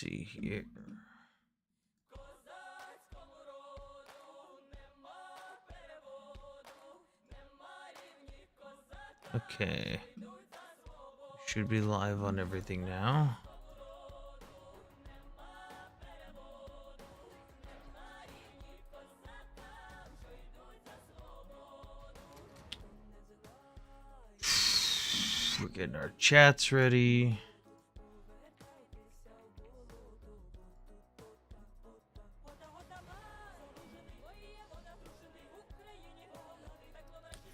see here. Okay. Should be live on everything now. We're getting our chats ready.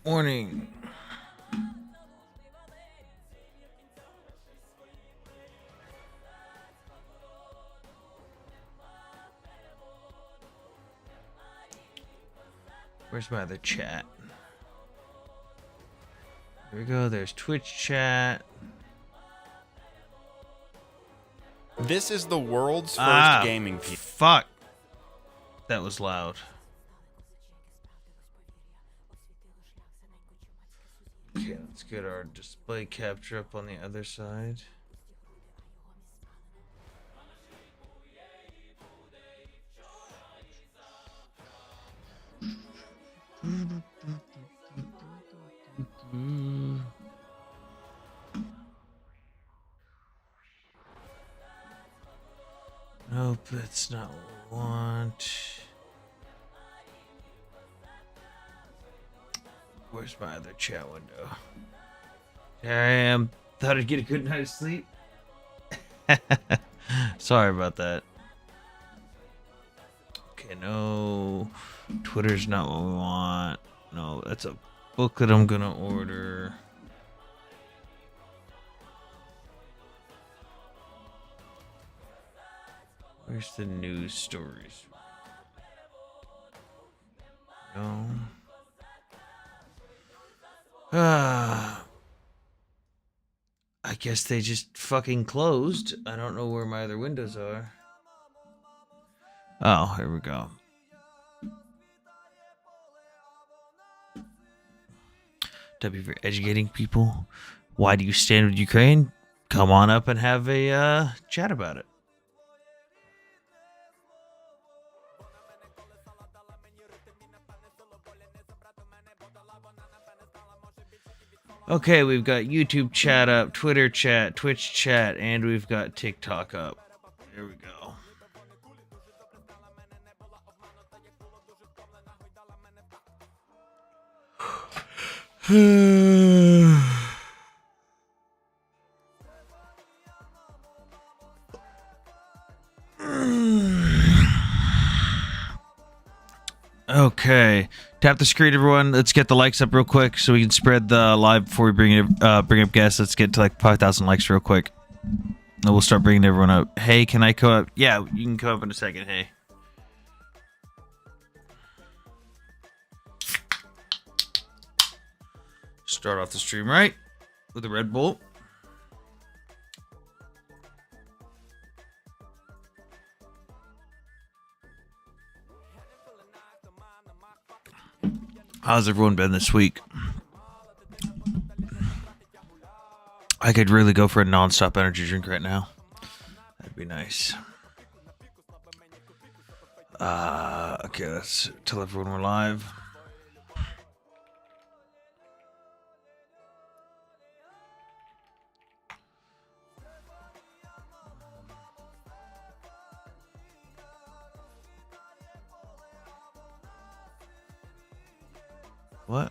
Morning. Where's my other chat? There we go. There's Twitch chat. This is the world's first gaming PC. Fuck. That was loud. Okay, let's get our display capture up on the other side. Nope, that's not what we want. Where's my other chat window? There I am. Thought I'd get a good night of sleep. Sorry about that. Okay, no. Twitter's not what we want. No, that's a book that I'm gonna order. Where's the news stories? No. I guess they just fucking closed. I don't know where my other windows are. Oh, here we go. W for educating people. Why do you stand with Ukraine? Come on up and have a chat about it. Okay, we've got YouTube chat up, Twitter chat, Twitch chat, and we've got TikTok up. There we go. Okay, tap the screen, everyone. Let's get the likes up real quick so we can spread the live before we bring up guests. Let's get to like 5,000 likes real quick. And we'll start bringing everyone up. Hey, can I come up? Yeah, you can come up in a second. Hey. Start off the stream right with a Red Bull. How's everyone been this week? I could really go for a non-stop energy drink right now. That'd be nice. Okay, let's tell everyone we're live. What?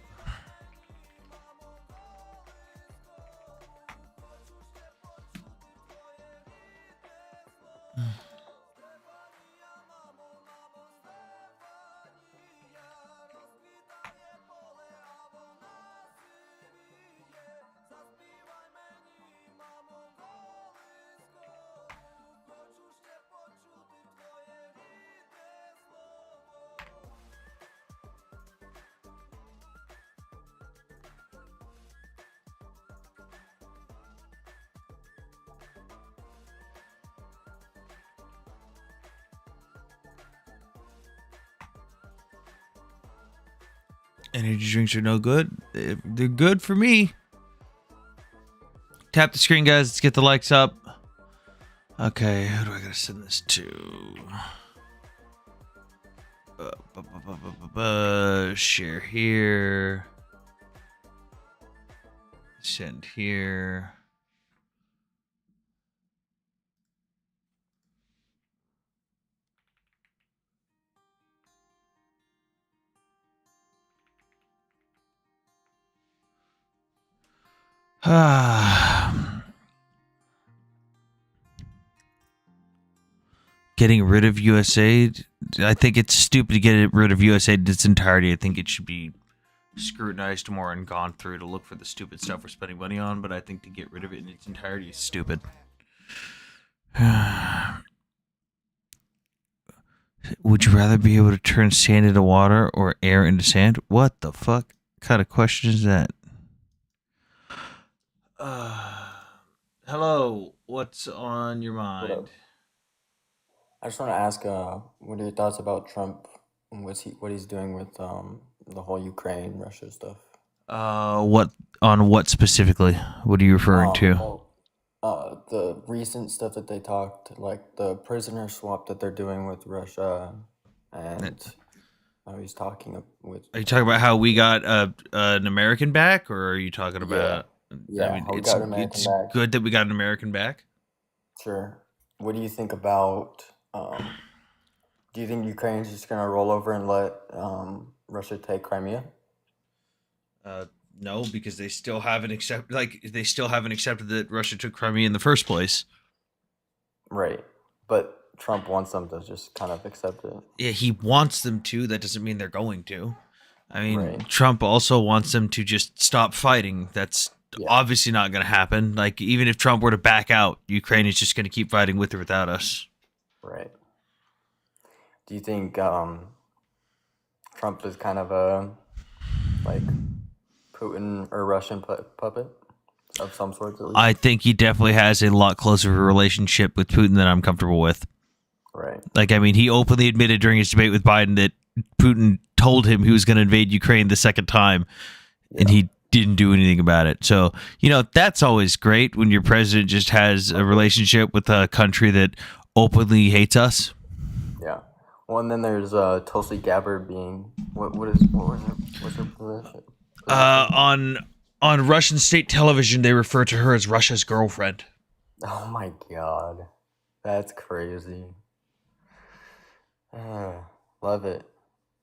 Energy drinks are no good. They're good for me. Tap the screen, guys. Let's get the likes up. Okay, who do I gotta send this to? Share here. Send here. Getting rid of USAID. I think it's stupid to get rid of USAID in its entirety. I think it should be scrutinized more and gone through to look for the stupid stuff we're spending money on, but I think to get rid of it in its entirety is stupid. Would you rather be able to turn sand into water or air into sand? What the fuck kind of question is that? Hello, what's on your What up? mind? I just want to ask, what are your thoughts about Trump and what he's doing with the whole Ukraine Russia stuff? What on what specifically? What are you referring to? Well, the recent stuff that they talked, like the prisoner swap that they're doing with Russia, and he's talking with. Are you talking about how we got an American back, or are you talking Yeah, about? I yeah, mean, how we got an American it's back. good that we got an American back. Sure. What do you think about? Do you think Ukraine's just gonna roll over and let Russia take Crimea? No, because they still haven't accepted that Russia took Crimea in the first place. Right. But Trump wants them to just kind of accept it. Yeah, he wants them to. That doesn't mean they're going to. I mean, Right. Trump also wants them to just stop fighting. That's Yeah. obviously not going to happen. Like, even if Trump were to back out, Ukraine is just going to keep fighting with or without us. Right. Do you think Trump is kind of a like Putin or Russian puppet of some sort, at least? I think he definitely has a lot closer of a relationship with Putin than I'm comfortable with. Right. Like, I mean, he openly admitted during his debate with Biden that Putin told him he was going to invade Ukraine the second time, and he didn't do anything about it. So, that's always great when your president just has a relationship with a country that openly hates us. Yeah. Well, and then there's Tulsi Gabbard being what's her position? On Russian state television, they refer to her as Russia's girlfriend. Oh my God, that's crazy. Love it.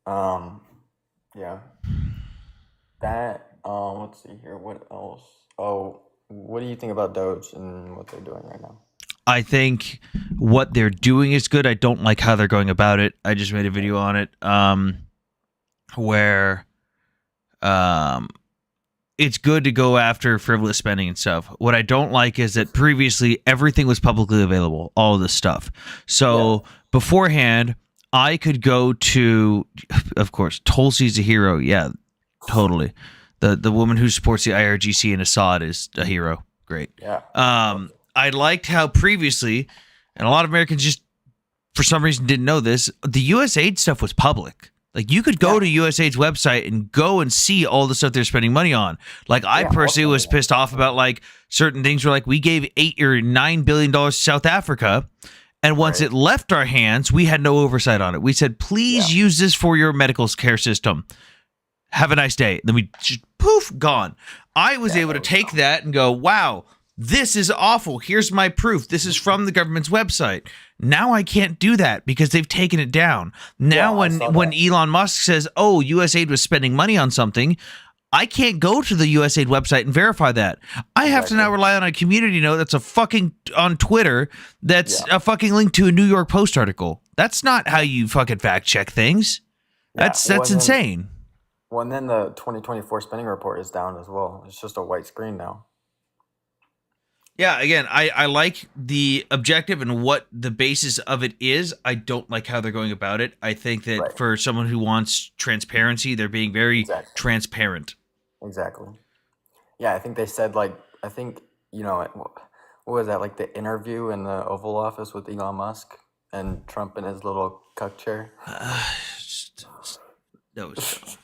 Yeah. That let's see here. What else? Oh, what do you think about Doge and what they're doing right now? I think what they're doing is good. I don't like how they're going about it. I just made a video on it where it's good to go after frivolous spending and stuff. What I don't like is that previously everything was publicly available, all of this stuff. So beforehand, I could go to, of course, Tulsi's a hero. Yeah, totally. The woman who supports the IRGC and Assad is a hero. Great. Yeah. I liked how previously, and a lot of Americans just, for some reason, didn't know this, the USAID stuff was public. Like, you could go to USAID's website and go and see all the stuff they're spending money on. Like, I personally was pissed off about, like, certain things where, like, we gave $8 or $9 billion to South Africa, and once it left our hands, we had no oversight on it. We said, please use this for your medical care system. Have a nice day. Then we just, poof, gone. I was able to take that and go, wow, this is awful. Here's my proof. This is from the government's website. Now I can't do that because they've taken it down. Now when Elon Musk says, oh, USAID was spending money on something, I can't go to the USAID website and verify that. I have to now rely on a community note that's a fucking on Twitter that's a fucking link to a New York Post article. That's not how you fucking fact check things. That's insane. Well, and then the 2024 spending report is down as well. It's just a white screen now. Yeah, again, I like the objective and what the basis of it is. I don't like how they're going about it. I think that for someone who wants transparency, they're being very transparent. Exactly. Yeah, I think they said, like, I think, what was that, like the interview in the Oval Office with Elon Musk and Trump in his little cuck chair? That was...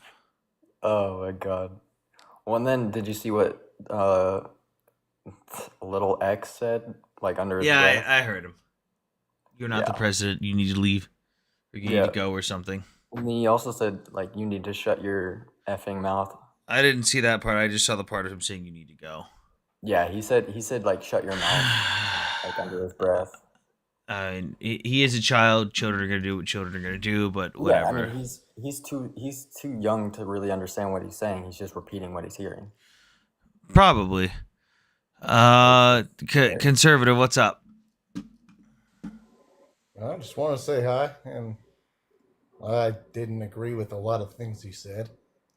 Oh, my God. Well, and then did you see what little X said, like under his Yeah, breath. I heard him. You're not the Yeah. president. You need to leave. Or you need Yeah. to go or something. And he also said, like, you need to shut your effing mouth. I didn't see that part. I just saw the part of him saying you need to go. Yeah, he said like shut your mouth, like under his breath. He is a child. Children are gonna do what children are gonna do, but whatever. Yeah, I mean he's too young to really understand what he's saying. He's just repeating what he's hearing. Probably. Conservative, what's up? I just want to say hi, and I didn't agree with a lot of things you said.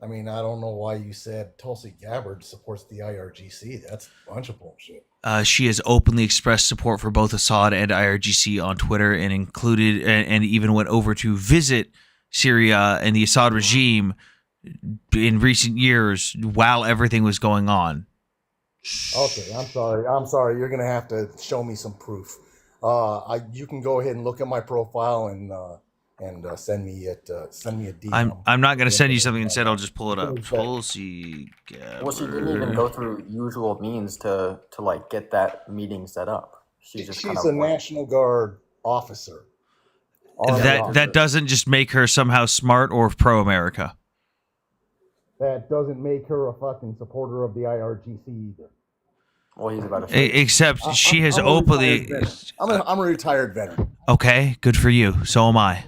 I mean, I don't know why you said Tulsi Gabbard supports the IRGC. That's a bunch of bullshit. She has openly expressed support for both Assad and IRGC on Twitter, and included and even went over to visit Syria and the Assad regime in recent years while everything was going on. Okay, I'm sorry. You're gonna have to show me some proof. You can go ahead and look at my profile and send me a DM. I'm not going to send you something. Instead, I'll just pull it up. Tulsi Gabbard. Well, she didn't even go through usual means to like get that meeting set up. She's a National Guard officer. That doesn't just make her somehow smart or pro-America. That doesn't make her a fucking supporter of the IRGC either. Well, he's about to. Except she has openly. I'm a retired veteran. Okay, good for you. So am I.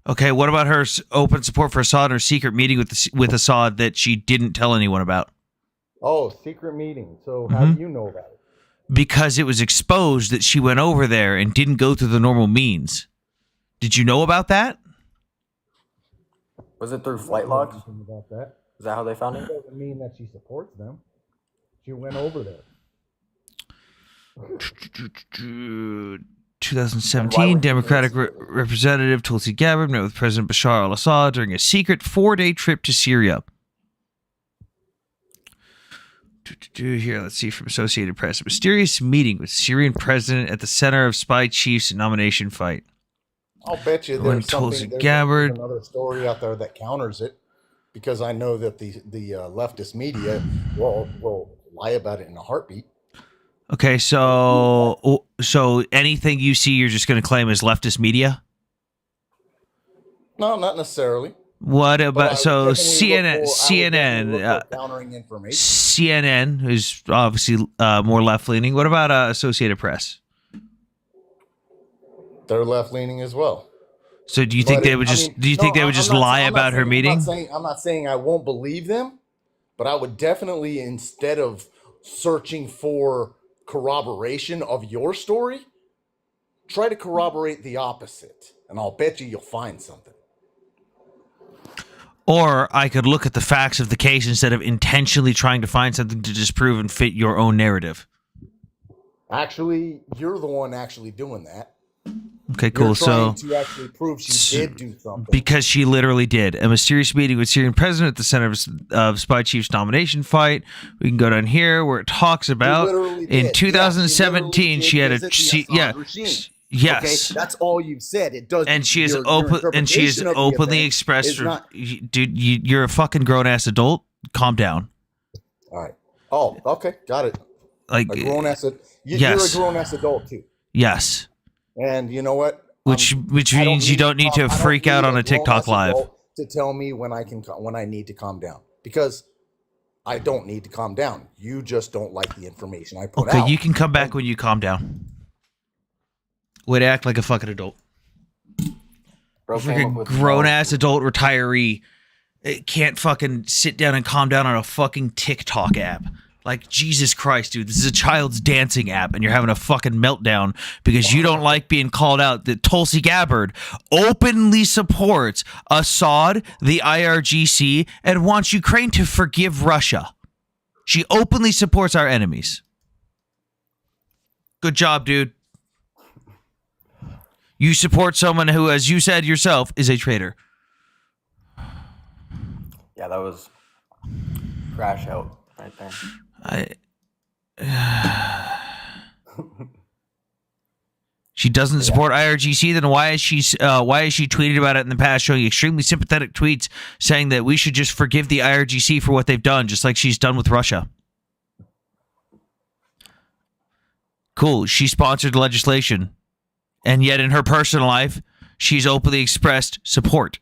Okay, what about her open support for Assad and her secret meeting with Assad that she didn't tell anyone about? Oh, secret meeting. So how do you know about it? Because it was exposed that she went over there and didn't go through the normal means. Did you know about that? Was it through flight logs? About that. Is that how they found it? That doesn't mean that she supports them. She went over there. 2017, Democratic Representative Tulsi Gabbard met with President Bashar al-Assad during a secret 4-day trip to Syria. Here, let's see from Associated Press. A mysterious meeting with Syrian president at the center of spy chief's nomination fight. I'll bet you there's another story out there that counters it, because I know that the leftist media will lie about it in a heartbeat. Okay, so anything you see, you're just going to claim as leftist media? No, not necessarily. What about CNN? Countering information. CNN is obviously more left leaning. What about Associated Press? They're left leaning as well. So do you think they would just lie about her meeting? I'm not saying I won't believe them, but I would definitely, instead of searching for corroboration of your story, try to corroborate the opposite, and I'll bet you'll find something. Or I could look at the facts of the case instead of intentionally trying to find something to disprove and fit your own narrative. Actually, you're the one actually doing that. Okay, cool. You're trying to actually prove she did do something. Because she literally did. A mysterious meeting with Syrian president at the center of spy chief's nomination fight. We can go down here where it talks about in 2017 she had a yes. Okay, that's all you've said. It does, and she is openly expressed. Dude, you're a fucking grown ass adult. Calm down. All right. Oh, okay, got it. Like a grown ass. You're a grown ass adult too. Yes. And you know what? Which means you don't need to freak out on a TikTok live to tell me when I need to calm down, because I don't need to calm down. You just don't like the information I put out. Okay, you can come back when you calm down. Way to act like a fucking adult. Freaking grown ass adult retiree can't fucking sit down and calm down on a fucking TikTok app. Like, Jesus Christ, dude, this is a child's dancing app, and you're having a fucking meltdown because you don't like being called out that Tulsi Gabbard openly supports Assad, the IRGC, and wants Ukraine to forgive Russia. She openly supports our enemies. Good job, dude. You support someone who, as you said yourself, is a traitor. Yeah, that was crash out right there. She doesn't support IRGC. Then why is she tweeted about it in the past, showing extremely sympathetic tweets saying that we should just forgive the IRGC for what they've done, just like she's done with Russia? Cool. She sponsored the legislation, and yet in her personal life, she's openly expressed support.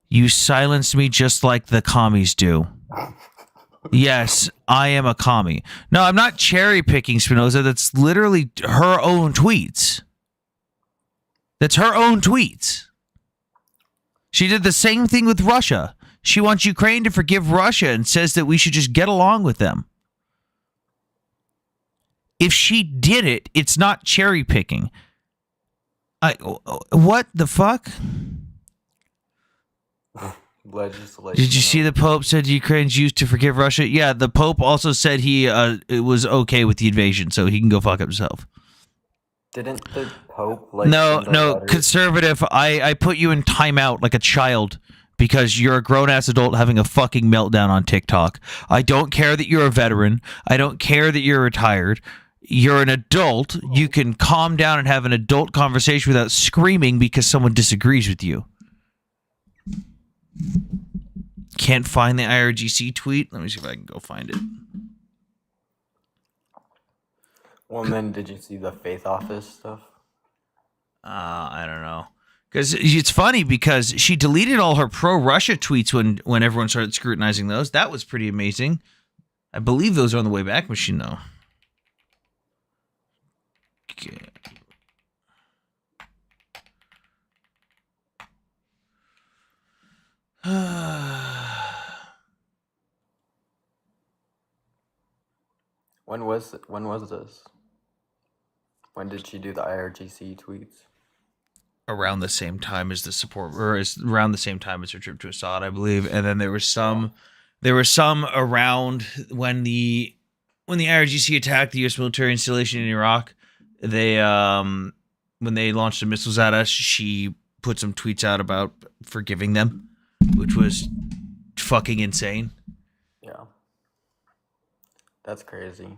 You silenced me just like the commies do. Yes, I am a commie. No, I'm not cherry picking Spinoza. That's literally her own tweets. That's her own tweets. She did the same thing with Russia. She wants Ukraine to forgive Russia and says that we should just get along with them. If she did it, it's not cherry picking. What the fuck? Legislation. Did you see the Pope said Ukraine's used to forgive Russia? Yeah, the Pope also said it was okay with the invasion, so he can go fuck himself. Didn't the Pope No, conservative. I put you in timeout like a child because you're a grown-ass adult having a fucking meltdown on TikTok. I don't care that you're a veteran. I don't care that you're retired. You're an adult. You can calm down and have an adult conversation without screaming because someone disagrees with you. Can't find the IRGC tweet. Let me see if I can go find it. Well, and then did you see the Faith Office stuff? I don't know. Because it's funny because she deleted all her pro-Russia tweets when everyone started scrutinizing those. That was pretty amazing. I believe those are on the Wayback Machine, though. Okay. When was this? When did she do the IRGC tweets? Around the same time as the support, or around the same time as her trip to Assad, I believe. And then there were some around when the IRGC attacked the U.S. military installation in Iraq. They when they launched the missiles at us, she put some tweets out about forgiving them, which was fucking insane. Yeah. That's crazy.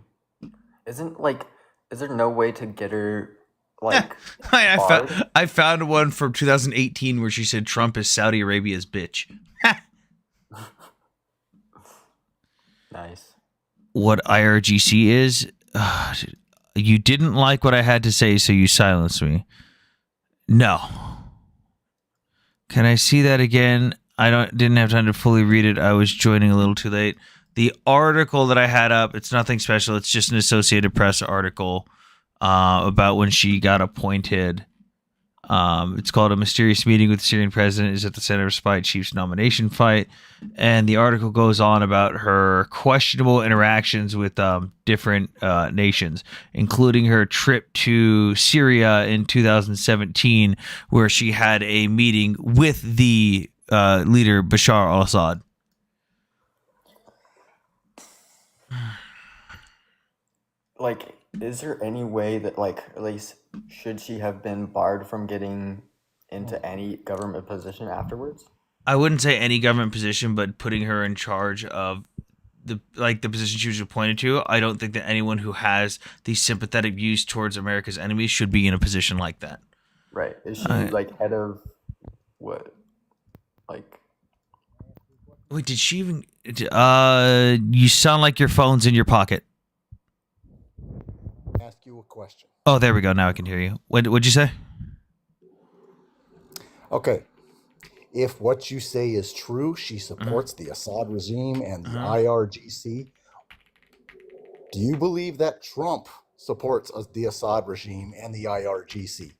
Is there no way to get her I found one from 2018 where she said Trump is Saudi Arabia's bitch. Nice. What IRGC is? You didn't like what I had to say, so you silenced me. No. Can I see that again? Didn't have time to fully read it. I was joining a little too late. The article that I had up, it's nothing special. It's just an Associated Press article about when she got appointed. It's called "A Mysterious Meeting with the Syrian President is at the Center of Spy Chief's Nomination Fight." And the article goes on about her questionable interactions with different nations, including her trip to Syria in 2017, where she had a meeting with the leader Bashar al-Assad. Is there any way that, at least, should she have been barred from getting into any government position afterwards? I wouldn't say any government position, but putting her in charge of the position she was appointed to. I don't think that anyone who has these sympathetic views towards America's enemies should be in a position like that. Right. Is she head of what? Wait, did she even? You sound like your phone's in your pocket. Ask you a question. Oh, there we go. Now I can hear you. What'd you say? Okay. If what you say is true, she supports the Assad regime and the IRGC. Do you believe that Trump supports the Assad regime and the IRGC?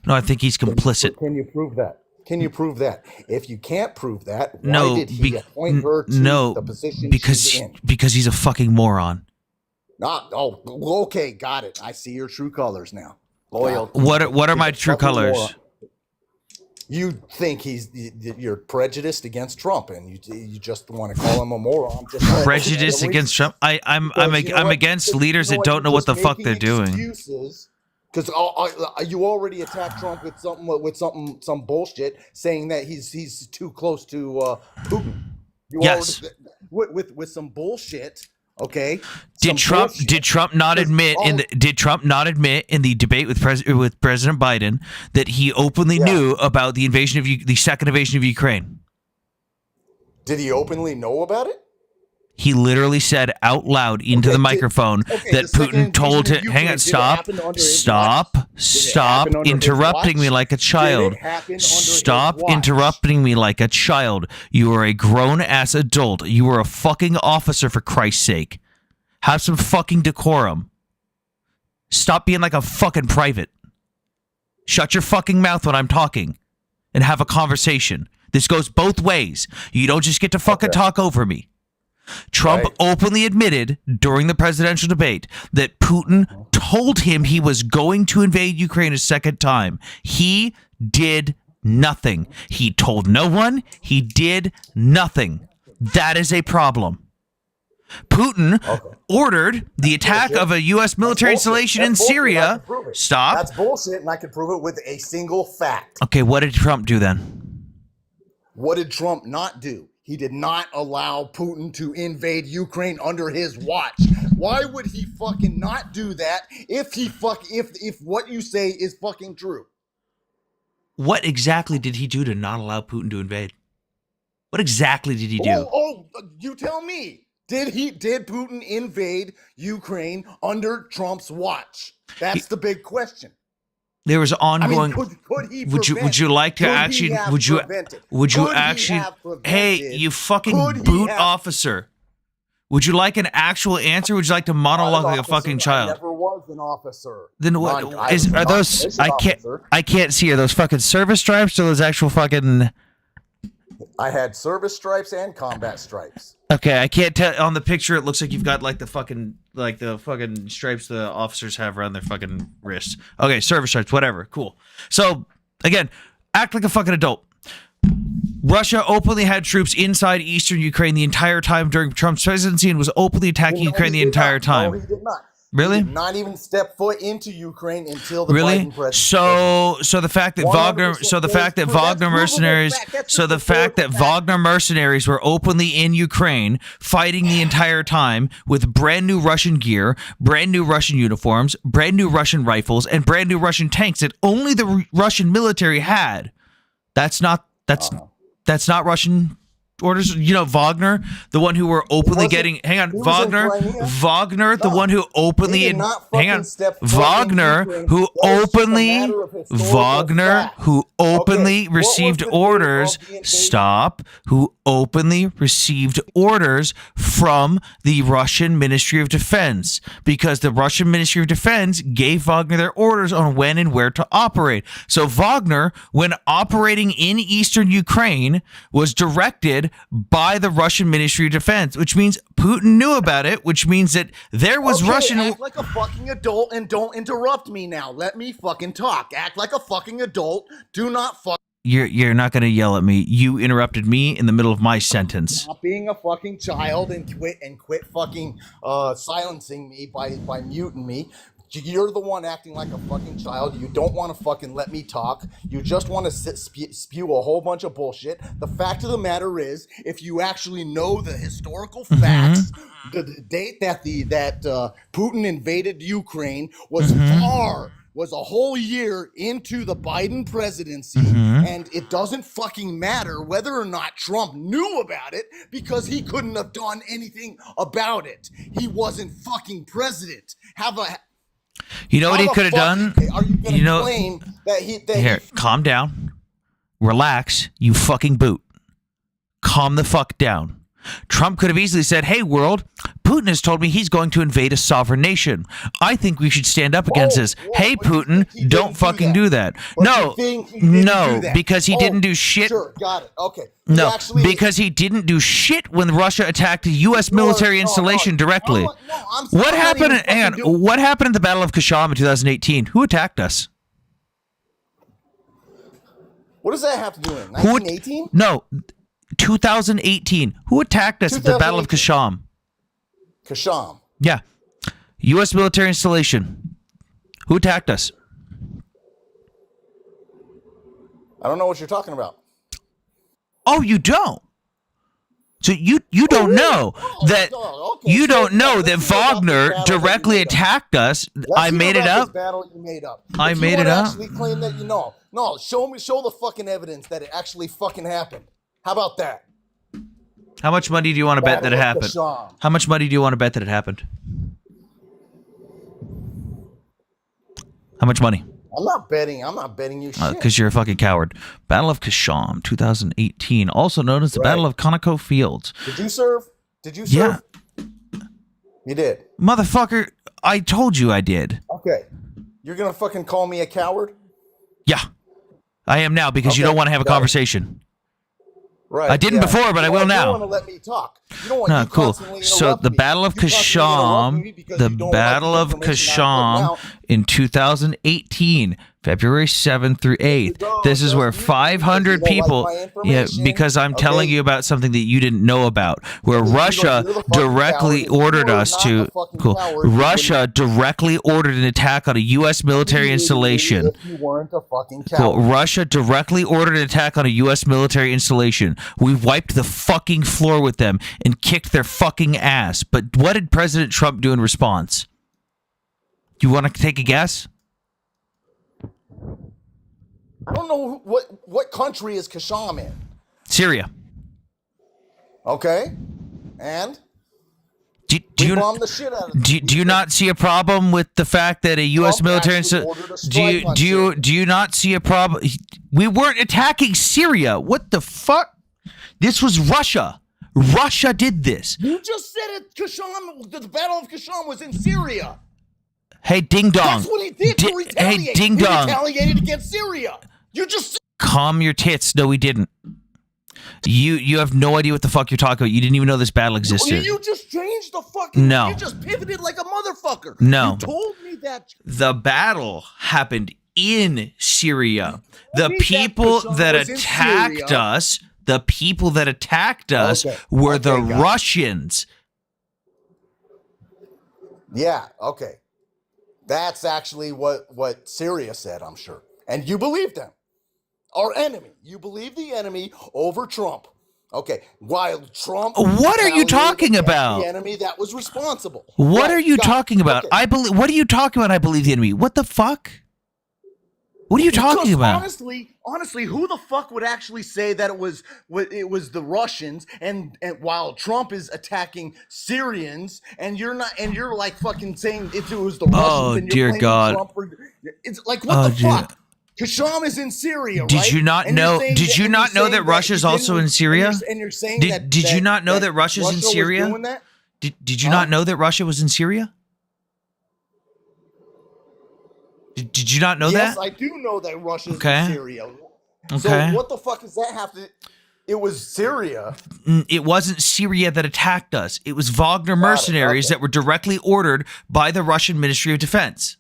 No, I think he's complicit. Can you prove that? Can you prove that? If you can't prove that, why No, did he appoint her to the position she's in? Because he's a fucking moron. Okay, got it. I see your true colors now. Loyalty. What are my true colors? You think you're prejudiced against Trump, and you just want to call him a moron. Prejudiced against Trump? I'm against leaders that don't know what the fuck they're doing. Because you already attacked Trump with some bullshit, saying that he's too close to Putin. Yes. With some bullshit Okay. Did Trump not admit in the debate with President Biden that he openly knew about the second invasion of Ukraine? Did he openly know about it? He literally said out loud into the microphone that Putin told him, hang on, stop interrupting me like a child. Stop interrupting me like a child. You are a grown-ass adult. You are a fucking officer, for Christ's sake. Have some fucking decorum. Stop being like a fucking private. Shut your fucking mouth when I'm talking and have a conversation. This goes both ways. You don't just get to fucking talk over me. Trump openly admitted during the presidential debate that Putin told him he was going to invade Ukraine a second time. He did nothing. He told no one. He did nothing. That is a problem. Putin ordered the attack of a U.S. military installation in Syria. Stop. That's bullshit, and I can prove it with a single fact. Okay, what did Trump do then? What did Trump not do? He did not allow Putin to invade Ukraine under his watch. Why would he fucking not do that if what you say is fucking true? What exactly did he do to not allow Putin to invade? What exactly did he do? You tell me. Did Putin invade Ukraine under Trump's watch? That's the big question. There was ongoing. I mean, could he would you like to actually? Hey, you fucking boot officer! Would you like an actual answer? Or would you like to monologue like a fucking child? I never was an officer. Then what are those? I can't see. Are those fucking service stripes or those actual fucking? I had service stripes and combat stripes. Okay, I can't tell on the picture. It looks like you've got like the fucking stripes the officers have around their fucking wrists. Okay, service stripes, whatever. Cool. So again, act like a fucking adult. Russia openly had troops inside eastern Ukraine the entire time during Trump's presidency and was openly attacking Ukraine the entire time. No, he did not. Really? He did not even step foot into Ukraine until the Biden presidency. So the fact that Wagner mercenaries were openly in Ukraine fighting the entire time with brand new Russian gear, brand new Russian uniforms, brand new Russian rifles, and brand new Russian tanks that only the Russian military had. That's not Russian orders. You know, Wagner, the one who were openly getting. Hang on, Wagner, the one who openly. Hang on, Wagner, who openly received orders. Stop. Who openly received orders from the Russian Ministry of Defense, because the Russian Ministry of Defense gave Wagner their orders on when and where to operate. So Wagner, when operating in eastern Ukraine, was directed by the Russian Ministry of Defense, which means Putin knew about it, which means that there was Russian. Act like a fucking adult and don't interrupt me now. Let me fucking talk. Act like a fucking adult. Do not fuck. You're not going to yell at me. You interrupted me in the middle of my sentence. Not being a fucking child and quit fucking silencing me by muting me. You're the one acting like a fucking child. You don't want to fucking let me talk. You just want to spew a whole bunch of bullshit. The fact of the matter is, if you actually know the historical facts, the date that Putin invaded Ukraine was a whole year into the Biden presidency, and it doesn't fucking matter whether or not Trump knew about it, because he couldn't have done anything about it. He wasn't fucking president. You know what he could have done? Are you going to claim that calm down. Relax, you fucking boot. Calm the fuck down. Trump could have easily said, hey, world, Putin has told me he's going to invade a sovereign nation. I think we should stand up against this. Hey, Putin, don't fucking do that. No, because he didn't do shit. Sure, got it. Okay. Because he didn't do shit when Russia attacked a U.S. military installation directly. What happened at the Battle of Kasham in 2018? Who attacked us? What does that have to do with 1918? No. 2018. Who attacked us at the Battle of Kasham? Kasham. Yeah. U.S. military installation. Who attacked us? I don't know what you're talking about. Oh, you don't? So you don't know that Okay, you so don't know that let's hear about this Wagner battle that you directly made up. attacked us. Let's I hear made it about up. This battle you made up. I If made you it wanna up. Actually claim that no. Show the fucking evidence that it actually fucking happened. How about that? How much money do you want to bet that it Battle of happened? Kashan. How much money do you want to bet that it happened? How much money? I'm not betting you shit. Because you're a fucking coward. Battle of Kasham, 2018, also known as the Right. Battle of Conoco Fields. Did you serve? Did you Yeah, serve? You did. motherfucker, I told you I did. Okay. You're gonna fucking call me a coward? Yeah, I am now because you Okay, don't want to have a got it. conversation. Right. I didn't before, but I will You now. don't want to let me talk. You don't want No, you cool. constantly So interrupt the me. Battle of You constantly interrupt Kasham, me because the you don't like Battle the of information I'm Kasham putting out. in 2018, February 7th through 8th. go, This is where just you, 500 because you don't people, like my yeah, information, because I'm telling okay? you about something that you didn't know about, where You're Russia the fucking directly coward. ordered You are us not to, a fucking cool, coward. You Russia directly ordered an attack on a U.S. military installation. If you weren't a fucking Cool. coward. Russia directly ordered an attack on a U.S. military installation. We wiped the fucking floor with them and kicked their fucking ass. But what did President Trump do in response? You want to take a guess? I don't know what country is Kasham in. Syria. Okay, and Do we you bombed the shit out of them. do you not see a problem with the fact that a U.S. Trump military actually insta- ordered a strike on do you not see a problem? We weren't attacking Syria. What the fuck? This was Russia. Russia did this. You just said it. Kasham, the Battle of Kasham was in Syria. Hey, ding dong. That's what he did to retaliate. Hey, ding He dong. retaliated against Syria. You just Calm your tits. No, we didn't. You have no idea what the fuck you're talking about. You didn't even know this battle existed. you just changed the fucking. No. You just pivoted like a motherfucker. No. You told me that. The battle happened in Syria. The me that people Kasham that was in attacked Syria. us, the people that attacked us Okay. were the Okay, got it. Russians. Yeah. Okay. That's actually what Syria said. I'm sure, and you believe them. Our enemy. You believe the enemy over Trump. Okay. While Trump. What are you retaliated talking against about? The enemy that was responsible. What Right, are you got it. talking about? Okay. I believe. What are you talking about? I believe the enemy. What the fuck? What are you talking Because about? honestly, who the fuck would actually say that it was the Russians and while Trump is attacking Syrians and you're like fucking saying if it was the Russians Oh, and you're dear blaming God. Trump it's like what Oh, the dear. fuck? Kasham is in Syria, right? Did you not And you're know? saying Did that- you and not you're know that saying Russia's he also didn't- in Syria? And you're saying Did you not know that Russia's in Russia was Syria? doing that? Did you not know that Russia was in Syria? Did you not know Yes, that? I do know that Russia's Okay. in Syria. Okay. So what the fuck does that have to? It was Syria. It wasn't Syria that attacked us. It was Wagner mercenaries okay. that were directly ordered by the Russian Ministry of Defense.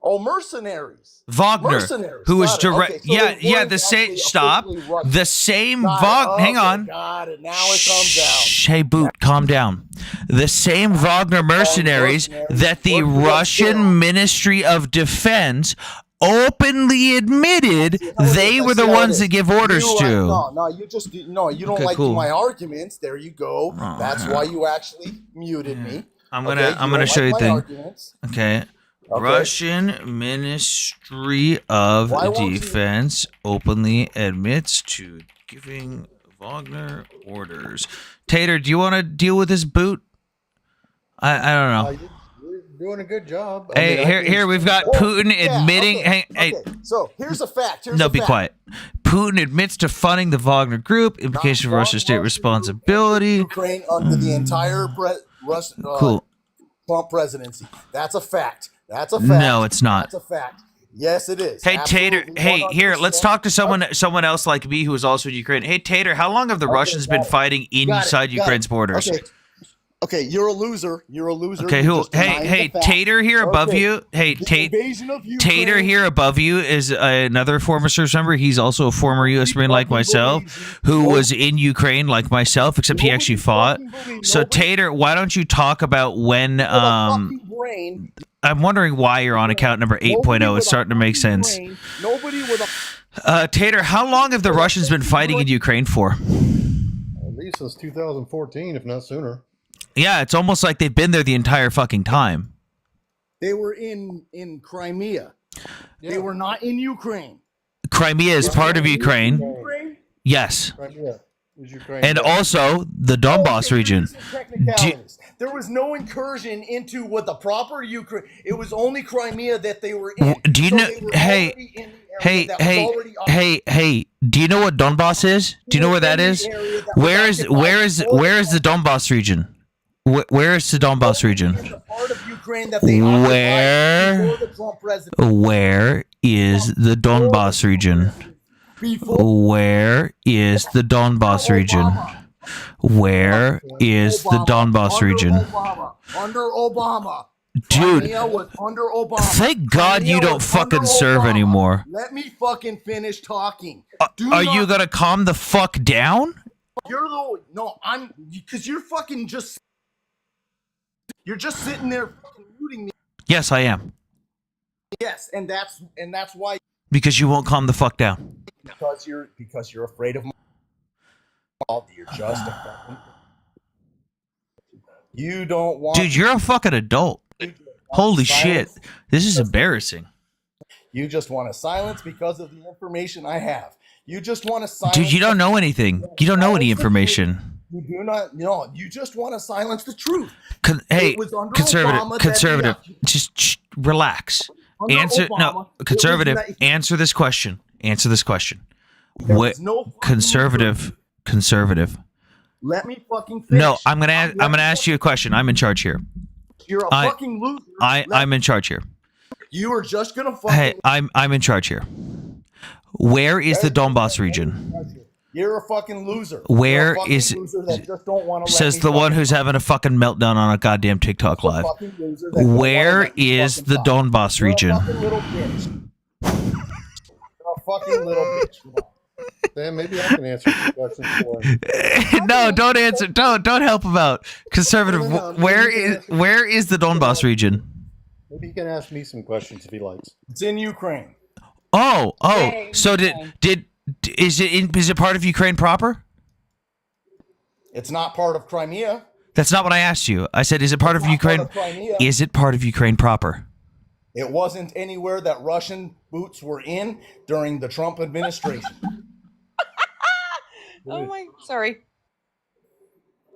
Oh, mercenaries. Wagner, Mercenaries. who was Got it. direct. Okay, so yeah, they yeah. weren't The same. actually Stop. officially Russian. The same Got it. Wagner. Hang Okay, on. Got it. Now it comes out. Shh, hey, Boot, calm down. The same Wagner mercenaries mercenaries that the worked with Russian Syria. Ministry of Defense openly admitted they were the See how it ones is. that give orders You, to. you don't Okay, like cool. my arguments. There you go. Oh, That's yeah. why you actually muted me. I'm Okay, gonna don't show you like a my thing. arguments. Okay. Okay. Russian Ministry of Why won't you- Defense openly admits to giving Wagner orders. Tater, do you want to deal with this boot? I don't know. You're doing a good job. Hey, here we've got Putin admitting. Okay, Hey, okay. So here's a fact. no, be quiet. Putin admits to funding the Wagner Group. Implication of Russia's state responsibility. Ukraine under the entire Cool. Trump presidency. That's a fact. That's a fact. No, it's not. That's a fact. Yes, it is. Hey Tater, Absolutely, hey, here, let's 100%. talk to someone else like me who is also in Ukraine. Hey Tater, how long have the Russians been got it. fighting Got it, inside got Ukraine's it. borders? Okay, you're a loser. You're a loser. Okay, You who? just denied Hey, the fact. Tater here above Okay. you. Hey, The invasion of Ukraine. Tater here above you is another former service member. He's also a former U.S. Marine like myself, who was in Ukraine like myself, except he actually fought. So Tater, why don't you talk about when? With a fucking brain. I'm wondering why you're on account number 8.0. It's starting to make sense. Nobody with a Tater, how long have the Russians been fighting in Ukraine for? at least since 2014, if not sooner. Yeah, it's almost like they've been there the entire fucking time. They were in Crimea. They were not in Ukraine. Crimea is part of Ukraine. Ukraine? Yes. Crimea is Ukraine. And also the Donbass Okay, region. technicalities. There was no incursion into what the proper Ukraine. It was only Crimea that they were in. Do you know? they were Hey, already in the area hey, that was hey, already occupied. hey! Do you know what Donbass is? Do you know where that is? Where is the Donbass region? Where is the Donbass region? The part of Ukraine that they occupied Where? before the Trump presidency. Where is the Donbass region? Before Where is the Donbass region? Where is the Donbass region? Under Obama. Dude, Crimea was under Obama. thank God you Crimea don't was fucking under serve Obama. anymore. Let me fucking finish talking. Are you gonna calm the fuck down? You're the no. I'm because you're fucking just. You're just sitting there fucking muting me. Yes, I am. Yes, and that's why Because you won't calm the fuck down. because you're afraid of. You're just a fucking. You don't want. Dude, you're a fucking adult. Holy shit. silence. This is embarrassing. You just want to silence because of the information I have. You just want to silence. Dude, you don't know anything. You don't know any information. You do not. No, you just want to silence the truth. Hey, It was under conservative, Obama that conservative. the- Just relax. Under Answer Obama, no, it conservative. was that- Answer this question. Answer this question. There What was no fucking conservative? Conservative. Let me fucking finish. No, I'm gonna ask you a question. I'm in charge here. You're a I- fucking loser. I'm in charge here. You are just gonna fucking. Hey, I'm in charge here. Where is the Donbass region? You're a fucking loser. Where You're a fucking is- loser that just don't want to Says the one who's having a fucking meltdown on a goddamn TikTok live. Where is the Donbass region? You're a fucking little bitch. You're a fucking little bitch. Come on. Dan, maybe I can answer some questions for him. No, don't answer. Don't help him out. Conservative. No, Where is the Donbass region? Maybe he can ask me some questions if he likes. It's in Ukraine. Oh. Yay, So is it part of Ukraine proper? It's not part of Crimea. That's not what I asked you. I said, is it part of It's not Ukraine? part of Crimea. Is it part of Ukraine proper? It wasn't anywhere that Russian boots were in during the Trump administration. Oh my, sorry.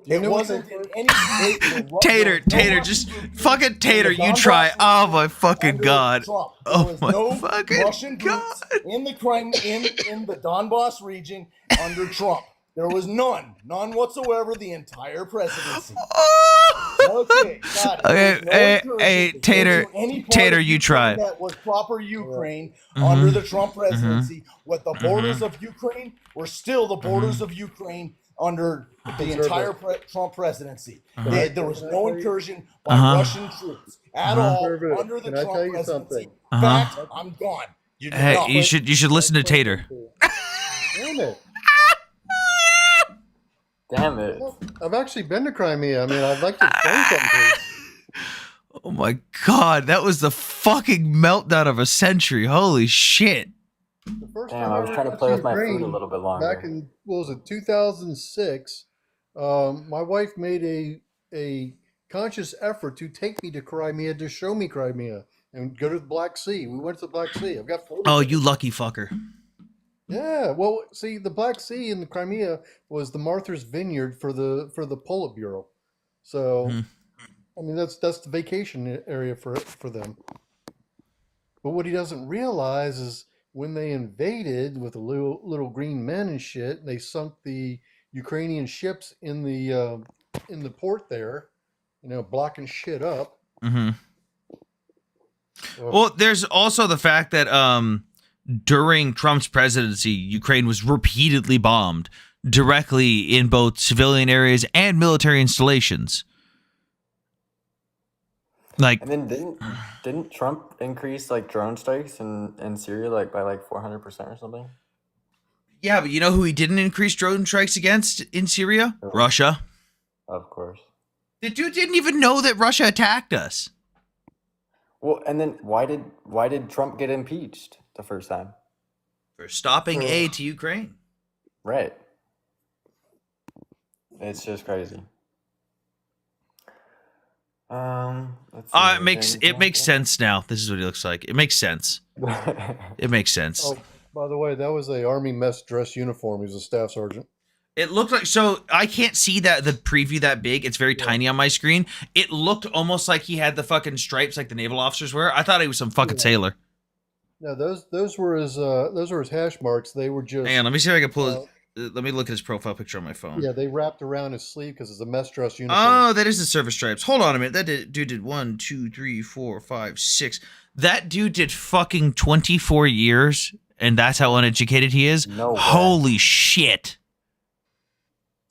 It wasn't in any Tater, just fucking Tater. You try. Oh my fucking god. There Oh was my no fucking Russian god. boots in the in the Donbass region under Trump. There was none whatsoever the entire presidency. Okay, got it. Okay, There was no hey, incursion Tater, into any part Tater, of you Ukraine try. That was proper Ukraine Mm-hmm. under the Trump presidency. What the borders of Ukraine were still the borders Mm-hmm. of Ukraine under the entire Trump presidency. Uh-huh. There was no incursion by Uh-huh. Russian troops at all Conservative. under the Can I Trump tell you presidency. something? Uh-huh. Fact, I'm gone. You did Hey, not. you should listen to Tater. Damn it. Damn it. I've actually been to Crimea. I mean, I'd like to explain something to you. Oh my god, that was the fucking meltdown of a century. Holy shit. The first Damn, time I was ever trying to went play with my Ukraine, food a little bit longer. Back in, what was it, 2006, my wife made a conscious effort to take me to Crimea, to show me Crimea, and go to the Black Sea. We went to the Black Sea. I've got photos. Oh, of it. you lucky fucker. Yeah, well, see, the Black Sea in the Crimea was the Martha's Vineyard for the Politburo. So, Mhm. I mean, that's the vacation area for them. But what he doesn't realize is when they invaded with the little green men and shit, they sunk the Ukrainian ships in the port there, blocking shit up. Mm-hmm. So- Well, there's also the fact that during Trump's presidency, Ukraine was repeatedly bombed directly in both civilian areas and military installations. Like, And then didn't Trump increase like drone strikes in Syria like by like 400% or something? yeah, but you know who he didn't increase drone strikes against in Syria? Who? Russia. Of course. The dude didn't even know that Russia attacked us. Well, and then why did Trump get impeached the first time? For stopping aid to Ukraine. Right. It's just crazy. Let's Oh, see, it makes sense now. This is what he looks like. It makes sense. It makes sense. Oh, by the way, that was a Army mess dress uniform. He was a staff sergeant. It looked like, so I can't see the preview that big. It's very tiny on my screen. It looked almost like he had the fucking stripes like the naval officers wear. I thought he was some fucking sailor. No, those were his hash marks. They were just. Hang on, let me see if I can pull it. Let me look at his profile picture on my phone. Yeah, they wrapped around his sleeve because it's a mess dress uniform. Oh, that is the service stripes. Hold on a minute. That dude did 1, 2, 3, 4, 5, 6. That dude did fucking 24 years, and that's how uneducated he is? No way. Holy shit.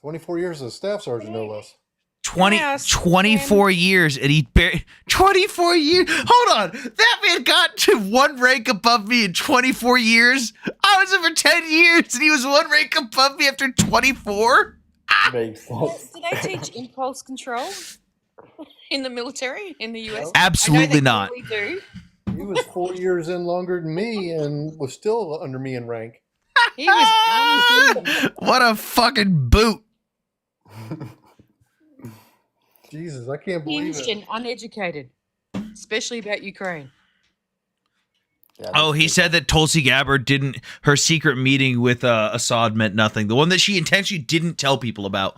24 years as a staff sergeant, no less. 24 years, and he 24 years. Hold on, that man got to one rank above me in 24 years. I was there for 10 years, and he was one rank above me after 24. Makes sense. Do they teach impulse control in the military in the US? Absolutely not. We do. He was 4 years in longer than me and was still under me in rank. He was. What a fucking boot. Jesus, I can't believe Hinged it. and uneducated, especially about Ukraine. Yeah, Oh, he that's said that Tulsi Gabbard didn't. Her secret meeting with Assad meant nothing. The one that she intentionally didn't tell people about.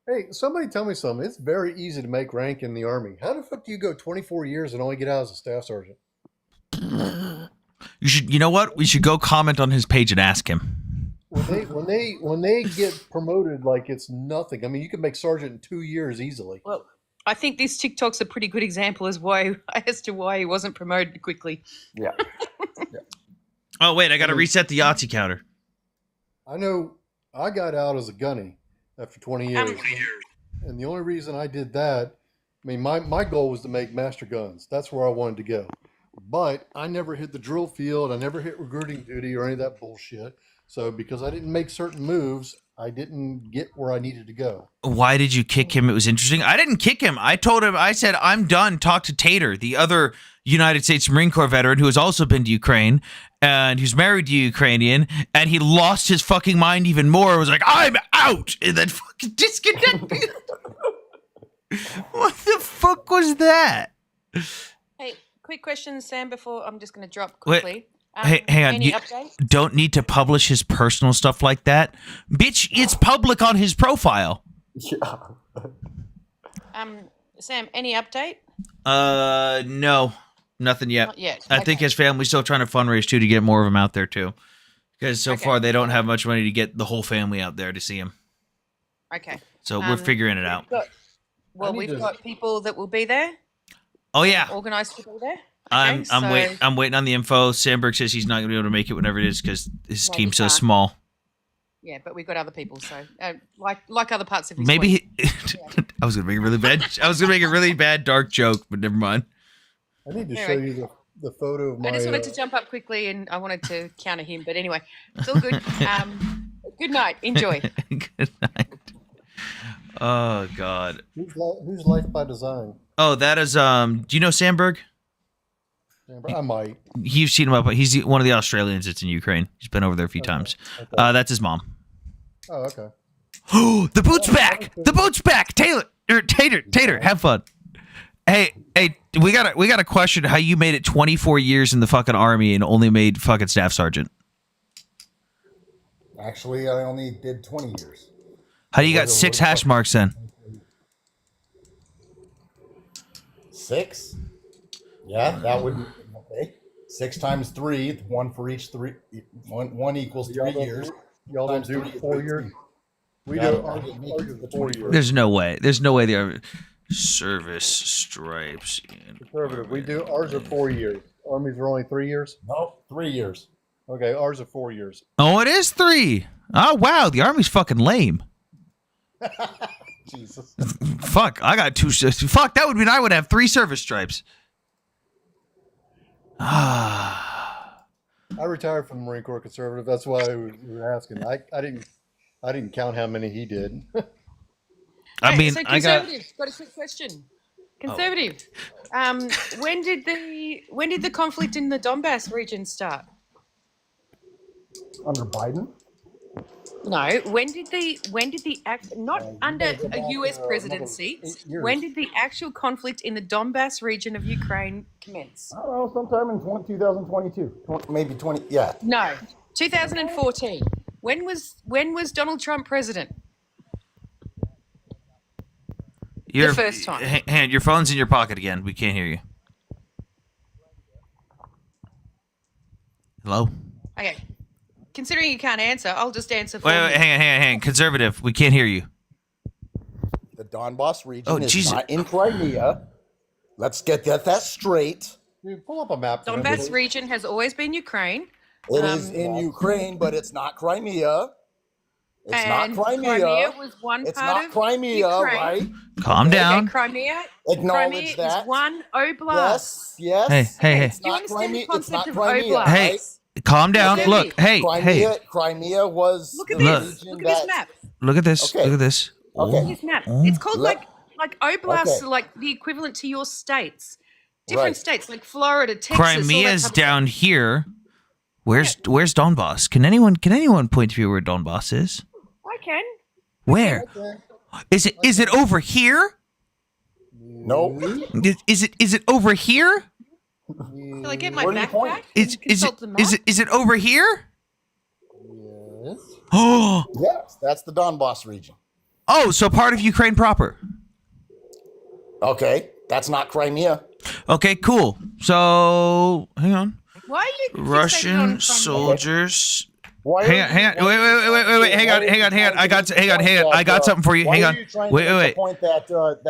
Hey, somebody tell me something. It's very easy to make rank in the Army. How the fuck do you go 24 years and only get out as a staff sergeant? You should. You know what? We should go comment on his page and ask him. When they get promoted like it's nothing. I mean, you can make sergeant in 2 years easily. Well, I think this TikTok's a pretty good example as to why he wasn't promoted quickly. Yeah. Oh wait, I got to reset the Yahtzee counter. I know I got out as a gunny after 20 years. And the only reason I did that, I mean, my goal was to make master guns. That's where I wanted to go. But I never hit the drill field. I never hit recruiting duty or any of that bullshit. So because I didn't make certain moves, I didn't get where I needed to go. Why did you kick him? It was interesting. I didn't kick him. I told him, I said, I'm done. Talk to Tater, the other United States Marine Corps veteran who has also been to Ukraine and who's married to a Ukrainian. And he lost his fucking mind even more. It was like, I'm out. And then fucking disconnected. What the fuck was that? Hey, quick question, Sam, before I'm just going to drop quickly. Hey, hang on. Any You update? don't need to publish his personal stuff like that. Bitch, it's public on his profile. Yeah. Sam, any update? No. Nothing yet. Not yet. I think his family's still trying to fundraise too to get more of him out there too. Because so far they don't have much money to get the whole family out there to see him. Okay. So we're figuring it out. We've got people that will be there. Oh yeah. Organized to be there. I'm Okay, I'm waiting on the info. Sandberg says he's not gonna be able to make it whenever it is because his No, team's he so can't. small. Yeah, but we've got other people, so like other parts of his Maybe week. I was gonna make a really bad. I was gonna make a really bad dark joke, but never mind. I need to All show right. you the photo of my. I just wanted to jump up quickly, and I wanted to counter him. But anyway, it's all good. Good night. Enjoy. Good night. Oh God. who's Life by Design? Oh, that is do you know Sandberg? I might. You've seen him up. He's one of the Australians that's in Ukraine. He's been over there a few times. Okay. That's his mom. Oh, okay. Oh, the boot's back. The boot's back. Tater, have fun. Hey, we got a question how you made it 24 years in the fucking army and only made fucking staff sergeant. Actually, I only did 20 years. How do you got 6 hash marks then? 6? Yeah, that would okay. 6 times 3, 1 for each 3. One equals 3 years. Y'all don't Times do 3 is 4 years? 13. We Yeah, do I didn't make it to the 4 24. years. There's no way. There's no way they are service stripes. Conservative. We do ours are 4 years. Armies are only 3 years. Nope, 3 years. Okay, ours are 4 years. Oh, it is 3. Oh wow, the army's fucking lame. Jesus. Fuck, I got 2. Fuck, that would mean I would have 3 service stripes. Ah. I retired from the Marine Corps conservative. That's why we were asking. I didn't count how many he did. I mean, so I got. conservative. Got a quick question. Conservative. When did the conflict in the Donbass region start? Under Biden? No, when did the act not under a US presidency? When did the actual conflict in the Donbass region of Ukraine commence? I don't know, sometime in 2022, maybe 20. Yeah, No, 2014. When was Donald Trump president? Your first time. Hand, your phone's in your pocket again. We can't hear you. Hello? Okay. Considering you can't answer, I'll just answer for Wait, you. hang on. Conservative, we can't hear you. the Donbass region is Jesus. not in Crimea. Let's get that straight. Dude, pull up a map. for Donbass him. region has always been Ukraine. It is in Ukraine, but it's not Crimea. It's and not Crimea. Crimea was one It's part not of Crimea, Ukraine. right? Calm down. Okay, Crimea Acknowledge is that. one oblast. Yes. Hey. It's Do you not understand Crimea. the It's not concept of Crimea. oblast? Hey, right? calm down. Look at Look, me. Crimea was Look at the this. region Look at this that- map. look at this. Okay. Look at this. Okay. This map. Oh. It's called Look. like oblasts Okay. are like the equivalent to your states. Different Right. states like Florida, Texas. all that Crimea's type of down here. Where's Donbass? Can anyone point to me where Donbass is? stuff. I can. Where? Is it over here? No. Is it over here? Shall I get my Where do you point? backpack? Is and consult the map? it over here? Yes. Oh, Yes, that's the Donbass region. so part of Ukraine proper. Okay, that's not Crimea. Okay, cool. So hang on. Why are you fixated on Russian Crimea? soldiers. Why Hang on. Wait. Hang on. I got something for you. Hang on. Wait. Point that Trump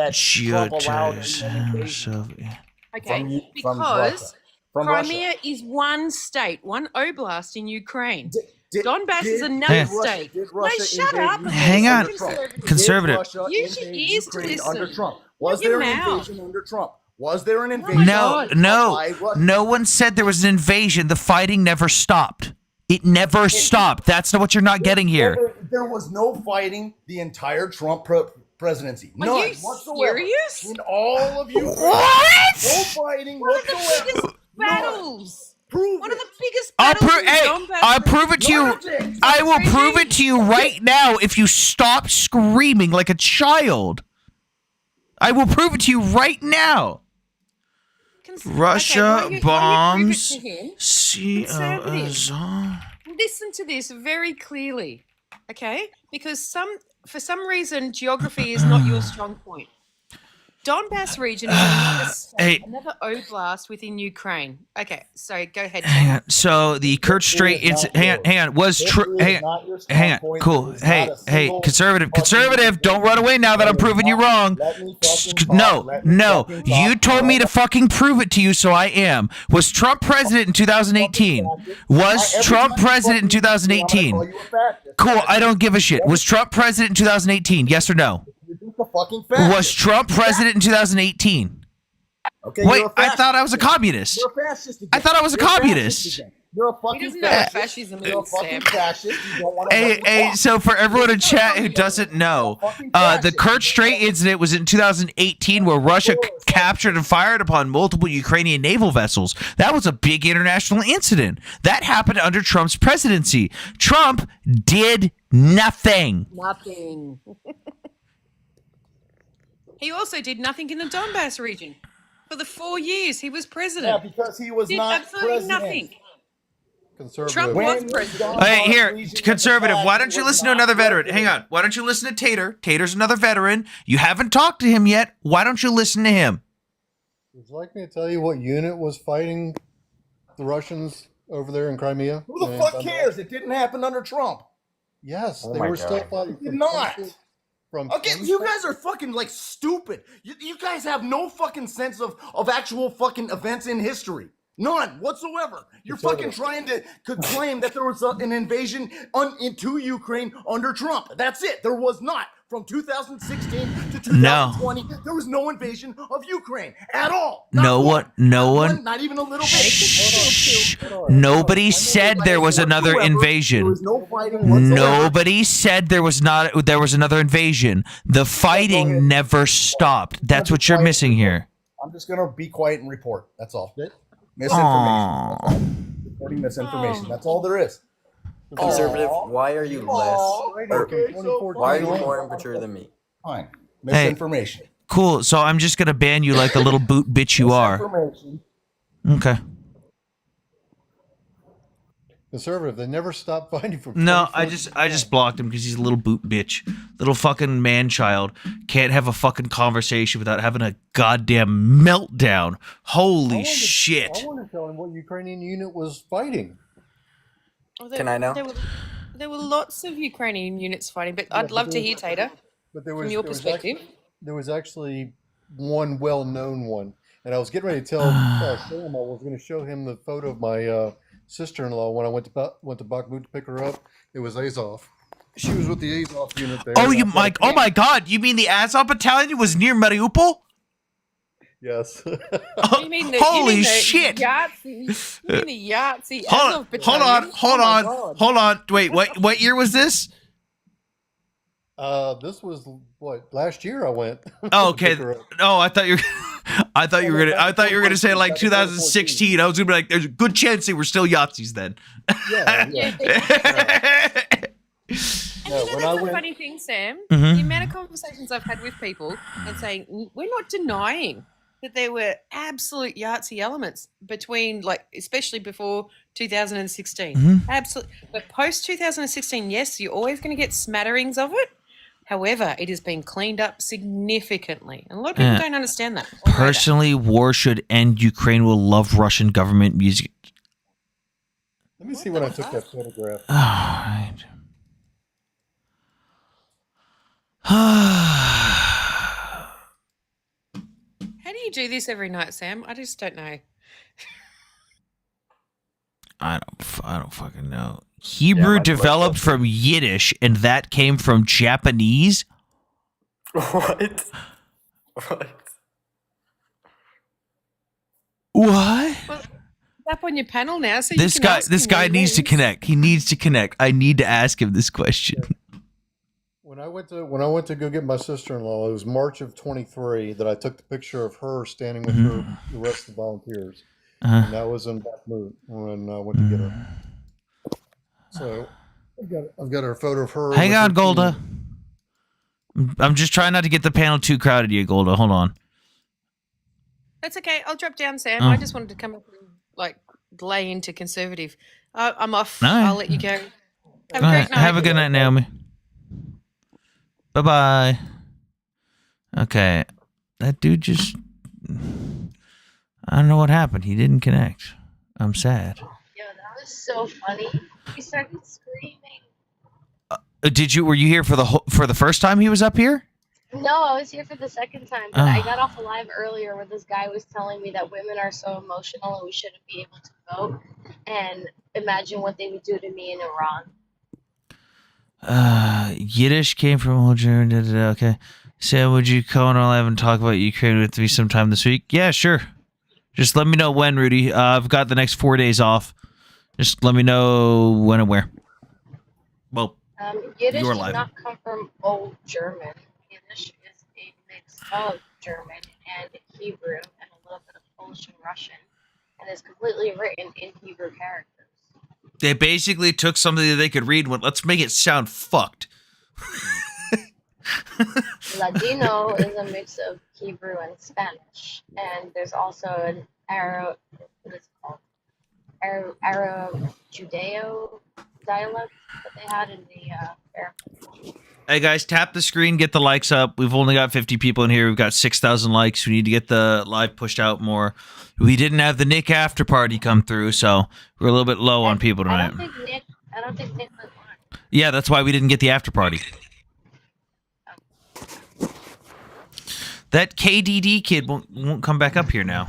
allowed an invasion Soviet. Okay, from Russia. because From Crimea Russia. is one state, one oblast in Ukraine. Did- Donbass is did- another did Russia- state. did No, Russia shut invade up. Ukraine Hang on. under Trump? Conservative. Did Russia Use your invade ears to Ukraine under listen. Trump? Was Shut your there an mouth. invasion under Trump? Was there an my invasion? God. No. by Russia? No one said there was an invasion. The fighting never stopped. It never stopped. That's not what you're not getting here. There was no fighting the entire Trump presidency. Are None you whatsoever. serious? In all of you, no What? fighting One of the whatsoever. biggest battles. Prove One of it. the biggest I'll battles prove. in Hey, Donbass I'll region. prove it to you. None of it. I will prove it to you right now if you stop screaming like a child. I will prove it to you right now. Russia why don't you bombs prove it to him? COS. Listen to this very clearly, okay? Because for some reason geography is not your strong point. Donbass region is another state, Hey. another oblast within Ukraine. Okay, so go ahead. Hang on. So the Kerch Strait incident. Hang on. Was true. Hang on. Cool. Hey, conservative. Don't run away now that I'm proving you wrong. No. You told me to fucking prove it to you, so I am. Was Trump president in 2018? Was Trump president in 2018? Cool. I don't give a shit. Was Trump president in 2018? Yes or no? Was Trump president in 2018 Okay, Wait, you're a I fascist. thought I was a communist. You're a fascist again. I thought I was a You're communist. fascist again. You're a He fucking doesn't know what fascist. fascism You're a is, fucking Sam. fascist. You don't want to Hey, so for everyone in chat who doesn't know, the Kerch Strait incident was in 2018 where Russia captured and fired upon multiple Ukrainian naval vessels. That was a big international incident. That happened under Trump's presidency. Trump did nothing. Nothing. He also did nothing in the Donbass region. For the 4 years he was Yeah, president. because he was Did not absolutely president. nothing. Conservative. Trump was president. Hey, here, conservative, why don't you listen to another veteran? Hang on. Why don't you listen to Tater? Tater's another veteran. You haven't talked to him yet. Why don't you listen to him? Would you like me to tell you what unit was fighting the Russians over there in Crimea? Who the fuck cares? It didn't happen under Trump. Yes, Oh they my were still God. fighting. It did not. From Okay, you guys are fucking like stupid. You guys have no fucking sense of actual fucking events in history. None whatsoever. You're fucking trying to claim that there was an invasion into Ukraine under Trump. That's it. There was not. From 2016 to 2020, there was no invasion of Ukraine at all. Not No one- no one- Not even a little bit. Nobody said there was another There invasion. was no fighting whatsoever. Nobody said there was another invasion. The fighting never stopped. That's what you're missing here. I'm just gonna be quiet and report. That's all. That- Misinformation. Aww. Reporting misinformation. That's all there is. Conservative, why are you less? Or, Okay, so why are you more immature than me? Fine. Misinformation. Cool. So I'm just gonna ban you like the little boot bitch you are. Misinformation. Okay. conservative. They never stop fighting for. No, 24 I just blocked him because he's a little boot bitch, little fucking man child. Can't have a fucking conversation without having a goddamn meltdown. Holy shit! I want to tell him what Ukrainian unit was fighting. Well, Can I know? There were lots of Ukrainian units fighting, but I'd love to hear, Tater, But there from was your there was perspective. there was actually one well-known one, and I was getting ready to tell Sam I was going to show him the photo of my sister-in-law when I went to Bakhmut to pick her up. It was Azov. She was with the Azov unit there. Oh, and you I was Mike! Oh my God! You mean the Azov battalion was near Mariupol? Yes. You mean the, Holy you mean the shit! Yahtzee, you mean the Yahtzee Hold Azov on! battalion? Hold Oh my on! God. Hold on! Wait! What year was this? This was what last year I went. Oh, to pick okay. her up. No, I thought you were gonna say like 2016. I was gonna be like, there's a good chance they were still Yahtzees then. Yeah, Yeah. And No, you know, when that's I the went- funny thing, Sam. Mhm. The amount of conversations I've had with people and saying we're not denying that there were absolute Yahtzee elements between, like, especially before 2016. Mhm. Absolutely, but post 2016, yes, you're always going to get smatterings of it. However, it has been cleaned up significantly, and a lot of people Yeah. don't understand that. Or know that. Personally, war should end. Ukraine will love Russian government music. Let me see when I took that photograph. Alright. How do you do this every night, Sam? I just don't know. I don't fucking know. Hebrew my developed from Yiddish, and that came from Japanese. What? What? What? Up on your panel now, so This you can guy, ask this him guy what he needs to means. connect. He needs to connect. I need to ask him this question. When I went to go get my sister-in-law, it was March of 23 that I took the picture of her standing with her the rest of the volunteers, Uh, and that was in Bakhmut when I went to get her. So I've got her photo of her. hang with on, her Golda. team. I'm just trying not to get the panel too crowded here, Golda. Hold on. That's okay. I'll drop down, Sam. Oh. I just wanted to come up and like lay into conservative. I'm off. All right. I'll let you go. Have a All great right, night. have a good night, Naomi. Bye bye. Okay, that dude just. I don't know what happened. He didn't connect. I'm sad. Yo, that was so funny. We started screaming. Did you? Were you here for the first time he was up here? No, I was here for the second time, but I got off a live earlier where this guy was telling me that women are so emotional and we shouldn't be able to vote. And imagine what they would do to me in Iran. Yiddish came from old German. Okay. Sam, would you come on live and talk about Ukraine with me sometime this week? Yeah, sure. Just let me know when, Rudy. I've got the next 4 days off. Just let me know when and where. Well, Yiddish You're does live. not come from Old German. Yiddish is a mix of German and Hebrew and a little bit of Polish and Russian, and is completely written in Hebrew characters. they basically took something that they could read and went, let's make it sound fucked. Ladino is a mix of Hebrew and Spanish, and there's also an Arab, what is it called? Arab Judeo dialect that they had in the Arab. Hey guys, tap the screen, get the likes up. We've only got 50 people in here. We've got 6,000 likes. We need to get the live pushed out more. We didn't have the Nick after party come through, so we're a little bit low on people I tonight. don't think Nick went on. Yeah, that's why we didn't get the after party. That KDD kid won't come back up here now.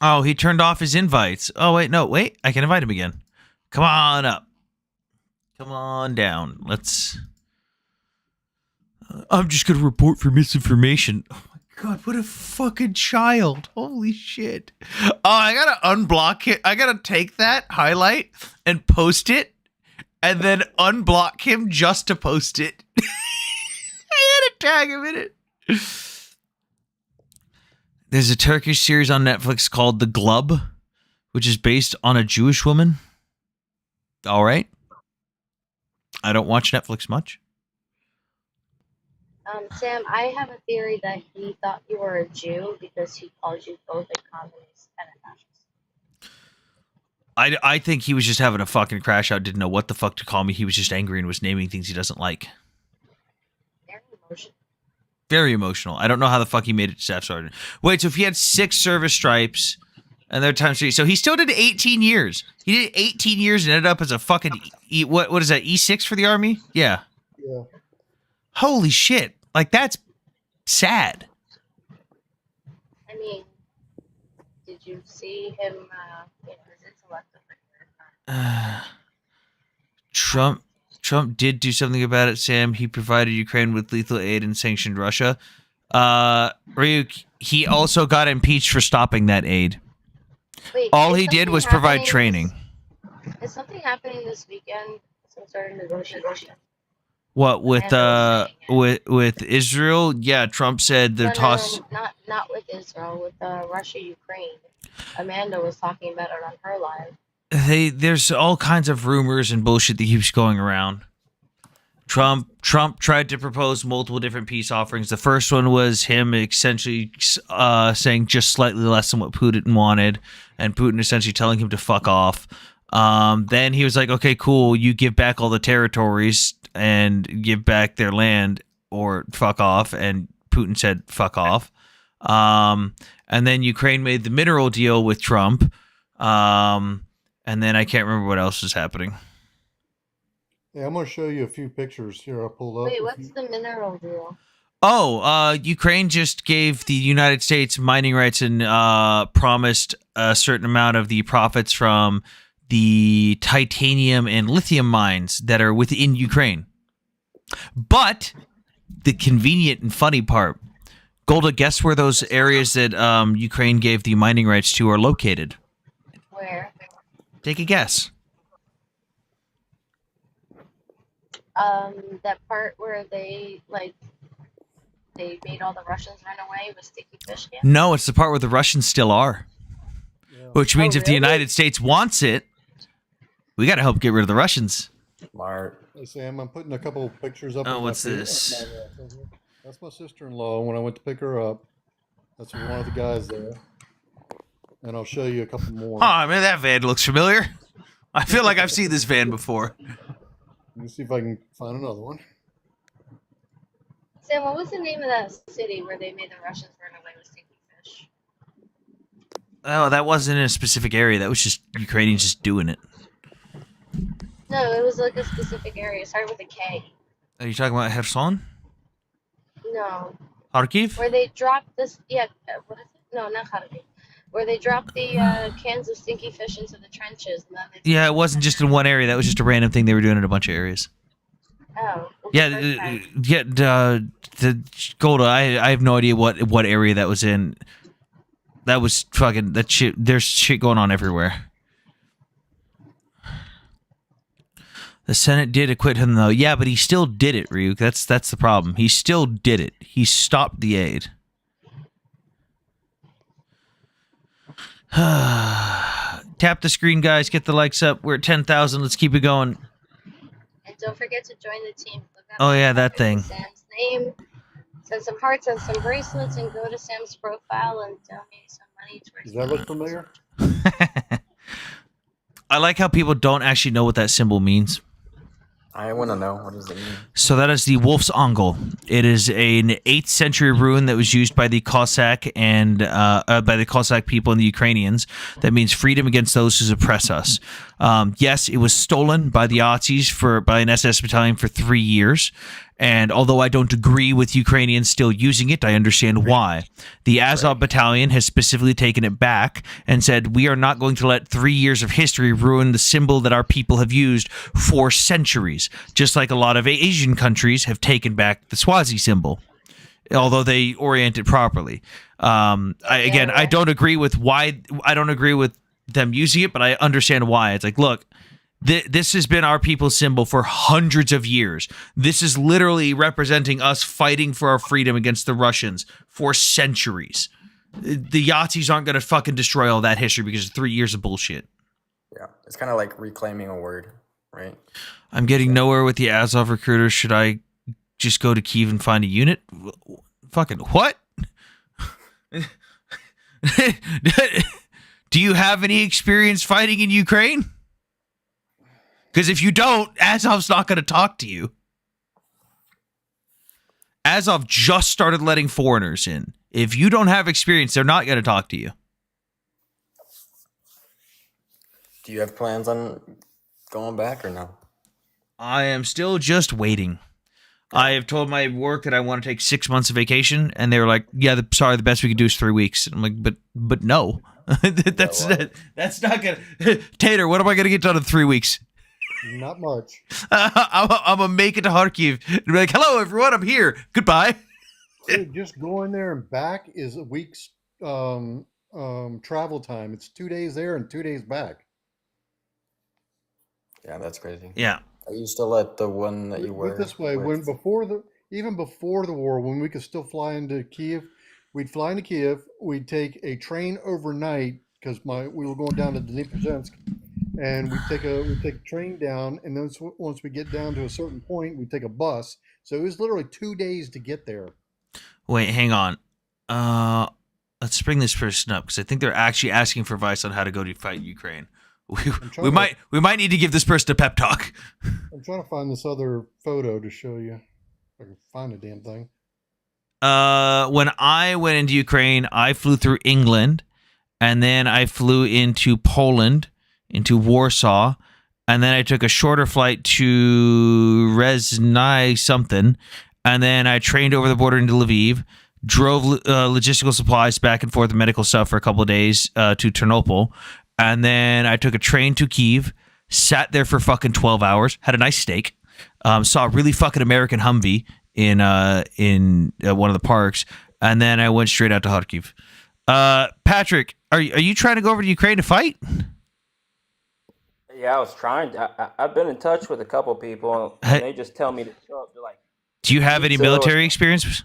Oh, he turned off his invites. Oh, wait, no, wait. I can invite him again. Come on up. Come on down. Let's... I'm just going to report for misinformation. Oh, my God, what a fucking child. Holy shit. Oh, I got to unblock it. I got to take that highlight and post it and then unblock him just to post it. I had to tag him in it. There's a Turkish series on Netflix called The Glub, which is based on a Jewish woman. All right. I don't watch Netflix much. Sam, I have a theory that he thought you were a Jew because he called you both a communist and a fascist. I think he was just having a fucking crash out, didn't know what the fuck to call me. He was just angry and was naming things he doesn't like. Very emotional. Very emotional. I don't know how the fuck he made it to staff sergeant. Wait, so if he had 6 service stripes and they're times 3, so he still did 18 years. He did 18 years and ended up as a fucking what is that, E6 for the Army? Yeah. Yeah. Holy shit. Like, that's sad. I mean, did you see him, his intellect over here? Trump did do something about it, Sam. He provided Ukraine with lethal aid and sanctioned Russia. Ryuk, he also got impeached for stopping that aid. Wait, All is he did something was provide happening training. Is something happening this weekend? Some sort of negotiation? What with with Israel? Yeah, Trump said they're tossed. Not with Israel, with Russia, Ukraine. Amanda was talking about it on her live. There's all kinds of rumors and bullshit that keeps going around. Trump tried to propose multiple different peace offerings. The first one was him essentially saying just slightly less than what Putin wanted, and Putin essentially telling him to fuck off. Then he was like, okay, cool, you give back all the territories and give back their land or fuck off. And Putin said, fuck off. And then Ukraine made the mineral deal with Trump. And then I can't remember what else was happening. Yeah, I'm going to show you a few pictures here. I pulled up. Wait, what's the mineral deal? Oh, Ukraine just gave the United States mining rights and promised a certain amount of the profits from the titanium and lithium mines that are within Ukraine. But the convenient and funny part, Golda, guess where those areas that Ukraine gave the mining rights to are located? Where? Take a guess. That part where they made all the Russians run away with sticky fish cans? No, it's the part where the Russians still are. Yeah. Which means if the really? United States wants it, we got to help get rid of the Russians. Smart. Hey, Sam, I'm putting a couple of pictures up. Oh, on what's my this? That's my sister-in-law when I went to pick her up. That's one of the guys there. And I'll show you a couple more. Oh, man, that van looks familiar. I feel like I've seen this van before. Let me see if I can find another one. Sam, what was the name of that city where they made the Russians run away with sticky fish? Oh, that wasn't in a specific area. That was just Ukrainians just doing it. No, it was like a specific area. It started with a K. Are you talking about Kherson? No. Kharkiv? Where they dropped this, yeah, what is it? No, not Kharkiv. Where they dropped the cans of stinky fish into the trenches. And then they Yeah, it wasn't just in one area. That was just a random thing they were doing in a bunch of areas. Oh. Yeah, the Golda, I have no idea what area that was in. That was fucking, that shit, there's shit going on everywhere. The Senate did acquit him, though. Yeah, but he still did it, Ryuk. That's the problem. He still did it. He stopped the aid. Tap the screen, guys. Get the likes up. We're at 10,000. Let's keep it going. And don't forget to join the team. Look up Oh, yeah, that thing. Sam's name. Send some hearts and some bracelets and go to Sam's profile and donate some money towards Does that look familiar? I like how people don't actually know what that symbol means. I want to know, what does it mean? So that is the Wolf's Angel. It is an 8th century rune that was used by the Cossack and by the Cossack people and the Ukrainians. That means freedom against those who oppress us. Yes, it was stolen by the Aussies by an SS battalion for 3 years. And although I don't agree with Ukrainians still using it, I understand why. The Azov battalion has specifically taken it back and said, we are not going to let 3 years of history ruin the symbol that our people have used for centuries. Just like a lot of Asian countries have taken back the Swazi symbol, although they orient it properly. I don't agree with why. I don't agree with them using it, but I understand why. It's like, look, this has been our people's symbol for hundreds of years. This is literally representing us fighting for our freedom against the Russians for centuries. The Yahtzees aren't going to fucking destroy all that history because of 3 years of bullshit. Yeah, it's kind of like reclaiming a word. right? I'm getting nowhere with the Azov recruiters. Should I just go to Kiev and find a unit? Fucking what? Do you have any experience fighting in Ukraine? Because if you don't, Azov's not going to talk to you. Azov just started letting foreigners in. If you don't have experience, they're not going to talk to you. Do you have plans on going back or no? I am still just waiting. I have told my work that I want to take 6 months of vacation, and they were like, "Yeah, sorry, the best we can do is 3 weeks." And I'm like, "But no, that's not gonna." Tater, what am I gonna get done in 3 weeks? Not much. I'm gonna make it to Kharkiv and be like, "Hello, everyone, I'm here. Goodbye." Dude, just going there and back is a week's travel time. It's 2 days there and 2 days back. Yeah, that's crazy. Yeah. Are you still at the one that you Put were? it this way, when even before the war, when we could still fly into Kiev, we'd fly into Kiev. We'd take a train overnight because we were going down to Dnipropetrovsk, and we'd take a train down, and then once we get down to a certain point, we'd take a bus. So it was literally 2 days to get there. Wait, hang on. Let's bring this person up because I think they're actually asking for advice on how to go to fight Ukraine. We might need to give this person a pep talk. I'm trying to find this other photo to show you. If I can find the damn thing. When I went into Ukraine, I flew through England, and then I flew into Poland, into Warsaw, and then I took a shorter flight to Rezhny something, and then I trained over the border into Lviv, drove logistical supplies back and forth, medical stuff for a couple of days to Ternopil, and then I took a train to Kyiv, sat there for fucking 12 hours, had a nice steak, saw a really fucking American Humvee in one of the parks, and then I went straight out to Kharkiv. Patrick, are you trying to go over to Ukraine to fight? Yeah, I was trying. I've been in touch with a couple people, and they just tell me to show up. They're like, do you have any military experience?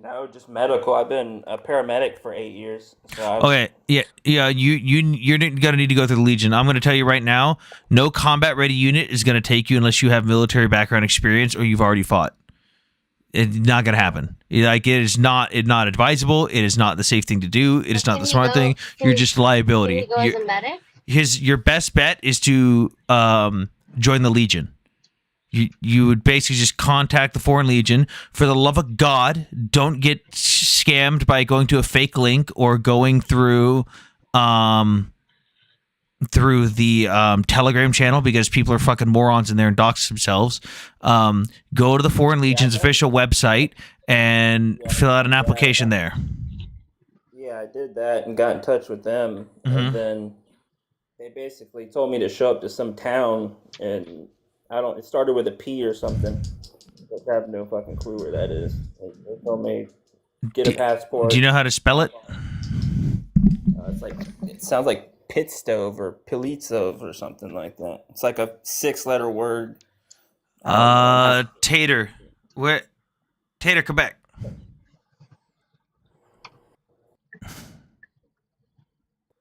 no, just medical. I've been a paramedic for 8 years. So Okay, yeah. You're gonna need to go through the Legion. I'm gonna tell you right now, no combat ready unit is gonna take you unless you have military background experience or you've already fought. It's not gonna happen. Like it is not advisable. It is not the safe thing to do. It is not the smart thing. You're just a liability. Can you go as a medic? Your best bet is to join the Legion. You would basically just contact the Foreign Legion. For the love of God, don't get scammed by going to a fake link or going through the Telegram channel because people are fucking morons in there and dox themselves. Go to the Foreign Legion's official website and fill out an application there. Yeah, I did that and got in touch with them, and then they basically told me to show up to some town, and it started with a P or something. I have no fucking clue where that is. They told me get a passport. Do you know how to spell it? It sounds like pit stove or Pilitsov or something like that. It's like a 6-letter word. Tater. Where? Tater, come back.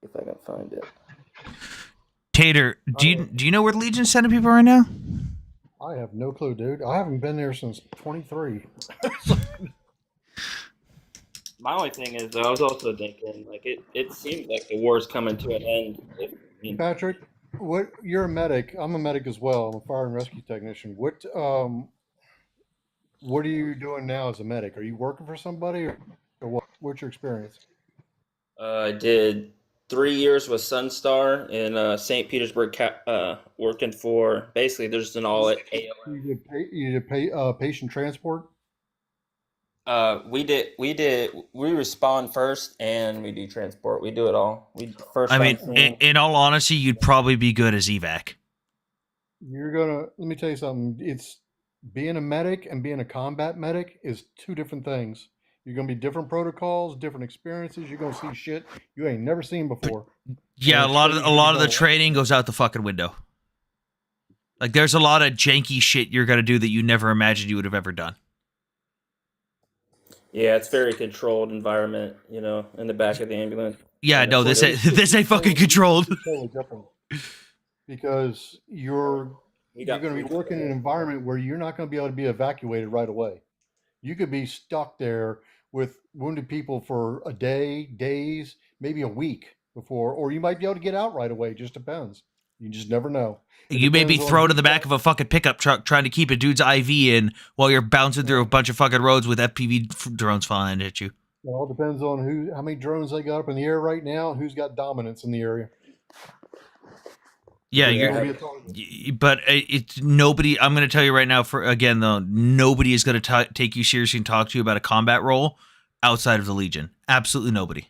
If I can find it. Tater, do you know where the Legion's sending people right now? I have no clue, dude. I haven't been there since 23. My only thing is, though, I was also thinking, like, it seems like the war's coming to an end. Patrick, you're a medic. I'm a medic as well. I'm a fire and rescue technician. What are you doing now as a medic? Are you working for somebody or what? What's your experience? I did 3 years with Sunstar in St. Petersburg, working for, basically, there's an all ALM. You did patient transport? We respond first and we do transport. We do it all. I mean, in all honesty, you'd probably be good as evac. Let me tell you something. It's being a medic and being a combat medic is two different things. You're going to be different protocols, different experiences. You're going to see shit you ain't never seen before. Yeah, a lot of the training goes out the fucking window. Like there's a lot of janky shit you're going to do that you never imagined you would have ever done. Yeah, it's very controlled environment, in the back of the ambulance. Yeah, no, this ain't fucking controlled. Totally different. because you're got going to be working in an environment where you're not going to be able to be evacuated right away. You could be stuck there with wounded people for a day, days, maybe a week before, or you might be able to get out right away. It just depends. You just never know. You may be depends on thrown who in the back of a fucking pickup truck trying to keep a dude's IV in while you're bouncing through a bunch of fucking roads with FPV drones flying at you. It all depends on how many drones they got up in the air right now, and who's got dominance in the area. Yeah, You're you're. gonna be a target. But it's nobody. I'm going to tell you right now. For again, though, nobody is going to take you seriously and talk to you about a combat role outside of the Legion. Absolutely nobody.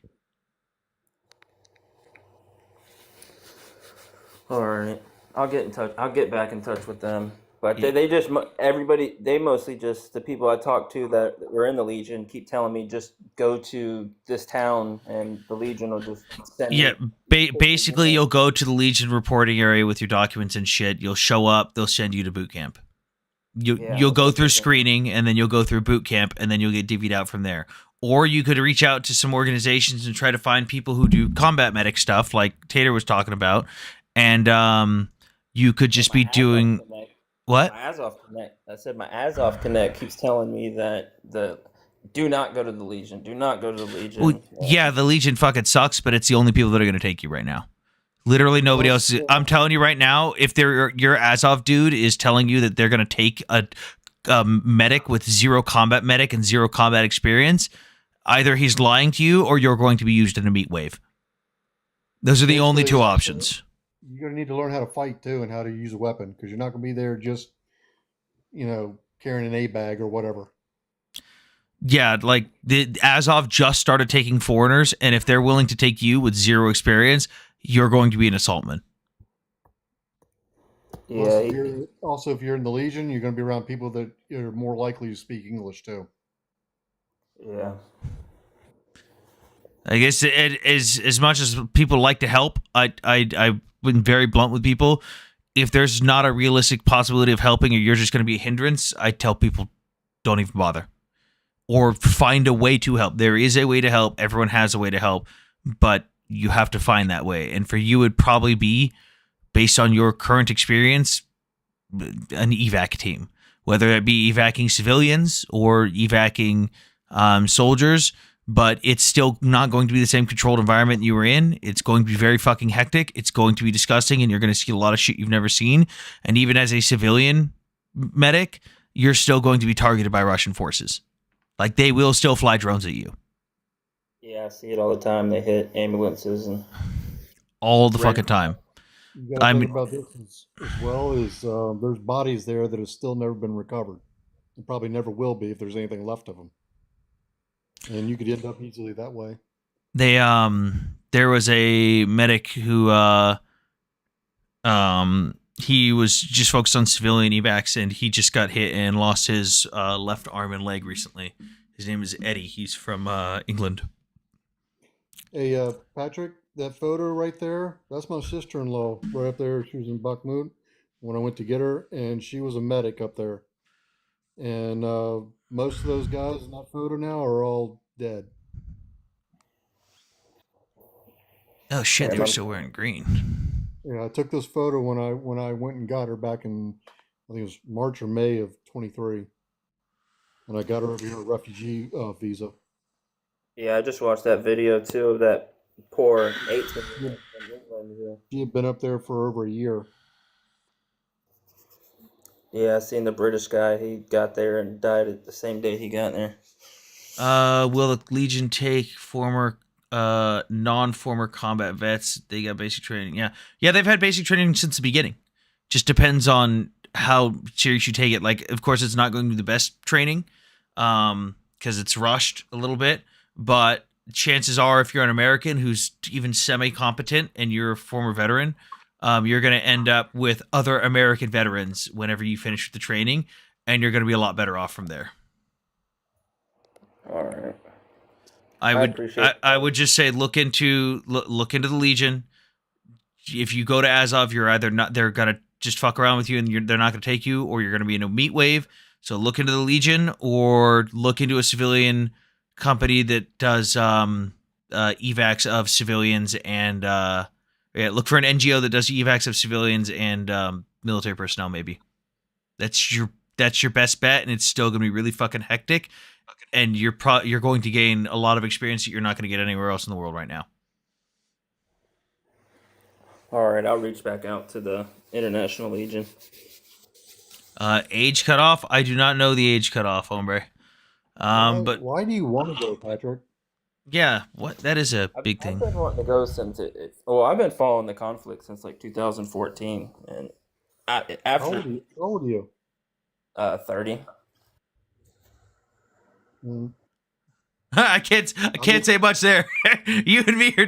All right, I'll get in touch. I'll get back in touch with them. But they just everybody. They mostly just the people I talk to that were in the Legion keep telling me just go to this town and the Legion will just send. Yeah, basically, you'll go to the Legion reporting area with your documents and shit. You'll show up. They'll send you to boot camp. You'll go through screening, and then you'll go through boot camp, and then you'll get divvied out from there. Or you could reach out to some organizations and try to find people who do combat medic stuff, like Tater was talking about, and you could just be doing what? My Azov Connect. I said my Azov Connect keeps telling me that do not go to the Legion. Do not go to the Legion. Well, yeah, the Legion fucking sucks, but it's the only people that are going to take you right now. Literally nobody else. I'm telling you right now, if your Azov dude is telling you that they're going to take a medic with zero combat medic and zero combat experience, either he's lying to you or you're going to be used in a meat wave. Those are the only two options. You're going to need to learn how to fight too and how to use a weapon, because you're not going to be there just, carrying an A bag or whatever. Yeah, like the Azov just started taking foreigners, and if they're willing to take you with zero experience, you're going to be an assaultman. Yeah. Also, if you're in the Legion, you're going to be around people that are more likely to speak English too. Yeah. I guess it is, as much as people like to help, I've been very blunt with people. If there's not a realistic possibility of helping, or you're just going to be a hindrance, I tell people don't even bother. Or find a way to help. There is a way to help. Everyone has a way to help, but you have to find that way. And for you, it'd probably be, based on your current experience, an evac team. Whether it be evacuating civilians or evacuating soldiers, but it's still not going to be the same controlled environment you were in. It's going to be very fucking hectic. It's going to be disgusting, and you're going to see a lot of shit you've never seen. And even as a civilian medic, you're still going to be targeted by Russian forces. Like, they will still fly drones at you. Yeah, I see it all the time. They hit ambulances and all the fucking time. You got to think about this as well as there's bodies there that have still never been recovered, and probably never will be if there's anything left of them. And you could end up easily that way. They there was a medic who he was just focused on civilian evacs, and he just got hit and lost his left arm and leg recently. His name is Eddie. He's from England. Hey, Patrick, that photo right there, that's my sister-in-law right up there. She was in Bakhmut when I went to get her, and she was a medic up there. And most of those guys in that photo now are all dead. Oh shit, they were still wearing green. Yeah, I took this photo when I went and got her back in, I think it was March or May of 23. And I got her over here a refugee visa. yeah, I just watched that video too of that poor 18-year-old from England. She had been up there for over a year. Yeah, I seen the British guy. He got there and died at the same day he got there. Will the Legion take former non-former combat vets? They got basic training. Yeah, they've had basic training since the beginning. Just depends on how serious you take it. Like, of course, it's not going to be the best training because it's rushed a little bit, but chances are, if you're an American who's even semi-competent and you're a former veteran, you're going to end up with other American veterans whenever you finish the training, and you're going to be a lot better off from there. All right. I would just say look into the Legion. If you go to Azov, you're either not, they're going to just fuck around with you and they're not going to take you, or you're going to be in a meat wave. So look into the Legion, or look into a civilian company that does evacs of civilians and Yeah, look for an NGO that does evacs of civilians and military personnel. Maybe that's your best bet, and it's still gonna be really fucking hectic. And you're going to gain a lot of experience that you're not going to get anywhere else in the world right now. All right, I'll reach back out to the International Legion. Age cutoff? I do not know the age cutoff, hombre. But why do you want to go, Patrick? yeah, what that is a big I've thing. been wanting to go since I've been following the conflict since like 2014, and How old are you? 30. Mm. I can't say much there. You and me are.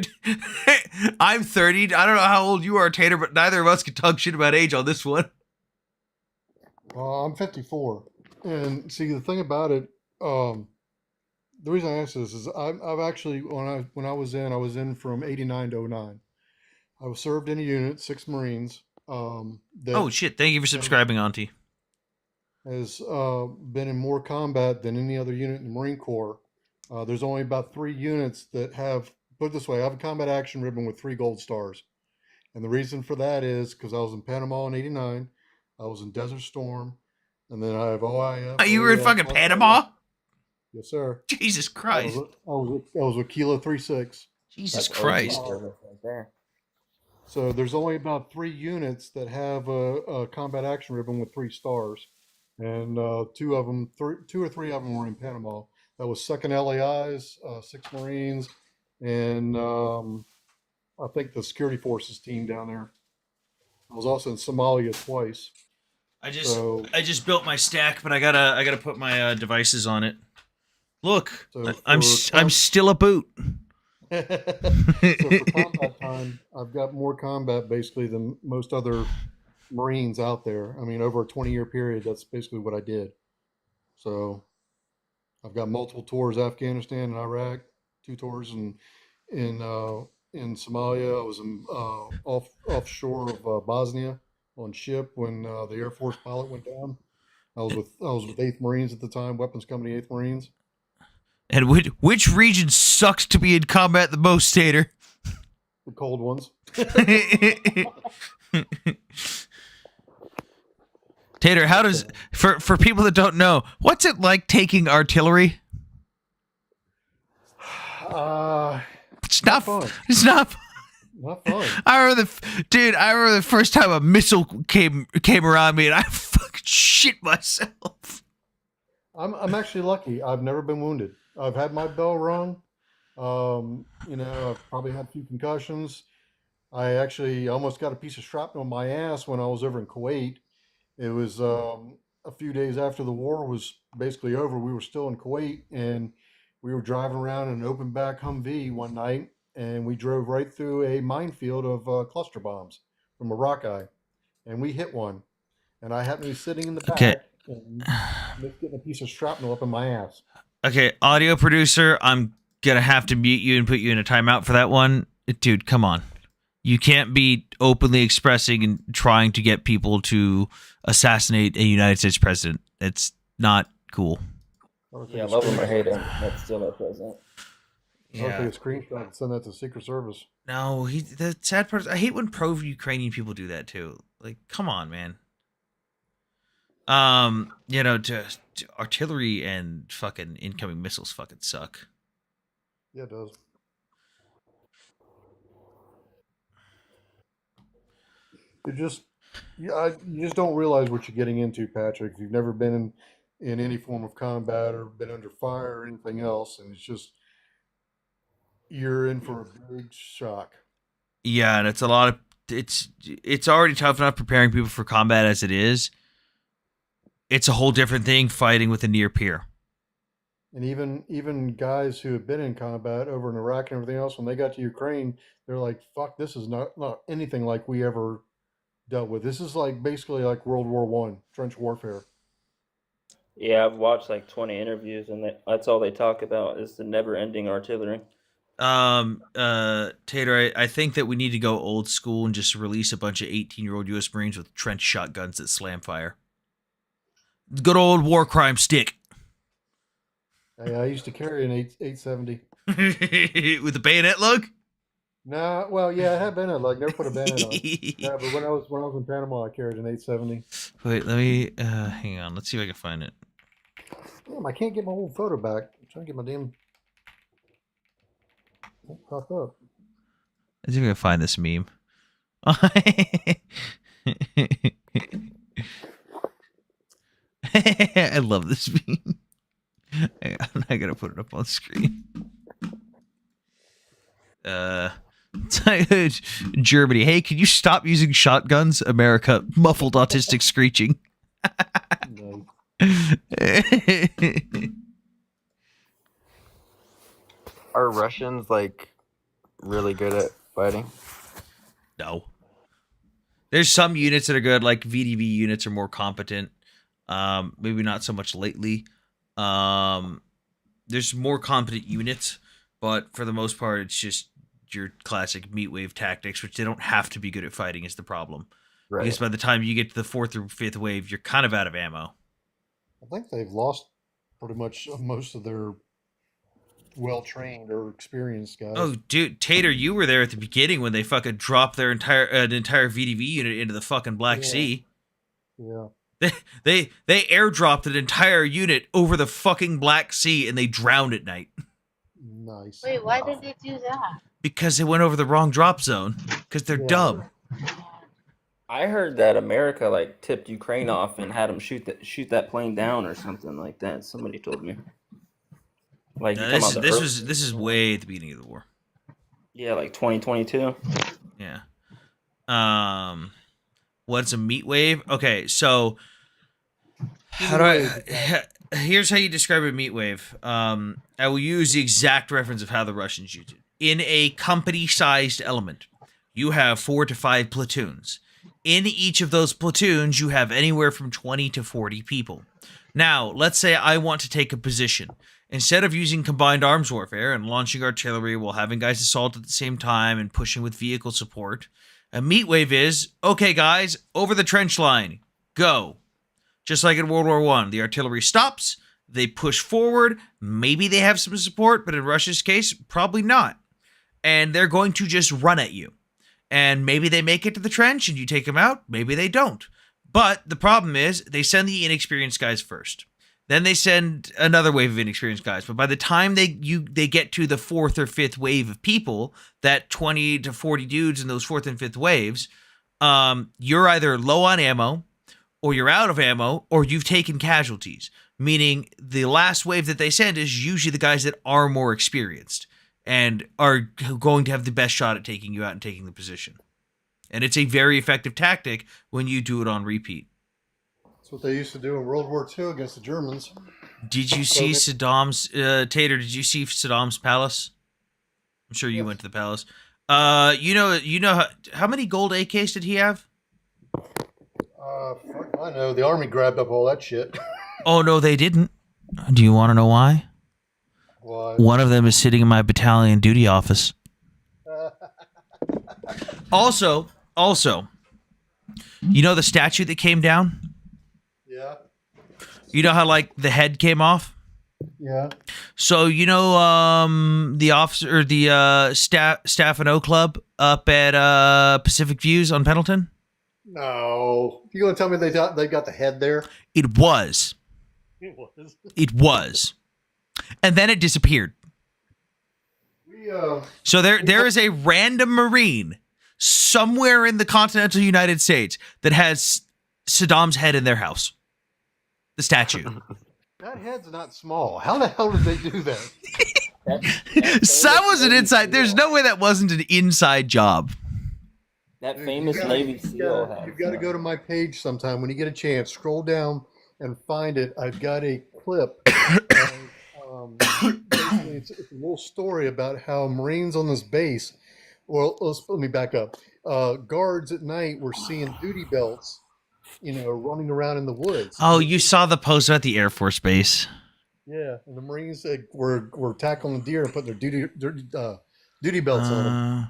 I'm 30. I don't know how old you are, Tater, but neither of us can talk shit about age on this one. I'm 54, and see the thing about it. The reason I ask this is I've actually when I was in from '89 to '09. I was served in a unit, 6 Marines. Oh shit! Thank you for subscribing, Auntie. Has been in more combat than any other unit in the Marine Corps. There's only about 3 units that have, put it this way, I have a combat action ribbon with 3 gold stars. And the reason for that is because I was in Panama in '89, I was in Desert Storm, and then I have OIF. Oh, you were in fucking Panama? Yes, sir. Jesus Christ. I was with Kilo 36. Jesus Christ. Right there. So there's only about 3 units that have a combat action ribbon with 3 stars. And 2 or 3 of them were in Panama. That was 2nd LAIs, 6 Marines, and I think the security forces team down there. I was also in Somalia twice. I just built my stack, but I gotta put my devices on it. Look, So I'm still a boot. So for combat time, I've got more combat basically than most other Marines out there. I mean, over a 20-year period, that's basically what I did. So I've got multiple tours Afghanistan and Iraq, 2 tours in Somalia. I was in offshore of Bosnia on ship when the Air Force pilot went down. I was with 8th Marines at the time, Weapons Company 8th Marines. And which region sucks to be in combat the most, Tater? The cold ones. Tater, how does for people that don't know, what's it like taking artillery? It's not fun. It's not fun. Not fun. I remember the first time a missile came around me and I fucking shit myself. I'm actually lucky. I've never been wounded. I've had my bell rung. I've probably had a few concussions. I actually almost got a piece of shrapnel in my ass when I was over in Kuwait. It was a few days after the war was basically over. We were still in Kuwait, and we were driving around in an open back Humvee one night, and we drove right through a minefield of cluster bombs from a rock eye, and we hit one. And I happened to be sitting in the back and getting a piece of shrapnel up in my ass. Okay, audio producer, I'm gonna have to mute you and put you in a timeout for that one. Dude, come on. You can't be openly expressing and trying to get people to assassinate a United States president. It's not cool. Yeah, love him or hate him, that's still our president. I'll take a screenshot and send that to Secret Service. No, the sad part is I hate when pro-Ukrainian people do that too. Like, come on, man. To artillery and fucking incoming missiles fucking suck. Yeah, it does. You just don't realize what you're getting into, Patrick. If you've never been in any form of combat or been under fire or anything else, and it's just you're in for a big shock. Yeah, and it's a lot of it's already tough enough preparing people for combat as it is. It's a whole different thing fighting with a near peer. And even guys who have been in combat over in Iraq and everything else, when they got to Ukraine, they're like, "Fuck, this is not anything like we ever dealt with. This is like basically like World War I, trench warfare." Yeah, I've watched like 20 interviews, and that's all they talk about is the never-ending artillery. Tater, I think that we need to go old school and just release a bunch of 18-year-old U.S. Marines with trench shotguns that slam fire. Good old war crime stick. Hey, I used to carry an 870 with the bayonet lug. Nah, well, yeah, I have been at luck. Never put a bandit on. Yeah, but when I was in Panama, I carried an 870. Wait, let me hang on. Let's see if I can find it. Damn, I can't get my old photo back. I'm trying to get my damn. Won't pop up. Let's see if I can find this meme. I love this meme. I gotta put it up on screen. Germany. Hey, can you stop using shotguns? America. Muffled autistic screeching. Are Russians like really good at fighting? No. There's some units that are good, like VDV units are more competent. Maybe not so much lately. There's more competent units, but for the most part, it's just your classic meat wave tactics, which they don't have to be good at fighting is the problem. Right. Because by the time you get to the 4th or 5th wave, you're kind of out of ammo. I think they've lost pretty much most of their well-trained or experienced guys. Oh, dude, Tater, you were there at the beginning when they fucking dropped their entire VDV unit into the fucking Black Sea. Yeah. They airdropped an entire unit over the fucking Black Sea and they drowned at night. Nice. Wait, why did they do that? Because they went over the wrong drop zone. Because they're dumb. I heard that America like tipped Ukraine off and had them shoot that plane down or something like that. Somebody told me. Like No, this is way at the beginning of the war. Yeah, like 2022. Yeah. What's a meat wave? Okay, so here's how you describe a meat wave. I will use the exact reference of how the Russians use it. In a company-sized element, you have 4 to 5 platoons. In each of those platoons, you have anywhere from 20 to 40 people. Now, let's say I want to take a position. Instead of using combined arms warfare and launching artillery while having guys assault at the same time and pushing with vehicle support, a meat wave is, okay guys, over the trench line, go. Just like in World War I, the artillery stops, they push forward, maybe they have some support, but in Russia's case, probably not. And they're going to just run at you. And maybe they make it to the trench and you take them out, maybe they don't. But the problem is, they send the inexperienced guys first. Then they send another wave of inexperienced guys. But by the time they get to the 4th or 5th wave of people, that 20 to 40 dudes in those 4th and 5th waves, you're either low on ammo, or you're out of ammo, or you've taken casualties. Meaning the last wave that they send is usually the guys that are more experienced and are going to have the best shot at taking you out and taking the position. And it's a very effective tactic when you do it on repeat. That's what they used to do in World War II against the Germans. Did you see Saddam's Tater? Did you see Saddam's palace? I'm sure you went to the palace. You know how many gold AKs did he have? I know the army grabbed up all that shit. Oh no, they didn't. Do you want to know why? Why? One of them is sitting in my battalion duty office. Also, you know the statue that came down? Yeah. You know how like the head came off? Yeah. So you know the officer or the staff and O Club up at Pacific Views on Pendleton? No. You gonna tell me they got the head there? It was. It was. It was. And then it disappeared. So there is a random Marine somewhere in the continental United States that has Saddam's head in their house. The statue. That head's not small. How the hell did they do that? That was an inside. There's no way that wasn't an inside job. That famous Navy SEAL hat. You've got to go to my page sometime when you get a chance. Scroll down and find it. I've got a clip. Basically, it's a little story about how Marines on this base. Well, let me back up. Guards at night were seeing duty belts, running around in the woods. Oh, you saw the post at the Air Force Base. Yeah, and the Marines were tackling the deer and putting their duty belts on them.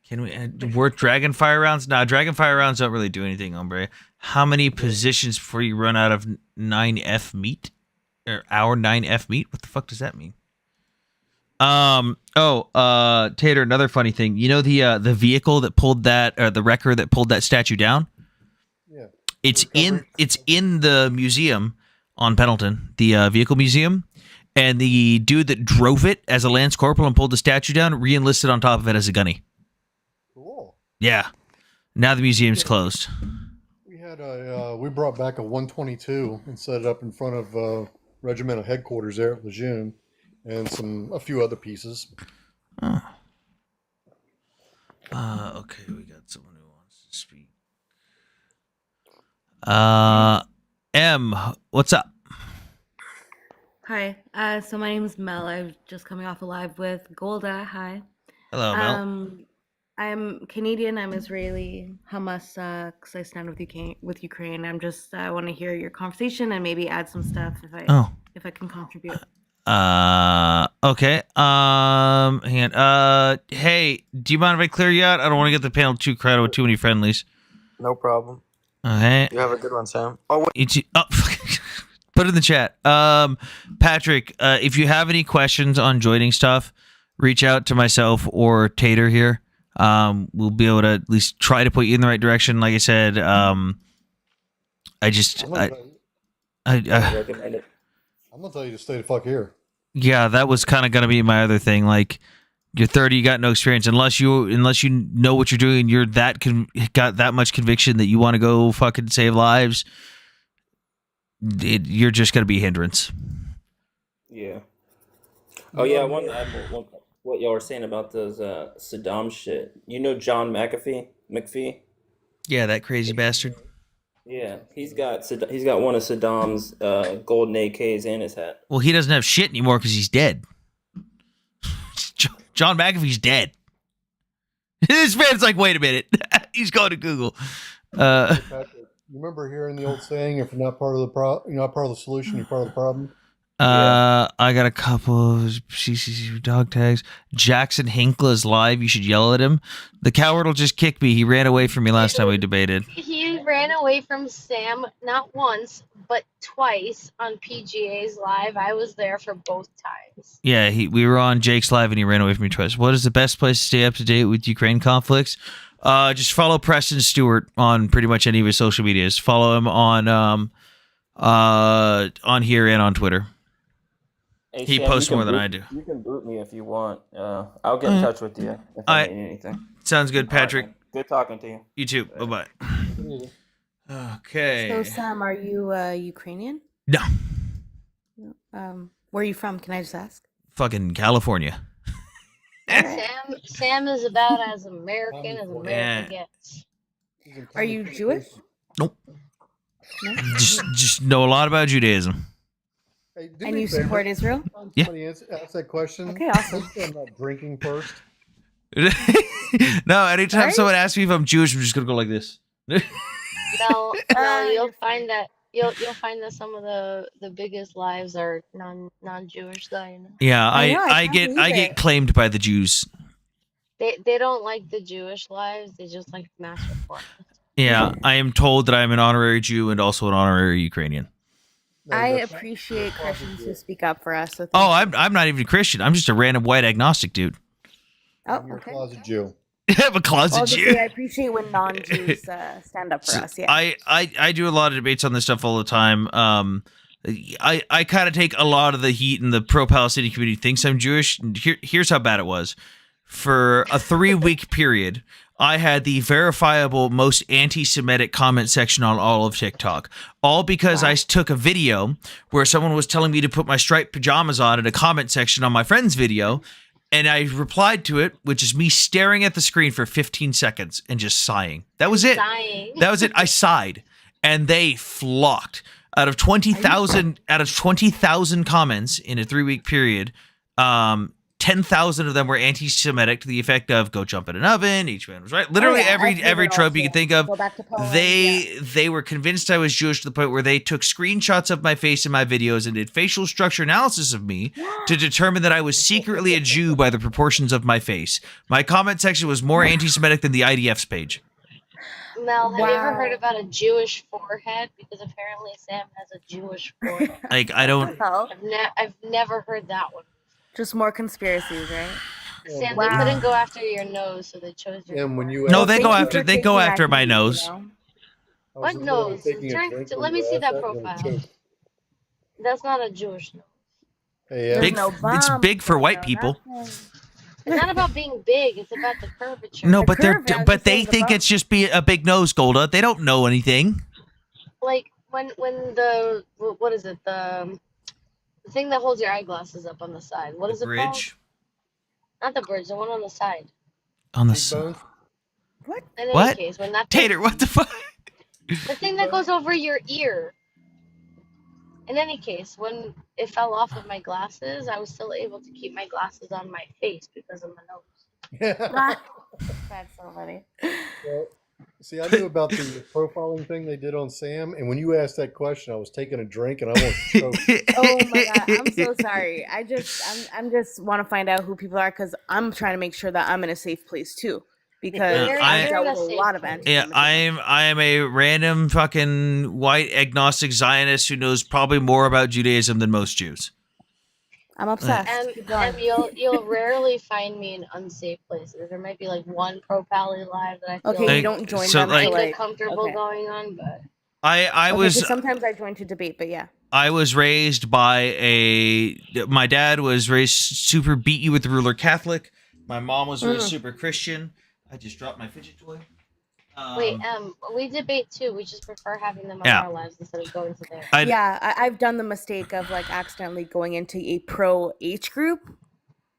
Can we work Dragonfire rounds? No, Dragonfire rounds don't really do anything, hombre. How many positions before you run out of 9F meat? Or our 9F meat? What the fuck does that mean? Tater, another funny thing. You know the vehicle that pulled that, or the wrecker that pulled that statue down? Yeah. It's Recovery. in the museum on Pendleton, the vehicle museum, and the dude that drove it as a lance corporal and pulled the statue down re-enlisted on top of it as a gunny. Cool. Yeah. Now the museum's closed. We had we brought back a 122 and set it up in front of regimental headquarters there at Lejeune, and a few other pieces. Okay, we got someone who wants to speak. M, what's up? Hi. So my name is Mel. I'm just coming off a live with Golda. Hi. Hello, Mel. I'm Canadian. I'm Israeli. Hamas sucks. I stand with Ukraine. I want to hear your conversation and maybe add some stuff if I can contribute. Okay. Hang on. Hey, do you mind if I clear you out? I don't want to get the panel too crowded with too many friendlies. No problem. Okay. You have a good one, Sam. Oh, wait. Put it in the chat. Patrick, if you have any questions on joining stuff, reach out to myself or Tater here. We'll be able to at least try to put you in the right direction. Like I said, I recommend it. I'm gonna tell you to stay the fuck here. yeah, that was kind of gonna be my other thing. Like, you're 30, you got no experience unless you know what you're doing. You're got that much conviction that you want to go fucking save lives. You're just gonna be a hindrance. Yeah. Oh yeah, I wanted to add what y'all were saying about those Saddam shit. You know John McPhee? Yeah, that crazy bastard. Yeah, he's got one of Saddam's golden AKs in his hat. Well, he doesn't have shit anymore because he's dead. John McAfee's dead. This man's like, wait a minute. He's going to Google. Patrick, you remember hearing the old saying, "If you're not part of you're not part of the solution, you're part of the problem." I got a couple of CCC dog tags. Jackson Hinkla's live. You should yell at him. The coward will just kick me. He ran away from me last time we debated. He ran away from Sam not once, but twice on PGA's live. I was there for both times. Yeah, we were on Jake's live and he ran away from me twice. What is the best place to stay up to date with Ukraine conflicts? Just follow Preston Stewart on pretty much any of his social medias. Follow him on here and on Twitter. Hey, He Sam, posts you can more than boot- I do. You can boot me if you want. I'll get in touch with you if I need anything. Sounds good, Patrick. All right, good talking to you. You too. Bye-bye. Okay. So Sam, are you Ukrainian? No. Where are you from? Can I just ask? Fucking California. Sam is about as American as America gets. Are you Jewish? Nope. No? Just know a lot about Judaism. Hey, do And me a you favor. support Israel? Yeah. Somebody ask that question. Okay, awesome. I'm not drinking first. No, anytime Right? someone asks me if I'm Jewish, I'm just gonna go like this. No, you'll you're find that you'll find that some of the biggest lives are non-Jewish though. You know? Yeah, I know, I I can't get believe get it. claimed by the Jews. They don't like the Jewish lives. They just like mass report. Yeah, I am told that I'm an honorary Jew and also an honorary Ukrainian. No, I that's- appreciate Christians who speak up for us. So Oh, thank you. I'm not even a Christian. I'm just a random white agnostic dude. Oh, You're okay. a closet Jew. I'm a closet Well, just Jew. say I appreciate when non-Jews stand up for us. Yeah. I do a lot of debates on this stuff all the time. I kind of take a lot of the heat, and the pro-Palestinian community thinks I'm Jewish. And here's how bad it was. For a 3-week period, I had the verifiable most anti-Semitic comment section on all of TikTok. All because I took a video where someone was telling me to put my striped pajamas on in a comment section on my friend's video, and I replied to it, which is me staring at the screen for 15 seconds and just sighing. That was it. Dying. That was it. I sighed, and they flocked. Out of 20,000 comments in a 3-week period, 10,000 of them were anti-Semitic to the effect of "Go jump in an oven." Each man was right. Literally Oh, yeah, I've every heard trope you also. could think of. Go back to Poland, They were convinced I was Jewish to the point where they took screenshots of my face in my videos and did facial structure analysis of me to determine that I was secretly a Jew by the proportions of my face. My comment section was more anti-Semitic than the IDF's page. Mel, have you ever Wow. heard about a Jewish forehead? Because apparently Sam has a Jewish forehead. Like, I don't. Hell. I've never heard that one. Just more conspiracies, right? Sam, Wow. they couldn't go after your nose, so they chose your. And when you No, asked- they Thank go you after for they go taking after my actions, nose. you know? I was What in the middle of nose? taking a Drink. drink when Let you me see asked that and it profile. choked. That's not a Jewish nose. Hey, There's Big. no It's bump, big for there's white no people. nothing. It's not about being big. It's about the curvature. No, The but curve, I was but just they saying the think bump. it's just be a big nose, Golda. They don't know anything. Like when the what is it the thing that holds your eyeglasses up on the side? What is it called? Not the bridge. The one on the side. On the Cheekbones? What? In any What? case, when that Tater, what the fuck? the thing that goes over your ear. In any case, when it fell off of my glasses, I was still able to keep my glasses on my face because of my nose. That's so funny. Well, see, I knew about the profiling thing they did on Sam, and when you asked that question, I was taking a drink and I almost choked. Oh my god, I'm so sorry. I'm just want to find out who people are because I'm trying to make sure that I'm in a safe place too. Because You're- I've you're dealt in a with a safe lot of place. anti. Yeah, I am a random fucking white agnostic Zionist who knows probably more about Judaism than most Jews. I'm obsessed. And, Keep going. and you'll rarely find me in unsafe places. There might be like one Pro Pally live that I feel Okay, Like, you don't join so, them like- to kinda like. comfortable Okay. going on, but I Okay, was 'cause sometimes I join to debate, but yeah. I was raised by my dad was raised super beat you with the ruler Catholic. My mom was raised super Christian. I just dropped my fidget toy. wait, we debate too. We just prefer having them on Yeah. our lives instead of going to theirs. Yeah, I've done the mistake of like accidentally going into a pro H group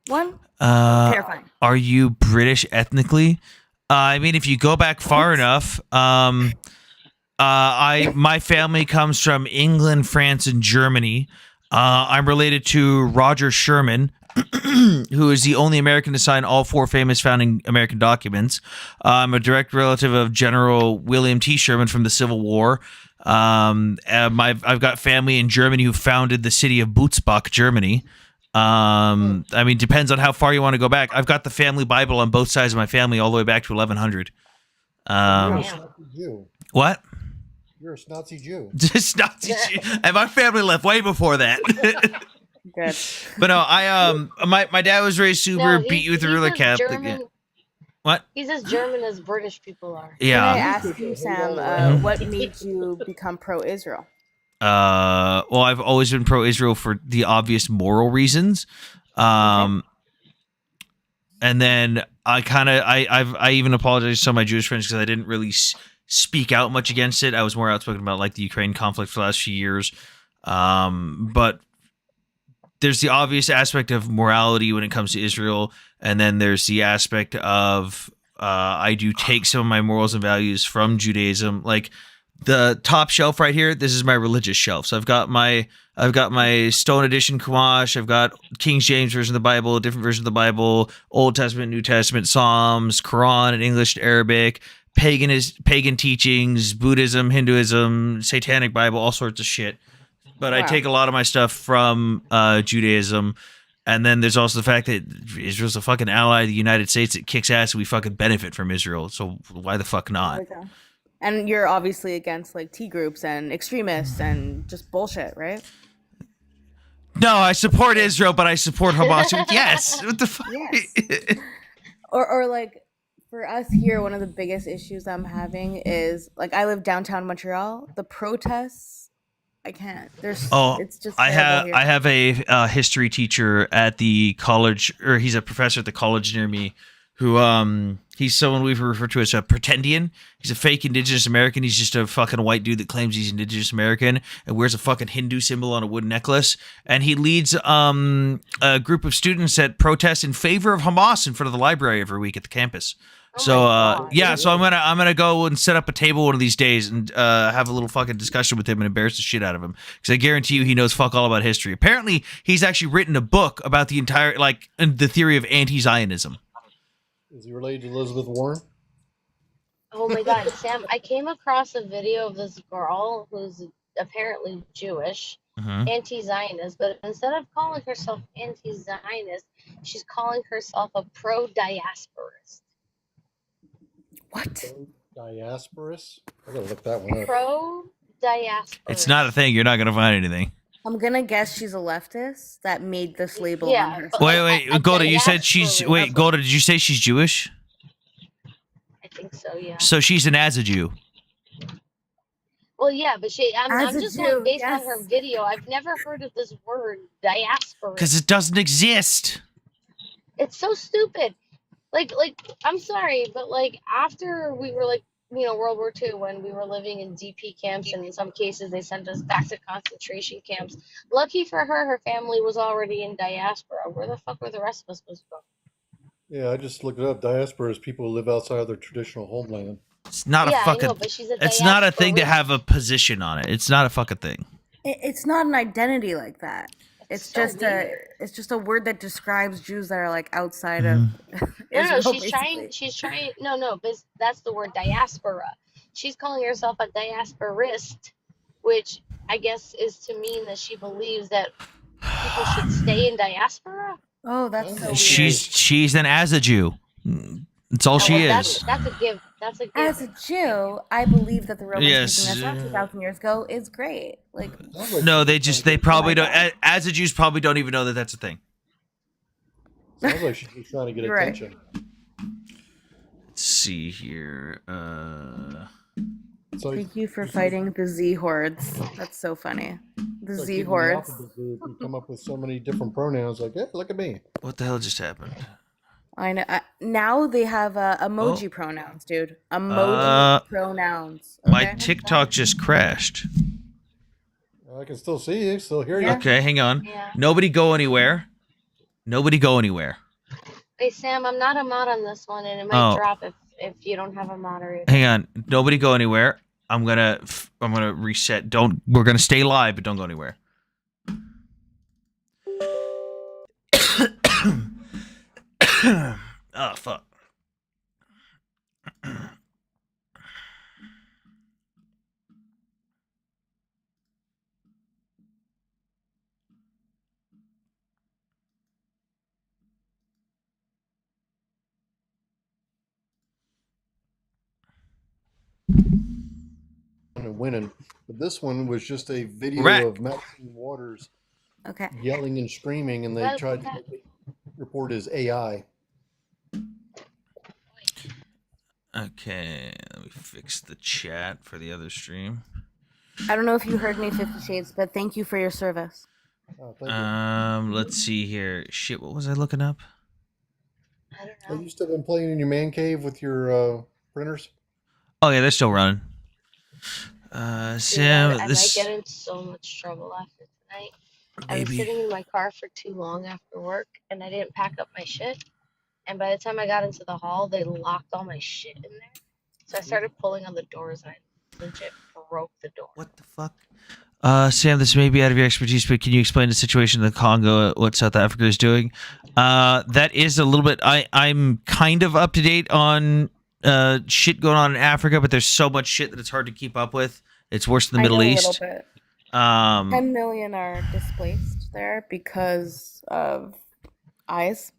one. Terrifying. Are you British ethnically? I mean, if you go back far enough, my family comes from England, France, and Germany. I'm related to Roger Sherman, who is the only American to sign all 4 famous founding American documents. I'm a direct relative of General William T. Sherman from the Civil War. I've got family in Germany who founded the city of Butzbach, Germany. I mean, depends on how far you want to go back. I've got the family Bible on both sides of my family all the way back to 1100. You're a Nazi Jew. What? You're a Nazi Jew. Just Nazi Jew. And my family left way before that. Good. But no, my dad was raised super No, beat you with the he's ruler as Catholic. German- What? He's as German as British people are. Can I Yeah. ask you, Sam, what made you become pro-Israel? Well, I've always been pro-Israel for the obvious moral reasons. And then I even apologized to some of my Jewish friends because I didn't really speak out much against it. I was more outspoken about like the Ukraine conflict for the last few years. But there's the obvious aspect of morality when it comes to Israel, and then there's the aspect of I do take some of my morals and values from Judaism. Like the top shelf right here, this is my religious shelf. So I've got my Stone Edition Chumash, I've got King James version of the Bible, different version of the Bible, Old Testament, New Testament, Psalms, Quran in English and Arabic, pagan teachings, Buddhism, Hinduism, Satanic Bible, all sorts of shit. But I take a lot of my stuff from Judaism. And then there's also the fact that Israel's a fucking ally of the United States that kicks ass and we fucking benefit from Israel. So why the fuck not? Okay. And you're obviously against like T groups and extremists and just bullshit, right? No, I support Israel, but I support Hamas. Yes. What the fuck? Yes. Or like for us here, one of the biggest issues I'm having is like I live downtown Montreal. The protests, I can't. It's just I terrible have here. a history teacher at the college, or he's a professor at the college near me, who he's someone we've referred to as a pretendian. He's a fake Indigenous American. He's just a fucking white dude that claims he's Indigenous American and wears a fucking Hindu symbol on a wooden necklace. And he leads a group of students that protest in favor of Hamas in front of the library every week at the campus. So I'm gonna go and set up a table one of these days and have a little fucking discussion with him and embarrass the shit out of him, because I guarantee you he knows fuck all about history. Apparently, he's actually written a book about the entire the theory of anti-Zionism. Is he related to Elizabeth Warren? Oh my God, Sam! I came across a video of this girl who's apparently Jewish, anti-Zionist, but instead of calling herself anti-Zionist, she's calling herself a pro-diasporist. What? Diasporus? I gotta look that one up. Pro-diasporist. It's not a thing. You're not gonna find anything. I'm gonna guess she's a leftist that made this label on Yeah, her. but Wait, like, a Golda, you said she's diaspora wait, is Golda, did you say she's Jewish? I think so, yeah. So she's an as a Jew. Well, yeah, but I'm As a just Jew, going based on her yes. video. I've never heard of this word diaspora. Because it doesn't exist. It's so stupid. Like I'm sorry, but like after we were like, World War II, when we were living in DP camps, and in some cases they sent us back to concentration camps. Lucky for her, her family was already in diaspora. Where the fuck were the rest of us supposed to go? Yeah, I just looked it up. Diaspora is people who live outside of their traditional homeland. It's not Yeah, a I fucking. know, but she's a It's not a diaspora. thing to have a position on it. It's not a fucking thing. It's not an identity like that. It's so just weird. it's just a word that describes Jews that are like outside of No, Israel, she's trying. No, but that's the word diaspora. She's calling herself a diasporist, which I guess is to mean that she believes that people should stay in diaspora. Oh, that's so weird. She's an as a Jew. That's all she Well, is. That's a give. That's a give. As a Jew, I believe that the Romans Yes. taking us out 2,000 years ago is great. Like, No, they probably don't. As a Jews probably don't even know that that's a thing. Sounds like she's just trying to get You're right. attention. Let's see here. It's like, thank you for fighting the Z hordes. That's so funny. The it's like Z getting the hordes. alphabet group. You come up with so many different pronouns. Like, hey, look at me. What the hell just happened? I know. Now they have emoji pronouns, dude. Emoji pronouns. My okay? TikTok just crashed. I can still see you, still hear you. Yeah. Okay, hang on. Yeah. Nobody go anywhere. Nobody go anywhere. Hey Sam, I'm not a mod on this one, and it might Oh. drop if you don't have a moderator. Hang on. Nobody go anywhere. I'm gonna reset. We're gonna stay live, but don't go anywhere. Oh fuck. And winning. But this one was just a video Right. of Maxine Waters Okay. yelling and screaming, and they Well, tried to report as AI. Okay, let me fix the chat for the other stream. I don't know if you heard me, 50 Shades, but thank you for your service. Oh, thank you. Let's see here. Shit, what was I looking up? I don't Have know. you still been playing in your man cave with your printers? Oh yeah, they're still running. Dude, Sam, I this might get in so much trouble after tonight. I was maybe. sitting in my car for too long after work, and I didn't pack up my shit. And by the time I got into the hall, they locked all my shit in there. So I started pulling on the doors, and I legit broke the door. What the fuck? Sam, this may be out of your expertise, but can you explain the situation in the Congo, what South Africa is doing? That is a little bit. I'm kind of up to date on shit going on in Africa, but there's so much shit that it's hard to keep up with. It's worse than the Middle I know East. A little bit. 10 10 million are displaced there because of eyes.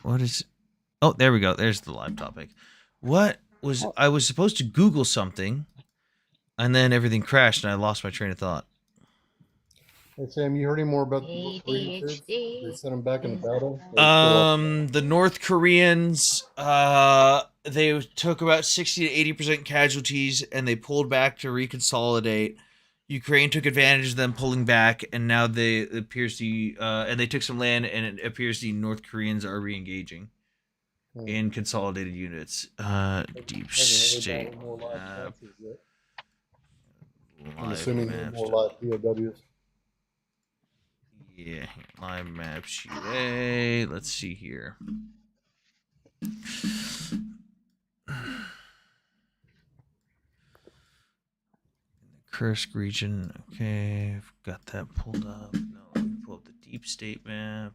What is? Oh, there we go. There's the live topic. What was I was supposed to Google something, and then everything crashed, and I lost my train of thought. Hey, Sam, you heard any more about the North Korean kids? They ADHD. sent them back into battle. They're still up. The North Koreans, they took about 60 to 80% casualties, and they pulled back to reconsolidate. Ukraine took advantage of them pulling back, and now it appears and they took some land, and it appears the North Koreans are re-engaging in consolidated units. Deep Haven't heard state. about more live captures yet. I'm Live assuming there are maps. more live POWs. Yeah, live maps UA. Let's see here. Kursk region. Okay, I've got that pulled up. No, let me pull up the deep state map.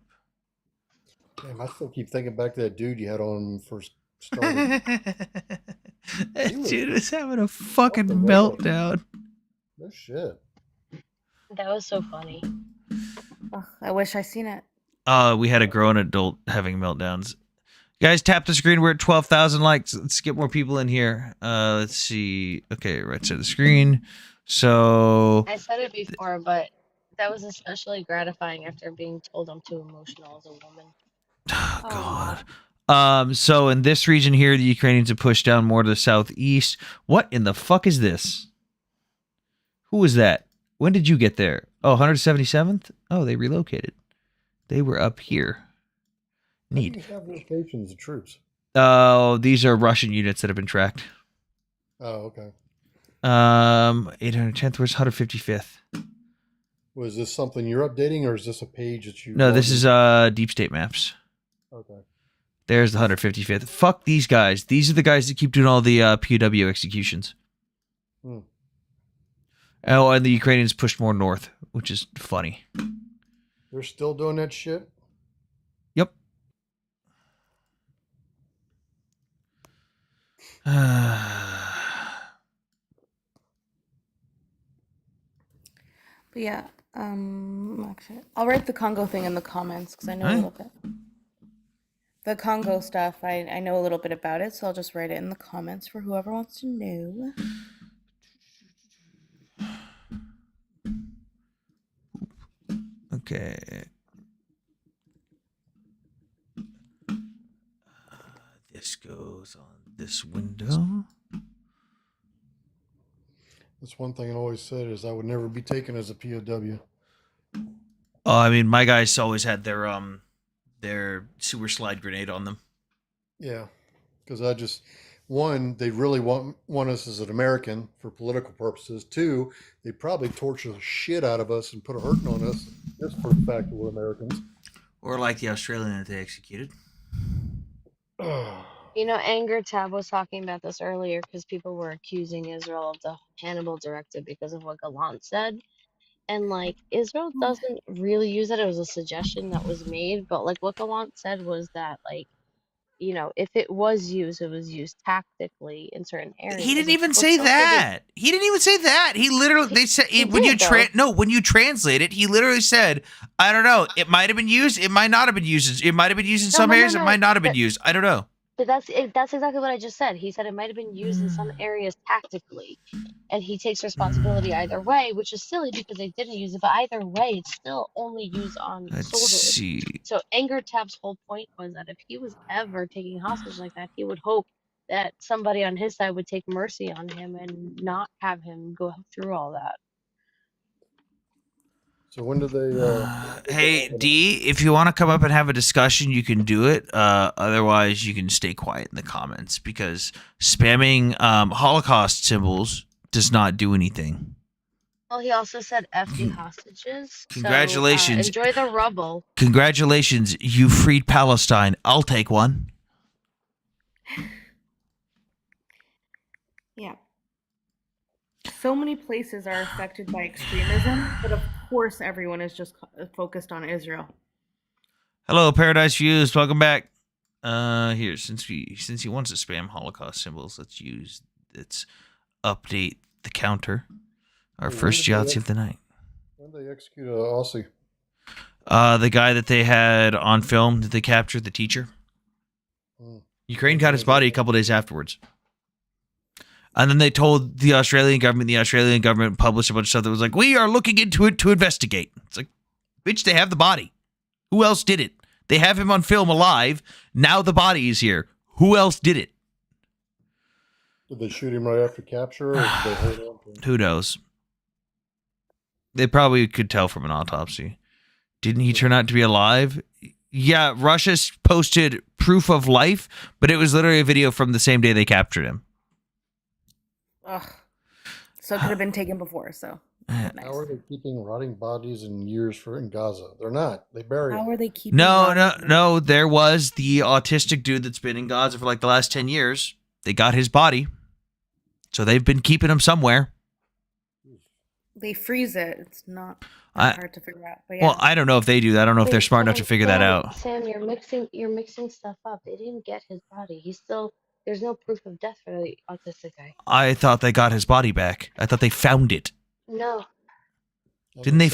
Damn, I still keep thinking back to that dude you had on when we first started. That was dude is having a fucking fucking wild. meltdown. No shit. That was so funny. Ugh, I wish I seen it. We had a grown adult having meltdowns. Guys, tap the screen. We're at 12,000 likes. Let's get more people in here. Let's see. Okay, right side of the screen. So, I said it before, but that was especially gratifying after being told I'm too emotional as a woman. oh God. So in this region here, the Ukrainians have pushed down more to the southeast. What in the fuck is this? Who was that? When did you get there? Oh, 177th? Oh, they relocated. They were up here. How do Neat. you have locations of troops? Oh, these are Russian units that have been tracked. Oh, okay. 810th, where's 155th? Was this something you're updating, or is this a page that you? No, this logged is into? Deep State Maps. Okay. There's the 155th. Fuck these guys. These are the guys that keep doing all the POW executions. Hmm. Oh, and the Ukrainians pushed more north, which is funny. They're still doing that shit. Yep. But yeah, actually, I'll write the Congo thing in the comments because I know a little bit. The Congo stuff, I know a little bit about it, so I'll just write it in the comments for whoever wants to know. Okay. This goes on this window. That's one thing I always said is I would never be taken as a POW. Oh, I mean, my guys always had their sewer slide grenade on them. Yeah, because I just one, they really want us as an American for political purposes. Two, they probably torture the shit out of us and put a hurting on us just for the fact that we're Americans. Or like the Australian that they executed. You know, Anger Tab was talking about this earlier because people were accusing Israel of the Hannibal Directive because of what Gallant said. And like, Israel doesn't really use it. It was a suggestion that was made, but like what Gallant said was that, like, you know, if it was used tactically in certain areas. He didn't even Well, say so did that. He didn't even say that. He literally, they said, he when you did, though. when you translate it, he literally said, I don't know, it might have been used, it might not have been used. It might have been used in some areas, it might not have been used. I don't know. But that's exactly what I just said. He said it might have been used in some areas tactically, and he takes responsibility either way, which is silly because they didn't use it. But either way, it's still only used on Let's soldiers. see. So Anger Tab's whole point was that if he was ever taking hostage like that, he would hope that somebody on his side would take mercy on him and not have him go through all that. So when do they? Hey, D, if you want to come up and have a discussion, you can do it. Otherwise, you can stay quiet in the comments because spamming Holocaust symbols does not do anything. Well, he also said F the hostages. Congratulations. So, enjoy the rubble. Congratulations, you freed Palestine. I'll take one. Yeah. So many places are affected by extremism, but of course everyone is just focused on Israel. Hello, Paradise Views. Welcome back. Here, since he wants to spam Holocaust symbols, let's update the counter. Our first geology of the night. When did they execute Aussie? The guy that they had on film that they captured, the teacher. Ukraine got his body a couple days afterwards. And then they told the Australian government published a bunch of stuff that was like, we are looking into it to investigate. It's like, bitch, they have the body. Who else did it? They have him on film alive. Now the body is here. Who else did it? Did they shoot him right after capture, or did they hold on to him? Who knows? They probably could tell from an autopsy. Didn't he turn out to be alive? Yeah, Russia posted proof of life, but it was literally a video from the same day they captured him. Ugh. So it could have been taken before, so. Nice. How are they keeping rotting bodies in Gaza? They're not. They bury them. How are they keeping No. There was the autistic dude that's been in Gaza for like the last 10 years. They got his body. So they've been keeping him somewhere. They freeze it. It's not hard to figure out. But yeah. Well, I don't know if they do that. I don't know if they're smart enough to figure that out. Sam, you're mixing stuff up. They didn't get his body. There's no proof of death for the autistic guy. I thought they got his body back. I thought they found it. No. Didn't they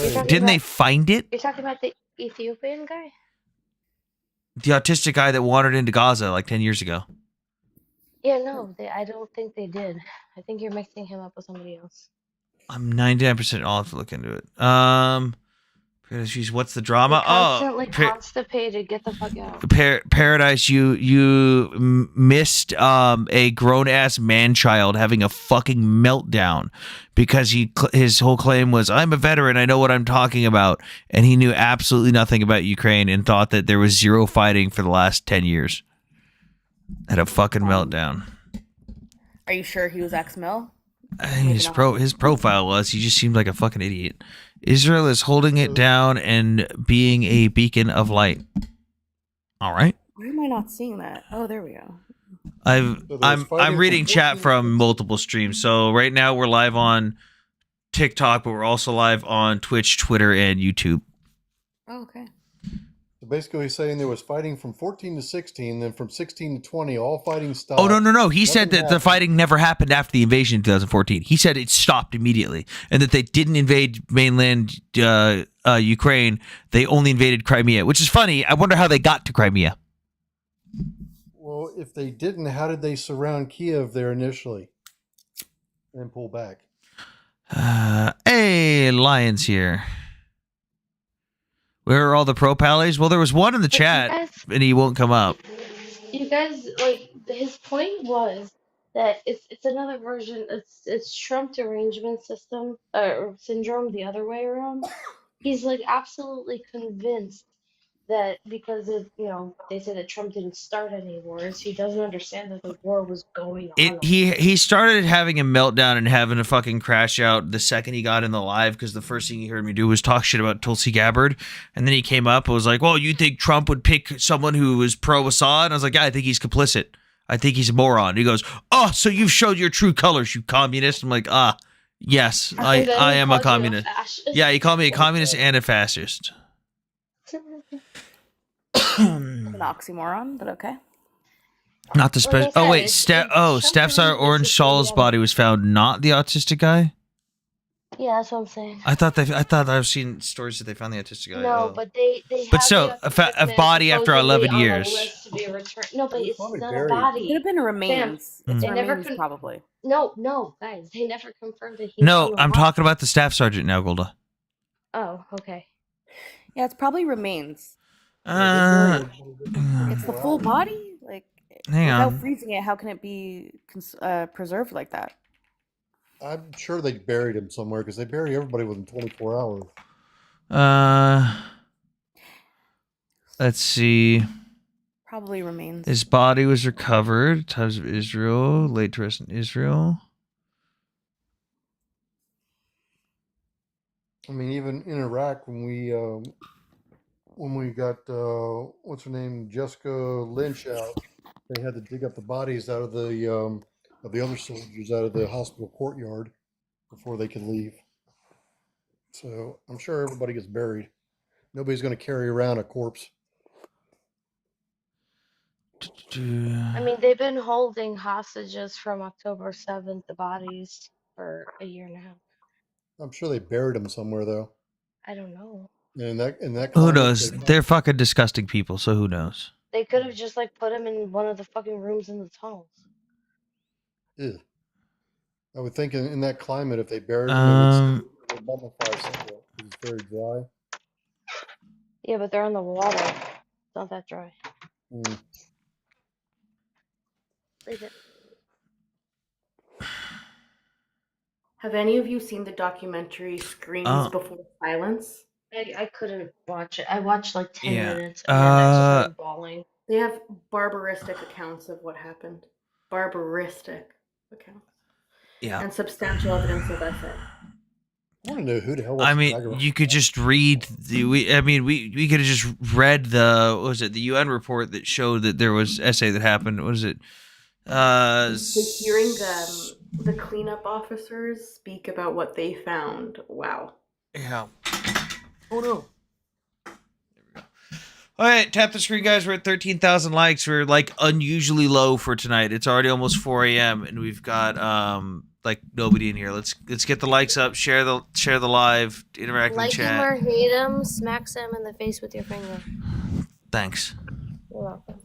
find it? You're talking about the Ethiopian guy? The autistic guy that wandered into Gaza like 10 years ago. Yeah, no, I don't think they did. I think you're mixing him up with somebody else. I'm 99% off to look into it. She's what's the drama? You're constantly constipated. Get the fuck out. Paradise, you missed a grown ass man child having a fucking meltdown because his whole claim was I'm a veteran, I know what I'm talking about, and he knew absolutely nothing about Ukraine and thought that there was zero fighting for the last 10 years. Had a fucking meltdown. Are you sure he was ex-mil? His profile was. He just seemed like a fucking idiot. Israel is holding it down and being a beacon of light. All right. Why am I not seeing that? Oh, there we go. I'm reading chat from multiple streams. So right now we're live on TikTok, but we're also live on Twitch, Twitter, and YouTube. Oh, okay. So basically, he's saying there was fighting from 14 to 16, then from 16 to 20, all fighting stopped. Oh, no. He said Nothing that the happened. fighting never happened after the invasion in 2014. He said it stopped immediately and that they didn't invade mainland Ukraine. They only invaded Crimea, which is funny. I wonder how they got to Crimea. Well, if they didn't, how did they surround Kiev there initially and pull back? Hey, Lion's here. Where are all the pro pallies? Well, there was one in the chat, and he won't come up. You guys, like, his point was that it's another version. It's Trump derangement system or syndrome the other way around. He's like absolutely convinced that because they say that Trump didn't start any wars, he doesn't understand that the war was going on. He started having a meltdown and having a fucking crash out the second he got in the live because the first thing he heard me do was talk shit about Tulsi Gabbard, and then he came up and was like, "Well, you think Trump would pick someone who was pro-Assad?" And I was like, "Yeah, I think he's complicit. I think he's a moron." He goes, "Oh, so you've showed your true colors, you communist." I'm like, yes, I am a communist. Yeah, he called me a communist and a fascist. An oxymoron, but okay. Not the special. Oh wait, Stepsar Orange Shaw's body was found, not the autistic guy. Yeah, that's what I'm saying. I thought I've seen stories that they found the autistic guy. No, but they. But still, a body after 11 years. To be returned. No, but it's not a It body. could have been a remains. It's They never remains, probably. No, guys, they never confirmed that he. No, I'm talking about the staff sergeant now, Golda. Oh, okay. Yeah, it's probably remains. It's the full body? Like, hang without on. freezing it, how can it be preserved like that? I'm sure they buried him somewhere because they bury everybody within 24 hours. Let's see. Probably remains. His body was recovered. Times of Israel. Laid to rest in Israel. I mean, even in Iraq, when we got what's her name, Jessica Lynch out, they had to dig up the bodies out of the other soldiers out of the hospital courtyard before they could leave. So I'm sure everybody gets buried. Nobody's going to carry around a corpse. I mean, they've been holding hostages from October 7th, the bodies, for a year and a half. I'm sure they buried them somewhere, though. I don't know. And that Who climate, knows? They're fucking disgusting people, so who knows? They could have just like put him in one of the fucking rooms in the tunnels. Ew. I would think in that climate, if they buried them, they would mummify somewhat because it's very dry. Yeah, but they're in the water. It's not that dry. Mm. Leave it. Have any of you seen the documentary Screams Before Silence? I couldn't watch it. I watched like 10 Yeah. minutes and then I just started bawling. They have barbaristic accounts of what happened. Barbaristic accounts. Yeah. And substantial evidence of it. I want to know who the hell. I mean, you could just read we could have just read the UN report that showed that there was essay that happened. What is it? Hearing the cleanup officers speak about what they found. Wow. Yeah. Oh no. All right, tap the screen, guys. We're at 13,000 likes. We're like unusually low for tonight. It's already almost 4 a.m. and we've got like nobody in here. Let's get the likes up. Share the live. Interact in the Like chat. him or hate him, smack Sam in the face with your finger. Thanks. You're welcome.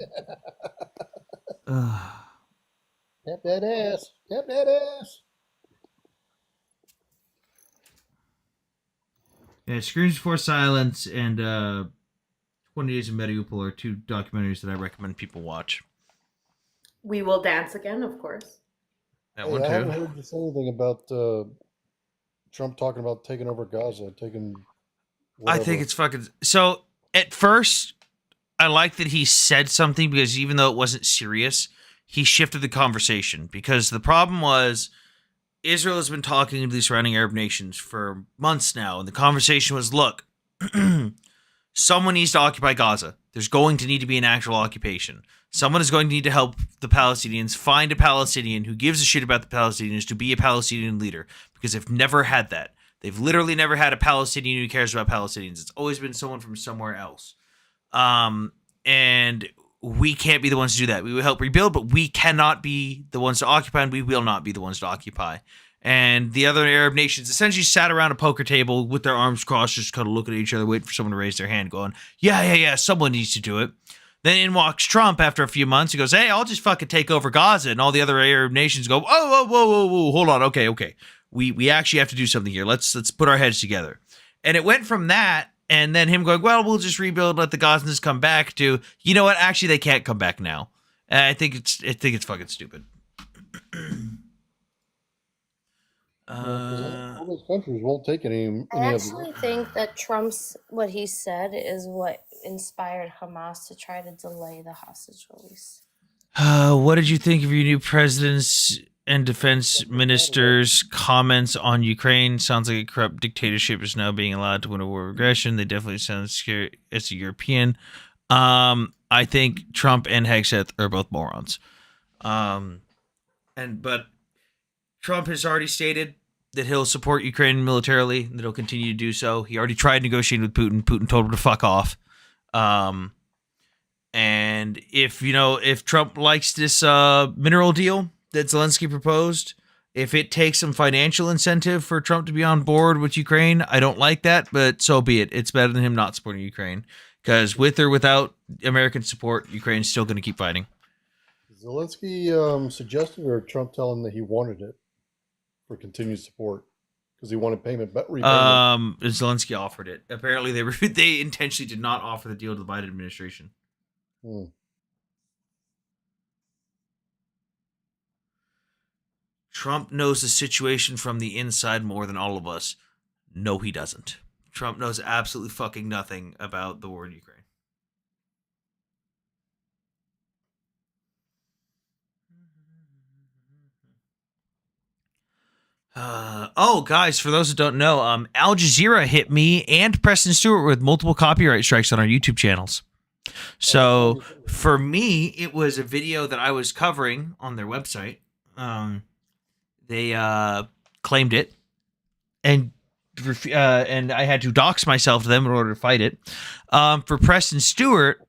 Tap that ass. Tap that ass. Yeah, Screams Before Silence and 20 Days of Mariupol are two documentaries that I recommend people watch. We Will Dance Again, of course. That Hey, one I haven't too. heard you say anything about Trump talking about taking over Gaza, taking. I think it's fucking. So at first, I like that he said something because even though it wasn't serious, he shifted the conversation. Because the problem was Israel has been talking to the surrounding Arab nations for months now, and the conversation was, look, someone needs to occupy Gaza. There's going to need to be an actual occupation. Someone is going to need to help the Palestinians find a Palestinian who gives a shit about the Palestinians to be a Palestinian leader, because they've never had that. They've literally never had a Palestinian who cares about Palestinians. It's always been someone from somewhere else. And we can't be the ones to do that. We will help rebuild, but we cannot be the ones to occupy, and we will not be the ones to occupy. And the other Arab nations essentially sat around a poker table with their arms crossed, just kind of looking at each other, waiting for someone to raise their hand, going, yeah, someone needs to do it. Then in walks Trump after a few months. He goes, hey, I'll just fucking take over Gaza. And all the other Arab nations go, whoa, hold on. Okay. We actually have to do something here. Let's put our heads together. And it went from that, and then him going, well, we'll just rebuild, let the Gazans come back, to, you know what? Actually, they can't come back now. I think it's fucking stupid. all those countries won't take any I of actually think that what he said is what inspired Hamas to try to delay the hostage release. What did you think of your new president's and defense minister's comments on Ukraine? Sounds like a corrupt dictatorship is now being allowed to win a war of aggression. They definitely sound scary as a European. I think Trump and Hegseth are both morons. But Trump has already stated that he'll support Ukraine militarily, that he'll continue to do so. He already tried negotiating with Putin. Putin told him to fuck off. And if Trump likes this mineral deal that Zelensky proposed, if it takes some financial incentive for Trump to be on board with Ukraine, I don't like that, but so be it. It's better than him not supporting Ukraine, because with or without American support, Ukraine's still going to keep fighting. Zelensky suggested, or Trump telling him that he wanted it for continued support because he wanted repayment. Zelensky offered it. Apparently, they intentionally did not offer the deal to the Biden administration. Trump knows the situation from the inside more than all of us. No, he doesn't. Trump knows absolutely fucking nothing about the war in Ukraine. Guys, for those who don't know, Al Jazeera hit me and Preston Stewart with multiple copyright strikes on our YouTube channels. So for me, it was a video that I was covering on their website. They claimed it, and I had to dox myself to them in order to fight it. For Preston Stewart,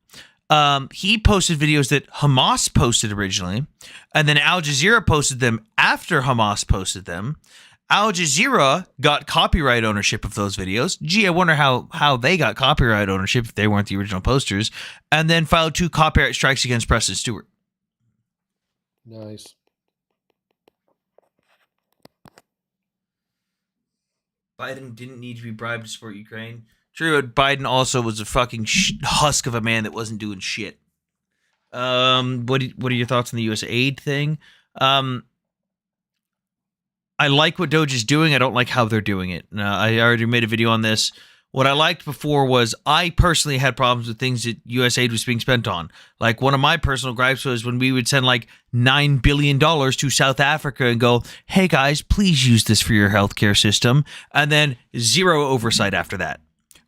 he posted videos that Hamas posted originally, and then Al Jazeera posted them after Hamas posted them. Al Jazeera got copyright ownership of those videos. Gee, I wonder how they got copyright ownership if they weren't the original posters, and then filed 2 copyright strikes against Preston Stewart. Nice. Biden didn't need to be bribed to support Ukraine. True, but Biden also was a fucking husk of a man that wasn't doing shit. What are your thoughts on the U.S. aid thing? I like what Doge is doing. I don't like how they're doing it. I already made a video on this. What I liked before was I personally had problems with things that U.S. aid was being spent on. Like, one of my personal gripes was when we would send like $9 billion to South Africa and go, hey guys, please use this for your healthcare system. And then zero oversight after that,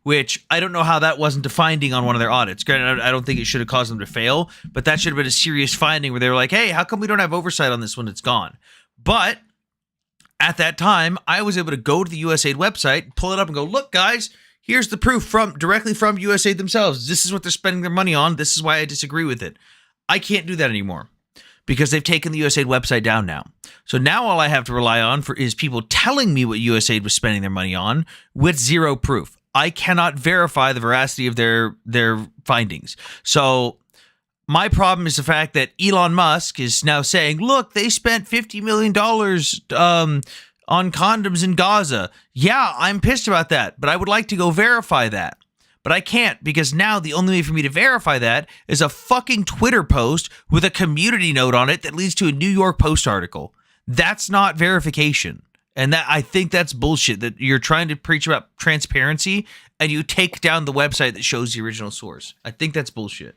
which I don't know how that wasn't a finding on one of their audits. Granted, I don't think it should have caused them to fail, but that should have been a serious finding where they were like, hey, how come we don't have oversight on this when it's gone? But at that time, I was able to go to the USAID website, pull it up and go, look, guys, here's the proof directly from USAID themselves. This is what they're spending their money on. This is why I disagree with it. I can't do that anymore because they've taken the USAID website down now. So now all I have to rely on is people telling me what USAID was spending their money on with zero proof. I cannot verify the veracity of their findings. So my problem is the fact that Elon Musk is now saying, look, they spent $50 million on condoms in Gaza. Yeah, I'm pissed about that, but I would like to go verify that. But I can't, because now the only way for me to verify that is a fucking Twitter post with a community note on it that leads to a New York Post article. That's not verification. And that, I think that's bullshit, that you're trying to preach about transparency and you take down the website that shows the original source. I think that's bullshit.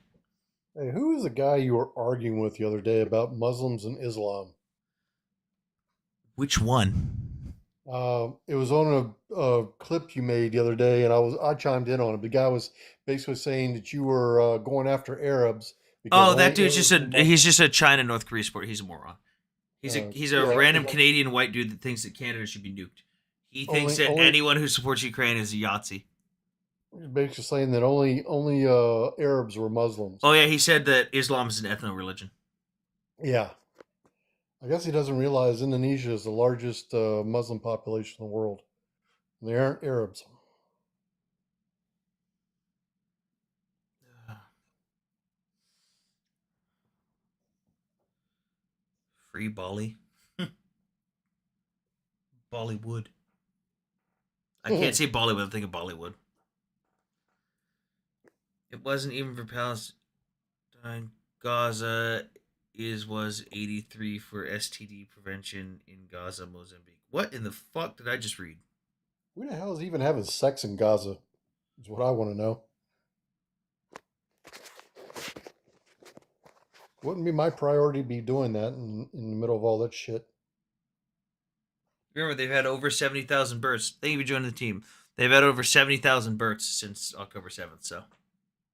Hey, who is the guy you were arguing with the other day about Muslims and Islam? Which one? It was on a clip you made the other day, and I chimed in on it. The guy was basically saying that you were going after Arabs. Oh, that dude's he's just a China North Korea supporter. He's a moron. He's a random Canadian white dude that thinks that Canada should be nuked. He thinks that anyone who supports Ukraine is a Yahtzee. He's basically saying that only Arabs were Muslims. Oh yeah, he said that Islam is an ethno-religion. Yeah. I guess he doesn't realize Indonesia is the largest Muslim population in the world. And they aren't Arabs. Free Bali. Bollywood. I can't say Bollywood, I think of Bollywood. It wasn't even for Palestine. Gaza was 83 for STD prevention in Gaza, Mozambique. What in the fuck did I just read? Who the hell is even having sex in Gaza? Is what I want to know. Wouldn't be my priority to be doing that in the middle of all that shit. Remember, they've had over 70,000 births. Thank you for joining the team. They've had over 70,000 births since October 7th. So,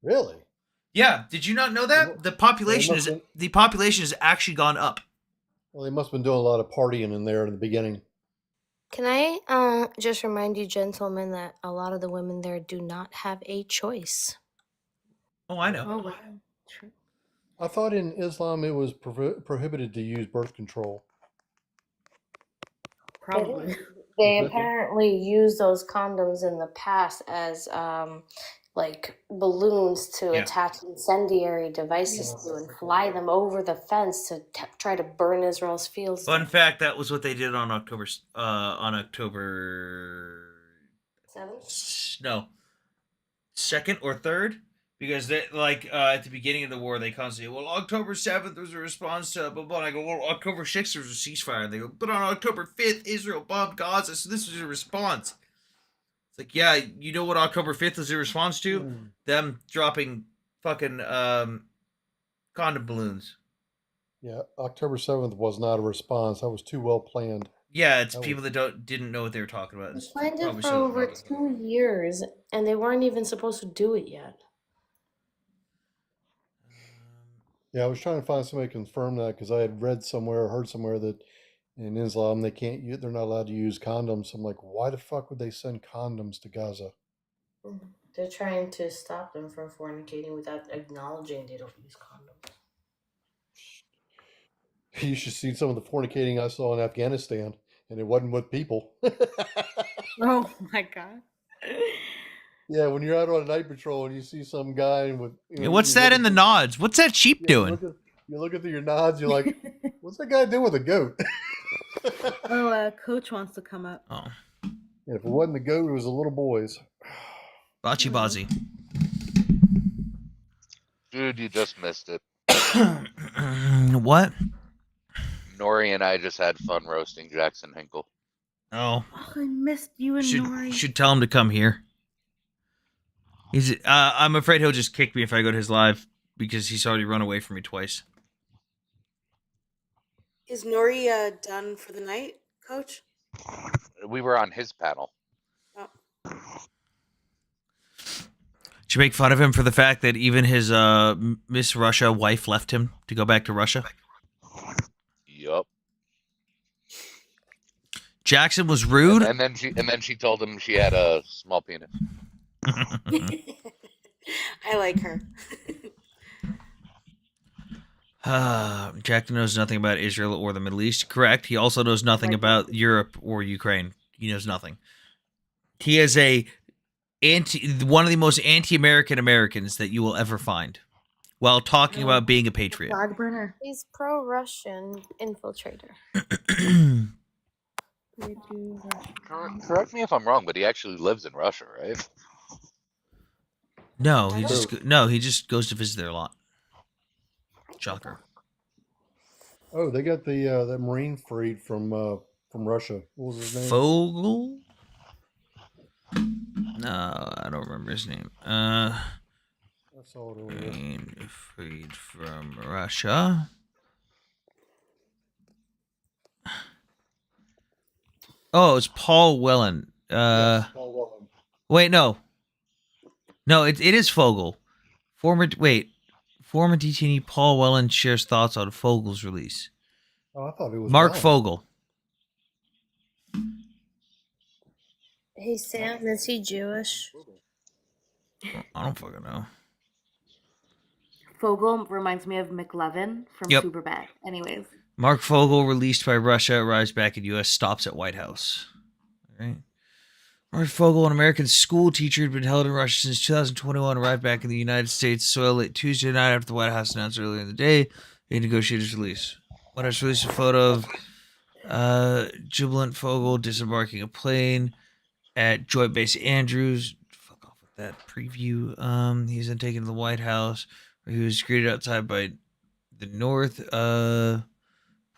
really? Yeah. Did you not know that the population has actually gone up? Well, they must have been doing a lot of partying in there in the beginning. Can I just remind you, gentlemen, that a lot of the women there do not have a choice. Oh, I know. Oh, wow. True. I thought in Islam it was prohibited to use birth control. Probably. They apparently used those condoms in the past as like balloons to attach incendiary devices to and fly them over the fence to try to burn Israel's fields. Fun fact: that was what they did on October 7th? No, 2nd or 3rd. Because they at the beginning of the war, they constantly, well, October 7th was a response to blah, blah, and I go, well, October 6th was a ceasefire. And they go, but on October 5th, Israel bombed Gaza, so this was a response. It's like, yeah, you know what October 5th was a response to? Them dropping fucking condom balloons. Yeah, October 7th was not a response. That was too well planned. Yeah, it's people that didn't know what they were talking about. They planned it for over 2 years, and they weren't even supposed to do it yet. Yeah, I was trying to find somebody to confirm that because I had read somewhere or heard somewhere that in Islam they're not allowed to use condoms. I'm like, why the fuck would they send condoms to Gaza? They're trying to stop them from fornicating without acknowledging they don't use condoms. You should see some of the fornicating I saw in Afghanistan, and it wasn't with people. Oh my god. Yeah, when you're out on a night patrol and you see some guy with... What's that in the nods? What's that sheep doing? You look at your nods, you're like, what's that guy doing with a goat? Oh, Coach wants to come up. Oh. And if it wasn't the goat, it was the little boys. Bachi Bazi. Dude, you just missed it. What? Nori and I just had fun roasting Jackson Hinkle. Oh. I missed you and Nori. Should tell him to come here. I'm afraid he'll just kick me if I go to his live because he's already run away from me twice. Is Nori done for the night, Coach? We were on his panel. Oh. Did you make fun of him for the fact that even his Miss Russia wife left him to go back to Russia? Yup. Jackson was rude. And then she told him she had a small penis. I like her. Jackson knows nothing about Israel or the Middle East. Correct. He also knows nothing about Europe or Ukraine. He knows nothing. He is one of the most anti-American Americans that you will ever find, while talking about being a patriot. Dog burner. He's pro-Russian infiltrator. Correct me if I'm wrong, but he actually lives in Russia, right? No, he just goes to visit there a lot. Shocker. Oh, they got the Marine freed from Russia. What was his name? Fogel? No, I don't remember his name. I saw it over there. Marine freed from Russia. Oh, it's Paul Whelan. Yes, Paul Whelan. Wait, no. No, it is Fogel. Former detainee Paul Whelan shares thoughts on Fogel's release. Oh, I thought it was Mark Whelan. Fogel. Hey Sam, is he Jewish? I don't fucking know. Fogel reminds me of McLovin from Yep. Superbad. Anyways. Mark Fogel, released by Russia, arrives back in U.S., stops at White House. All right. Mark Fogel, an American school teacher, had been held in Russia since 2021, arrived back in the United States soil late Tuesday night after the White House announced earlier in the day they negotiated his release. White House released a photo of Jubilant Fogel disembarking a plane at Joint Base Andrews. Fuck off with that preview. He's then taken to the White House, where he was greeted outside by the North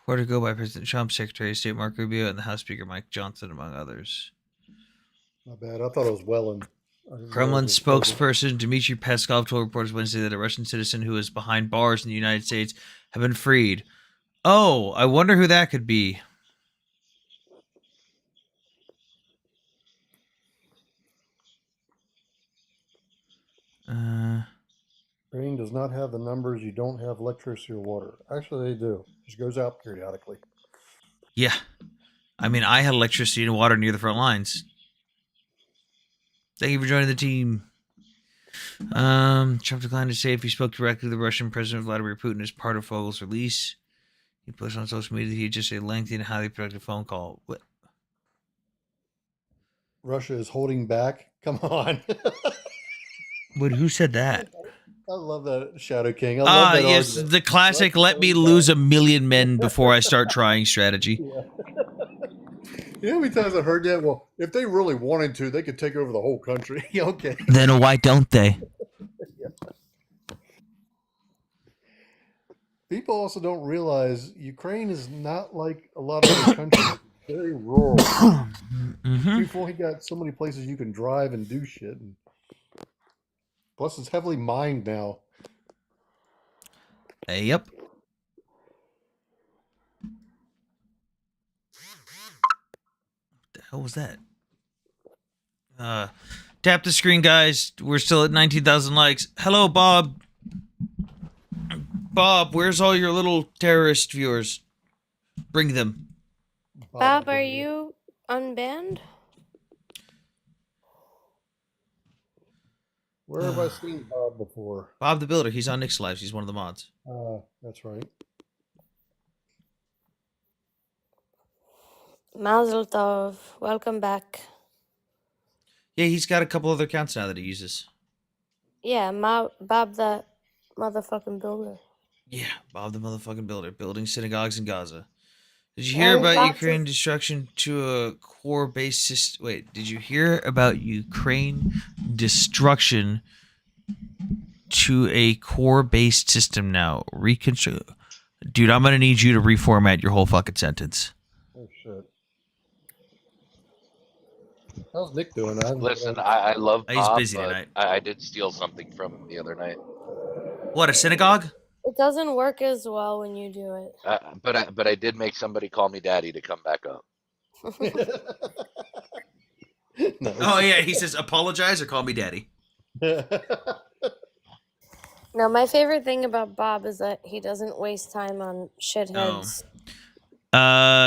Portico by President Trump, Secretary of State Mark Rubio, and the House Speaker Mike Johnson, among others. Not bad. I thought it was Whelan. Kremlin spokesperson Dmitry Peskov told reporters Wednesday that a Russian citizen who is behind bars in the United States have been freed. Oh, I wonder who that could be. Ukraine does not have the numbers. You don't have electricity or water. Actually, they do. It just goes out periodically. Yeah. I mean, I had electricity and water near the front lines. Thank you for joining the team. Trump declined to say if he spoke directly to the Russian President Vladimir Putin as part of Fogel's release. He posted on social media that he had just a lengthy and highly productive phone call. What? Russia is holding back. Come on. Wait, who said that? I love that, Shadow King. I love that yes, argument. the classic let me lose 1,000,000 men before I start trying strategy. Yeah. You know how many times I've heard that? Well, if they really wanted to, they could take over the whole country. Okay. Then why don't they? People also don't realize Ukraine is not like a lot of other countries. It's very rural. We've only got so many places you can drive and do shit. And plus, it's heavily mined now. Yep. What the hell was that? Tap the screen, guys. We're still at 19,000 likes. Hello, Bob. Bob, where's all your little terrorist viewers? Bring them. Bob, are you unbanned? Where have I seen Bob before? Bob the Builder. He's on Nick's Lives. He's one of the mods. That's right. Mazel tov. Welcome back. Yeah, he's got a couple other accounts now that he uses. Yeah, Bob the motherfucking builder. Yeah, Bob the motherfucking Builder, building synagogues in Gaza. Did you hear about Ukraine destruction to a core base system? Wait, did you hear about Ukraine destruction to a core-based system now? Reconstruct. Dude, I'm going to need you to reformat your whole fucking sentence. Oh, shit. How's Nick doing? Listen, I love Bob, He's busy but tonight. I did steal something from him the other night. What, a synagogue? It doesn't work as well when you do it. But I did make somebody call me daddy to come back up. Nice. Oh, yeah, he says apologize or call me daddy. No, my favorite thing about Bob is that he doesn't waste time on shitheads.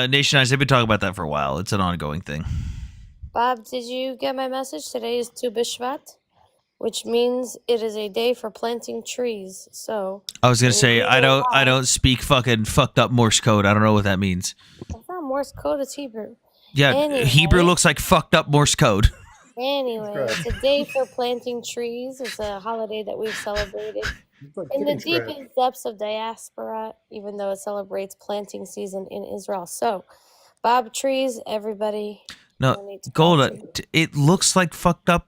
Nation Eyes, they've been talking about that for a while. It's an ongoing thing. Bob, did you get my message? Today is Tu B'Shvat, which means it is a day for planting trees. So I was gonna say I don't speak fucking fucked up Morse code. I don't know what that means. That's not Morse code, it's Hebrew. Yeah, Anyway. Hebrew looks like fucked up Morse code. Anyway, it's a day for planting trees. It's a holiday that we've celebrated in the deepest depths of diaspora, even though it celebrates planting season in Israel. So, Bob trees, everybody. No, will need to bob Golda, trees. it looks like fucked up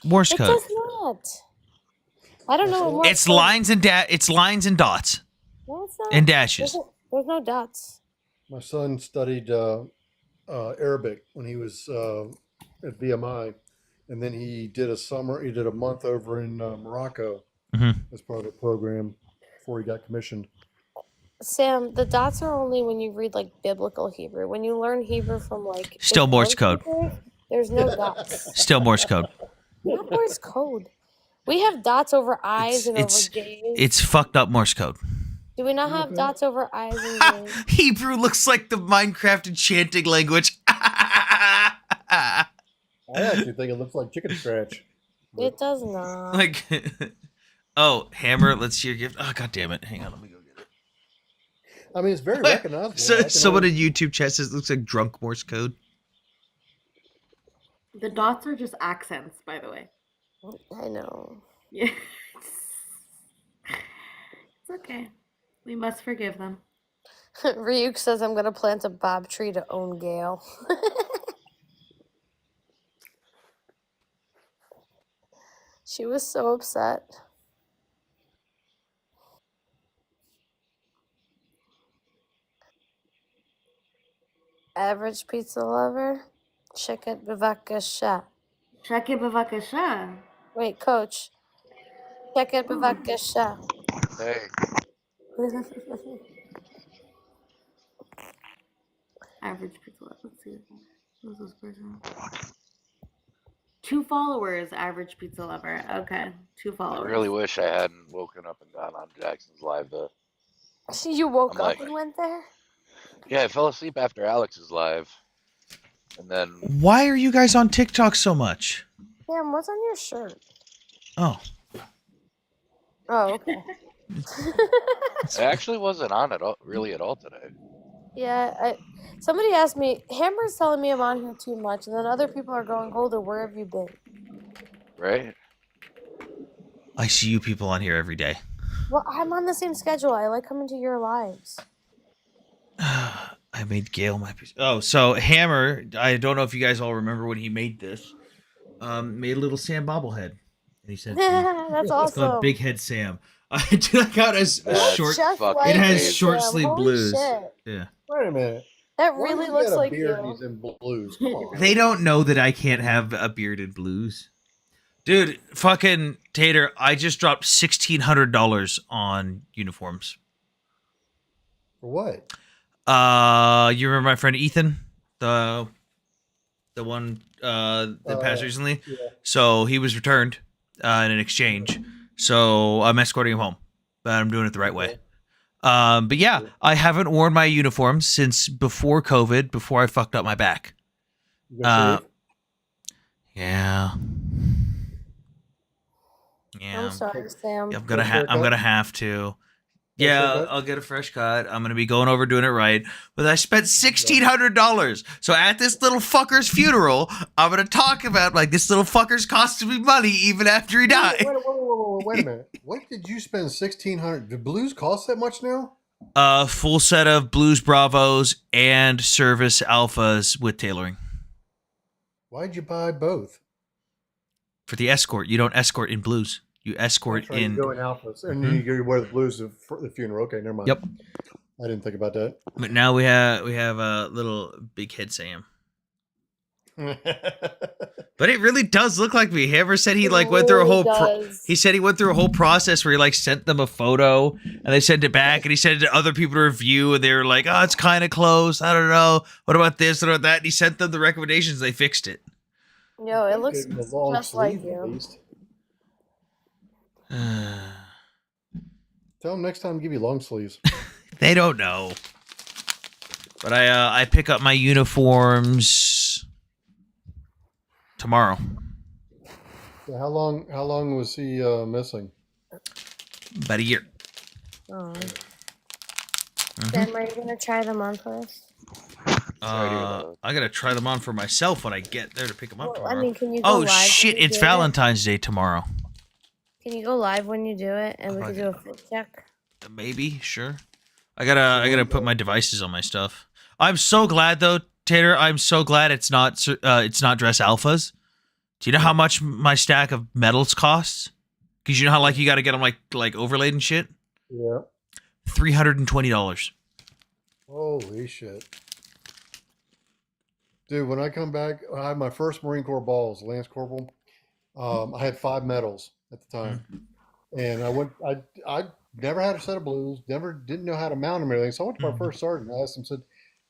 Morse It code. does not. I don't know what Morse It's code- lines and it's lines and dots No, it's not. and dashes. There's no dots. My son studied Arabic when he was at VMI, and then he did a month over in Morocco as part of the program before he got commissioned. Sam, the dots are only when you read like biblical Hebrew. When you learn Hebrew from like Still Morse code. there's no dots. Still Morse code. Not Morse code. We have dots over eyes and over gays. It's fucked up Morse code. Do we not have dots over eyes and gays? Hebrew looks like the Minecraft enchanting language. I actually think it looks like chicken scratch. It does not. Like, oh, hammer, let's see your gift. Oh, god damn it. Hang on, let me go get it. I mean, it's very recognizable. So, someone in YouTube chat says it looks like drunk Morse code. The dots are just accents, by the way. I know. Yeah. It's okay. We must forgive them. Ryuk says I'm gonna plant a bob tree to own Gale. She was so upset. Average pizza lover? Check it bevakasha. Check it bevakasha. Wait, coach. Check it bevakasha. Hey. Average pizza lover. Let's see. Who's this person? 2 followers, average pizza lover. Okay, 2 I followers. really wish I hadn't woken up and gone on Jackson's live though. You woke I'm up like- and went there? Yeah, I fell asleep after Alex's live. And then Why are you guys on TikTok so much? Damn, what's on your shirt? Oh. Oh, okay. I actually wasn't on it really at all today. Yeah, somebody asked me, Hammer's telling me I'm on here too much, and then other people are going, Holder, where have you been? Right? I see you people on here every day. Well, I'm on the same schedule. I like coming to your lives. I made Gale my piece. Oh, so Hammer, I don't know if you guys all remember when he made this. Made a little Sam bobblehead. And he said That's it's awesome. called Big Head Sam. I took out as That's short. just fucking like It has amazing. short Sam. sleeve Holy blues. shit. Yeah. Wait a minute. That Why really does he looks got a like beard and you. he's in blues? Come on. They don't know that I can't have a beard in blues. Dude, fucking Tater, I just dropped $1,600 on uniforms. For what? You remember my friend Ethan? The one that passed recently? Yeah. So he was returned in an exchange. So I'm escorting him home. But I'm doing it the right way. But yeah, I haven't worn my uniform since before COVID, before I fucked up my back. You gonna shave? Yeah. Yeah. I'm sorry, Sam. I'm Fresh I'm haircut? gonna have to. Fresh Yeah, haircut? I'll get a fresh cut. I'm gonna be going over doing it right. But I spent $1,600. So at this little fucker's funeral, I'm gonna talk about like this little fucker's costing me money even after he died. Wait a minute. What did you spend $1,600? Do blues cost that much now? Full set of Blues Bravos and Service Alphas with tailoring. Why'd you buy both? For the escort, you don't escort in blues. You escort That's right, in. you go in alphas, and you wear the blues for the funeral. Okay, never mind. Yep. I didn't think about that. But now we have a little big head Sam. But it really does look like me. Hammer said he It like went through a really whole. does. He said he went through a whole process where he like sent them a photo and they sent it back and he sent it to other people to review and they were like, "Oh, it's kind of close. I don't know. What about this? What about that?" And he sent them the recommendations. They fixed it. No, it looks Gave him a long just like sleeve, at you. least. Tell them next time, give you long sleeves. They don't know. But I pick up my uniforms tomorrow. So how long was he missing? About a year. Oh. Sam, are you gonna try them on for us? I gotta try them on for myself when I get there to pick them up Well, tomorrow. I mean, can you go Oh live when shit! you It's do it? Valentine's Day tomorrow. Can you go live when you do it, and we Oh, can do a fit check? Maybe, sure. I gotta put my devices on my stuff. I'm so glad though, Tater. I'm so glad it's not dress alphas. Do you know how much my stack of metals costs? Because you know how like you got to get them like overlaid and shit. Yeah. $320. Holy shit. Dude, when I come back, I had my first Marine Corps balls, Lance Corporal. I had 5 medals at the time. And I never had a set of blues, didn't know how to mount them or anything. So I went to my first sergeant. I asked him, said,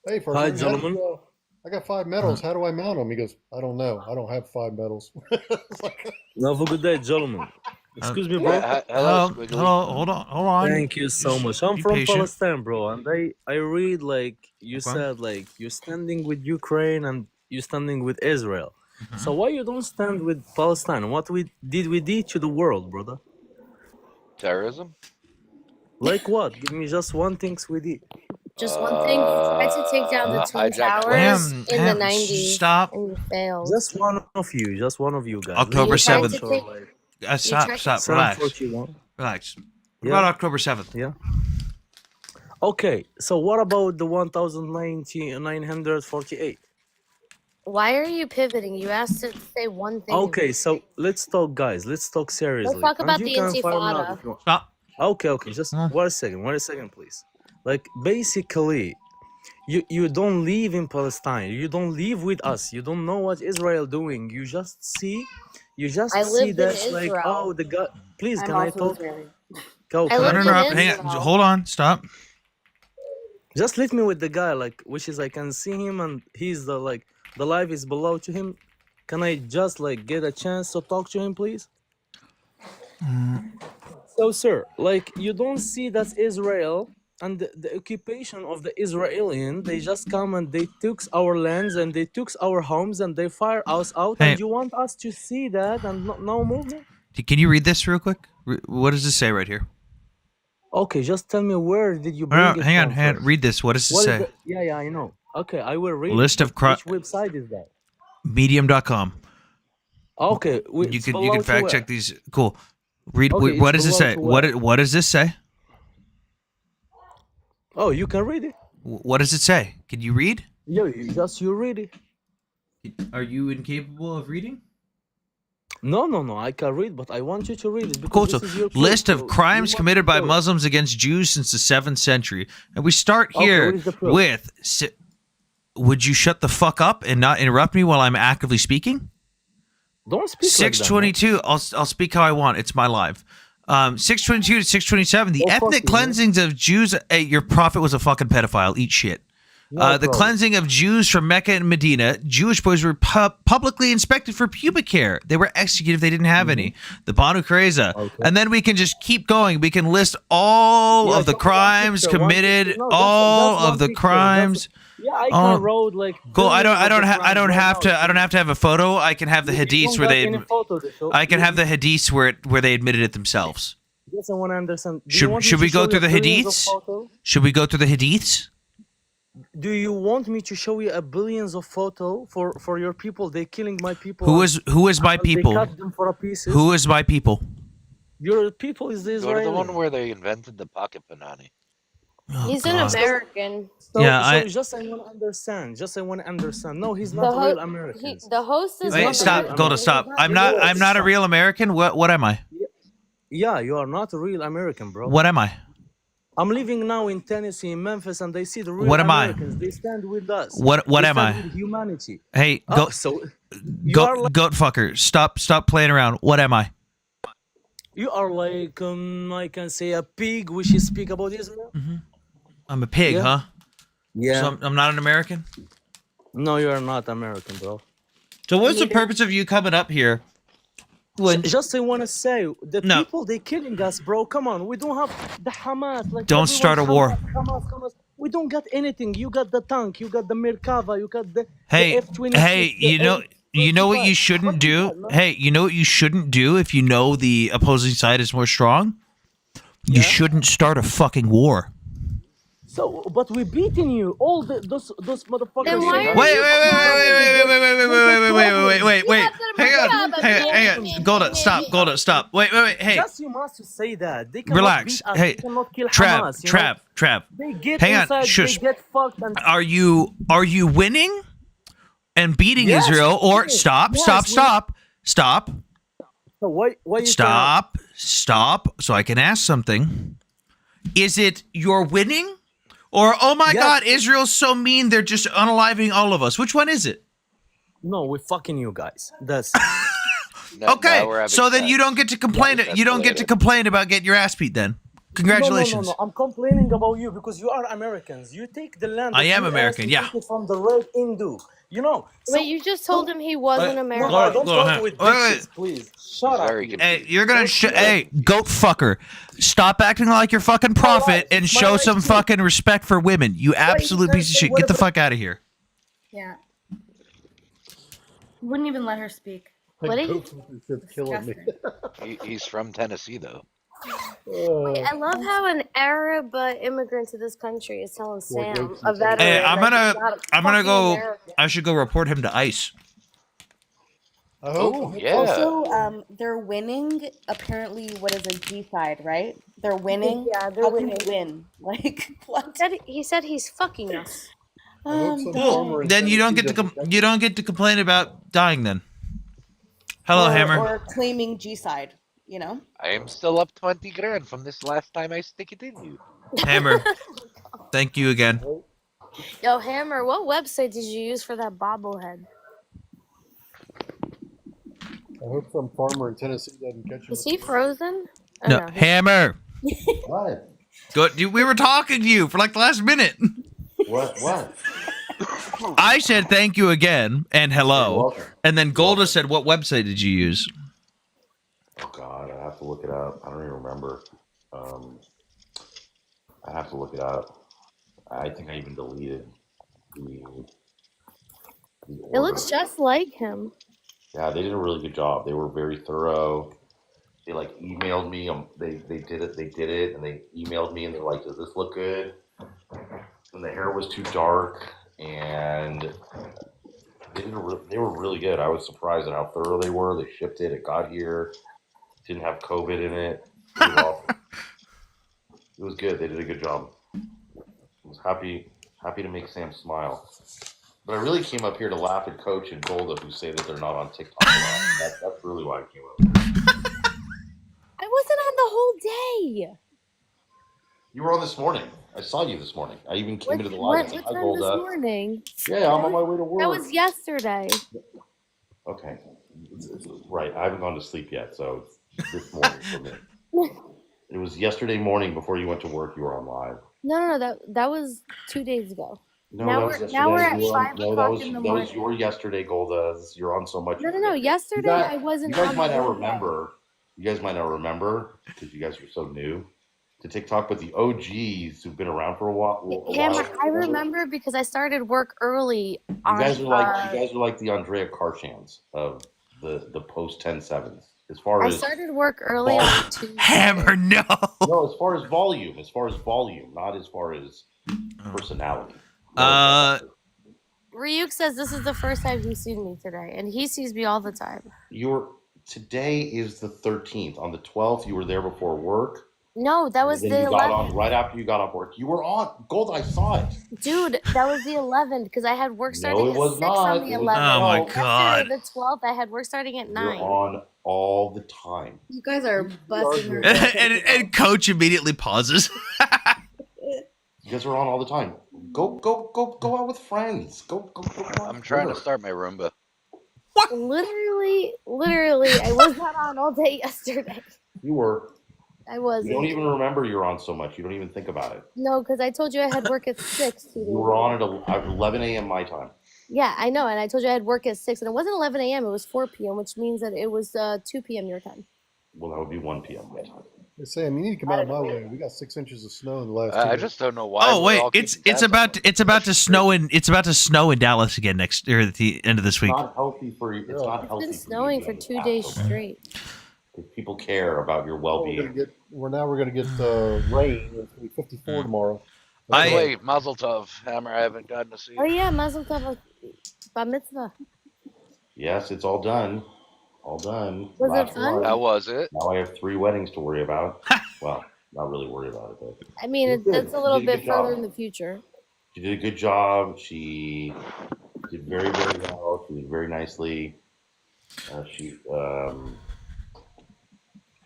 hey, first Hi, sergeant, gentlemen. I got 5 medals. How do I mount them? He goes, I don't know. I don't have 5 medals. Have a good day, gentlemen. Excuse me, bro. Yeah, hello, Squiggly. Hello, hold on. Thank you so much. I'm Be from patient. Palestine, bro, and I read like you said, like you're standing with Ukraine and you're standing with Israel. So why you don't stand with Palestine? What we did to the world, brother? Terrorism? Like what? Give me just one thing we did. Just one thing. Tried to take down the Twin hijack Towers planes. in the 90s. Stop. And you failed. Just one of you guys. October You tried 7th. to take- Stop. tried- Relax. 41. Relax. What Yeah. about October 7th? Yeah. Okay, so what about the 1948? Why are you pivoting? You asked to say one thing. Okay, so let's talk, guys. Let's talk seriously. Let's talk And about you the can fire me out Intifada. if you want. Stop. Okay. Just one second, please. Like basically, you don't live in Palestine. You don't live with us. You don't know what Israel doing. You just see I that lived in like Israel. the God. Please, I'm can I also talk? Israeli. Go. I can lived No, in no, Israel. hang on. Hold on. Stop. Just let me with the guy, like, which is I can see him and he's the life is below to him. Can I just like get a chance to talk to him, please? So, sir, like you don't see that Israel and the occupation of the Israelian, they just come and they took our lands and they took our homes and they fire us out. Hey. And you want us to see that and no movement? Can you read this real quick? What does this say right here? Okay, just tell me where did you bring No, it hang from on. first? Read this. What does it What is say? the- yeah, I know. Okay, I will read. List of Which website is that? Medium.com. Okay, You can fact check these. Cool. Read. Okay, What it's does it say? below to What does this say? Oh, you can read it. What does it say? Can you read? Yeah, you read it. Are you incapable of reading? No, I can read, but I want you to read it because Cool. So, this is your list proof, of so crimes you committed by must- Muslims against Jews since the 7th century, and we start Okay, here what is the proof? with. Would you shut the fuck up and not interrupt me while I'm actively speaking? Don't speak like that, man. 622. I'll speak how I want. It's my live. 622 to 627. The Oh, fuck ethnic you, man. cleansings of Jews. Hey, your prophet was a fucking pedophile. Eat shit. No The problem. cleansing of Jews from Mecca and Medina. Jewish boys were publicly inspected for pubic hair. They were executed if they didn't have any. The Banu Kreza. Mm-hmm. Okay. And then we can just keep going. We can list all Yeah, of the just one crimes picture, one committed. picture. No, all just of one the picture. crimes. Yeah, I Oh. can road like. Cool. I don't billions of the have. I don't crimes have right to. now. I don't have to have a photo. I can have the You hadiths don't where got they. any photo to show. I can have the hadiths where they admitted it themselves. Yes, I want to understand. Do you want Should me we to go show through you the billions of hadiths? photo? Should we go through the hadiths? Do you want me to show you a billions of photo for your people? They killing my people. Who and- is my and they people? cut them for a pieces. Who is my people? Your people is the Go to Israeli. the one where they invented the pocket banana. Oh, He's an God. American. So, Yeah, so I- just I want to understand. Just I want to understand. No, he's The, not ho- real American. the host is He's Wait, not stop, real Golda, American. stop. I'm not a real American. What am I? Yeah, you are not a real American, bro. What am I? I'm living now in Tennessee, in Memphis, and they see the real What am I? Americans. They stand with us. What They am stand I? with humanity. Hey, Oh, so you goat, are like, goat fucker. Stop playing around. What am I? you are like I can say a pig which is speak about Israel. I'm a pig, Yeah. huh? Yeah. So I'm not an American. No, you are not American, bro. So what's the purpose of you coming up here? When Just I want to say the No. people they killing us, bro. Come on, we don't have the Hamas. Like Don't everyone, start a war. Hamas. We don't got anything. You got the tank. You got the Merkava. You got the hey, F-26. hey, you know what you shouldn't do? Hey, you know what you shouldn't do if you know the opposing side is more strong? You shouldn't start a fucking war. So, but we beating you. All those motherfuckers. Then why are Wait, you hang on. Golda, stop. Wait. Hey, Just you must say that. They cannot relax. beat us. Hey, They cannot kill Hamas. You know? Trav. They get Hang on, inside. shush. They get fucked. And Are you winning and beating Yes, Israel, or yes, stop? so why you Stop, so I can ask something. Is it you're winning? Or, oh my Yes. God, Israel's so mean, they're just unaliving all of us. Which one is it? No, we're fucking you guys. That's Okay, so then you don't get to complain. Yeah, You don't get to complain about getting your ass beat then. Congratulations. No. I'm complaining about you because you are Americans. You take the land. I of am US, American, you yeah. take it from the red Hindu. You know. Wait, you just told him he wasn't American. No, don't Go talk ahead. with Wait. bitches, please. Shut up. Hey, you're gonna hey, goat fucker. Stop acting like you're fucking prophet and show some fucking respect for women. You absolute piece of shit. Get the fuck out of here. Yeah. Wouldn't even let her speak. What did It's killing me. He's from Tennessee, though. Wait, I love how an Arab immigrant to this country is telling Sam, a veteran. Hey, that he's not a I'm gonna fucking go. American. I should go report him to ICE. I hope. Oh, yeah. Also, they're winning. Apparently, what is a G side, right? They're winning. Yeah, they're How can winning. you win? Like what? He said he's fucking us. I hope some Well, farmer in then you don't get Tennessee to you don't get to complain about dying. Then. Hello, Hammer. Or claiming G side. You know. I am still up 20 grand from this last time I stick it in you. Hammer. Thank you again. Yo, Hammer, what website did you use for that bobblehead? I hope some farmer in Tennessee doesn't catch him. Is he frozen? Oh, No, no, he's- Hammer. What? Good. We were talking to you for like the last minute. What? I said thank you again and You're hello, welcome. and then Golda said, "What website did you use?" Oh God, I have to look it up. I don't even remember. I have to look it up. I think I even deleted the It looks order. just like him. Yeah, they did a really good job. They were very thorough. They like emailed me. They did it, and they emailed me, and they're like, "Does this look good?" And the hair was too dark, and they were really good. I was surprised at how thorough they were. They shipped it. It got here. Didn't have COVID in it. It was awesome. It was good. They did a good job. I was happy to make Sam smile. But I really came up here to laugh at Coach and Golda, who say that they're not on TikTok a lot. That's really why I came up. I wasn't on the whole day. You were on this morning. I saw you this morning. I even came into the live. What Hi, time Golda. this morning? Yeah, I'm on my way to work. That was yesterday. Okay. Right. I haven't gone to sleep yet, so it's this morning for me. It was yesterday morning before you went to work. You were on live. No, that was 2 days ago. No, Now that we're- was now we're yesterday. at You were on- 5 no, o'clock that was, in the that was morning. your yesterday, Golda. You're on so much. No. Yesterday I wasn't You guys on might the not whole day. remember. You guys might not remember because you guys are so new to TikTok, but the OGs who've been around for a while. Hammer, I remember because I started work early You on. guys are like the Andrea Karchans of the post 10-7s. As far I as started work early on Tuesday. Hammer, no. no, as far as volume, not as far as personality. Ryuk says this is the first time he's seen me today, and he sees me all the time. Today is the 13th. On the 12th, you were there before work. No, that was Then the you got 11th. on right after you got off work. You were on Gold. I saw it. Dude, that was the 11th because I had work No, starting it at was 6 not. on the It was 11th. Oh my no. God. Yesterday, the 12th, I had work starting at 9. You're on all the time. You guys are busting her. and Coach immediately pauses. You guys are on all the time. Go out with friends. Go out I'm with trying to dinner. start my Roomba. Literally, I was not on all day yesterday. You were. I You wasn't. don't even remember you're on so much. You don't even think about it. No, because I told you I had work at 6. 2 days You were ago. on at 11 a.m. my time. Yeah, I know, and I told you I had work at 6, and it wasn't 11 a.m., it was 4 p.m., which means that it was 2 p.m. your time. Well, that would be 1 p.m. my time. Hey, Sam, you need to come out of my way. We got 6 inches of snow in the last 2 I days. just don't know why. Oh we're wait, all it's keeping tabs on about to snow in Dallas again next or at the end of this week. It's not healthy for you. It's not It's healthy been for you snowing to for be 2 on days this app. straight. If people care about your We're well-being. gonna get rain. It's gonna be 54 tomorrow. By the way, Mazel Tov, Hammer. I haven't gotten to see Oh it. yeah, Mazel Tov, Bar Mitzvah. Yes, it's all done. All done. Was it Last fun? one. How was it? Now I have 3 weddings to worry about. Well, not really worry about it, but I mean, It was that's good. a little She did a bit good job. further in the future. She did a good job. She did very, very well. She did very nicely. She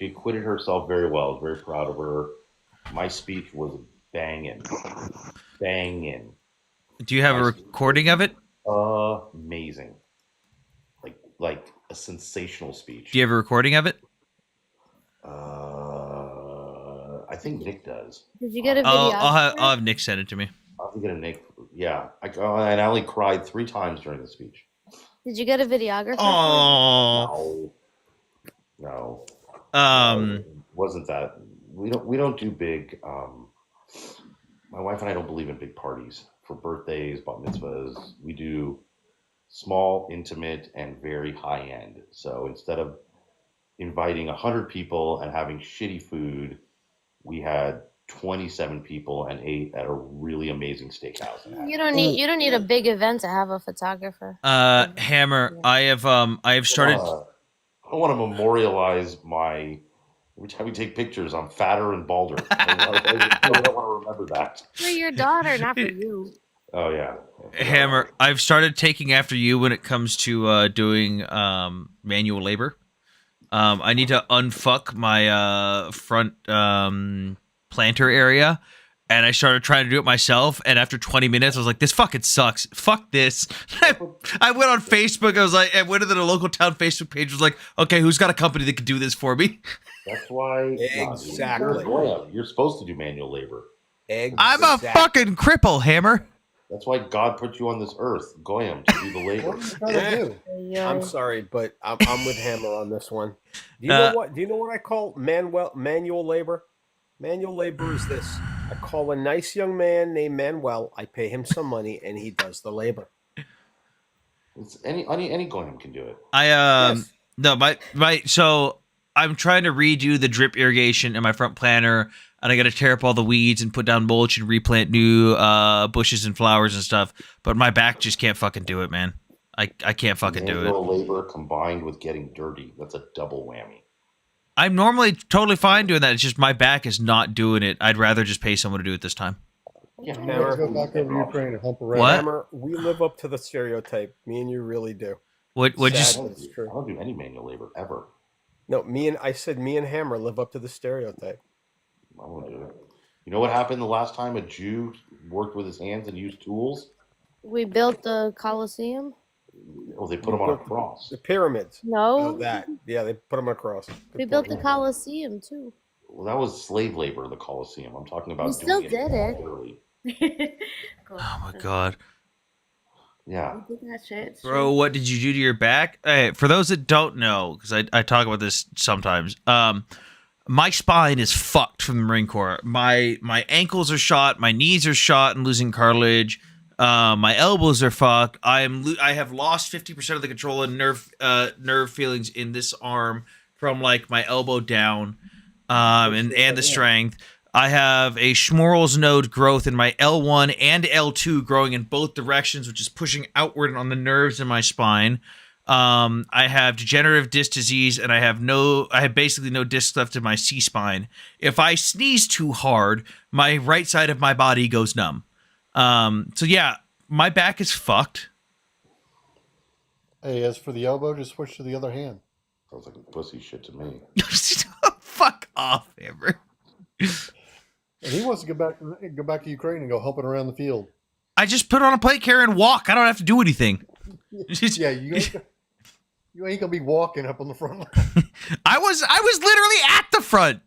acquitted herself very well. I was very proud of her. My speech was banging. Banging. Do you have a recording of it? Amazing. Like a sensational speech. Do you have a recording of it? I think Nick does. Did you get a I'll, video? I'll have Nick send it to me. I'll get a Nick. Yeah. And I only cried 3 times during the speech. Did you get a videographer? Oh. No. Um. Wasn't that we don't do big my wife and I don't believe in big parties for birthdays, bat mitzvahs. We do small, intimate, and very high end. So instead of inviting 100 people and having shitty food, we had 27 people and ate at a really amazing steakhouse. You don't need a big event to have a photographer. Hammer, I have started. I want to memorialize my. Every time we take pictures, I'm fatter and balder. I don't want to remember that. For your daughter, not for you. Oh yeah. Hammer, I've started taking after you when it comes to doing manual labor. I need to unfuck my front planter area, and I started trying to do it myself. And after 20 minutes, I was like, "This fucking sucks. Fuck this." I went on Facebook. I was like, I went to the local town Facebook page. Was like, "Okay, who's got a company that can do this for me?" That's why. Exactly. You're supposed to do manual labor. I'm a fucking cripple, Hammer. That's why God put you on this earth, Goyim, to do the labor. I'm sorry, but I'm with Hammer on this one. Do you know what? Do you know what I call manual labor? Manual labor is this: I call a nice young man named Manuel. I pay him some money, and he does the labor. It's any Goyim can do it. No, my so I'm trying to redo the drip irrigation in my front planter, and I got to tear up all the weeds and put down mulch and replant new bushes and flowers and stuff. But my back just can't fucking do it, man. I can't fucking do it. Manual labor combined with getting dirty. That's a double whammy. I'm normally totally fine doing that. It's just my back is not doing it. I'd rather just pay someone to do it this time. Yeah, Let's go back over to Ukraine and hump around. What? Hammer, we live up to the stereotype. Me and you really do. What'd you? Sad, but it's true. I don't do any manual labor ever. No, me and Hammer live up to the stereotype. I won't do it. You know what happened the last time a Jew worked with his hands and used tools? We built the Colosseum. Oh, they put them on a cross. The pyramids. No. Oh, that. Yeah, they put them across. We built the Colosseum too. Well, that was slave labor, the Colosseum. I'm talking about We still doing did it. voluntarily. Oh my god. Yeah. We did that shit. Bro, what did you do to your back? Hey, for those that don't know, because I talk about this sometimes, my spine is fucked from the Marine Corps. My ankles are shot, my knees are shot and losing cartilage. My elbows are fucked. I have lost 50% of the control and nerve feelings in this arm from like my elbow down, and the strength. I have a Schmorl's node growth in my L1 and L2 growing in both directions, which is pushing outward on the nerves in my spine. I have degenerative disc disease, and I have basically no discs left in my C-spine. If I sneeze too hard, my right side of my body goes numb. So yeah, my back is fucked. Hey, as for the elbow, just switch to the other hand. Sounds like pussy shit to me. Fuck off, Amber. And he wants to go back to Ukraine and go humping around the field. I just put on a plate carrier and walk. I don't have to do anything. Yeah, you ain't gonna be walking up on the front line. I was literally at the front.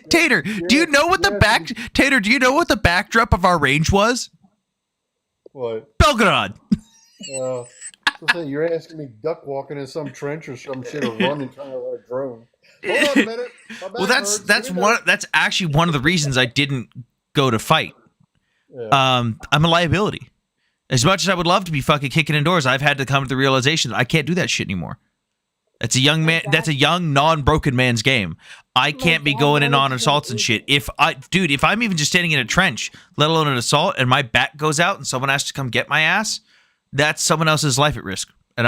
Tater, do you know what the backdrop of our range was? What? Belgorod. So you're asking me duck walking in some trench or some shit, or running trying to run a drone. Hold on a minute. Well, that's actually one of the reasons I didn't go to fight. Yeah. I'm a liability. As much as I would love to be fucking kicking indoors, I've had to come to the realization that I can't do that shit anymore. That's a young man. That's a young, non-broken man's game. I can't be going in on assaults and shit. If I'm even just standing in a trench, let alone an assault, and my back goes out and someone has to come get my ass, that's someone else's life at risk. And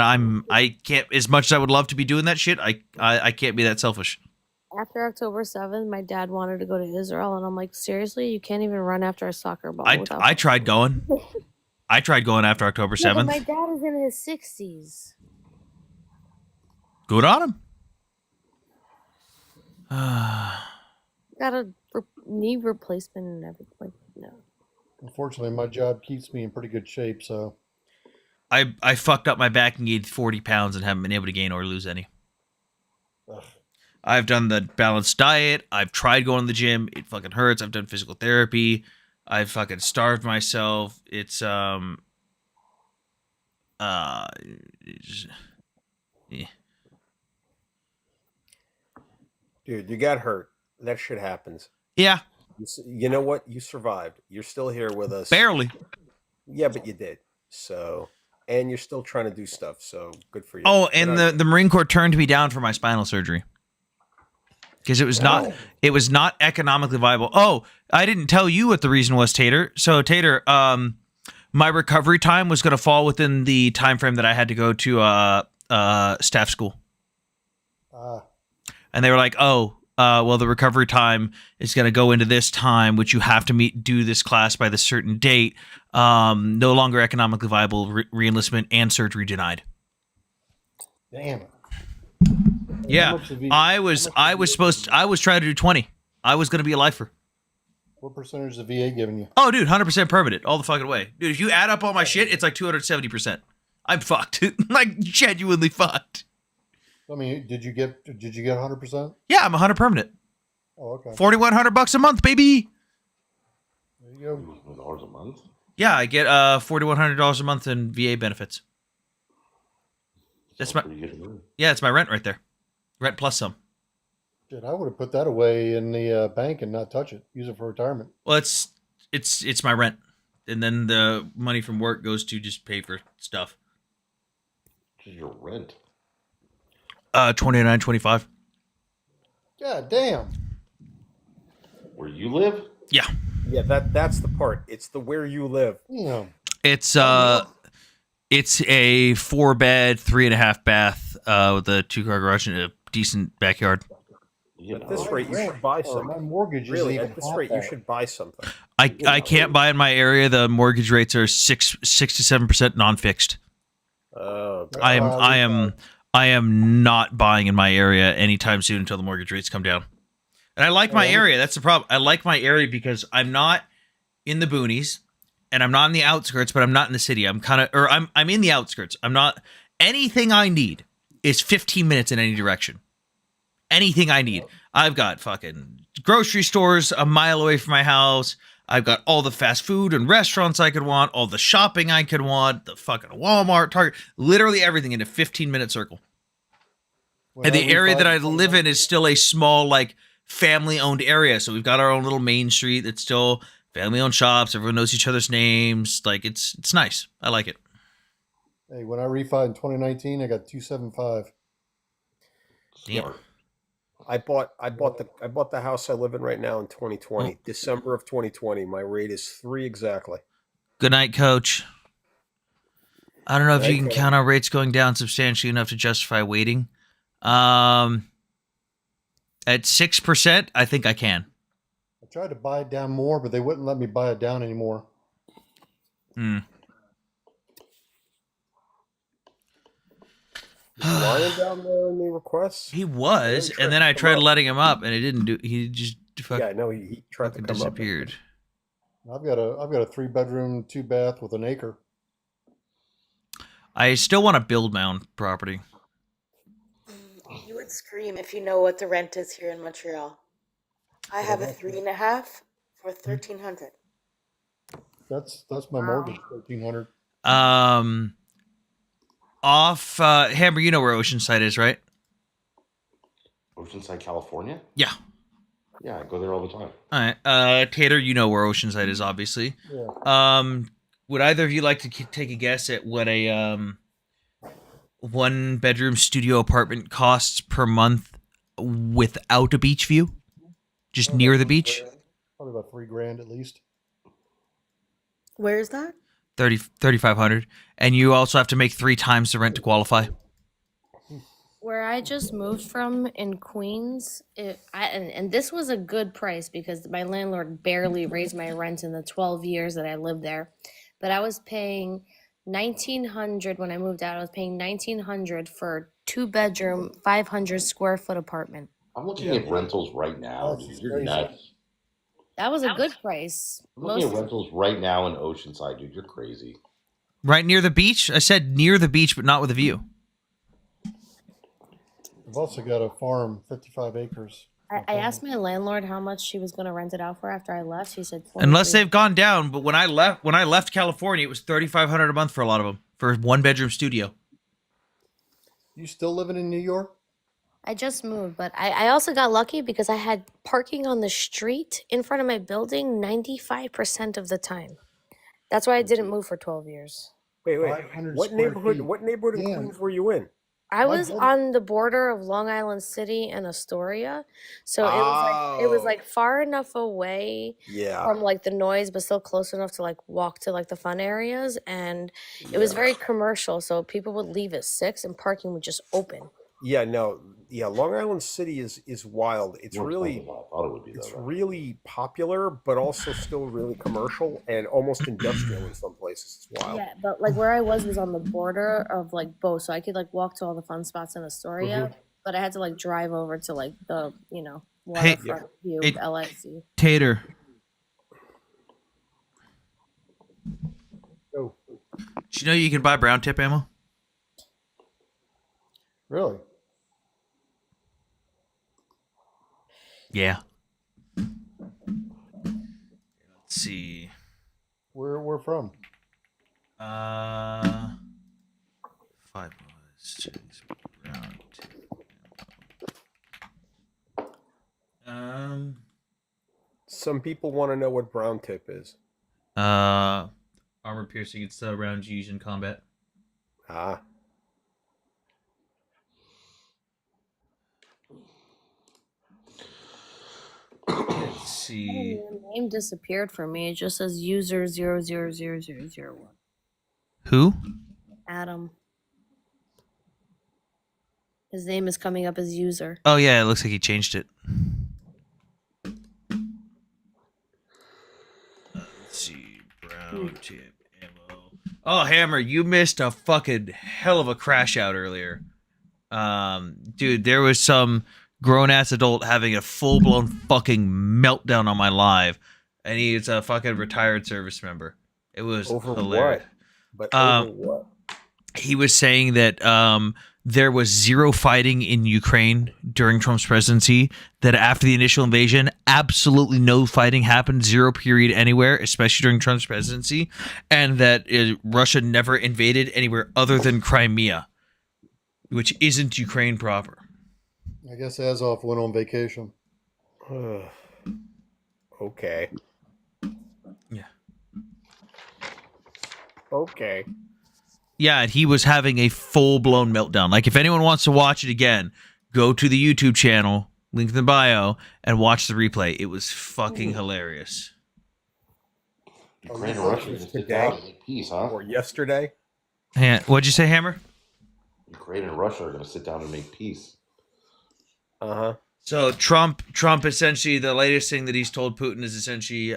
I can't, as much as I would love to be doing that shit, I can't be that selfish. After October 7th, my dad wanted to go to Israel, and I'm like, seriously, you can't even run after a soccer ball. I tried going. I tried going after October Yeah, but 7th. my dad is in his 60s. Good on him. Got a knee replacement and everything. Like, no. Unfortunately, my job keeps me in pretty good shape, so. I fucked up my back and gained 40 pounds and haven't been able to gain or lose any. Ugh. I've done the balanced diet. I've tried going to the gym. It fucking hurts. I've done physical therapy. I've fucking starved myself. It's yeah. Dude, you got hurt. That shit happens. Yeah. You know what? You survived. You're still here with us. Barely. Yeah, but you did. So, and you're still trying to do stuff. So good for you. Oh, and the Marine Corps turned me down for my spinal surgery because it was not economically viable. Oh, I didn't tell you what the reason was, Tater. So Tater, my recovery time was going to fall within the time frame that I had to go to staff school. And they were like, oh, well, the recovery time is going to go into this time, which you have to do this class by this certain date. No longer economically viable, reenlistment and surgery denied. Damn it. Yeah, I was trying to do 20. I was going to be a lifer. What percentage is the VA giving you? Oh, dude, 100% permanent all the fucking way. Dude, if you add up all my shit, it's like 270%. I'm fucked. Like, genuinely fucked. I mean, did you get 100%? Yeah, I'm 100 permanent. Oh, okay. $4,100 a month, baby. There you go. $1 a month? Yeah, I get $4,100 a month in VA benefits. That's it's my rent right there. Rent plus some. Shit, I would have put that away in the bank and not touch it. Use it for retirement. Well, it's my rent, and then the money from work goes to just pay for stuff. Which is your rent? $29.25. God damn. Where you live? Yeah. Yeah, that's the part. It's the where you live. Yeah. It's a 4-bed, 3.5 bath with a 2-car garage and a decent backyard. At this rate, you should buy something. My mortgage Really, isn't at this even rate, half you that. should buy something. I can't buy in my area. The mortgage rates are 6 to 7% non-fixed. I am not buying in my area anytime soon until the mortgage rates come down. And I like my area. That's the problem. I like my area because I'm not in the boonies and I'm not in the outskirts, but I'm not in the city. I'm in the outskirts. I'm not. Anything I need is 15 minutes in any direction. Anything I need. I've got fucking grocery stores a mile away from my house. I've got all the fast food and restaurants I could want, all the shopping I could want, the fucking Walmart, Target, literally everything in a 15-minute circle. And the area that I live in is still a small, like, family-owned area. So we've got our own little main street that's still family-owned shops. Everyone knows each other's names. Like, it's nice. I like it. Hey, when I refied in 2019, I got 275. Damn. I bought the house I live in right now in 2020. December of 2020. My rate is 3 exactly. Good night, Coach. I don't know if you can count on rates going down substantially enough to justify waiting. At 6%, I think I can. I tried to buy it down more, but they wouldn't let me buy it down anymore. Lying down there in the requests? He was, and then I tried letting him up, and it didn't do. He just Yeah, no, he tried to come disappeared. I've got a 3-bedroom, 2-bath with an acre. I still want to build my own property. You would scream if you know what the rent is here in Montreal. I have a 3.5 for $1,300. That's my mortgage, $1,300. Hammer, you know where Oceanside is, right? Oceanside, California? Yeah. Yeah, I go there all the time. All right. Tater, you know where Oceanside is, obviously. Yeah. Would either of you like to take a guess at what one-bedroom studio apartment costs per month without a beach view? Just near the beach? Probably about $3,000 at least. Where is that? 3,500, and you also have to make 3 times the rent to qualify. Where I just moved from in Queens, and this was a good price because my landlord barely raised my rent in the 12 years that I lived there. But I was paying $1,900 when I moved out. I was paying $1,900 for a 2-bedroom, 500 square foot apartment. I'm looking at rentals right now, dude. You're nuts. That was a good price. I'm looking at rentals right now in Oceanside, dude. You're crazy. Right near the beach? I said near the beach, but not with a view. I've also got a farm, 55 acres. I asked my landlord how much she was going to rent it out for after I left. She said Unless 23. they've gone down, but when I left California, it was $3,500 a month for a lot of them for a 1-bedroom studio. You still living in New York? I just moved, but I also got lucky because I had parking on the street in front of my building 95% of the time. That's why I didn't move for 12 years. Wait. 500 What square neighborhood? feet. What neighborhood in Yeah. Queens were you in? I My was building- on the border of Long Island City and Astoria, so it was like far enough away Yeah. from like the noise, but still close enough to like walk to like the fun areas, and it was very commercial. So people would leave at 6, and parking would just open. Yeah, no, yeah. Long Island City is wild. It's More really, expensive than I thought it would be, it's though, right? really popular, but also still really commercial and almost industrial in some places. It's wild. Yeah, but like where I was on the border of like both, so I could like walk to all the fun spots in Astoria, but I had to like drive over to like the Hey, waterfront view hey, of LAC. Tater. Oh, Do you know you can buy brown tip ammo? really? Yeah. Let's see. Where from? 5 was brown tip. Some people want to know what brown tip is. Armor piercing. It's rounds used in combat. Ah. Let's see. Your name disappeared for me. It just says user 000001. Who? Adam. His name is coming up as user. Oh yeah, it looks like he changed it. Let's see. Brown tip ammo. Oh, Hammer, you missed a fucking hell of a crash out earlier. Dude, there was some grown-ass adult having a full-blown fucking meltdown on my live, and he's a fucking retired service member. It was Over hilarious. what? But over what? He was saying that there was zero fighting in Ukraine during Trump's presidency, that after the initial invasion, absolutely no fighting happened, 0 period anywhere, especially during Trump's presidency, and that Russia never invaded anywhere other than Crimea, which isn't Ukraine proper. I guess Azov went on vacation. Okay. Yeah. Okay. Yeah, and he was having a full-blown meltdown. Like, if anyone wants to watch it again, go to the YouTube channel, link in the bio, and watch the replay. It was fucking hilarious. Ukraine and Russia are going to sit down and make peace, huh? Or yesterday. What'd you say, Hammer? Ukraine and Russia are going to sit down and make peace. Uh-huh. So Trump essentially, the latest thing that he's told Putin is essentially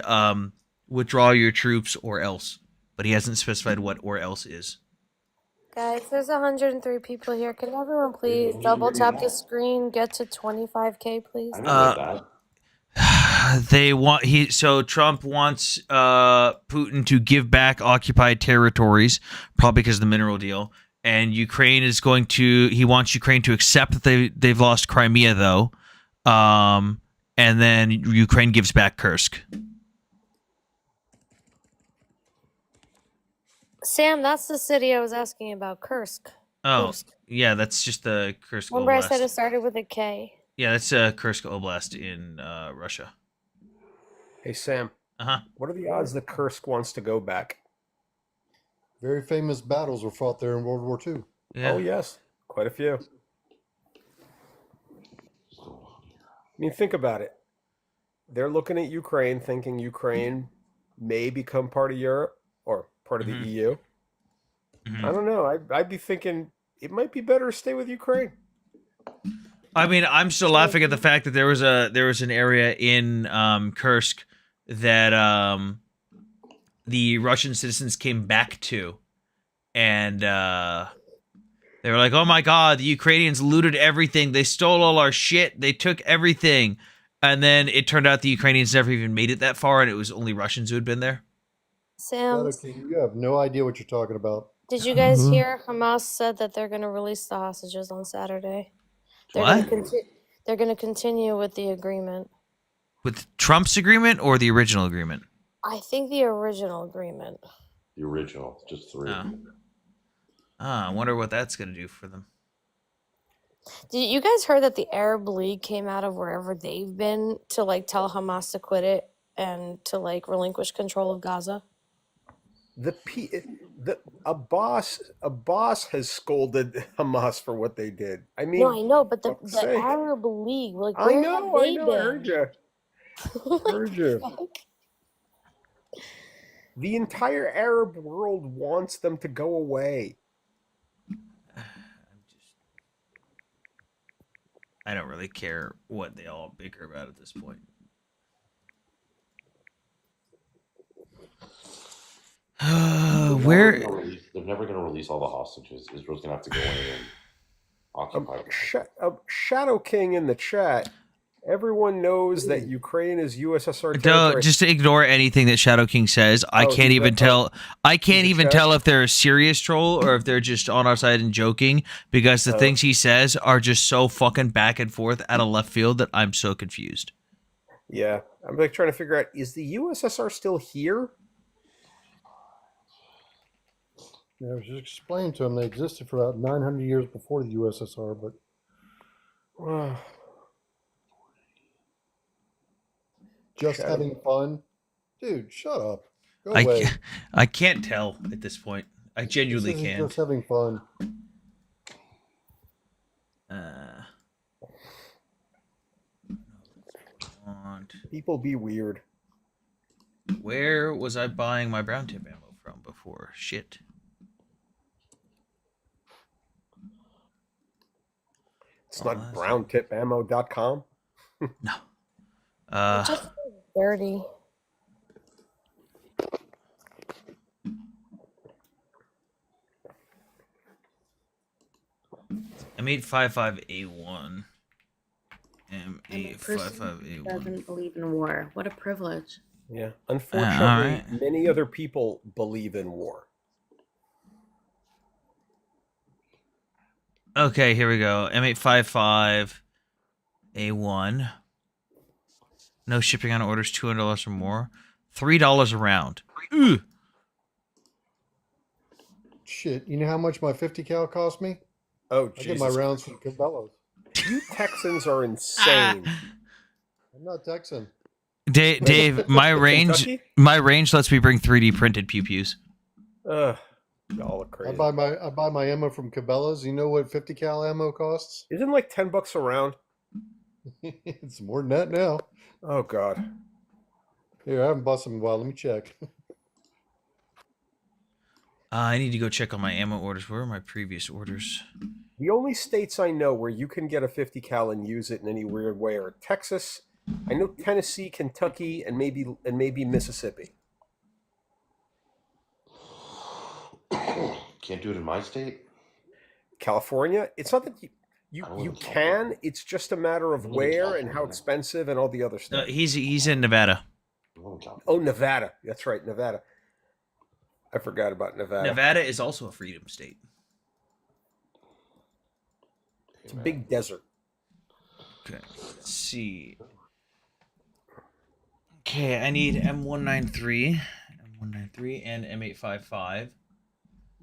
withdraw your troops or else. But he hasn't specified what or else is. Guys, there's 103 people here. Can everyone please double tap the screen, get to 25K, please? Trump wants Putin to give back occupied territories, probably because of the mineral deal. And Ukraine he wants Ukraine to accept that they've lost Crimea, though. And then Ukraine gives back Kursk. Sam, that's the city I was asking about, Kursk. Oh, yeah, that's just the Kursk Remember I said it Oblast. started with a K? Yeah, that's Kursk Oblast in Russia. Hey, Sam. Uh-huh. What are the odds that Kursk wants to go back? Very famous battles were fought there in World War II. Yeah. Oh yes, quite a few. I mean, think about it. They're looking at Ukraine, thinking Ukraine may become part of Europe or part of the EU. I don't know. I'd be thinking it might be better to stay with Ukraine. I mean, I'm still laughing at the fact that there was an area in Kursk that the Russian citizens came back to, and they were like, "Oh my God, the Ukrainians looted everything. They stole all our shit. They took everything." And then it turned out the Ukrainians never even made it that far, and it was only Russians who had been there. Sam, Okay, you have no idea what you're talking about. did you guys hear Hamas said that they're going to release the hostages on Saturday? They're What? They're going to continue with the agreement. With Trump's agreement or the original agreement? I think the original agreement. The original, just 3. I wonder what that's going to do for them. Did you guys heard that the Arab League came out of wherever they've been to like tell Hamas to quit it and to like relinquish control of Gaza? The Abbas has scolded Hamas for what they did. I mean, No, I know, but the fuck's sake. Arab League, like, I where know, have I they know. I been? heard you. Heard you. The entire Arab world wants them to go away. I don't really care what they all bicker about at this point. Where They're never going to release all the hostages. Israel's going to have to go in and occupy. Shadow King in the chat. Everyone knows that Ukraine is USSR territory. Don't just ignore anything that Shadow King says. I can't even tell. I can't even tell if they're a serious troll or if they're just on our side and joking, because the things he says are just so fucking back and forth out of left field that I'm so confused. Yeah, I'm like trying to figure out, is the USSR still here? Yeah, I was just explaining to them they existed for about 900 years before the USSR, but just having fun. Dude, shut up. Go away. I can't tell at this point. I genuinely This isn't can't. just having fun. People be weird. Where was I buying my brown tip ammo from before? Shit. It's not browntipammo.com. No. It's just dirty. M855A1. M855A1. Doesn't believe in war. What a privilege. Yeah. Unfortunately, many other people believe in war. Okay, here we go. M855A1. No shipping on orders $200 or more. $3 a round. Ooh. Shit, you know how much my 50 cal cost me? Oh, I get my Jesus. rounds from Cabela's. You Texans are insane. I'm not Texan. Dave, my range lets me bring 3D printed pew-pews. Y'all are I crazy. buy my ammo from Cabela's. You know what 50 cal ammo costs? Isn't like $10 a round? It's more than that now. Oh God. Here, I haven't bought some in a while. Let me check. I need to go check on my ammo orders. Where are my previous orders? The only states I know where you can get a 50 cal and use it in any weird way are Texas. I know Tennessee, Kentucky, and maybe Mississippi. Can't do it in my state. California. It's not that you can. It's just a matter of where and how expensive and all the other stuff. He's in Nevada. Oh, Nevada. That's right, Nevada. I forgot about Nevada. Nevada is also a freedom state. It's a big desert. Okay, let's see. Okay, I need M193, and M855.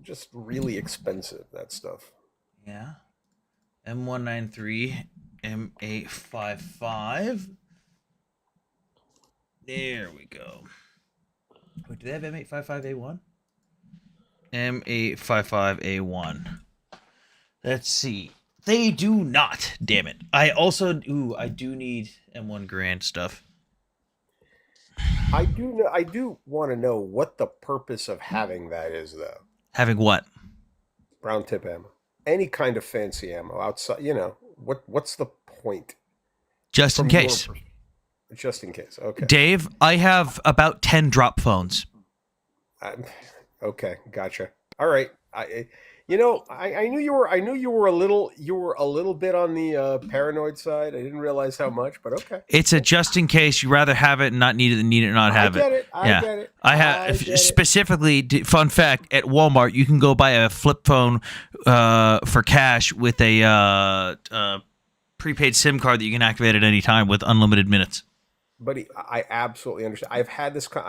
Just really expensive, that stuff. Yeah. M193, M855. There we go. Wait, do they have M855A1? M855A1. Let's see. They do not. Damn it. I also I do need M1 Grand stuff. I do want to know what the purpose of having that is, though. Having what? Brown tip ammo, any kind of fancy ammo outside. What's the point? Just in From your case. perspective? Just in case. Okay. Dave, I have about 10 drop phones. Okay, gotcha. All right. I knew you were a little bit on the paranoid side. I didn't realize how much, but okay. It's a just in case. You rather have it and not need it than need it and not have I get it. I get it. I have specifically. Fun fact: at Walmart, you can go buy a flip phone for cash with a prepaid SIM card that you can activate at any time with unlimited minutes. Buddy, I absolutely understand. I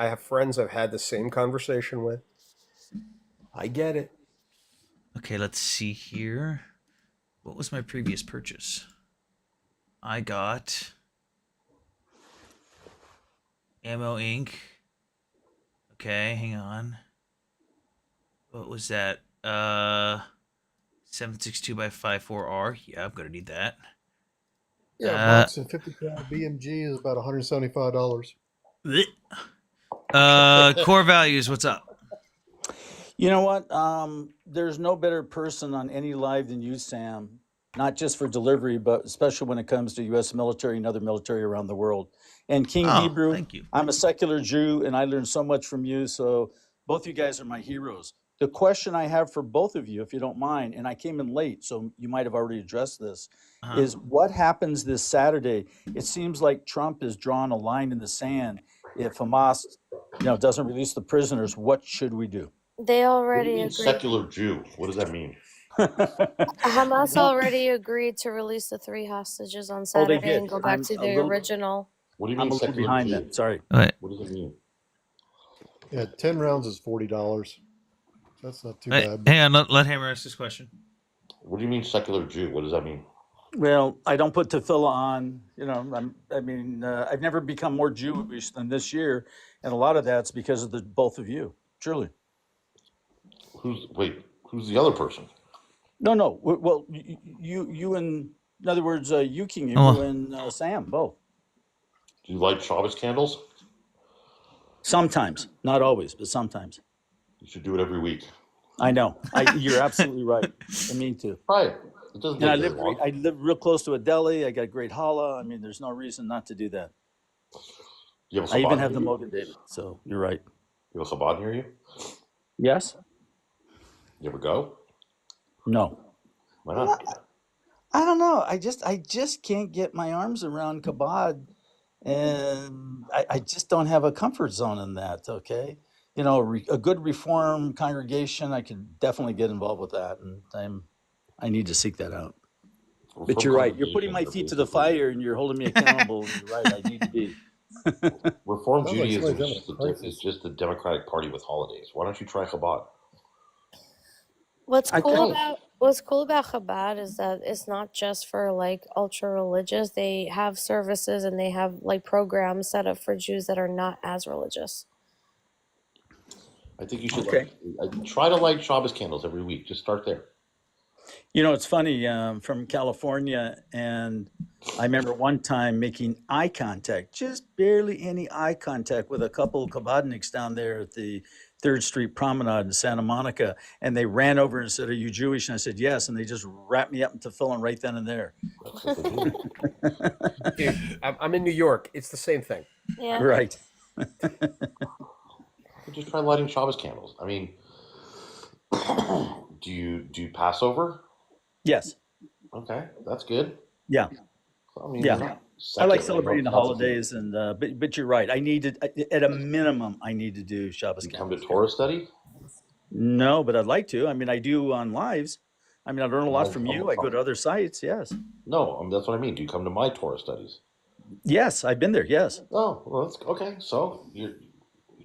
have friends I've had the same conversation with. I get it. Okay, let's see here. What was my previous purchase? I got Ammo Inc. Okay, hang on. What was that? 762x54R. Yeah, I'm gonna need that. Yeah, box and 50 cal BMG is about $175. Core values. What's up? You know what? There's no better person on any live than you, Sam. Not just for delivery, but especially when it comes to U.S. military and other military around the world. And King Hebrew, thank you. I'm a secular Jew, and I learned so much from you. So both you guys are my heroes. The question I have for both of you, if you don't mind, and I came in late, so you might have already addressed this, is what happens this Saturday? It seems like Trump has drawn a line in the sand. If Hamas, doesn't release the prisoners, what should we do? They already What do you mean agreed. secular Jew? What does that mean? Hamas already agreed to release the 3 hostages on Oh, they Saturday did. and go back I'm to a the little- original. What do you I'm mean a little secular behind Jew? that. Sorry. Okay. What does it mean? Yeah, 10 rounds is $40. That's not too Hey, bad. hang on. Let Hammer ask this question. What do you mean secular Jew? What does that mean? Well, I don't put tefillah on. I've never become more Jewish than this year, and a lot of that's because of the both of you. Truly. Who's the other person? No. Well, you and in other words, you King Oh. Hebrew and Sam both. Do you light Shabbos candles? Sometimes, not always, but sometimes. You should do it every week. I know. You're absolutely right. I mean to. Right. It doesn't And take very long. I live real close to a deli. I got a great challah. I mean, there's no reason not to do that. You have a I even Chabad have the near you? Mogen David. So you're right. You have a Chabad near you? Yes. You ever go? No. Why not? I don't know. I just can't get my arms around Kabod, and I just don't have a comfort zone in that. Okay, a good Reform congregation, I could definitely get involved with that, and I need to seek that out. But you're right. You're putting my feet to the fire, and you're holding me accountable. You're right. I need to be. Reform Sounds like Judaism somebody's having a is just a Democratic Party with holidays. Why don't you try Chabad? What's I cool don't. about Chabad is that it's not just for like ultra religious. They have services and they have like programs set up for Jews that are not as religious. I think you should Okay. try to light Shabbos candles every week. Just start there. It's funny. From California, and I remember one time making eye contact, just barely any eye contact, with a couple of Kabadniks down there at the 3rd Street Promenade in Santa Monica, and they ran over and said, "Are you Jewish?" And I said, "Yes," and they just wrapped me up in tefillin right then and there. Dude, I'm in New York. It's the same thing. Yeah. Right. Just try lighting Shabbos candles. I mean, do you Passover? Yes. Okay, that's good. Yeah. I mean, Yeah. you're not I like secular, celebrating the that's a- holidays, and but you're right. I need to, at a minimum, I need to do Shabbos. You come to Torah study? No, but I'd like to. I mean, I do on lives. I mean, I learn a lot from you. I go to other sites. Yes. No, that's what I mean. Do you come to my Torah studies? Yes, I've been there. Yes. Oh, well, that's okay. So you're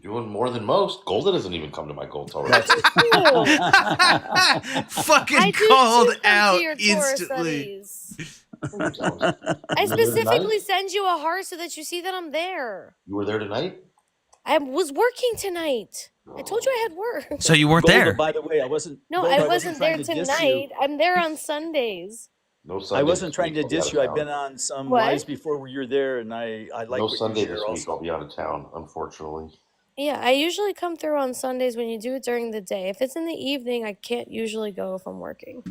doing more than most. Golden doesn't even come to my gold Torah. Fucking I do called too come to out your Torah instantly. studies. I specifically send you a heart so that you see that I'm there. You were there tonight? I was working tonight. I told you I had work. So you weren't Golda, there. by the way, I wasn't. No, Golda, I wasn't there trying to diss you. tonight. I'm there on Sundays. No Sunday. I wasn't this trying week, to I'll be out diss of you. I've town. been on some What? lives before where you're there, and I like No what Sunday you this share week. also. I'll be out of town, unfortunately. Yeah, I usually come through on Sundays when you do it during the day. If it's in the evening, I can't usually go if I'm working.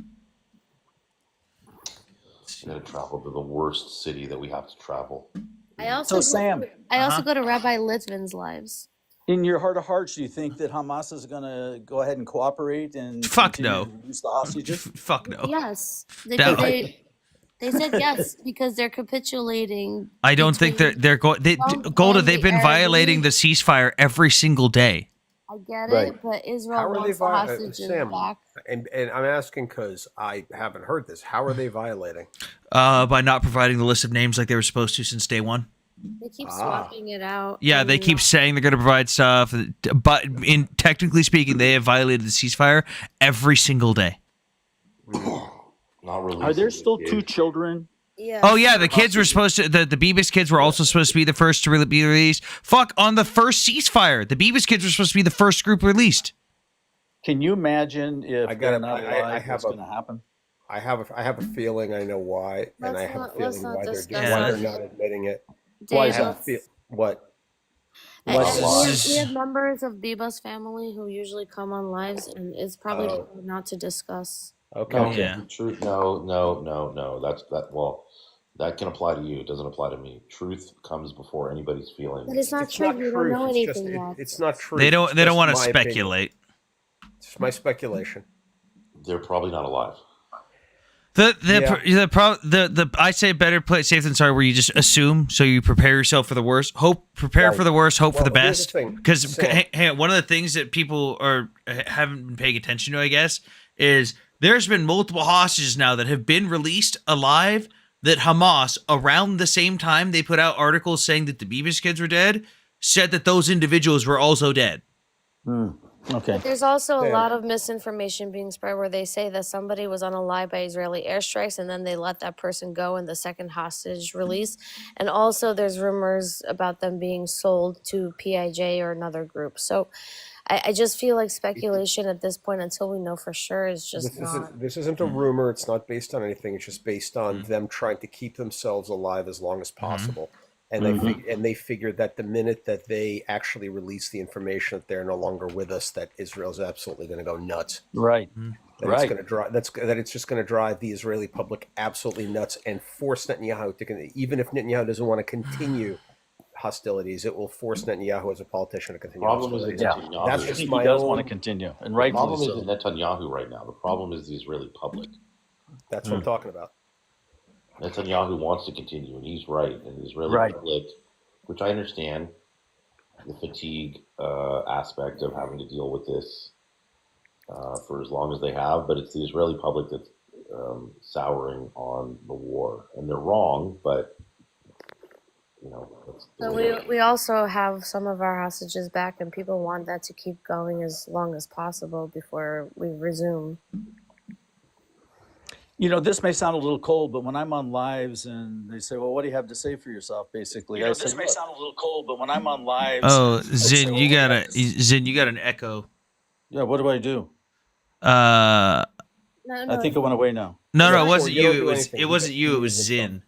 I'm gonna travel to the worst city that we have to travel. I also So, Sam, I also go to Rabbi Litvin's lives. in your heart of hearts, do you think that Hamas is going to go ahead and cooperate and Fuck continue no. to release the hostages? Fuck no. Yes, No. they said yes because they're capitulating. I don't think they're going. Trump Golda, and they've the been Arab violating League. the ceasefire every single day. I get Right. it, but Israel How are they wants the hostages Sam? back. And I'm asking because I haven't heard this. How are they violating? By not providing the list of names like they were supposed to since day one. They keep swapping it out. Yeah, they keep saying they're going to provide stuff, but in technically speaking, they have violated the ceasefire every single day. Not really. Are there still 2 children? Yeah. Oh yeah, the kids were supposed to. The Bebas kids were also supposed to be the first to be released. Fuck, on the first ceasefire, the Bebas kids were supposed to be the first group released. Can you imagine if I they're got not alive, what's going to happen? I have a feeling I know why, and I have a feeling why they're not admitting it. Why is I have a that? feel, what? And What's we have members of Biba's family who usually come on lives, and it's probably Oh. better not to discuss. Okay. Truth. No. That's that. Well, that can apply to you. It doesn't apply to me. Truth comes before anybody's feelings. But it's not true. We don't know anything yet. It's not true. They don't want to speculate. It's my speculation. They're probably not alive. The I say better play safe than sorry, where you just assume, so you prepare yourself for the worst. Prepare Right. for the worst, hope for the Well, here's best. the thing, Because Sam. one of the things that people haven't been paying attention to, I guess, is there's been multiple hostages now that have been released alive. That Hamas, around the same time they put out articles saying that the Bebas kids were dead, said that those individuals were also dead. Okay. But there's also a Damn. lot of misinformation being spread where they say that somebody was unalive by Israeli airstrikes and then they let that person go in the second hostage release. And also there's rumors about them being sold to PIJ or another group. So I just feel like speculation at this point until we know for sure is just not. This isn't a rumor. It's not based on anything. It's just based on them trying to keep themselves alive as long as possible. And they figured that the minute that they actually release the information that they're no longer with us, that Israel's absolutely going to go nuts. Right. That it's going to drive. That it's just going to drive the Israeli public absolutely nuts and force Netanyahu to, even if Netanyahu doesn't want to continue hostilities, it will force Netanyahu as a politician to continue. Problem is hostilities. Netanyahu. That's I just think my he does own. want to continue, and The rightfully problem so. isn't Netanyahu right now. The problem is the Israeli public. That's what I'm talking about. Netanyahu wants to continue, and he's right. And the Israeli Right. public, which I understand, the fatigue aspect of having to deal with this for as long as they have, but it's the Israeli public that's souring on the war, and they're wrong. But you know, that's the So way it is. we also have some of our hostages back, and people want that to keep going as long as possible before we resume. You know, this may sound a little cold, but when I'm on lives and they say, "Well, what do you have to say for yourself?" Basically, I say, this may "Look." sound a little cold, but when I'm on lives, Oh, Zin, you got an echo. Yeah, what do I do? Uh, I think it went away now. no, it wasn't You you. don't It do was anything. it wasn't you. It was Zin.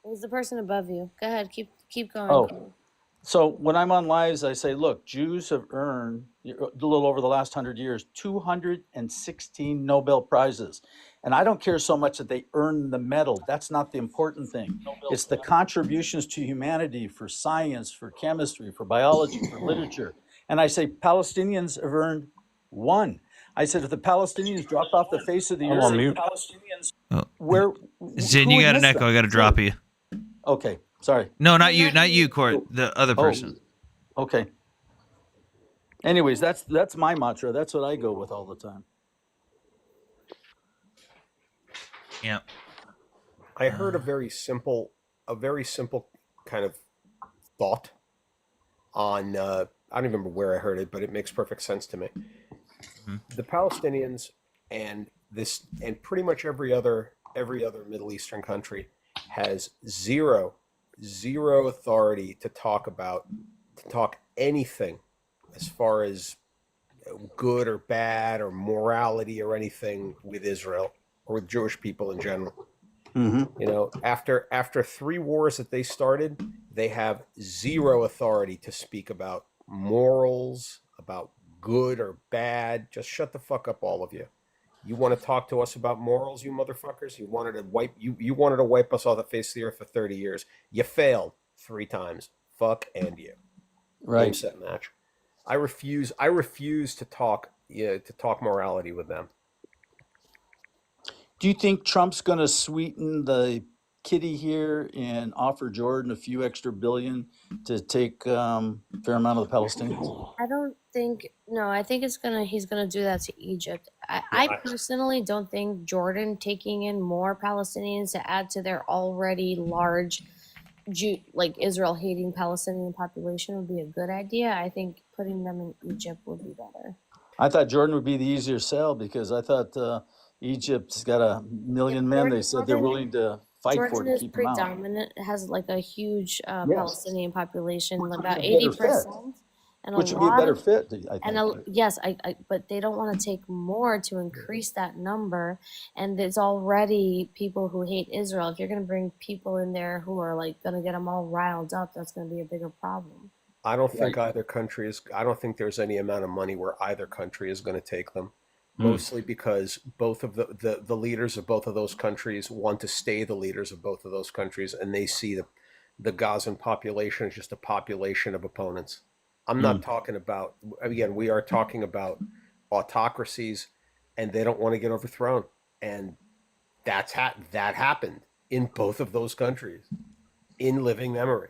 It was the person above you. Go ahead, keep going. Oh, so when I'm on lives, I say, "Look, Jews have earned a little over the last 100 years 216 Nobel prizes, and I don't care so much that they earn the medal. That's not the important thing. It's the contributions to humanity for science, for chemistry, for biology, for literature." And I say, Palestinians have earned one. I said, if the Palestinians dropped off the face of the I'm earth, on mute. Palestinians, Oh. where? Zin, who you would got an miss echo. them? I got to drop you. Okay, sorry. No, not you, Court. The other person. Okay. Anyways, that's my mantra. That's what I go with all the time. Yeah. I heard a very simple kind of thought on. I don't remember where I heard it, but it makes perfect sense to me. The Palestinians and pretty much every other Middle Eastern country has zero authority to talk anything as far as good or bad or morality or anything with Israel or with Jewish people in general. Mm-hmm. You know, after 3 wars that they started, they have zero authority to speak about morals, about good or bad. Just shut the fuck up, all of you. You want to talk to us about morals, you motherfuckers? You wanted to wipe us off the face of the earth for 30 years. You failed 3 times. Fuck and you. Right. Game, set, match. I refuse to talk morality with them. Do you think Trump's going to sweeten the kitty here and offer Jordan a few extra billion to take fair amount of the Palestinians? I don't think no. I think he's gonna do that to Egypt. I personally don't think Jordan taking in more Palestinians to add to their already large Israel hating Palestinian population would be a good idea. I think putting them in Egypt would be better. I thought Jordan would be the easier sell because I thought Egypt's got 1 million men. They said they're willing to fight for Jordan to is keep them out. predominant. It has like a huge Yes. Palestinian population, Which would about be a better fit. 80%. And Which would be a better fit, I think. yes, but they don't want to take more to increase that number. And there's already people who hate Israel. If you're going to bring people in there who are like going to get them all riled up, that's going to be a bigger problem. I don't think either country is. I don't think there's any amount of money where either country is going to take them. Mostly because both of the leaders of both of those countries want to stay the leaders of both of those countries, and they see the Gazan population as just a population of opponents. I'm not talking about, again, we are talking about autocracies, and they don't want to get overthrown. And that happened in both of those countries in living memory.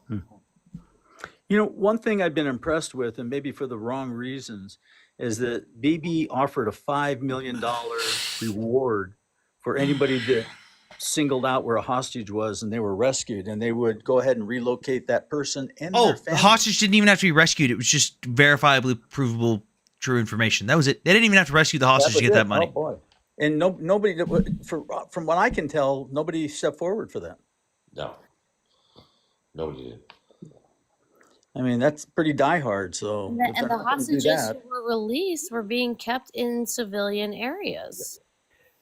You know, one thing I've been impressed with, and maybe for the wrong reasons, is that Bibi offered a $5 million reward for anybody that singled out where a hostage was and they were rescued, and they would go ahead and relocate that person and Oh, their the family. hostage didn't even have to be rescued. It was just verifiably provable true information. That was it. They didn't even have to rescue the hostage to get that money. Oh boy! And nobody, from what I can tell, nobody stepped forward for that. No. Nobody did. I mean, that's pretty diehard. So And if the they're not gonna do hostages that- who were released were being kept in civilian areas.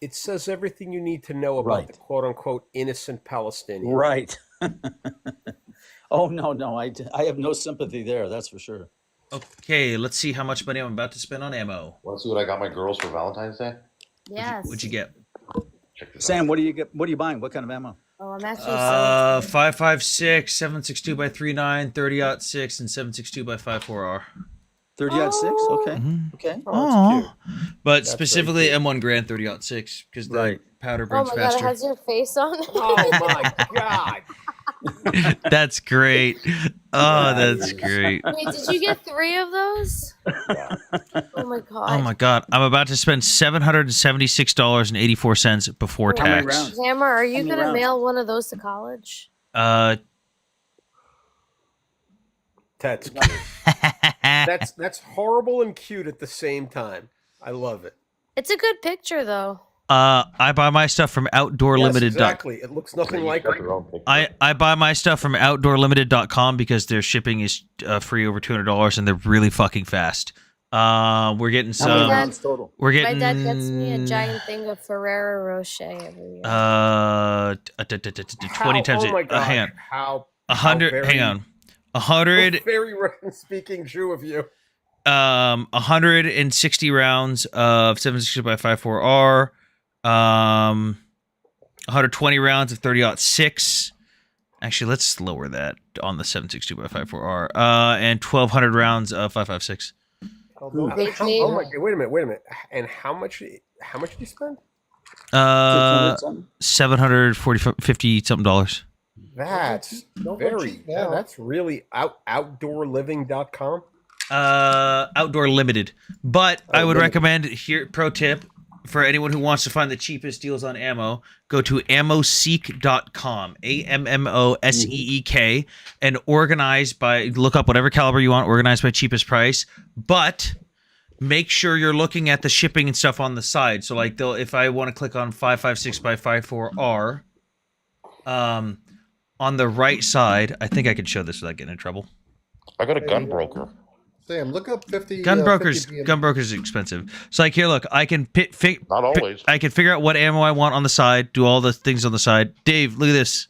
It says everything you need to know about the quote unquote innocent Palestinian. Right. Oh no, I have no sympathy there. That's for sure. Okay, let's see how much money I'm about to spend on ammo. Want to see what I got my girls for Valentine's Day? Yes. What'd you get? Sam, what do you get? What are you buying? What kind of ammo? Oh, I'm actually 5.56, 7.62 by 3.9, 30-06, and 7.62 by 5.4R. 30-06? Okay. Okay. Oh, but That's specifically very M1 Grand 30-06 because the Right. powder Oh burns my god, it faster. has your face on it. Oh my god. That's great. Oh, that's great. Wait, did you get 3 of those? Oh my god. Oh my god, I'm about to spend $776.84 before tax. Hammer, are you many gonna rounds? mail one of those to college? That's cute. That's horrible and cute at the same time. I love it. It's a good picture though. I buy my stuff from OutdoorLimited. Exactly. It looks nothing like it. I buy my stuff from OutdoorLimited.com because their shipping is free over $200 and they're really fucking fast. We're getting How many some. rounds total? We're My getting. dad gets me a giant thing of Ferrero Rocher every year. 20 times Oh my it. god. Hang on. How 100. very- Hang on. 100. Very Russian-speaking Jew of you. 160 rounds of 7.62 by 5.4R. 120 rounds of 30-06. Actually, let's lower that on the 7.62 by 5.4R. And 1,200 rounds of 5.56. Oh my god! Wait a minute. And how much did you spend? 750 something dollars. That's very. Yeah, that's really outdoorliving.com. Outdoor Limited. But I would limited. recommend here, pro tip, for anyone who wants to find the cheapest deals on ammo, go to ammoseek.com, AMMOSEEK, and look up whatever caliber you want, organized by cheapest price, but make sure you're looking at the shipping and stuff on the side. So like if I want to click on 5.56 by 5.4R, on the right side, I think I can show this without getting in trouble. I got a gun broker. Sam, look up 50. Gun 50 brokers, BMG. gun brokers is expensive. So like here, look, I can Not always. I can figure out what ammo I want on the side, do all the things on the side. Dave, look at this,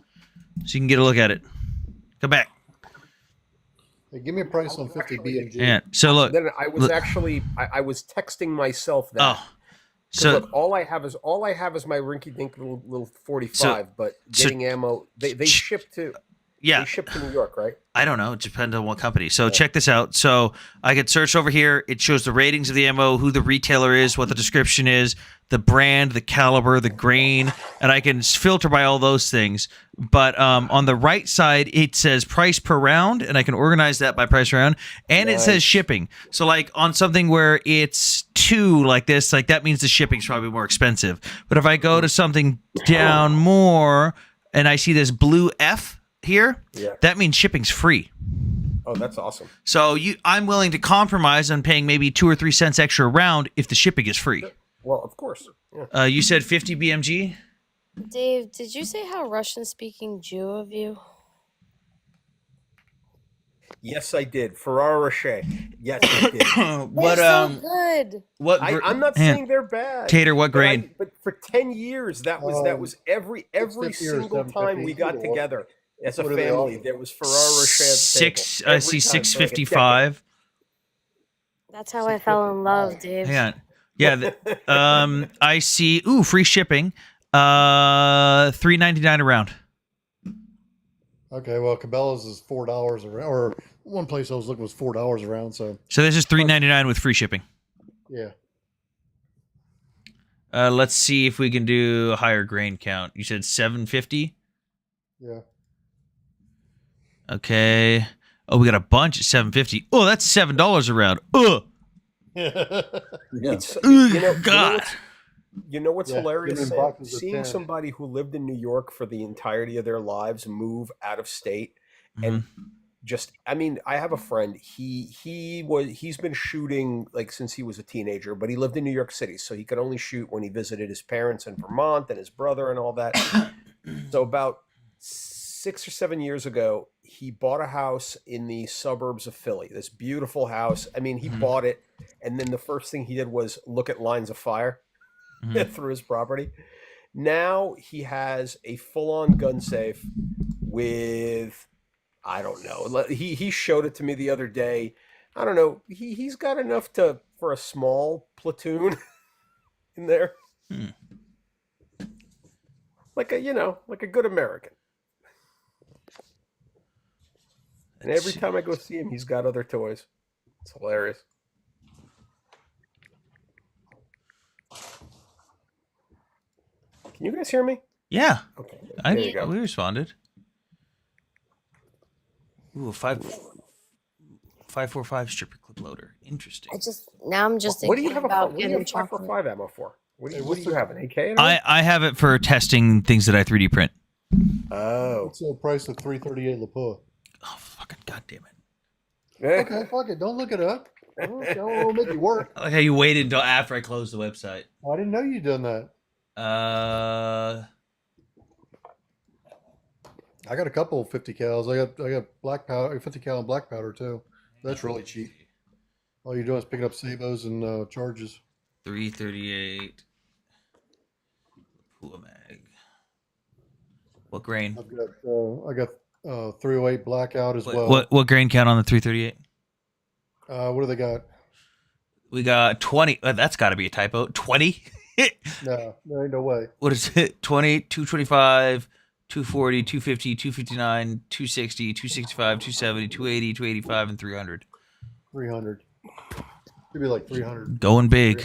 so you can get a look at it. Come back. Hey, give me a price on 50 BMG. Yeah. So look, Then I was actually I was texting myself that. Oh. So look, all I have is my rinky-dink little 45. So- but so- getting ammo, they ship to. Yeah. They ship to New York, right? I don't know. It depends on what company. So check this out. So I could search over here. It shows the ratings of the ammo, who the retailer is, what the description is, the brand, the caliber, the grain, and I can filter by all those things. But on the right side, it says price per round, and I can organize that by price per round, and it says shipping. So like on something where it's 2 like this, like that means the shipping's probably more expensive. But if I go to something down more and I see this blue F here, that means shipping's free. Oh, that's awesome. So I'm willing to compromise on paying maybe 2 or 3 cents extra a round if the shipping is free. Well, of course. Yeah. You said 50 BMG? Dave, did you say how Russian-speaking Jew of you? Yes, I did. Ferrero Rocher. Yes, I did. What They're so good. What I'm not Man. saying they're bad. Tater, what but grain? but for 10 years, that was every 50 or single time we 750 got or- together as a what are they family, all? there was Ferrero Rocher at the Six. table. I Every see time for like a 655. That's how I fell in love, Dave. Hang on. Yeah. I see. Ooh, free shipping. $3.99 a round. Okay, well, Cabela's is $4 a round, or one place I was looking was $4 a round. So So this is $3.99 with free shipping. yeah, Let's see if we can do a higher grain count. You said 750. yeah. Okay. Oh, we got a bunch at 750. Oh, that's $7 a round. Ugh. It's, Ugh, God. You know what's Yeah, hilarious? give them Sam? boxes of Seeing 10. somebody who lived in New York for the entirety of their lives move out of state and just I mean, I have a friend. He's been shooting like since he was a teenager, but he lived in New York City, so he could only shoot when he visited his parents in Vermont and his brother and all that. So about 6 or 7 years ago, he bought a house in the suburbs of Philly. This beautiful house. I mean, he bought it, and then the first thing he did was look at lines of fire through his property. Now he has a full-on gun safe with, I don't know. He showed it to me the other day. I don't know. He's got enough for a small platoon in there, like a good American. And every time I go see him, he's got other toys. It's hilarious. Can you guys hear me? Yeah. Okay. There you go. We responded. Ooh, 545 stripper clip loader. Interesting. I'm just What do thinking you have about what do you getting have chocolate. 545 ammo for? What do you have, an AK? in it? I have it for testing things that I 3D print. Oh. What's the price of 338 Lapua? Oh, fucking goddamn it. Okay, fuck it. Don't look it up. I'll make it work. I like how you waited until after I closed the website. Oh, I didn't know you'd done that. I got a couple of 50 cals. I got black powder, 50 cal and black powder too. That's really cheap. All you're doing is picking up sabos and charges. 338. Pula mag. What grain? I got 308 blackout as well. What grain count on the 338? What do they got? We got 20. That's got to be a typo. 20? No, there ain't no way. What is it? 20, 225, 240, 250, 259, 260, 265, 270, 280, 285, and 300. 300. Should be like 300. Going big.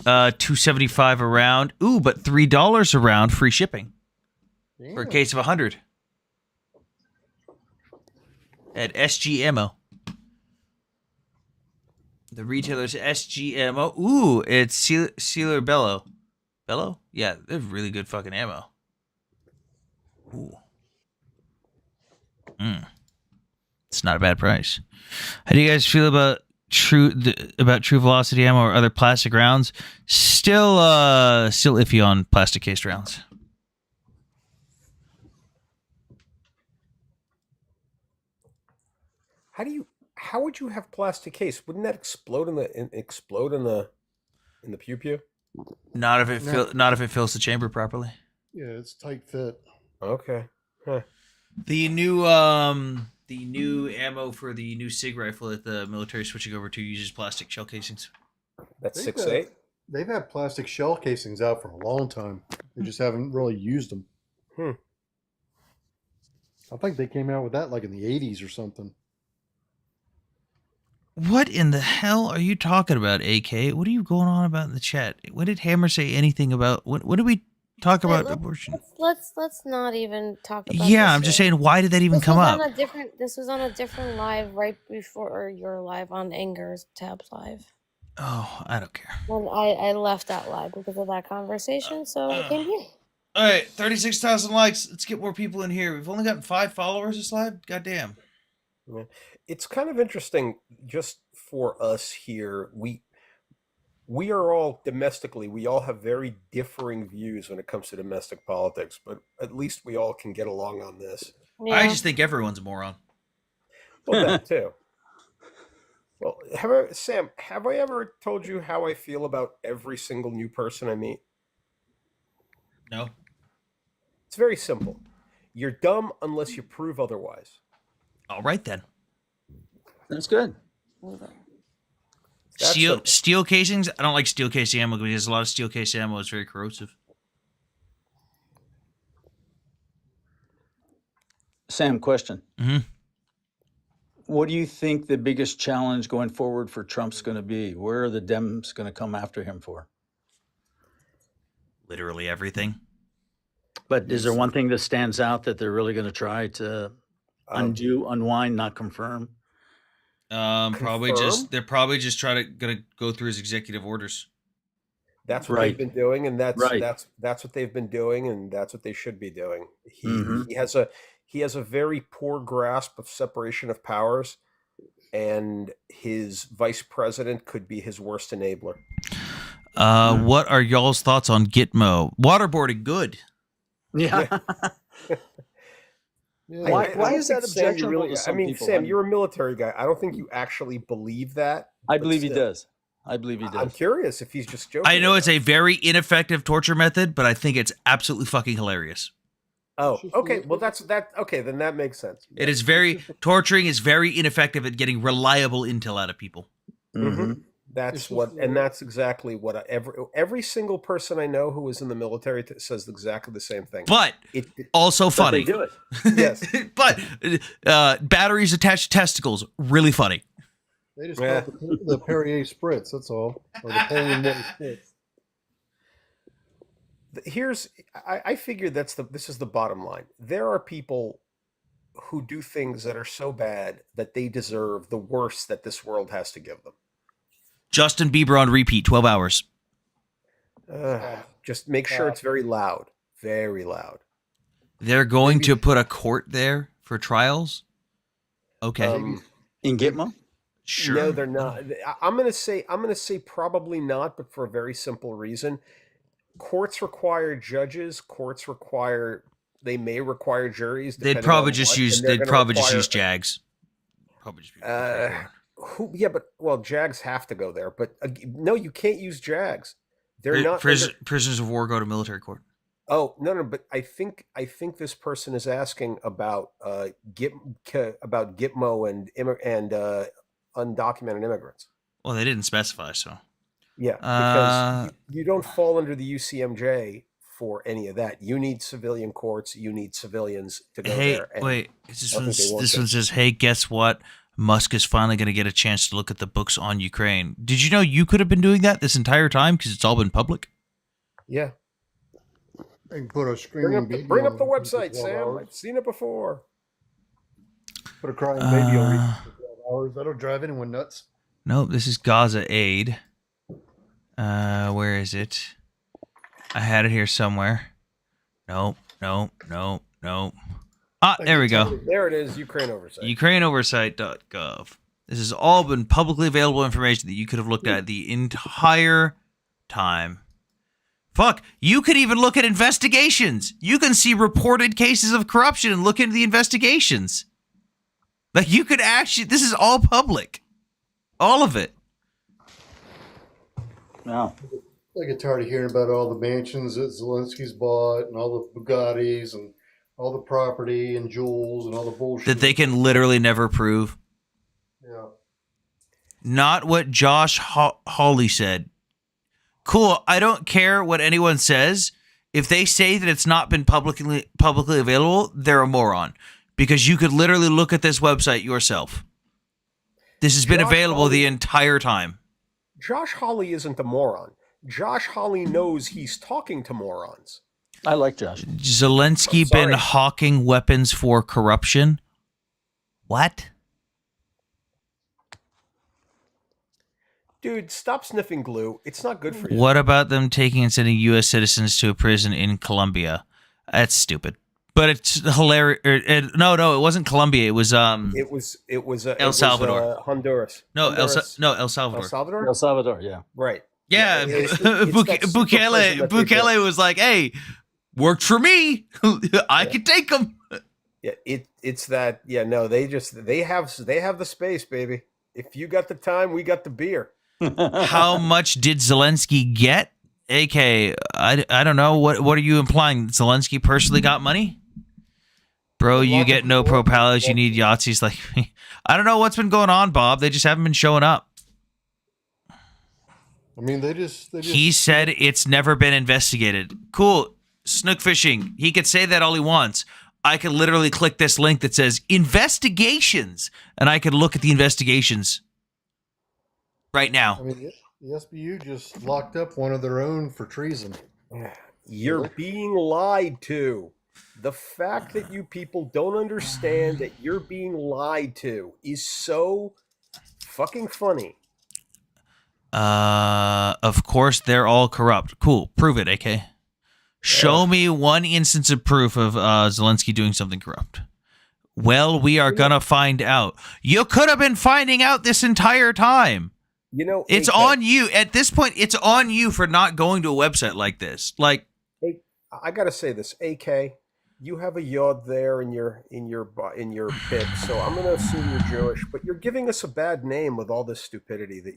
275 a round. Ooh, but $3 a round free shipping for a case of 100 at SG Ammo. The retailer's SG Ammo. Ooh, it's Sealer Bellow. Bellow? Yeah, they're really good fucking ammo. Ooh. It's not a bad price. How do you guys feel about True Velocity ammo or other plastic rounds? Still iffy on plastic cased rounds. How would you have plastic case? Wouldn't that explode in the pew pew? Not if it fills the chamber properly. Yeah, it's tight fit. Okay. Huh. The new ammo for the new SIG rifle that the military is switching over to uses plastic shell casings. That's They've 6.8. They've had plastic shell casings out for a long time. They just haven't really used them. I think they came out with that like in the 80s or something. What in the hell are you talking about, AK? What are you going on about in the chat? When did Hammer say anything about what did we talk about abortion? Let's not even talk about. Yeah, this I'm just yet. saying, why did that even come up? This was on a different live right before your live on Anger's Tabs live. Oh, I don't care. And I left that live because of that conversation, so I came here. All right, 36,000 likes. Let's get more people in here. We've only gotten 5 followers this live. Goddamn. Yeah. It's kind of interesting just for us here. We are all domestically, we all have very differing views when it comes to domestic politics, but at least we all can get along on this. I just think everyone's a moron. Well, that too. Well, Sam, have I ever told you how I feel about every single new person I meet? No. It's very simple. You're dumb unless you prove otherwise. All right, then. That's good. Steel casings? I don't like steel case ammo because a lot of steel case ammo is very corrosive. Sam, question. Mm-hmm. What do you think the biggest challenge going forward for Trump's going to be? Where are the Dems going to come after him for? Literally everything. But is there one thing that stands out that they're really going to try to unwind, not confirm? They're probably just gonna go through his executive orders. That's what they've been doing, and that's what they've been doing, and that's what they should be doing. He has a very poor grasp of separation of powers, and his vice president could be his worst enabler. What are y'all's thoughts on Gitmo? Waterboarding, good. Yeah. Why is that objectionable to some people? Sam, you're a military guy. I don't think you actually believe that. I believe he does. I believe he does. I'm curious if he's just joking. I know it's a very ineffective torture method, but I think it's absolutely fucking hilarious. Oh, okay. Well, okay. Then that makes sense. It is torturing is very ineffective at getting reliable intel out of people. Mm-hmm. That's exactly what every single person I know who was in the military says exactly the same thing. But also funny. But they do it. Yes. But batteries attached to testicles, really funny. They just call it the Perrier Spritz, that's all. Or the Poland Spritz. I figure this is the bottom line. There are people who do things that are so bad that they deserve the worst that this world has to give them. Justin Bieber on repeat, 12 hours. Just make sure it's very loud. Very loud. They're going to put a court there for trials? Okay. In Gitmo? Sure. No, they're not. I'm gonna say probably not, but for a very simple reason. Courts require judges. They may require juries. They'd probably just use JAGs. JAGs have to go there, but no, you can't use JAGs. They're not prisoners of war go to military court. Oh no! But I think this person is asking about Gitmo and undocumented immigrants. Well, they didn't specify, so yeah, because you don't fall under the UCMJ for any of that. You need civilian courts. You need civilians to go there. Wait, this one says, "Hey, guess what? Musk is finally going to get a chance to look at the books on Ukraine." Did you know you could have been doing that this entire time because it's all been public? Yeah. And put a screaming baby. Bring up the website, Sam. I've seen it before. Put a crying baby on it for 12 hours. That'll drive anyone nuts. Nope, this is Gaza Aid. Where is it? I had it here somewhere. Nope. Ah, there we go. There it is, Ukraine Oversight. UkraineOversight.gov. This has all been publicly available information that you could have looked at the entire time. Fuck, you could even look at investigations. You can see reported cases of corruption and look into the investigations. Like, you could actually, this is all public. All of it. No. I get tired of hearing about all the mansions that Zelensky's bought and all the Bugattis and all the property and jewels and all the bullshit. That they can literally never prove. Yeah. Not what Josh Hawley said. Cool, I don't care what anyone says. If they say that it's not been publicly available, they're a moron. Because you could literally look at this website yourself. This has been available the entire time. Josh Hawley isn't a moron. Josh Hawley knows he's talking to morons. I like Josh. Zelensky been hawking weapons for corruption? What? Dude, stop sniffing glue. It's not good for you. What about them taking and sending U.S. citizens to a prison in Colombia? That's stupid. But it's hilarious. No, it wasn't Colombia. It was El Salvador. Honduras. No, Honduras. El Salvador. El Salvador? El Salvador, yeah. Right. Yeah, It's that super prison that they Bukele built. was like, "Hey, worked for me. I could take them." Yeah, it's that. Yeah, no, they have the space, baby. If you got the time, we got the beer. How much did Zelensky get? AK, I don't know. What are you implying? Zelensky personally got money? Bro, you get no pro palace. You need Yahtzees like me. I don't know what's been going on, Bob. They just haven't been showing up. I mean, they just He said it's never been investigated. Cool. Snook fishing. He could say that all he wants. I could literally click this link that says investigations, and I could look at the investigations right now. I mean, the SBU just locked up one of their own for treason. You're being lied to. The fact that you people don't understand that you're being lied to is so fucking funny. Of course they're all corrupt. Cool. Prove it, AK. Show me one instance of proof of Zelensky doing something corrupt. Well, we are gonna find out. You could have been finding out this entire time. You know, It's AK, on you. At this point, it's on you for not going to a website like this. Like, I gotta say this, AK. You have a yod there in your pic, so I'm gonna assume you're Jewish, but you're giving us a bad name with all this stupidity that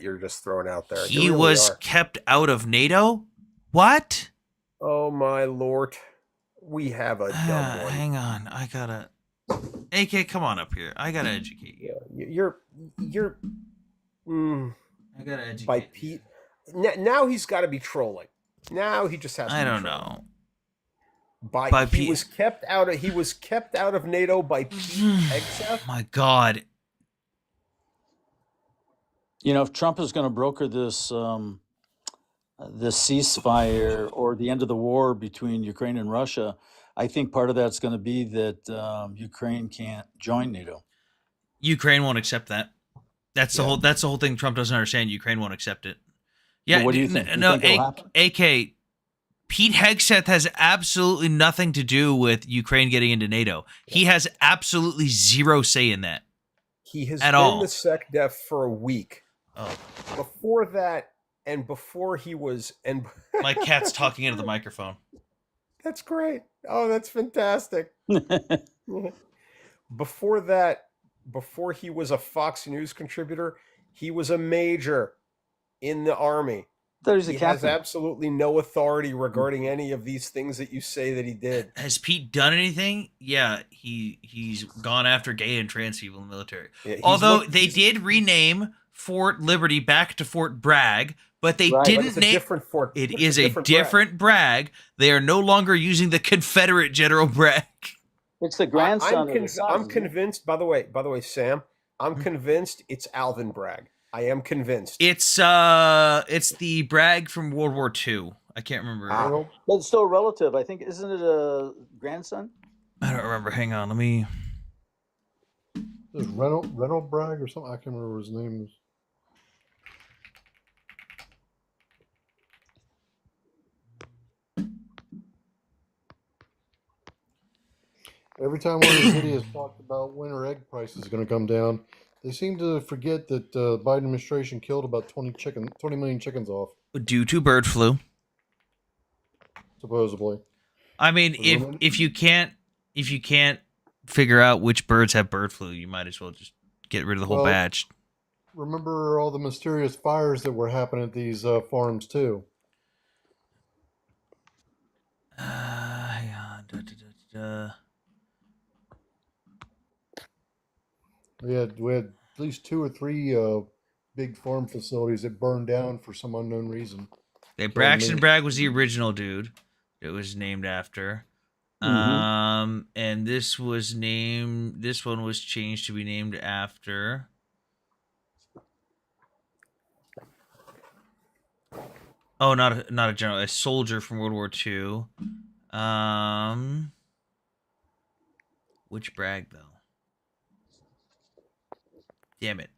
you're just throwing out there. You he really was are. kept out of NATO? What? Oh my lord, we have a dumb one. Hang on. I gotta... AK, come on up here. I gotta educate you. You're. I gotta educate by Pete. Now he's got to be trolling. Now he just has. To I be don't trolling. know. By he Pete. was kept out of. He was kept out of NATO by Pete Hegseth. My God. You know, if Trump is going to broker this ceasefire or the end of the war between Ukraine and Russia, I think part of that's going to be that Ukraine can't join NATO. Ukraine won't accept that. That's the whole thing Trump doesn't understand. Ukraine won't accept it. Yeah, Well, what do you think? You No, think it'll happen? AK, Pete Hegseth has absolutely nothing to do with Ukraine getting into NATO. He has absolutely zero say in that. He has At been all. the SecDef for a week. Oh. Before that, and before he was, and My cat's talking into the microphone. that's great. Oh, that's fantastic. Before that, before he was a Fox News contributor, he was a major in the army. There's a He has captain. absolutely no authority regarding any of these things that you say that he did. Has Pete done anything? Yeah, he's gone after gay and trans people in the military. Yeah, he's Although looked- they did rename Fort Liberty back to Fort Bragg, but they Right, but didn't it's a name different Fort. It it's is a Bragg. different Bragg. They are no longer using the Confederate General Bragg. It's the grandson of the South, I'm isn't it? convinced. By the way, Sam, I'm convinced it's Alvin Bragg. I am convinced. It's the Bragg from World War II. I can't remember. But it's still a relative. I think, isn't it a grandson? I don't remember. Hang on, let me. There's Reynolds Bragg or something. I can't remember what his name is. Every time one of these idiots talked about winter egg prices is going to come down, they seem to forget that the Biden administration killed about 20 million chickens off, Due to bird flu. supposedly. I mean, Really? if you can't figure out which birds have bird flu, you might as well just get rid of the whole Well, batch. Remember all the mysterious fires that were happening at these farms too. Hang on. We had at least 2 or 3 big farm facilities that burned down for some unknown reason. Okay, Killing Braxton me. Bragg was the original dude. It was named after. And this one was changed to be named after. Oh, not a general, a soldier from World War II. Which Bragg though? Damn it.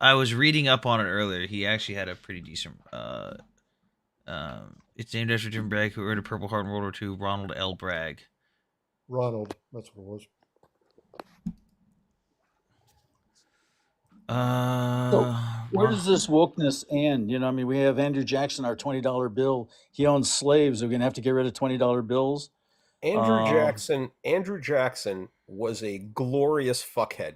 I was reading up on it earlier. He actually had a pretty decent it's named after Jim Bragg, who earned a Purple Heart in World War II, Ronald L. Bragg. Ronald, that's what it was. So where does this wokeness end? You know, I mean, we have Andrew Jackson, our $20 bill. He owns slaves. We're gonna have to get rid of $20 bills. Andrew Jackson was a glorious fuckhead.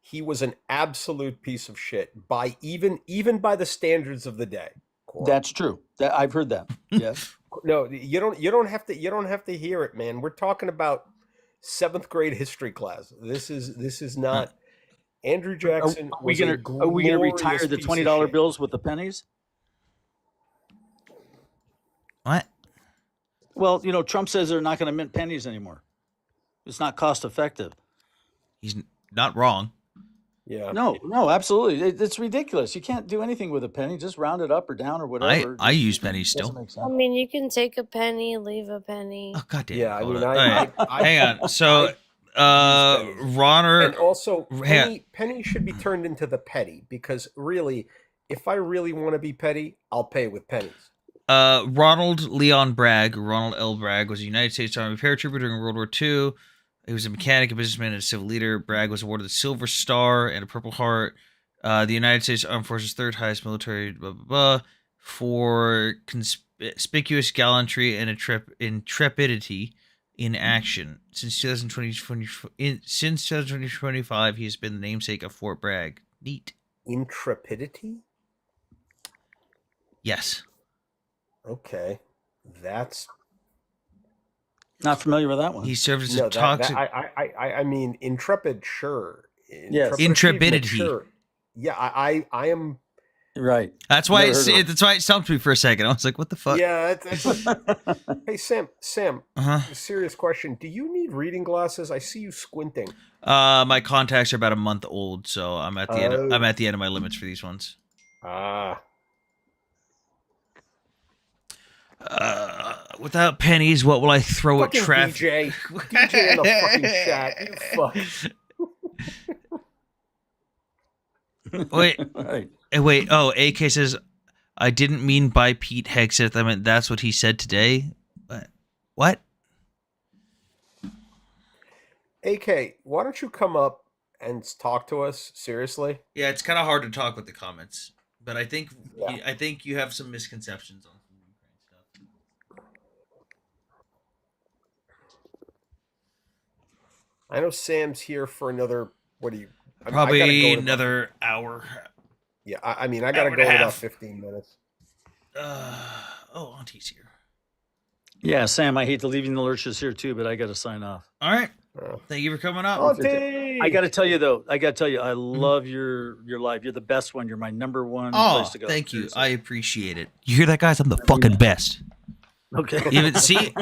He was an absolute piece of shit by even by the standards of the day. Cor. That's true. That I've heard that. Yes. No, you don't have to hear it, man. We're talking about 7th grade history class. This is not Andrew Jackson. Are we gonna retire the $20 bills with the pennies? What? Well, you know, Trump says they're not going to mint pennies anymore. It's not cost effective. He's not wrong. Yeah. No, absolutely. It's ridiculous. You can't do anything with a penny. Just round it up or down or whatever. I use pennies Doesn't still. make sense. I mean, you can take a penny, leave a penny. Oh god damn. Yeah, I Hold mean, on. I hang on. So Ronner, and also penny should be turned into the petty, because really, if I really want to be petty, I'll pay with pennies. Ronald Leon Bragg, Ronald L. Bragg, was a United States Army paratrooper during World War II. He was a mechanic, a businessman, and a civil leader. Bragg was awarded the Silver Star and a Purple Heart, the United States Armed Forces' third highest military, for conspicuous gallantry and intrepidity in action. Since 2025, he has been the namesake of Fort Bragg. Neat. Intrepidity? Yes. Okay, that's not familiar with that one. He served as a toxic. I mean, intrepid, sure. Yes. Intrepidity. Sure. Yeah, I am. Right. That's why it stumped me for a second. I was like, "What the fuck?" Yeah. Hey, Sam. Serious question. Do you need reading glasses? I see you squinting. My contacts are about a month old, so I'm at the end. I'm at the end of my limits for these ones. Without pennies, what will I throw at traffic? DJ in the fucking chat. You fuck. Wait, right. Wait. Oh, AK says, I didn't mean by Pete Hegseth. I meant that's what he said today. What? AK, why don't you come up and talk to us seriously? Yeah, it's kind of hard to talk with the comments, but I think you have some misconceptions on. I know Sam's here for another. What do you? Probably another hour. Yeah, I mean, I gotta go in about 15 minutes. Auntie's here. Yeah, Sam, I hate to leave you in the lurches here too, but I got to sign off. All right. Thank you for coming up. Auntie! I got to tell you though, I love your live. You're the best one. You're my number one place to go. Thank you. I appreciate it. You hear that, guys? I'm the fucking best. Okay. Even see,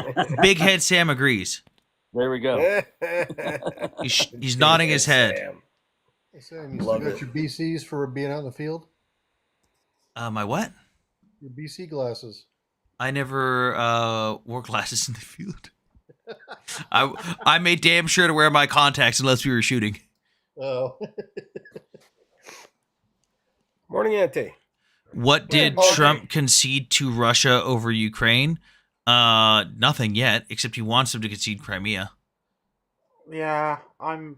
Big Head Sam agrees. There we go. He's nodding his head. Hey, Sam, you still got your BCs for being out in the field? My what? Your BC glasses. I never wore glasses in the field. I made damn sure to wear my contacts unless we were shooting. Oh. Morning, Auntie. What did Trump concede to Russia over Ukraine? Nothing yet, except he wants them to concede Crimea. Yeah, I'm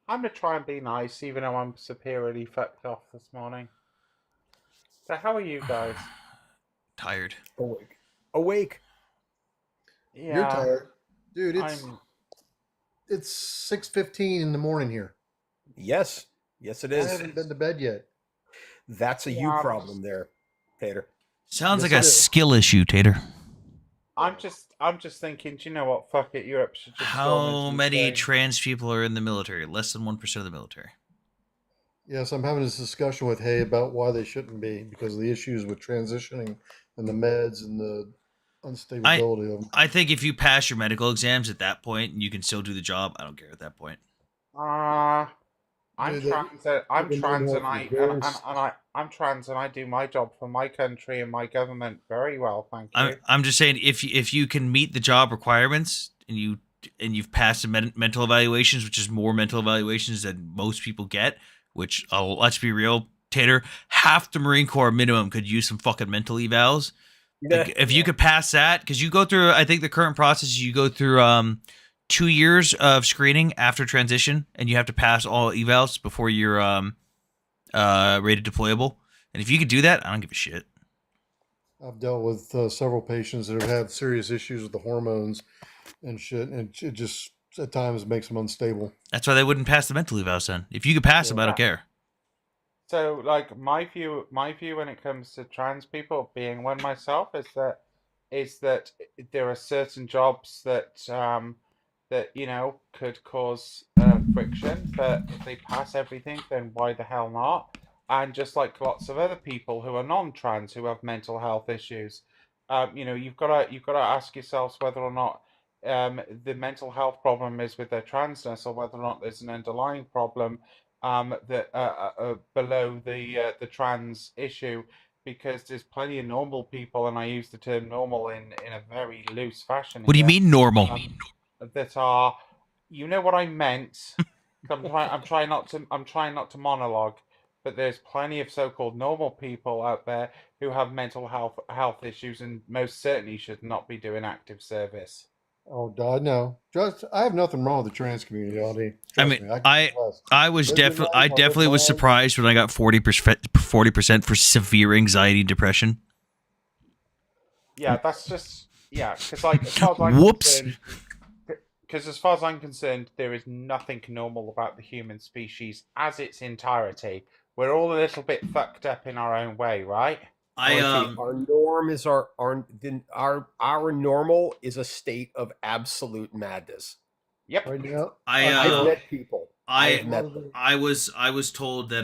gonna try and be nice, even though I'm superiorly fucked off this morning. So how are you guys? Tired. Awake. Yeah. You're tired. Dude, It's 6:15 in the morning here. Yes, yes, it I is. haven't been to bed yet. That's a you Yeah, problem there, Tater. Sounds Yes, like a it is. skill issue, Tater. I'm just thinking. Do you know what? Fuck it. Europe should just storm How into many Ukraine. trans people are in the military? Less than 1% of the military. Yes, I'm having this discussion with Hay about why they shouldn't be because of the issues with transitioning and the meds and the unstability of them. I think if you pass your medical exams at that point, you can still do the job. I don't care at that point. I'm Dude, trans. I'm the trans, mental and health I'm trans, and I do my job for my country and my government very well. Thank you. I'm just saying if you can meet the job requirements and you've passed the mental evaluations, which is more mental evaluations than most people get, which let's be real, Tater, half the Marine Corps minimum could use some fucking mental evals. Like, if you could pass that, because you go through, I think the current process is you go through 2 years of screening after transition, and you have to pass all evals before you're rated deployable. And if you could do that, I don't give a shit. I've dealt with several patients that have had serious issues with the hormones and shit, and it just at times makes them unstable. That's why they wouldn't pass the mental evals then. If you could pass them, I don't care. So, like, my view when it comes to trans people, being one myself, is that there are certain jobs that could cause friction, but if they pass everything, then why the hell not? And just like lots of other people who are non-trans who have mental health issues, you've got to ask yourselves whether or not the mental health problem is with their transness, or whether or not there's an underlying problem that below the trans issue, because there's plenty of normal people, and I use the term normal in a very loose fashion. What do you mean normal? That are, you know what I meant. I'm trying not to monologue, but there's plenty of so-called normal people out there who have mental health issues, and most certainly should not be doing active service. Oh God, no! I have nothing wrong with the trans community. I mean, I definitely was surprised when I got 40% for severe anxiety and depression. Yeah, that's just because like as far as I'm Whoops. concerned, because as far as I'm concerned, there is nothing normal about the human species as its entirety. We're all a little bit fucked up in our own way, right? Our norm is our normal is a state of absolute madness. Yep. Right now, I've met people. I've met them. I was told that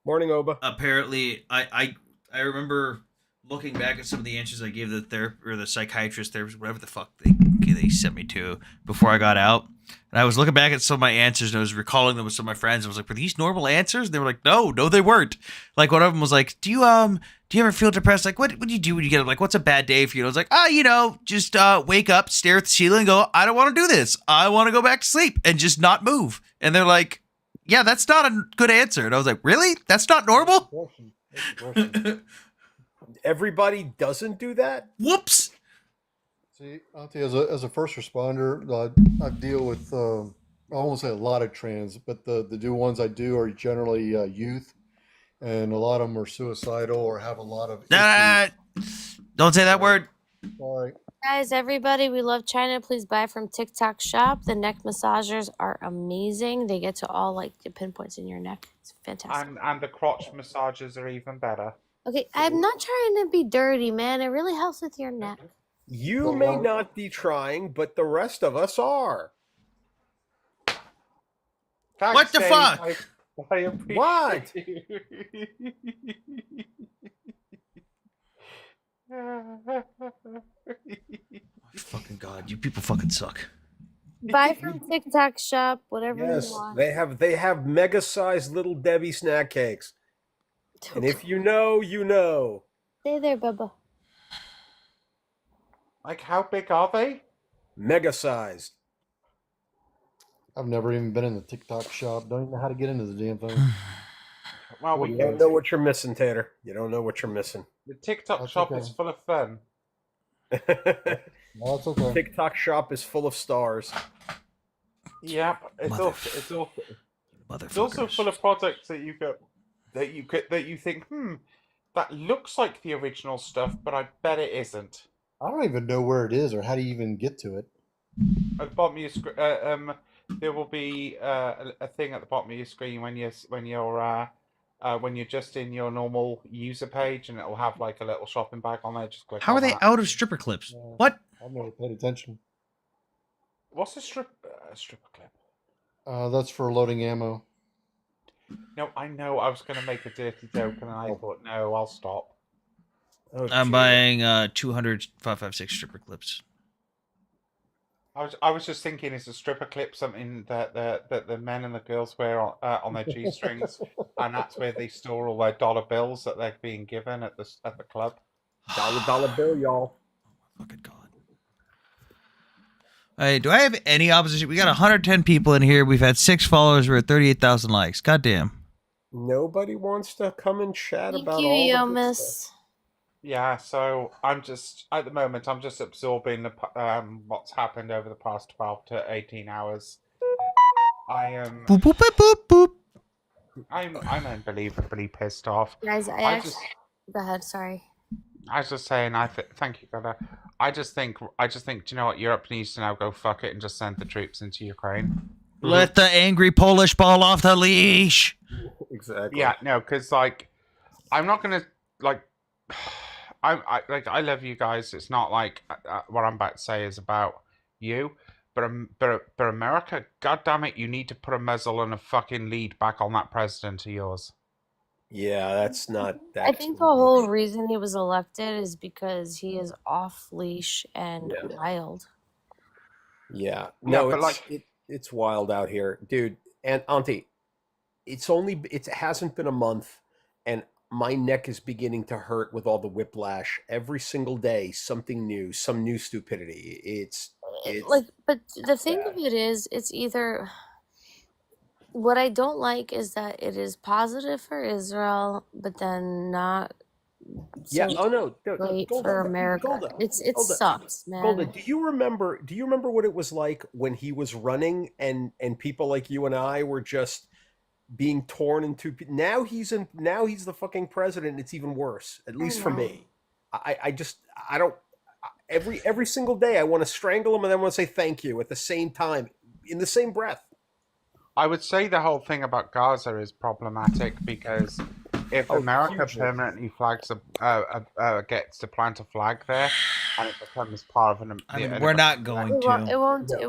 Morning, Oba. Apparently, I remember looking back at some of the answers I gave the psychiatrist, whatever the fuck they sent me to before I got out. And I was looking back at some of my answers, and I was recalling them with some of my friends. I was like, "Were these normal answers?" And they were like, "No, they weren't." Like one of them was like, "Do you ever feel depressed? Like, what do you do when you get up? Like, what's a bad day for you?" And I was like, just wake up, stare at the ceiling, and go, "I don't want to do this. I want to go back to sleep and just not move." And they're like, "Yeah, that's not a good answer." And I was like, "Really? That's not normal?" Everybody doesn't do that. Whoops. See, I'll tell you, as a first responder, I deal with I won't say a lot of trans, but the ones I do are generally youth, and a lot of them are suicidal or have a lot of issues. Don't say that word. Sorry. Guys, everybody, we love China. Please buy from TikTok Shop. The neck massagers are amazing. They get to all like the pinpoints in your neck. It's fantastic. And the crotch massages are even better. Okay, I'm not trying to be dirty, man. It really helps with your neck. You may not be trying, but the rest of us are. Thanks, What the Dave. fuck? I appreciate What? Fucking God, you people fucking suck. Buy from TikTok Shop, whatever Yes, you want. they have mega-sized little Debbie snack cakes. And if you know, you know. Stay there, Bubba. Like, how big are they? Mega-sized. I've never even been in the TikTok Shop. Don't even know how to get into the damn thing. Well, You don't know what you're missing, Tater. You don't know what you're missing. The TikTok That's shop okay. is full of fun. No, it's okay. TikTok Shop is full of stars. Yep, it's also full of products that you think, that looks like the original stuff, but I bet it isn't. I don't even know where it is or how to even get to it. At the bottom of your screen, there will be a thing at the bottom of your screen when you're just in your normal user page, and it'll have like a little shopping bag on there. Just click How on are they that. out of stripper clips? What? I've never paid attention. What's a stripper clip? That's for loading ammo. No, I know. I was going to make a dirty joke, and I thought, no, I'll stop. I'm buying 200 5.56 stripper clips. I was just thinking, is a stripper clip something that the men and the girls wear on their G-strings, and that's where they store all their dollar bills that they're being given at the club? Dollar bill, y'all. Hey, do I have any opposition? We got 110 people in here. We've had 6 followers. We're at 38,000 likes. Goddamn. Nobody wants to come and chat about you, all yo, the good miss. stuff. Yeah, so I'm just at the moment I'm just absorbing what's happened over the past 12 to 18 hours. I am. Boop boop boop boop boop. I'm unbelievably pissed off. Guys, go ahead. Sorry. I was just saying. Thank you, Gunnar. I just think. Do you know what? Europe needs to now go fuck it and just send the troops into Ukraine. Let the angry Polish ball off the leash. Exactly. Yeah, no, because like, I'm not gonna like. I love you guys. It's not like what I'm about to say is about you, but America, goddamn it, you need to put a muzzle and a fucking lead back on that president of yours. Yeah, that's not that. I think the whole reason he was elected is because he is off leash and wild. Yeah, No, no, but it's wild out here, dude. And Auntie, it hasn't been a month, and my neck is beginning to hurt with all the whiplash. Every single day, something new, some new stupidity. It's Like, but the thing of it is, it's either. What I don't like is that it is positive for Israel, but then not. Yeah. so Oh no. great Golda, for America. Golda, It Golda, sucks, man. Golda, do you remember what it was like when he was running and people like you and I were just being torn into? Now he's the fucking president. It's even worse, at least for me. I don't. Every single day I want to strangle him and then want to say thank you at the same time, in the same breath. I would say the whole thing about Gaza is problematic because if America hugely. permanently gets to plant a flag there, and it becomes part of we're not going to. It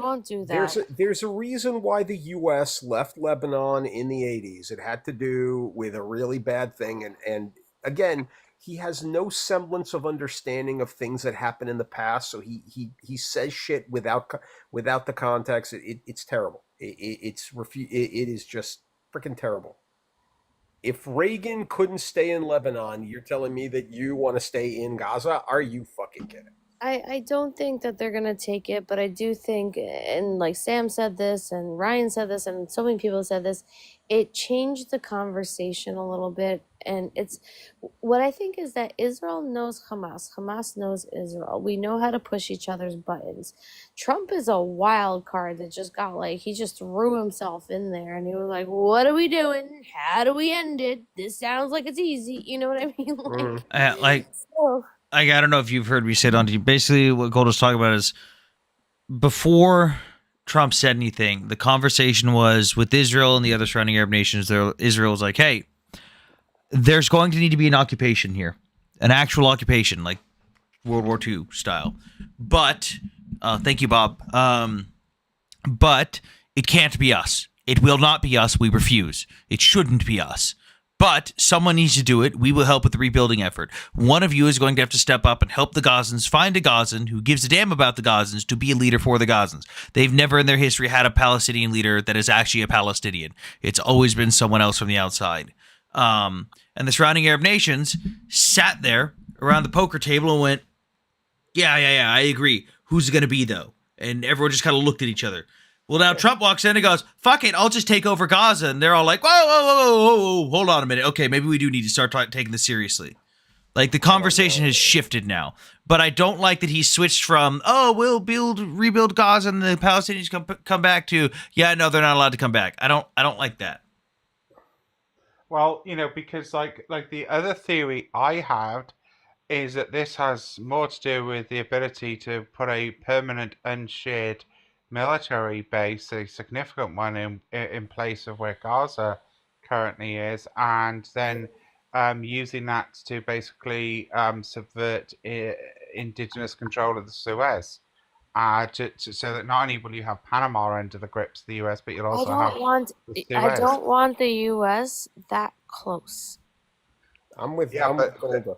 won't do that. There's a reason why the U.S. left Lebanon in the 80s. It had to do with a really bad thing, and again, he has no semblance of understanding of things that happened in the past. So he says shit without the context. It's terrible. It is just freaking terrible. If Reagan couldn't stay in Lebanon, you're telling me that you want to stay in Gaza? Are you fucking kidding? I don't think that they're gonna take it, but I do think, and like Sam said this, and Ryan said this, and so many people said this, it changed the conversation a little bit. And it's what I think is that Israel knows Hamas. Hamas knows Israel. We know how to push each other's buttons. Trump is a wild card that just got he just threw himself in there and he was like, what are we doing? How do we end it? This sounds like it's easy. You know what I mean? I don't know if you've heard me say it on to you. Basically, what Golda's talking about is before Trump said anything, the conversation was with Israel and the other surrounding Arab nations. Israel was like, hey, there's going to need to be an occupation here, an actual occupation, like World War II style. But, thank you, Bob. But it can't be us. It will not be us. We refuse. It shouldn't be us. But someone needs to do it. We will help with the rebuilding effort. One of you is going to have to step up and help the Gazans find a Gazan who gives a damn about the Gazans to be a leader for the Gazans. They've never in their history had a Palestinian leader that is actually a Palestinian. It's always been someone else from the outside. And the surrounding Arab nations sat there around the poker table and went, yeah, I agree. Who's it going to be, though? And everyone just kind of looked at each other. Well, now Trump walks in and goes, fuck it, I'll just take over Gaza. And they're all like, whoa, hold on a minute. Okay, maybe we do need to start taking this seriously. Like, the conversation has shifted now. But I don't like that he switched from, we'll rebuild Gaza and the Palestinians come back to, yeah, no, they're not allowed to come back. I don't like that. Well, because like the other theory I had is that this has more to do with the ability to put a permanent unshared military base, a significant one in place of where Gaza currently is, and then using that to basically subvert indigenous control of the Suez. So that not only will you have Panama under the grips of the US, but you'll also have the I Suez. don't want the US that close. I'm with Golda.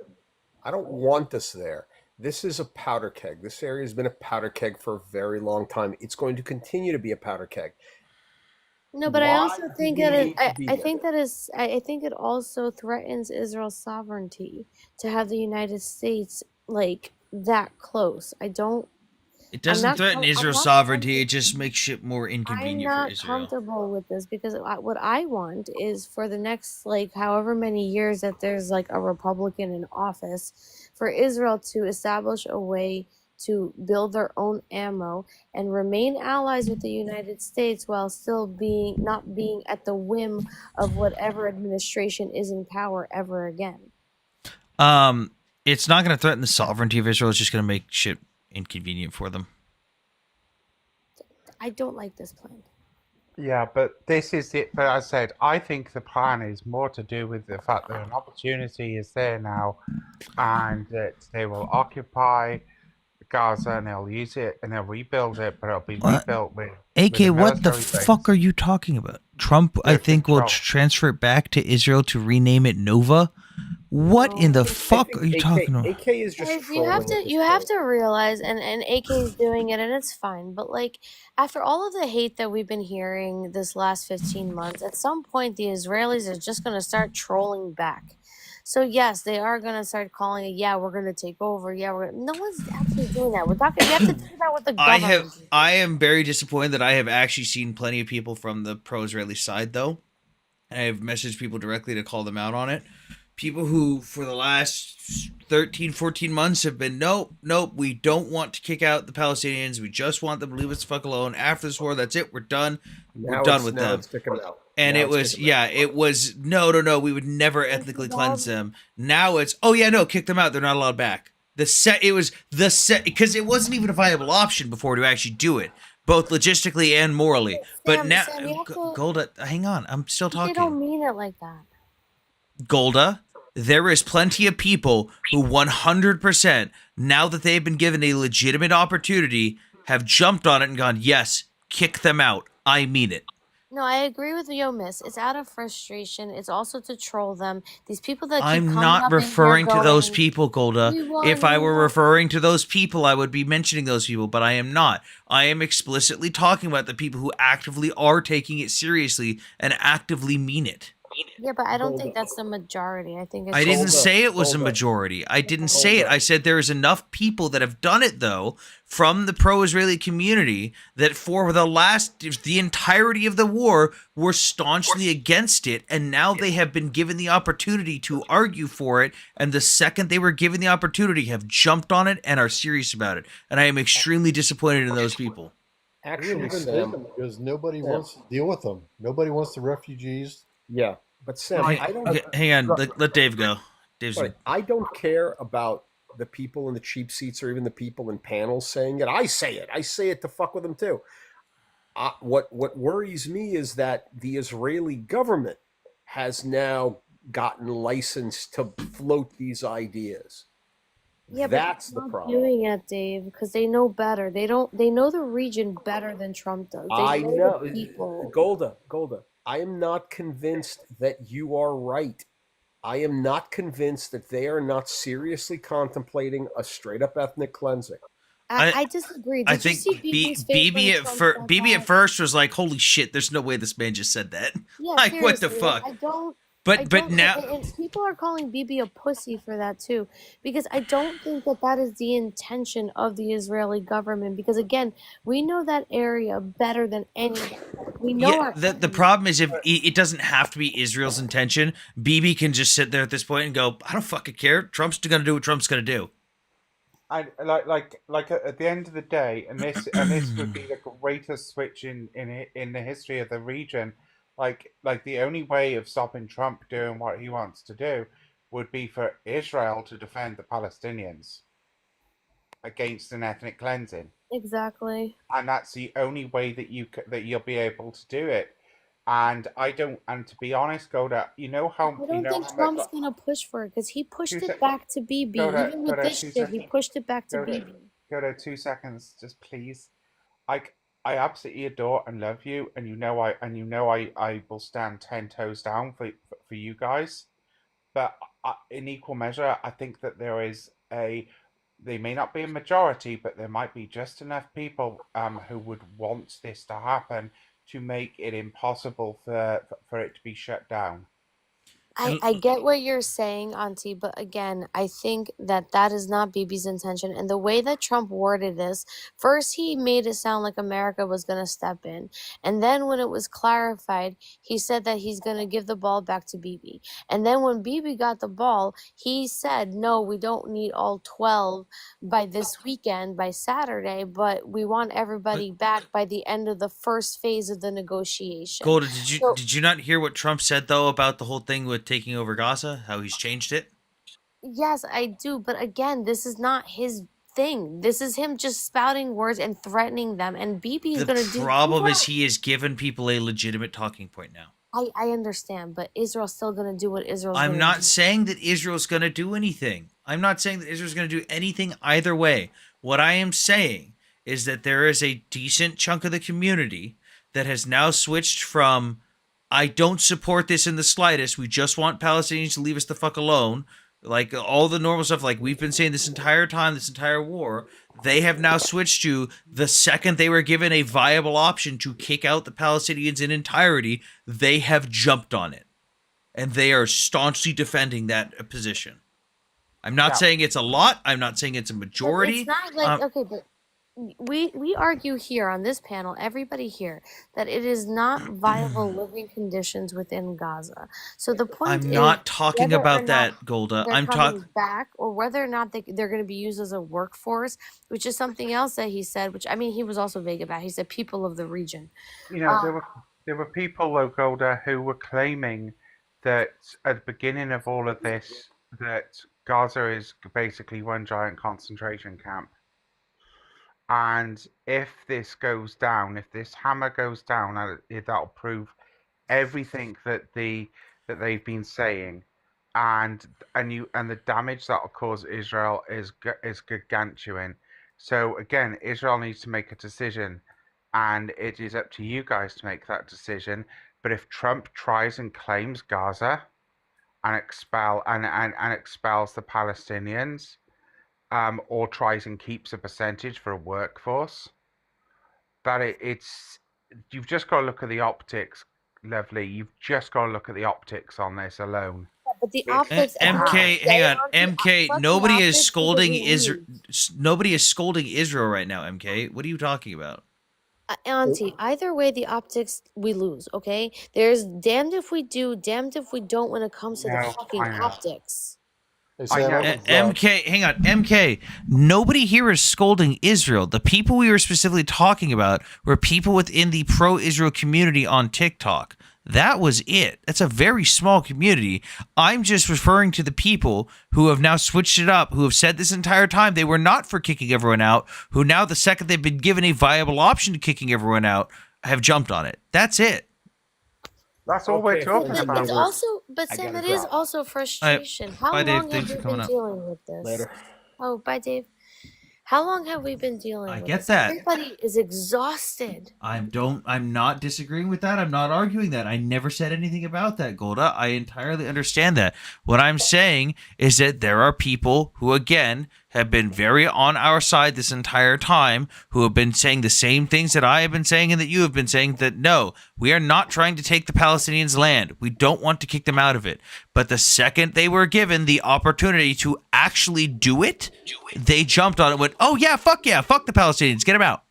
I don't want us there. This is a powder keg. This area has been a powder keg for a very long time. It's going to continue to be a powder keg. No, but Why I also think do it we is. need to be I there? think that is. I think it also threatens Israel's sovereignty to have the United States like that close. I don't. It I'm doesn't not. threaten I'm Israel's not sovereignty. It just makes shit more I'm inconvenient for not Israel. comfortable with this because what I want is for the next like however many years that there's like a Republican in office, for Israel to establish a way to build their own ammo and remain allies with the United States while still not being at the whim of whatever administration is in power ever again. It's not going to threaten the sovereignty of Israel. It's just going to make shit inconvenient for them. I don't like this plan. Yeah, but this is it. But as I said, I think the plan is more to do with the fact that an opportunity is there now, and that they will occupy Gaza and they'll use it and they'll rebuild it, but it'll be rebuilt with AK, a what the military base. fuck are you talking about? Trump, I think, will transfer it back to Israel to rename it Nova. What in the fuck are you talking about? AK is just Guys, you have to realize, and AK is doing it, and it's fine. But like, after all of the hate that we've been hearing this last 15 months, at some point the Israelis are just going to start trolling back. So yes, they are going to start calling it. Yeah, we're going to take over. Yeah, no one's actually doing that. We're talking. You have to do that with the government. I am very disappointed that I have actually seen plenty of people from the pro-Israeli side, though. I have messaged people directly to call them out on it. People who, for the last 13, 14 months have been, nope, we don't want to kick out the Palestinians. We just want them to leave us the fuck alone. After this war, that's it. We're done. We're done with them. And it was, no, we would never ethnically cleanse them. Now it's, kick them out. They're not allowed back. Because it wasn't even a viable option before to actually do it, both logistically and morally. But now, Golda, hang on, I'm still talking. They don't mean it like that. Golda, there is plenty of people who 100%, now that they've been given a legitimate opportunity, have jumped on it and gone, yes, kick them out. I mean it. No, I agree with Yo Miss. It's out of frustration. It's also to troll them. These people that keep I'm coming not up in here referring to those going, people, Golda. "We won, If I we were won." referring to those people, I would be mentioning those people, but I am not. I am explicitly talking about the people who actively are taking it seriously and actively mean it. Yeah, but I don't think that's the majority. I think it's I didn't say it was a majority. I didn't say it. I said there is enough people that have done it, though, from the pro-Israeli community that for the entirety of the war were staunchly against it, and now they have been given the opportunity to argue for it, and the second they were given the opportunity have jumped on it and are serious about it. And I am extremely disappointed in those people. Actually, Even Sam, them, because nobody wants to deal with them. Nobody wants the refugees. Yeah, but Sam, I don't. Okay, hang on. Let Dave go. Dave's Sorry, I don't care about the people in the cheap seats or even the people in panels saying it. I say it. I say it to fuck with them too. What worries me is that the Israeli government has now gotten licensed to float these ideas. Yeah, That's but the they're not problem. doing it, Dave, because they know better. They know the region better than Trump does. They I know. the people. Golda, I am not convinced that you are right. I am not convinced that they are not seriously contemplating a straight up ethnic cleansing. I disagree. Did I you think see Bibi's face when Trump said BB that? at first was like, "Holy shit! There's no way this man just said that." Yeah, Like, what the seriously, fuck? I don't. But now, and people are calling Bibi a pussy for that too, because I don't think that is the intention of the Israeli government. Because again, we know that area better than anyone. We know our the problem is if it doesn't have to be Israel's intention. BB can just sit there at this point and go, "I don't fucking care. Trump's gonna do what Trump's gonna do." I like at the end of the day, and this would be the greatest switch in the history of the region. Like the only way of stopping Trump doing what he wants to do would be for Israel to defend the Palestinians against an ethnic cleansing. Exactly. and that's the only way that you'll be able to do it. And I don't. And to be honest, Goda, I don't think Trump's gonna push for it because he pushed it back to BB. Even with this shit, he pushed it back to BB. Goda, 2 seconds, just please. I absolutely adore and love you, and I will stand 10 toes down for you guys. But in equal measure, I think that they may not be a majority, but there might be just enough people who would want this to happen to make it impossible for it to be shut down. I get what you're saying, Auntie, but again, I think that is not BB's intention. And the way that Trump worded this, first he made it sound like America was going to step in. And then when it was clarified, he said that he's going to give the ball back to BB. And then when BB got the ball, he said, no, we don't need all 12 by this weekend, by Saturday, but we want everybody back by the end of the first phase of the negotiation. Golda, did you not hear what Trump said though about the whole thing with taking over Gaza? How he's changed it? Yes, I do. But again, this is not his thing. This is him just spouting words and threatening them. And BB is going to do. The problem is he has given people a legitimate talking point now. I understand, but Israel's still going to do what Israel's I'm gonna not do. saying that Israel's going to do anything. I'm not saying that Israel's going to do anything either way. What I am saying is that there is a decent chunk of the community that has now switched from I don't support this in the slightest. We just want Palestinians to leave us the fuck alone. Like all the normal stuff, like we've been saying this entire time, this entire war, they have now switched to the second they were given a viable option to kick out the Palestinians in entirety, they have jumped on it. And they are staunchly defending that position. I'm not saying it's a lot. I'm not saying it's a majority. It's not like, okay, but we argue here on this panel, everybody here, that it is not viable living conditions within Gaza. So the point I'm is not talking whether or about not that, Golda. they're I'm coming talking back, or whether or not they're going to be used as a workforce, which is something else that he said, which I mean, he was also vague about. He said people of the region. There were people, though, Golda, who were claiming that at the beginning of all of this, that Gaza is basically one giant concentration camp. And if this goes down, if this hammer goes down, that'll prove everything that they've been saying, and the damage that'll cause Israel is gargantuan. So again, Israel needs to make a decision, and it is up to you guys to make that decision. But if Trump tries and claims Gaza and expels the Palestinians, or tries and keeps a percentage for a workforce, you've just got to look at the optics, Lovely. You've just got to look at the optics on this alone. But the optics. MK, hang on, MK. Nobody is optics scolding because we Israel. Nobody is scolding Israel right now. MK, what are you talking about? Auntie, either way, the optics we lose. Okay, there's damned if we do, damned if we don't when it comes to the fucking optics. MK, hang on, MK. Nobody here is scolding Israel. The people we were specifically talking about were people within the pro-Israel community on TikTok. That was it. That's a very small community. I'm just referring to the people who have now switched it up, who have said this entire time they were not for kicking everyone out, who now the second they've been given a viable option to kicking everyone out, have jumped on it. That's it. That's all we're talking about. It's also, but Sam, it is also frustration. How bye, Dave. long Thanks have for we coming been up. dealing with this? Later. Oh, bye, Dave. How long have we been dealing with get this? that. Everybody is exhausted. I'm not disagreeing with that. I'm not arguing that. I never said anything about that, Golda. I entirely understand that. What I'm saying is that there are people who, again, have been very on our side this entire time, who have been saying the same things that I have been saying and that you have been saying, that no, we are not trying to take the Palestinians' land. We don't want to kick them out of it. But the second they were given the opportunity to actually do it, they jumped on it and went, oh yeah, fuck the Palestinians, get them out.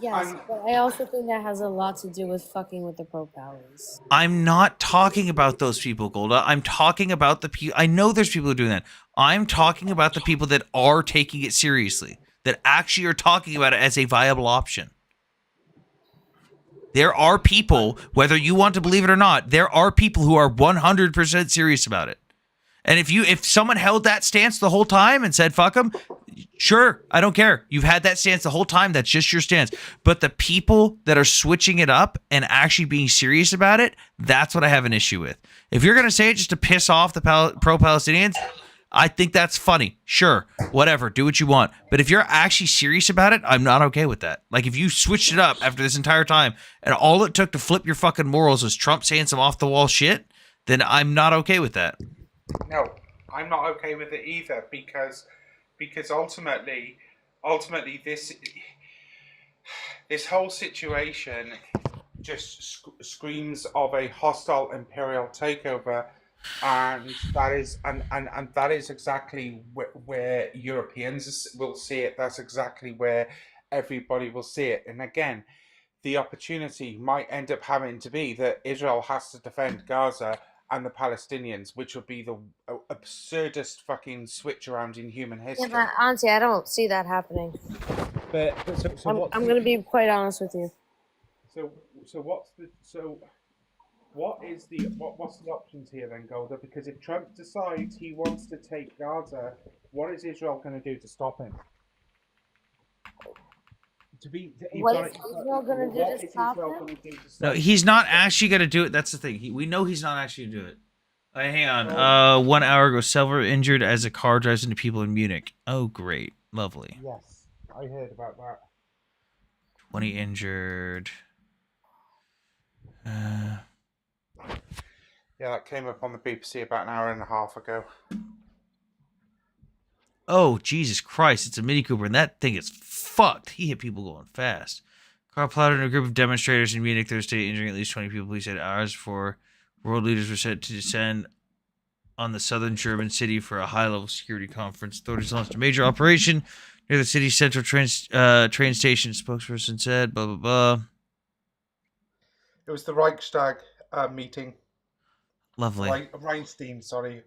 Yes, but I also think that has a lot to do with fucking with the pro-Pallies. I'm not talking about those people, Golda. I'm talking about the people. I know there's people who are doing that. I'm talking about the people that are taking it seriously, that actually are talking about it as a viable option. There are people, whether you want to believe it or not, there are people who are 100% serious about it. And if someone held that stance the whole time and said fuck them, sure, I don't care. You've had that stance the whole time. That's just your stance. But the people that are switching it up and actually being serious about it, that's what I have an issue with. If you're going to say it just to piss off the pro-Palestinians, I think that's funny. Sure, whatever, do what you want. But if you're actually serious about it, I'm not okay with that. Like, if you switched it up after this entire time and all it took to flip your fucking morals was Trump saying some off-the-wall shit, then I'm not okay with that. No, I'm not okay with it either because ultimately this whole situation just screams of a hostile imperial takeover, and that is exactly where Europeans will see it. That's exactly where everybody will see it. And again, the opportunity might end up having to be that Israel has to defend Gaza and the Palestinians, which would be the absurdest fucking switch around in human history. Yeah, but Auntie, I don't see that happening. But I'm going to be quite honest with you. What's the options here then, Golda? Because if Trump decides he wants to take Gaza, what is Israel going to do to stop him? What is Israel going to do to stop him? No, he's not actually going to do it. That's the thing. We know he's not actually going to do it. Hang on. 1 hour ago, several injured as a car drives into people in Munich. Oh, great. Lovely. Yes, I heard about that. 20 injured. Yeah, that came up on the BBC about an hour and a half ago. Oh, Jesus Christ. It's a Mini Cooper, and that thing is fucked. He hit people going fast. Car plowed into a group of demonstrators in Munich Thursday, injuring at least 20 people. Police said hours before world leaders were set to descend on the southern German city for a high-level security conference. Authorities launched a major operation near the city's central train station. Spokesperson said, blah, blah, blah. It was the Reichstag meeting. Lovely. Reinstein, sorry.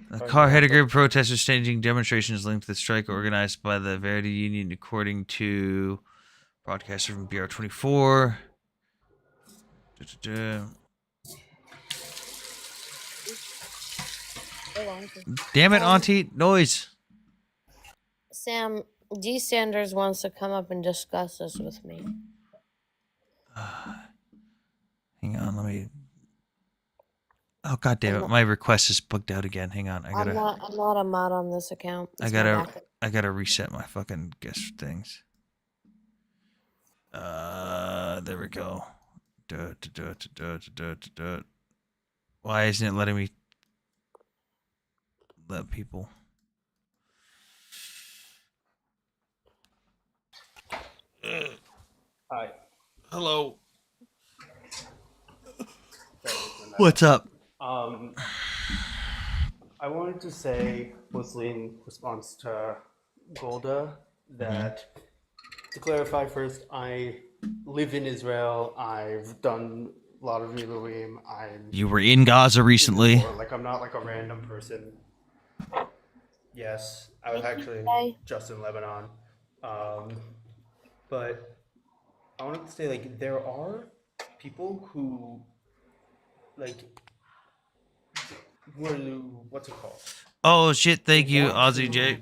The car had a group of protesters staging demonstrations linked to the strike organized by the Verdi Union, according to broadcaster from BR24. Damn it, Auntie. Noise. Sam, D. Sanders wants to come up and discuss this with me. Hang on, let me... Oh, god damn it, my request is booked out again. Hang on, I'm not a mod on this account. I gotta reset my fucking guest things. There we go. Why isn't it letting me let people? Hi. Hello. What's up? I wanted to say, mostly in response to Golda, that to clarify first, I live in Israel. I've done a lot of Miluim. You were in Gaza recently. Like, I'm not like a random person. Yes, I was actually just in Lebanon. But I wanted to say, like, there are people who, like, what's it called? Oh shit! Thank you, Want Ozzy to J.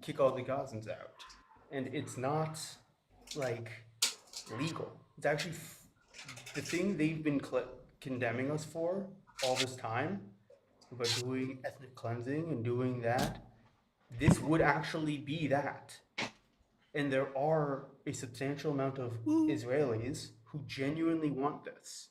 Kick all the Gazans out, and it's not like legal. It's actually the thing they've been condemning us for all this time, by doing ethnic cleansing and doing that. This would actually be that, and there are a substantial amount of Israelis who genuinely want this.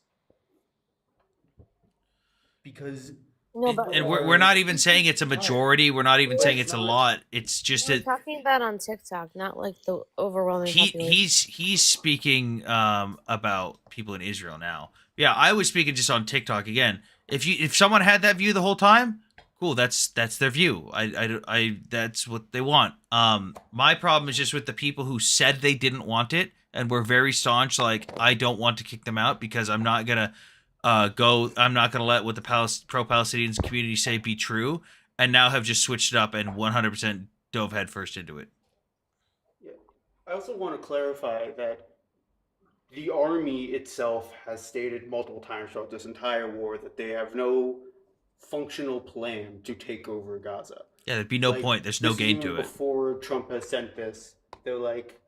Because And we're not even saying it's a majority. We're not even saying it's a lot. It's just We're that talking about on TikTok, not like the overwhelming population. he's speaking about people in Israel now. Yeah, I was speaking just on TikTok again. If someone had that view the whole time, cool. That's their view. I that's what they want. My problem is just with the people who said they didn't want it and were very staunch. Like, I don't want to kick them out because I'm not gonna I'm not gonna let what the pro-Palestinians community say be true, and now have just switched it up and 100% dove headfirst into it. Yeah. I also want to clarify that the army itself has stated multiple times throughout this entire war that they have no functional plan to take over Gaza. Yeah, there'd be no Like, point. There's no this is gain even to it. Before Trump has sent this, they're like,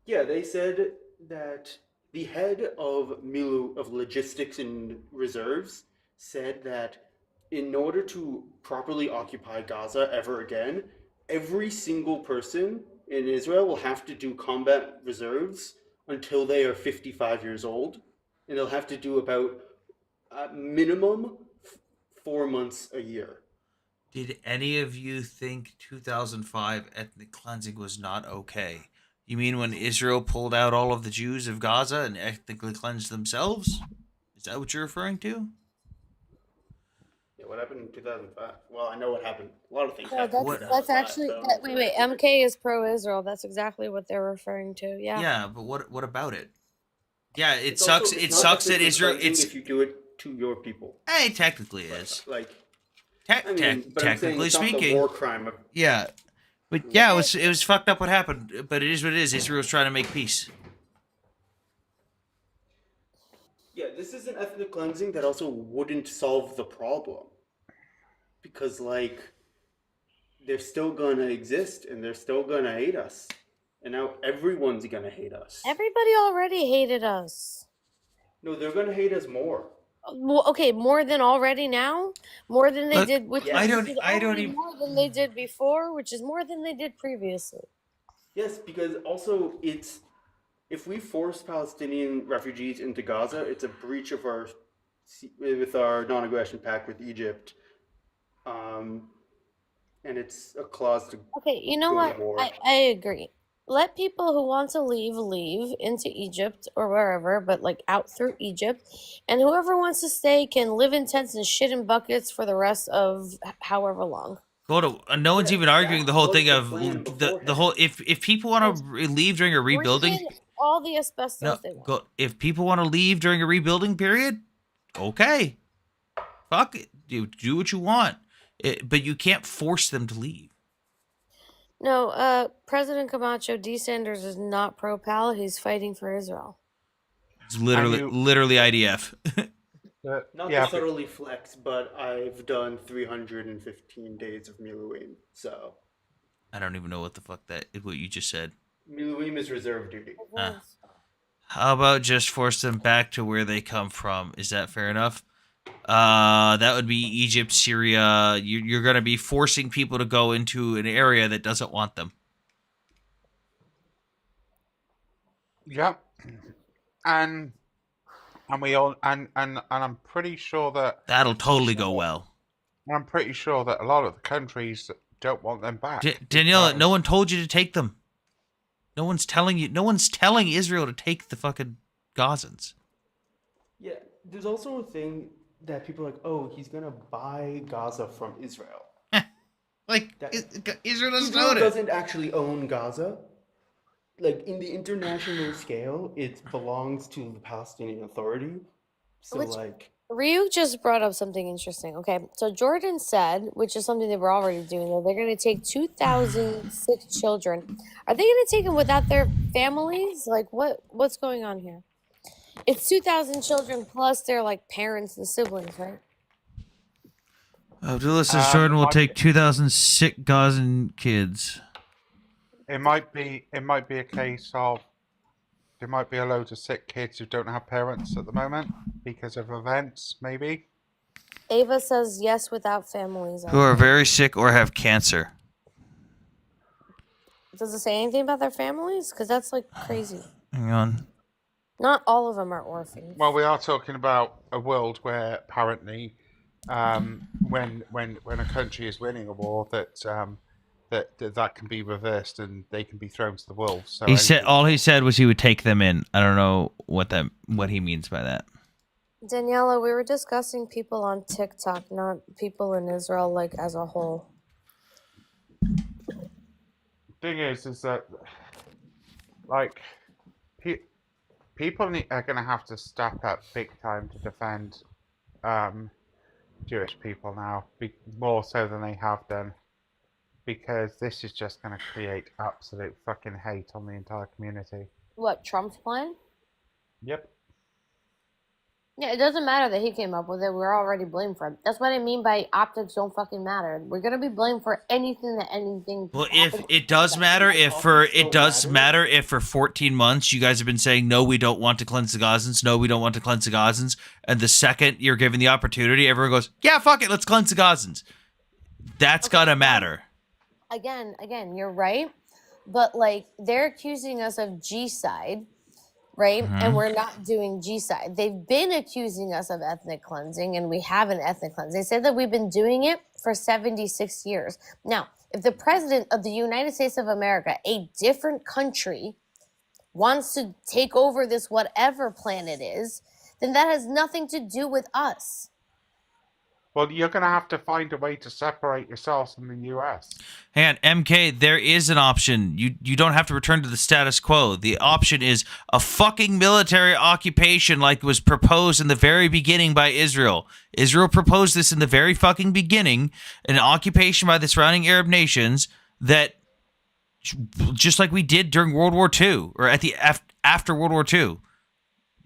yeah, they said that the head of logistics and reserves said that in order to properly occupy Gaza ever again, every single person in Israel will have to do combat reserves until they are 55 years old, and they'll have to do about minimum 4 months a year. Did any of you think 2005 ethnic cleansing was not okay? You mean when Israel pulled out all of the Jews of Gaza and ethnically cleansed themselves? Is that what you're referring to? Yeah, what happened in 2005? Well, I know what happened. A lot of things No, happened. that's actually wait. MK is pro-Israel. That's exactly what they're referring to. Yeah. Yeah, but what about it? Yeah, it It's sucks. also- It it's not sucks that ethnically Israel. cleansing It's if you do it to your people. Hey, it technically is. Like, Te- I mean, te- but I'm saying technically it's not the speaking, war crime of- yeah, but yeah, it was fucked up what happened. But it is what it is. Israel's trying to make peace. Yeah, this is an ethnic cleansing that also wouldn't solve the problem. Because, like, they're still gonna exist and they're still gonna hate us. And now everyone's gonna hate us. Everybody already hated us. No, they're gonna hate us more. Well, okay, more than already now, more than they Look, did. Which I don't- is I don't already even- more than they did before, which is more than they did previously. Yes, because also it's if we force Palestinian refugees into Gaza, it's a breach of our non-aggression pact with Egypt, and it's a clause to Okay, you know go what? to war. I agree. Let people who want to leave into Egypt or wherever, but like out through Egypt, and whoever wants to stay can live in tents and shit in buckets for the rest of however long. Go to. No one's even arguing the whole thing of the whole. If people want to leave during a rebuilding, Bring in all the asbestos no, they want. go. If people want to leave during a rebuilding period, okay, fuck it, do what you want, but you can't force them to leave. No, President Camacho D. Sanders is not pro-Pal. He's fighting for Israel. It's literally IDF. Not yeah, to thoroughly flex, but I've done 315 days of Miluim, so I don't even know what the fuck what you just said. Miluim is reserve duty. How about just force them back to where they come from? Is that fair enough? That would be Egypt, Syria. You're going to be forcing people to go into an area that doesn't want them. Yep. And we all and I'm pretty sure that That'll totally go well. I'm pretty sure that a lot of the countries don't want them back. Daniela, no one told you to take them. No one's telling you. No one's telling Israel to take the fucking Gazans. Yeah, there's also a thing that people are like, oh, he's gonna buy Gaza from Israel. Like, Israel doesn't Israel own it. doesn't actually own Gaza. Like, in the international scale, it belongs to the Palestinian Authority. So, Which- like, Ryuk just brought up something interesting. Okay, so Jordan said, which is something they were already doing, that they're going to take 2,006 children. Are they going to take them without their families? Like, what's going on here? It's 2,000 children plus their like parents and siblings, right? Abdullah says Jordan will take 2,000 sick Gazan kids. It might be a case of there might be a load of sick kids who don't have parents at the moment because of events, maybe. Ava says yes without families. Who are very sick or have cancer. Does it say anything about their families? Because that's like crazy. Hang on. Not all of them are orphans. Well, we are talking about a world where apparently, when a country is winning a war, that can be reversed and they can be thrown to the wolves. So He said all he said was he would take them in. I don't know what he means by that. Daniela, we were discussing people on TikTok, not people in Israel like as a whole. thing is that like people are going to have to step up big time to defend Jewish people now, more so than they have done, because this is just going to create absolute fucking hate on the entire community. What, Trump's plan? Yep. Yeah, it doesn't matter that he came up with it. We're already blamed for it. That's what I mean by optics don't fucking matter. We're gonna be blamed for anything that anything. Well, if it does matter, if for 14 months you guys have been saying no, we don't want to cleanse the Gazans, no, we don't want to cleanse the Gazans, and the second you're given the opportunity, everyone goes, yeah, fuck it, let's cleanse the Gazans. That's gotta matter. Again, you're right, but like they're accusing us of G-side, right? And we're not doing G-side. They've been accusing us of ethnic cleansing, and we have an ethnic cleanse. They said that we've been doing it for 76 years. Now, if the president of the United States of America, a different country, wants to take over this whatever planet is, then that has nothing to do with us. Well, you're going to have to find a way to separate yourselves from the US. Hang on, MK, there is an option. You don't have to return to the status quo. The option is a fucking military occupation like was proposed in the very beginning by Israel. Israel proposed this in the very fucking beginning, an occupation by the surrounding Arab nations that, just like we did during World War II, or at the after World War II.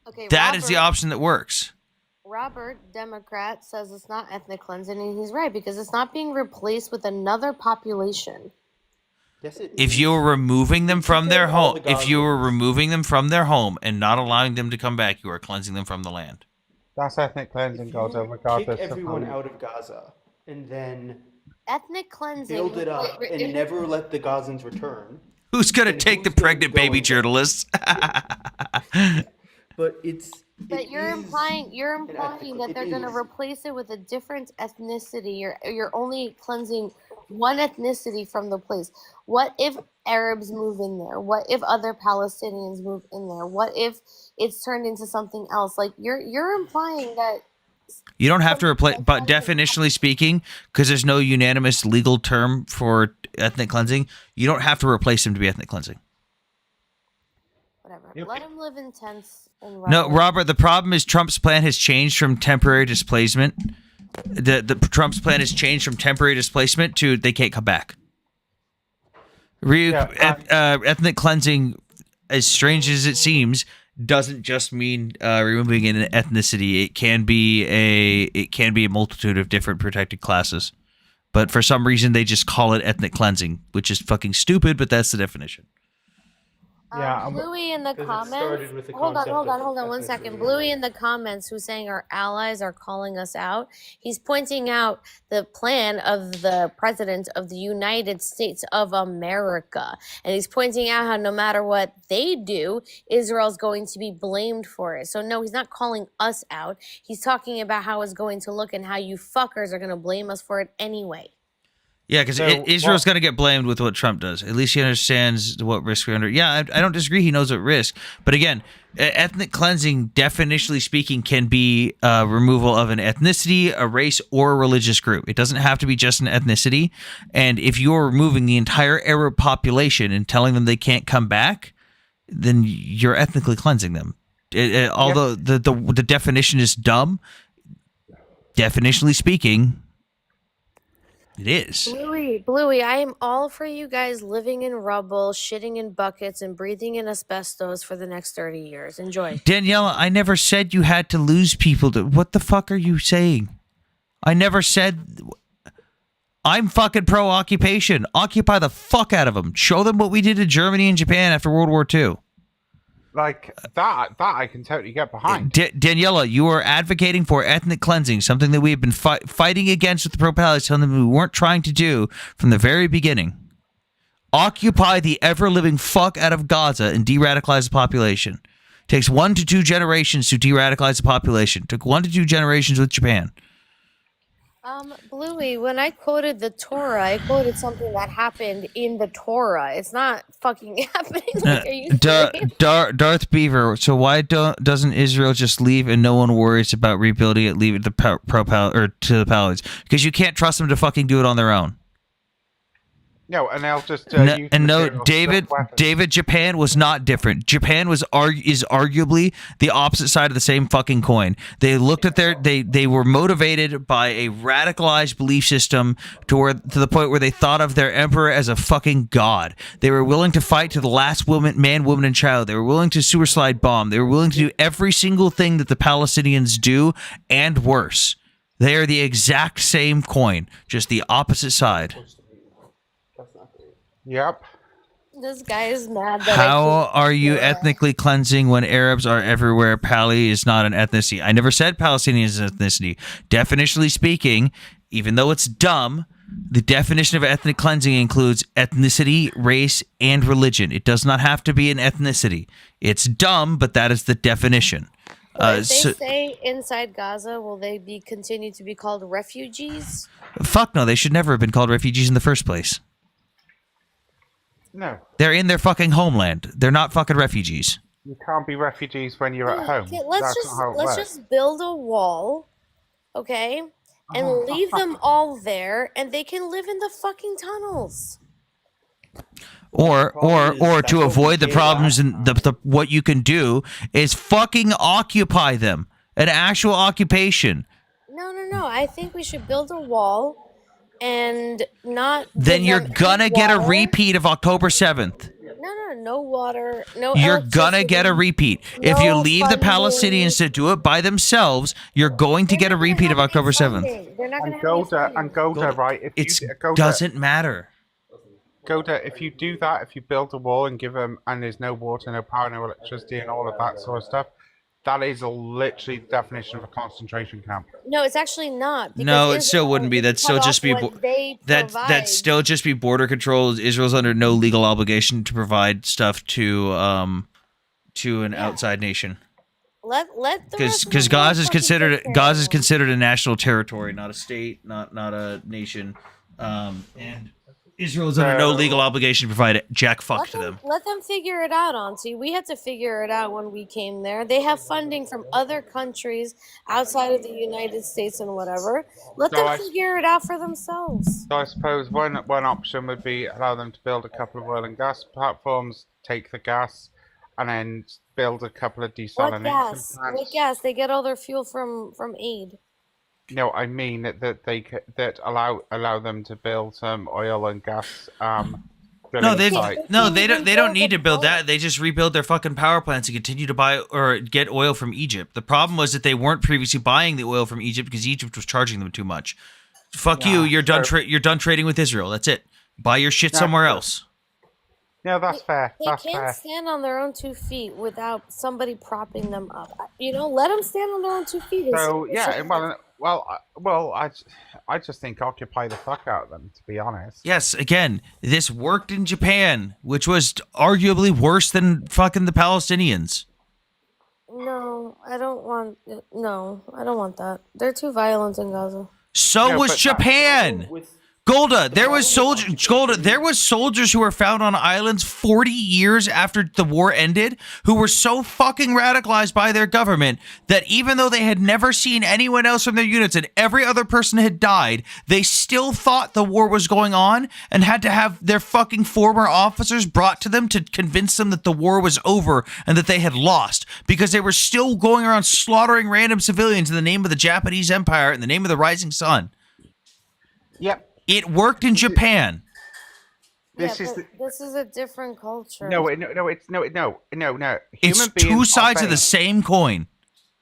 Okay, That is the option that works. Robert, Democrat, says it's not ethnic cleansing, and he's right, because it's not being replaced with another population. Yes, it If is. you were removing them from their all home, the if you were removing them from their home and not allowing them to come back, you are cleansing them from the land. That's ethnic cleansing, Gaza, Kick regardless of everyone how out of Gaza and then Ethnic cleansing. build it up Wait, and never let the Gazans return. Who's gonna take the pregnant baby going? journalists? But it's. But it you're is implying an that they're it going to is. replace it with a different ethnicity. You're only cleansing one ethnicity from the place. What if Arabs move in there? What if other Palestinians move in there? What if it's turned into something else? Like you're implying that. You don't have to replace, but definitionally speaking, because there's no unanimous legal term for ethnic cleansing, you don't have to replace them to be ethnic cleansing. Whatever. Let them live in tents. No, Robert, the problem is Trump's plan has changed from temporary displacement. The Trump's plan has changed from temporary displacement to they can't come back. Ethnic cleansing, as strange as it seems, doesn't just mean removing an ethnicity. It can be a multitude of different protected classes. But for some reason, they just call it ethnic cleansing, which is fucking stupid, but that's the definition. Bluey in the comments. started with the Hold on concept of 1 second. ethnicity. Bluey in the comments, who's saying our allies are calling us out. He's pointing out the plan of the president of the United States of America, and he's pointing out how no matter what they do, Israel's going to be blamed for it. So no, he's not calling us out. He's talking about how it's going to look and how you fuckers are going to blame us for it anyway. Yeah, because Israel's going to get blamed with what Trump does. At least he understands what risk we're under. Yeah, I don't disagree. He knows what risk. But again, ethnic cleansing, definitionally speaking, can be removal of an ethnicity, a race, or a religious group. It doesn't have to be just an ethnicity. And if you're removing the entire Arab population and telling them they can't come back, then you're ethnically cleansing them. Although the definition is dumb, definitionally speaking, it is. Bluey, I am all for you guys living in rubble, shitting in buckets, and breathing in asbestos for the next 30 years. Enjoy. Daniela, I never said you had to lose people. What the fuck are you saying? I never said... I'm fucking pro-occupation. Occupy the fuck out of them. Show them what we did to Germany and Japan after World War II. Like, that I can totally get behind. Daniela, you are advocating for ethnic cleansing, something that we have been fighting against with the pro-Palestinians, telling them we weren't trying to do from the very beginning. Occupy the ever-living fuck out of Gaza and de-radicalize the population. It takes 1 to 2 generations to de-radicalize the population. It took 1 to 2 generations with Japan. Bluey, when I quoted the Torah, I quoted something that happened in the Torah. It's not fucking happening. Like, are you serious? Darth Beaver. So why doesn't Israel just leave and no one worries about rebuilding it? Leave it to to the Paladins because you can't trust them to fucking do it on their own. No, and they'll just No, use and no, materials, David. weapons. David, Japan was not different. Japan is arguably the opposite side of the same fucking coin. They looked at they were motivated by a radicalized belief system to the point where they thought of their emperor as a fucking god. They were willing to fight to the last man, woman, and child. They were willing to suicide bomb. They were willing to do every single thing that the Palestinians do and worse. They are the exact same coin, just the opposite side. Yep. This guy is mad that How are you ethnically cleansing when Arabs are everywhere? Pali is not an ethnicity. I never said Palestinian is an ethnicity. Definitionally speaking, even though it's dumb, the definition of ethnic cleansing includes ethnicity, race, and religion. It does not have to be an ethnicity. It's dumb, but that is the definition. If they stay inside Gaza, will they be continue to be called refugees? Fuck no, they should never have been called refugees in the first place. No. They're in their fucking homeland. They're not fucking refugees. You can't be refugees when you're at home. Okay, That's not how it let's works. just build a wall, okay, and leave them all there, and they can live in the fucking tunnels. Or to avoid the problems and the what you can do is fucking occupy them. An actual occupation. No. I think we should build a wall and not. Then give you're them gonna any get a water. repeat of October 7th. No water, no. You're gonna get a repeat. If you no leave the funding. Palestinians to do it by themselves, you're going to get a repeat of October 7th. They're not And Golda, right? If It Golda, doesn't matter. Golda, if you do that, if you build a wall and give them, and there's no water, no power, no electricity, and all of that sort of stuff, that is literally the definition of a concentration camp. No, it's actually not. No, it because still wouldn't be. That'd still cut just off be what they that'd provide. still just be border control. Israel's under no legal obligation to provide stuff to an outside nation. Let the rest of Because the world Gaza is fucking considered take care Gaza of is it. considered a national territory, not a state, not a nation, and Israel is under no legal obligation to provide jack fuck to them. Let them figure it out, Auntie. We had to figure it out when we came there. They have funding from other countries outside of the United States and whatever. Let So them figure it out for themselves. So I suppose one option would be allow them to build a couple of oil and gas platforms, take the gas, and then build a couple of What desalination gas? plants. What gas? They get all their fuel from aid. No, I mean that allow them to build some oil and gas. No, they sites. they don't need to build that. They just rebuild their fucking power plants and continue to buy or get oil from Egypt. The problem was that they weren't previously buying the oil from Egypt because Egypt was charging them too much. Fuck you. You're done. You're done trading with Israel. That's it. Buy your shit Yeah, somewhere else. No, that's fair. They That's can't fair. stand on their own 2 feet without somebody propping them up. Let them stand on their own 2 feet. So yeah, well, I just think occupy the fuck out of them. To be honest. Yes, again, this worked in Japan, which was arguably worse than fucking the Palestinians. No, I don't want. No, I don't want that. They're too violent in Gaza. So No, was but- Japan. Golda, there was soldiers who were found on islands 40 years after the war ended who were so fucking radicalized by their government that even though they had never seen anyone else from their units and every other person had died, they still thought the war was going on and had to have their fucking former officers brought to them to convince them that the war was over and that they had lost because they were still going around slaughtering random civilians in the name of the Japanese Empire in the name of the rising sun. Yep. It worked in Japan. This yeah, is but this is a different culture. No. It's Human two beings sides are of the same coin.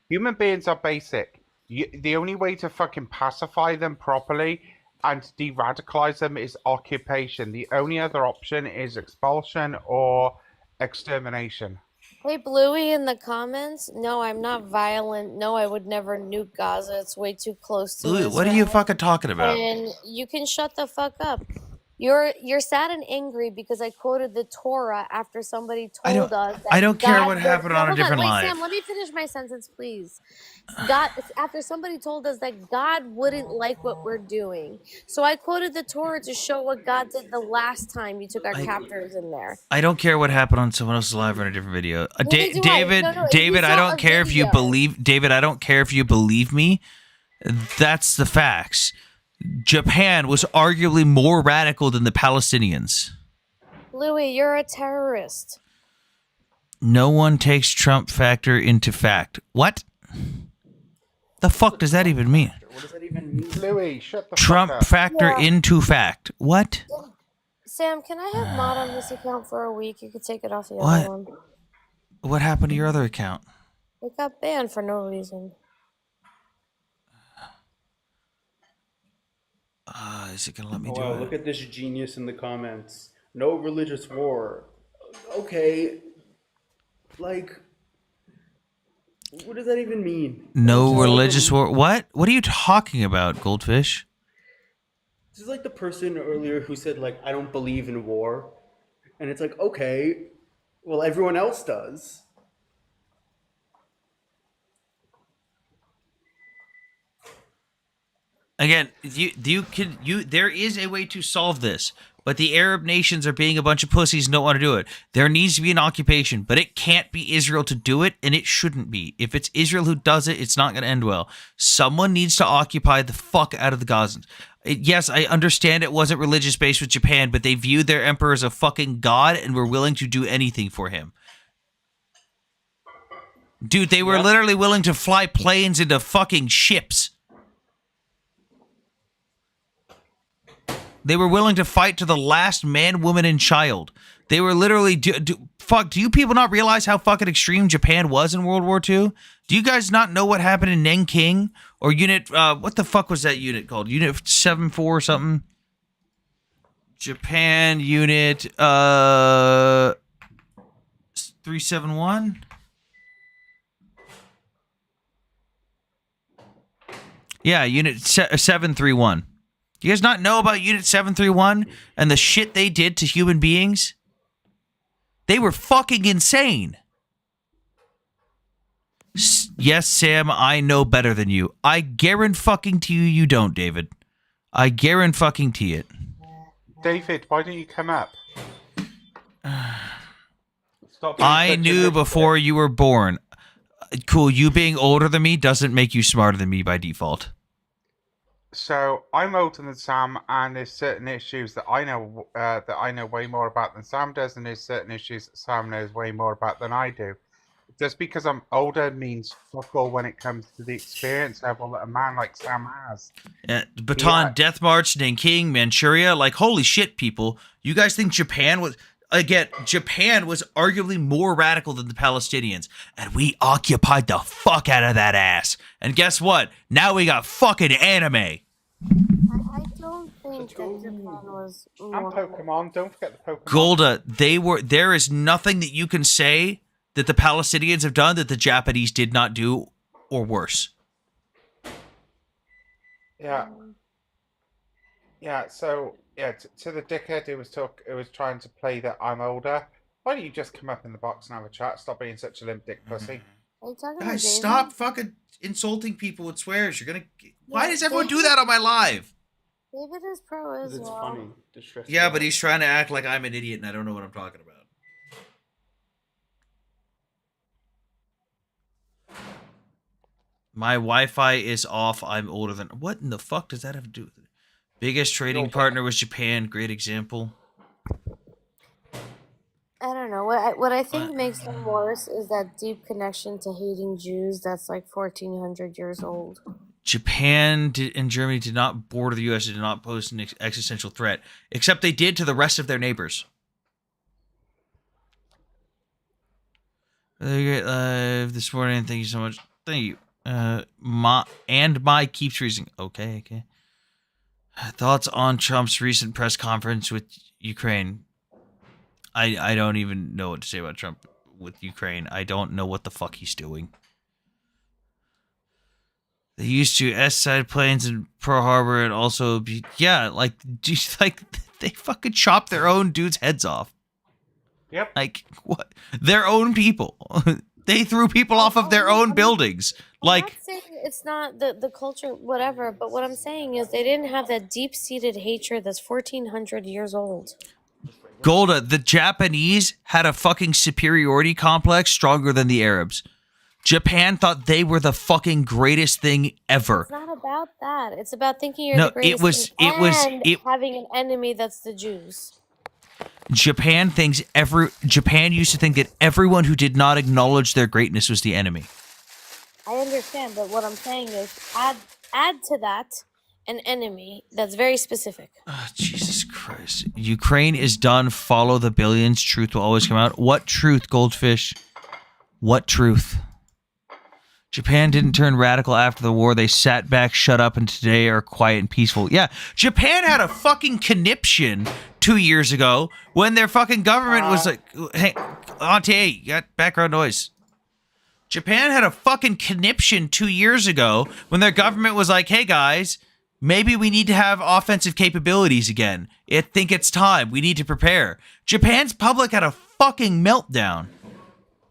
Human beings are basic. The only way to fucking pacify them properly and de-radicalize them is occupation. The only other option is expulsion or extermination. Hey, Bluey in the comments. No, I'm not violent. No, I would never nuke Gaza. It's way too close to Louis, what are you fucking talking about? And you can shut the fuck up. You're sad and angry because I quoted the Torah after somebody told us. That I don't care God what happened on a hold different wait, live. Sam, let me finish my sentence, please. God, after somebody told us that God wouldn't like what we're doing, so I quoted the Torah to show what God did the last time you took our captors in there. I don't care what happened on someone else's live or on a different video. Neither do I. David, No, if David, you I saw don't a care if you video- believe. David, I don't care if you believe me. That's the facts. Japan was arguably more radical than the Palestinians. Louis, you're a terrorist. No one takes Trump factor into fact. What? The fuck does that even mean? What does that even mean? Louis, shut the Trump fuck up. factor into fact. What? Sam, can I have mod on this account for a week? You could take it off the What? other one. What happened to your other account? It got banned for no reason. Is it gonna let me Oh, do wow, it? look at this genius in the comments. No religious war. Okay. Like, what does that even mean? No religious war. What? What are you talking about, Goldfish? This is like the person earlier who said, like, I don't believe in war. And it's like, okay, well, everyone else does. Again, there is a way to solve this, but the Arab nations are being a bunch of pussies and don't want to do it. There needs to be an occupation, but it can't be Israel to do it, and it shouldn't be. If it's Israel who does it, it's not going to end well. Someone needs to occupy the fuck out of the Gazans. Yes, I understand it wasn't religious based with Japan, but they viewed their emperor as a fucking god and were willing to do anything for him. Dude, they were literally willing to fly planes into fucking ships. They were willing to fight to the last man, woman, and child. They were literally... Do you people not realize how fucking extreme Japan was in World War II? Do you guys not know what happened in Nanking? Or Unit... what the fuck was that unit called? Unit 74 or something? Japan Unit... 371? Yeah, Unit 731. Do you guys not know about Unit 731 and the shit they did to human beings? They were fucking insane. Yes, Sam, I know better than you. I guarantee you don't, David. I guarantee it. David, why don't you come up? Stop being I such a knew little before you were born. Cool, you being older than me doesn't make you smarter than me by default. So I'm older than Sam, and there's certain issues that I know way more about than Sam does, and there's certain issues that Sam knows way more about than I do. Just because I'm older means fuck all when it comes to the experience level that a man like Sam has. Bataan, Death March, Nanking, Manchuria, like holy shit, people! You guys think Japan was? Again, Japan was arguably more radical than the Palestinians, and we occupied the fuck out of that ass. And guess what? Now we got fucking anime. I don't think that Japan was And more... Pokemon, don't forget the Pokemon. Golda, there is nothing that you can say that the Palestinians have done that the Japanese did not do, or worse. Yeah. Yeah, so, yeah, to the dickhead who was trying to play that I'm older, why don't you just come up in the box and have a chat? Stop being such a limp dick pussy. Are you talking about Guys, David? stop fucking insulting people with swears. You're gonna. Why does everyone do that on my live? David is pro as It's well. funny. Distressing. Yeah, but he's trying to act like I'm an idiot and I don't know what I'm talking about. My Wi-Fi is off. I'm older than... What in the fuck does that have to do with it? Biggest trading partner was Japan. Great example. I don't know. What I think makes them worse is that deep connection to hating Jews that's like 1,400 years old. Japan and Germany did not border the U.S. and did not pose an existential threat, except they did to the rest of their neighbors. Great live this morning. Thank you so much. Thank you. My keeps freezing. Okay. Thoughts on Trump's recent press conference with Ukraine? I don't even know what to say about Trump with Ukraine. I don't know what the fuck he's doing. They used to S-side planes in Pearl Harbor and also they fucking chopped their own dudes' heads off. Yep. Like what? Their own people. They threw people off of their own buildings. Like I'm not saying it's not the culture, whatever, but what I'm saying is they didn't have that deep-seated hatred that's 1,400 years old. Golda, the Japanese had a fucking superiority complex stronger than the Arabs. Japan thought they were the fucking greatest thing ever. It's not about that. It's about thinking you're No, the greatest thing and having an enemy that's the Jews. Japan used to think that everyone who did not acknowledge their greatness was the enemy. I understand, but what I'm saying is add to that an enemy that's very specific. Oh, Jesus Christ. Ukraine is done. Follow the billions. Truth will always come out. What truth, Goldfish? What truth? Japan didn't turn radical after the war. They sat back, shut up, and today are quiet and peaceful. Yeah, Japan had a fucking conniption 2 years ago when their fucking government was like, hey, Auntie, you got background noise. Japan had a fucking conniption 2 years ago when their government was like, hey guys, maybe we need to have offensive capabilities again. I think it's time. We need to prepare. Japan's public had a fucking meltdown.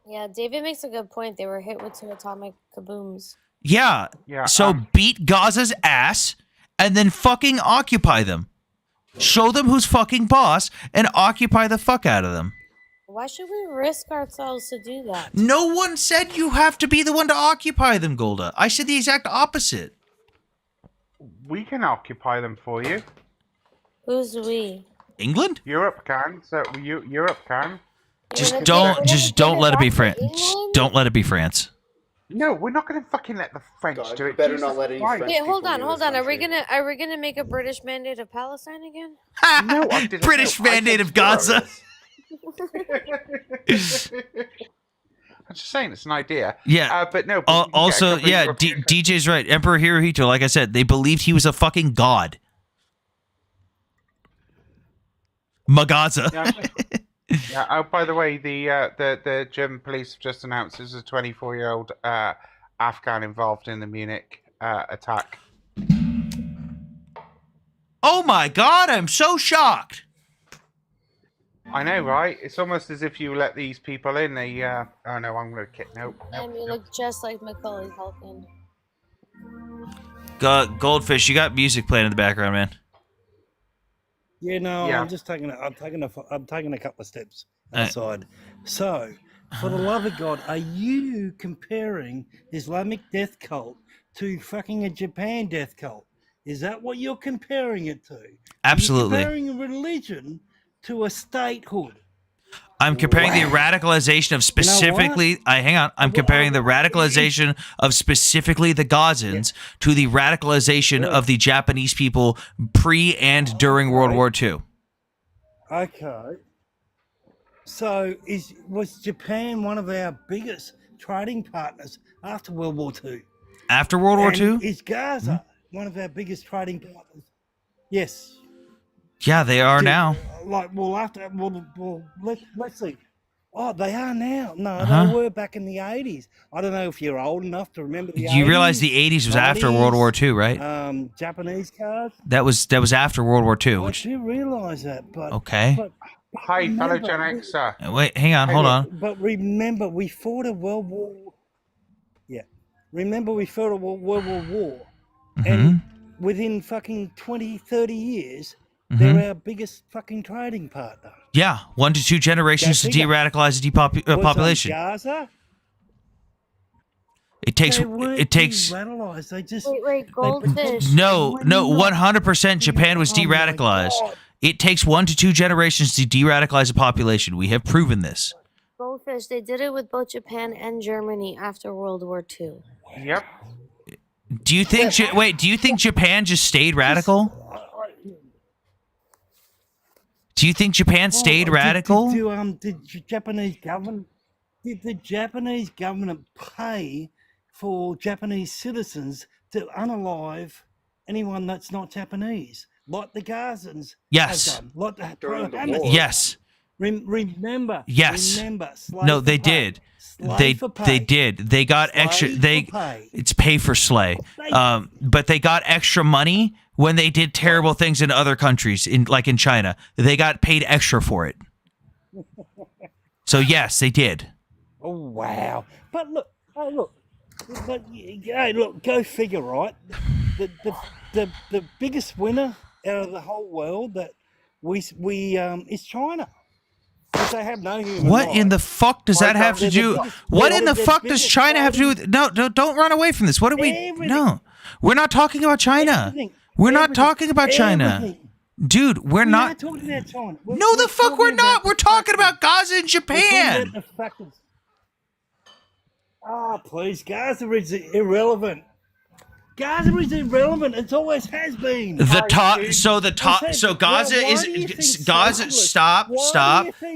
Yeah, David makes a good point. They were hit with 2 atomic kabooms. Yeah. So beat Gaza's ass and then fucking occupy them. Show them who's fucking boss and occupy the fuck out of them. Why should we risk ourselves to do that? No one said you have to be the one to occupy them, Golda. I said the exact opposite. We can occupy them for you. Who's we? England? Europe can. So Europe can. Just don't let it be France. Don't let it be France. No, we're not going to fucking let the French do it. better Jesus not let any Christ. French Wait, hold on. Are we gonna make a British mandate of Palestine again? No, I didn't. British mandate of Gaza. I'm just saying it's an idea. Yeah. But no. Also, yeah, DJ's right. Emperor Hirohito, like I said, they believed he was a fucking god. Magaza. Yeah. Oh, by the way, the German police have just announced there's a 24-year-old Afghan involved in the Munich attack. Oh my god, I'm so shocked. I know, right? It's almost as if you let these people in. They, oh no, I'm gonna kick. Nope. And you look just like Macaulay Culkin. Goldfish, you got music playing in the background, man. Yeah, no, Yeah. I'm taking a couple of steps outside. So, for the love of God, are you comparing Islamic death cult to fucking a Japan death cult? Is that what you're comparing it to? Absolutely. Are you comparing a religion to a statehood? I'm comparing the radicalization of specifically. Hang on. I'm comparing the radicalization of specifically the Gazans to the radicalization of the Japanese people pre and during World War II. Okay. So, was Japan one of our biggest trading partners after World War II? After World War II? Is Gaza one of our biggest trading partners? Yes. Yeah, they are now. Let's see. Oh, they are now. No, Uh-huh. they were back in the 80s. I don't know if you're old enough to remember the 80s. You realize the 80s was after World War II, right? Japanese cars. That was after World War II. I Which do realize that, but Okay. But Hi, fellow Gen remember, Xer. Wait, hang on, hold on. But remember, we fought a World War. Yeah, remember we fought a World War, Mm-hmm. and within fucking 20, 30 years, Mhm. they're our biggest fucking trading partner. Yeah, 1 to 2 generations to Go figure. de-radicalize the Was on population. Gaza? It takes. They weren't It takes. de-radicalized. They just Wait, goldfish. No, 100% Japan was de-radicalized. It takes 1 to 2 generations to de-radicalize a population. We have proven this. Goldfish. They did it with both Japan and Germany after World War II. Yep. Do you think? Do you think Japan just stayed radical? Do you think Japan stayed radical? Did the Japanese government pay for Japanese citizens to unalive anyone that's not Japanese, like the Gazans? Yes. Have done, like the Yes. Remember. Yes. Remember. No, they did. They did. They got extra. It's pay for slay. But they got extra money when they did terrible things in other countries, like in China. They got paid extra for it. So yes, they did. Oh wow! But look, go figure, right? The biggest winner out of the whole world that we is China. Because they have no human What life. in the fuck does that have to do? What in the fuck does China have to do with? No, don't run away from this. What do we? No, we're not talking about China. We're not talking about China, dude. We're not. Talking about China. No, the fuck we're not. We're talking about Gaza and Japan. Ah, please, Gaza is irrelevant. Gaza is irrelevant. It always has been. The top. So Gaza is Gaza. Stop.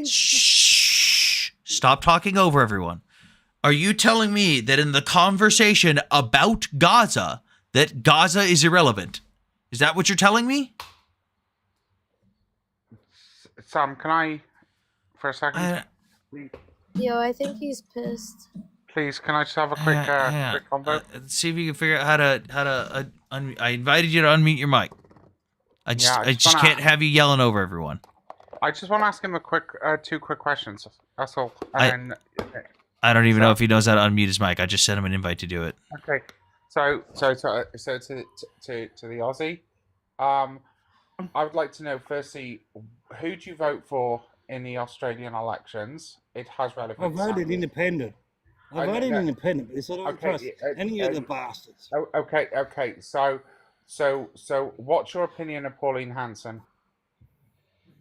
Shh. Stop talking over everyone. Are you telling me that in the conversation about Gaza, that Gaza is irrelevant? Is that what you're telling me? Sam, can I, for a second? Yo, I think he's pissed. Please, can I just have a quick quick convo? See if you can figure out how to I invited you to unmute your mic. I just can't have you yelling over everyone. I just want to ask him a quick, two quick questions. That's all. And I don't even know if he knows how to unmute his mic. I just sent him an invite to do it. okay, so to the Aussie, I would like to know firstly, who do you vote for in the Australian elections? It has I relevance. voted independent. I voted independent, but I don't trust any of the bastards. Okay. So, what's your opinion of Pauline Hanson?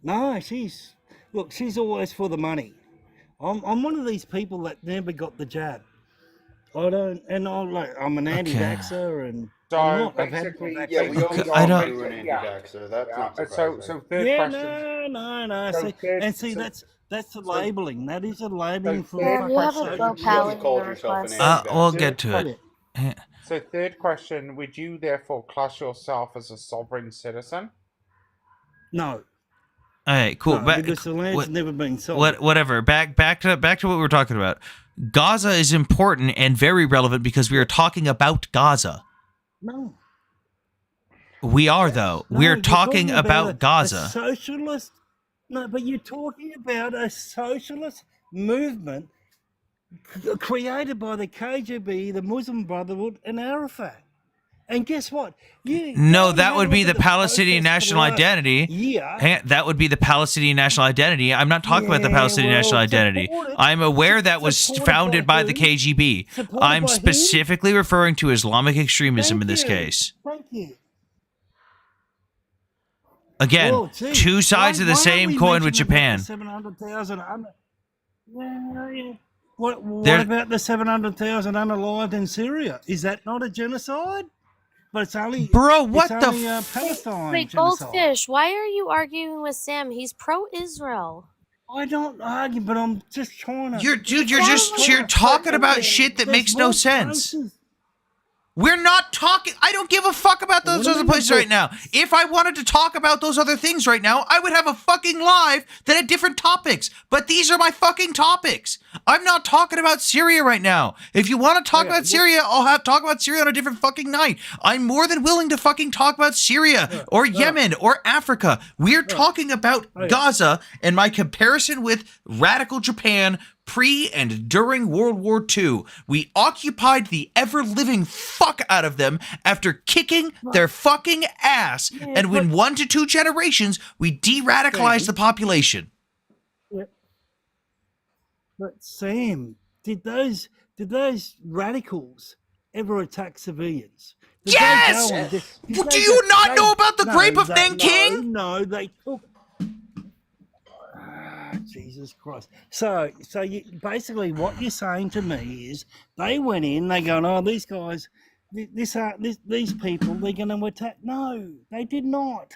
No, she's always for the money. I'm one of these people that never got the jab. I'm an anti-vaxxer and So I've had basically, vaccines. we all I know don't- you're an anti-vaxxer. That's not So third yeah, question. no. So That's the labeling. That is a labeling for. Yeah, you have a low palate in your response. We'll get to it. So third question, would you therefore class yourself as a sovereign citizen? No. All right, cool. No, because the land's never been sold. Whatever. Back to what we were talking about. Gaza is important and very relevant because we are talking about Gaza. No. We are though. No, We're you're talking about a Gaza. socialist. No, but you're talking about a socialist movement created by the KGB, the Muslim Brotherhood, and Arafat. And guess what? No, that would be the Palestinian national identity. Yeah. That would be the Palestinian national identity. I'm not talking about the Palestinian national identity. I'm aware that was founded by the KGB. I'm specifically referring to Islamic extremism in this case. Thank you. Again, Well, gee, two sides of the why same aren't we coin with mentioning about Japan. the 700,000 What There- about the 700,000 unalived in Syria? Is that not a genocide? But it's only Bro, what it's the only, f- Palestine Wait, genocide. Goldfish, why are you arguing with Sam? He's pro-Israel. I don't argue, but I'm just trying to. You're talking about shit that makes no sense. We're not talking. I don't give a fuck about those other places right now. If I wanted to talk about those other things right now, I would have a fucking live that had different topics. But these are my fucking topics. I'm not talking about Syria right now. If you want to talk about Syria, I'll talk about Syria on a different fucking night. I'm more than willing to fucking talk about Syria or Yemen or Africa. We're talking about Gaza and my comparison with radical Japan pre and during World War II. We occupied the ever-living fuck out of them after kicking their fucking ass. And in 1 to 2 generations, we de-radicalized the population. But Sam, did those radicals ever attack civilians? Did they Yes! go and did Well, they do you go- not they- know about the no, Grape of they- Nanking? No, they took. Jesus Christ! So basically, what you're saying to me is they went in, they go, oh, these guys, these people, they're going to attack. No, they did not.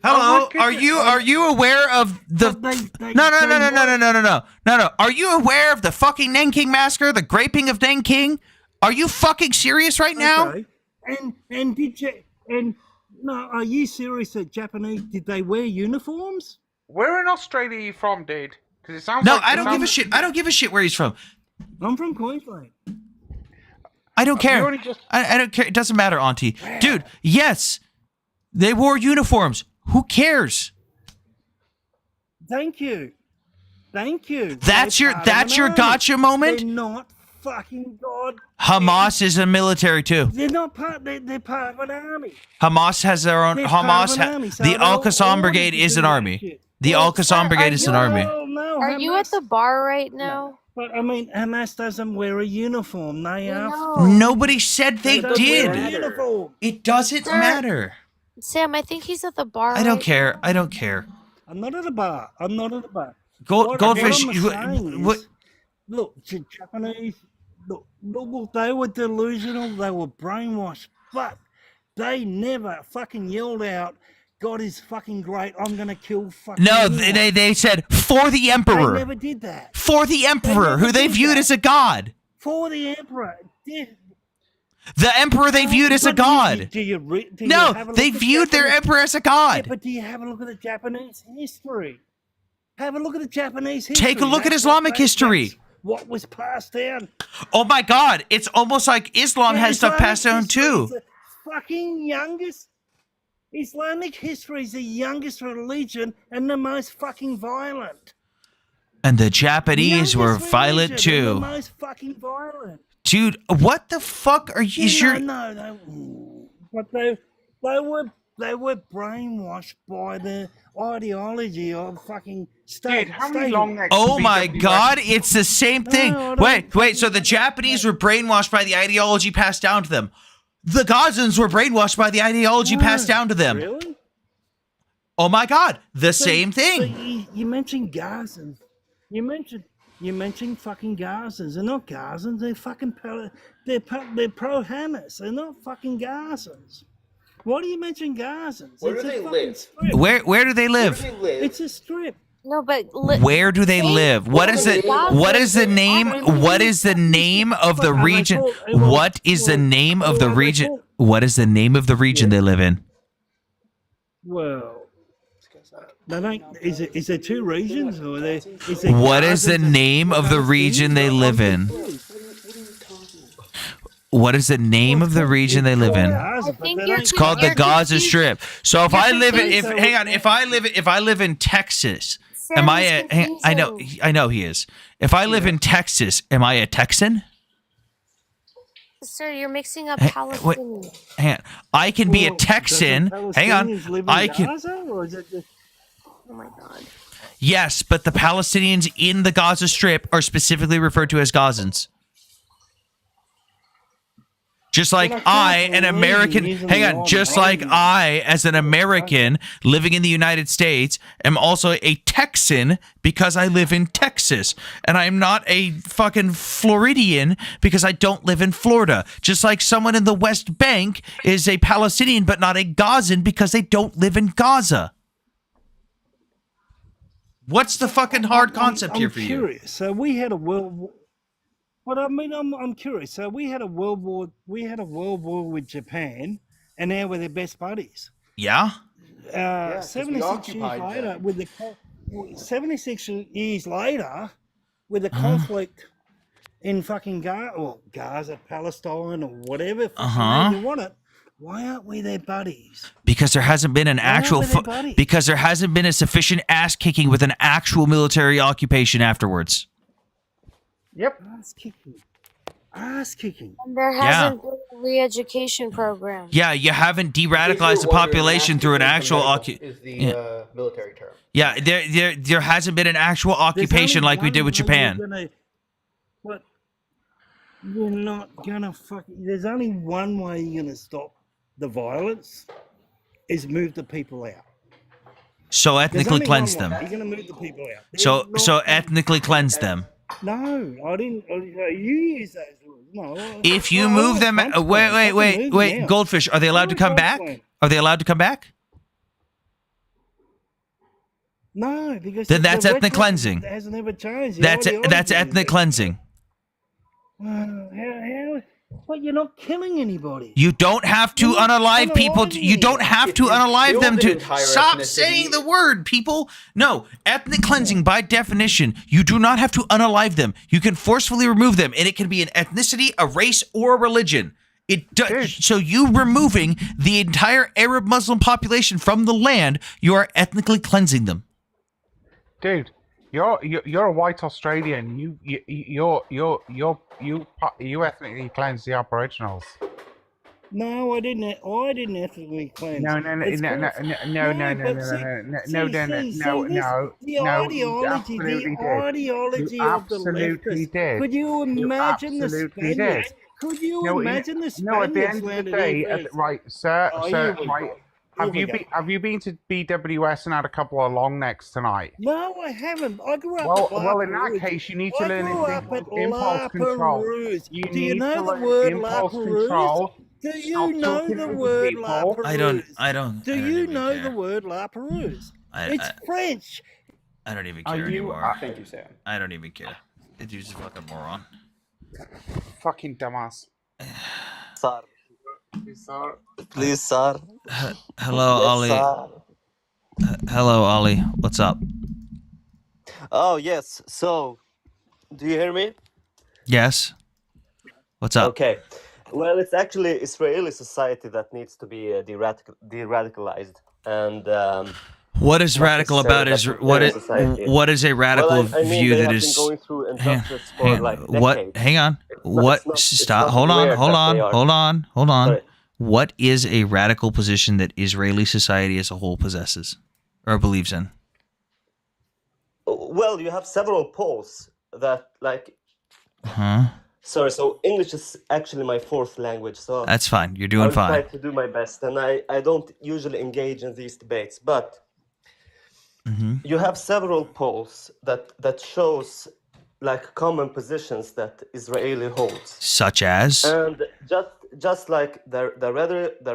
Hello, are you aware of the No. Are you aware of the fucking Nanking massacre, the graping of Nanking? Are you fucking serious right now? Okay. And did you no? Are you serious that Japanese did they wear uniforms? Where in Australia are you from, dude? Because it sounds No, like I don't give a shit. I don't give a shit where he's from. I'm from Queensland. I don't care. only just- I don't care. It doesn't matter, Auntie. Dude, yes, they wore uniforms. Who cares? Thank you. That's They're your part of an army. gotcha moment. They're not fucking God. Hamas is a military too. They're not part. They're part of an army. Hamas has their own. They're part Hamas. of an army, so The they're Al Qassam all Brigade to is do an that army. shit. The Al Qassam Brigade is an army. No, Are you at Hamas. the bar right now? But I mean, Hamas doesn't wear a uniform. They are. know. Nobody said they don't wear a did. uniform. It doesn't Sir. matter. Sam, I think he's at the bar. I don't right care. now. I don't care. I'm not at a bar. I'm not at a bar. Goldfish. What I'm saying What? is, look, the Japanese, look, they were delusional. They were brainwashed, but they never fucking yelled out, "God is fucking great. I'm gonna kill fucking." No, anyone." they said for the emperor. They never did that. For the emperor, never who they did viewed that. as a god. For the emperor. The emperor they viewed as a god. Do you No, have a they look at viewed their Japanese- emperor as a Yeah, god. but do you have a look at the Japanese history? Have a look at the Japanese history. Take a look at That's Islamic that's history. what was passed down. Oh my God! It's almost like Islam Yeah, has stuff Islamic passed down history too. is the fucking youngest. Islamic history is the youngest religion and the most fucking violent. And the Japanese were Youngest violent religion and too. The most fucking violent. Dude, what the fuck are you? Is your But they were brainwashed by the ideology of fucking state. Dude, how many long necks Oh my BWS God! It's the same thing. No, I don't Wait. So the Japanese were brainwashed by the ideology passed down to them. The Gazans were brainwashed by the ideology passed down to them. Really? Oh my God! The So- same so thing. you mentioned Gazans. You mentioned fucking Gazans. They're not Gazans. They're fucking they're pro Hamas. They're not fucking Gazans. Why do you mention Gazans? Where do It's a they fucking live? strip. Where do they live? It's a strip. No, but Where do they live? What is it? What is the name? What is the name of the region? What is the name of the region? What is the name of the region they live in? Well, they don't. Is there two regions, or is there? What is the name of the region they live in? What is the name of the region they live in? It's called the Gaza Strip. So if I live in, if I live in Texas, am I a? I know he is. If I live in Texas, am I a Texan? Sir, you're mixing up Hey, wait. Palestinian. Hang on. I can be a Texan. Hang on. I can. Or is it just... Oh my God. Yes, but the Palestinians in the Gaza Strip are specifically referred to as Gazans. Just like I, an American, hang on, just like I, as an American living in the United States, am also a Texan because I live in Texas. And I'm not a fucking Floridian because I don't live in Florida. Just like someone in the West Bank is a Palestinian but not a Gazan because they don't live in Gaza. What's the fucking hard concept here for you? curious. So we had a world war. But I mean, I'm curious. So we had a world war. We had a world war with Japan, and now we're their best buddies. Yeah. 76 years occupied later, them. with the 76 years later, with the Uh-huh. conflict in fucking Gaza, Palestine, or whatever fucking Uh-huh. name you want it. Why aren't we their buddies? Because there hasn't been an actual were they buddies? because there hasn't been a sufficient ass kicking with an actual military occupation afterwards. Yep. Ass kicking. And there hasn't been a re-education program. Yeah, you haven't de-radicalized the population through an actual is the yeah. military term. Yeah, there hasn't been an actual occupation like we did with Japan. But you're not gonna fucking. There's only one way you're gonna stop the violence, is move the people out. So There's ethnically only cleanse one way. them. You're gonna move the people out. So ethnically cleanse them. No, I didn't. You use those words. No. If you move them, wait, Goldfish, are they allowed to come back? Are they allowed to come back? No, because Then that's the ethnic record cleansing. hasn't ever changed. The That's ideology ethnic cleansing. How? But you're not killing anybody. You don't have to You're not unalive people. unaliving You don't have to If you unalive build them an to entire stop ethnicity- saying the word, people. No, ethnic cleansing by definition, you do not have to unalive them. You can forcefully remove them, and it can be an ethnicity, a race, or a religion. It does. So you removing the entire Arab Muslim population from the land, you are ethnically cleansing them. Dude, you're a white Australian. You ethnically cleanse the Aboriginals. No, I didn't. I didn't ethnically cleanse. No, It's got a- but see, the absolutely did. ideology You of the absolutely leftists. did. Could you You imagine the absolutely Spaniards? did. Could you No, imagine the no. At the Spaniards end of the landed day, here first? right, sir, Oh, sir, here we right. go. Here we go. Have you been to BWS and had a couple of long necks tonight? No, I haven't. I grew up Well, at La well, in that Perouse. case, you need to I learn grew up at impulse La control. Perouse. You Do you need know to the learn word La impulse Perouse? control. Do Stop you know talking the over word La people. Perouse? I don't Do even you know care. the word La Perouse? I- It's I- French. I don't even Are care you- anymore. Thank you, Sam. I don't even care. The dude's a fucking moron. Fucking dumbass. Sir. Please, sir. Hello, Yes, Ollie. sir. Hello, Ollie. What's up? Oh, yes. So, do you hear me? Yes. What's up? Okay. Well, it's actually Israeli society that needs to be de-radicalized. And What is not radical about necessarily is what that is society. what is a radical Well, I mean, view they that have is? been going through Hang, injustice for like what? decades. Hang on. It's What? not Stop. Hold on. weird Hold that on. they are. Hold on. Hold on. Sorry. What is a radical position that Israeli society as a whole possesses or believes in? Well, you have several polls that like. Huh? Sorry, so English is actually my fourth language, so That's fine. You're doing I'll try fine. to do my best, and I don't usually engage in these debates, but you have several polls that shows like common positions that Israeli holds, Such as? and just like the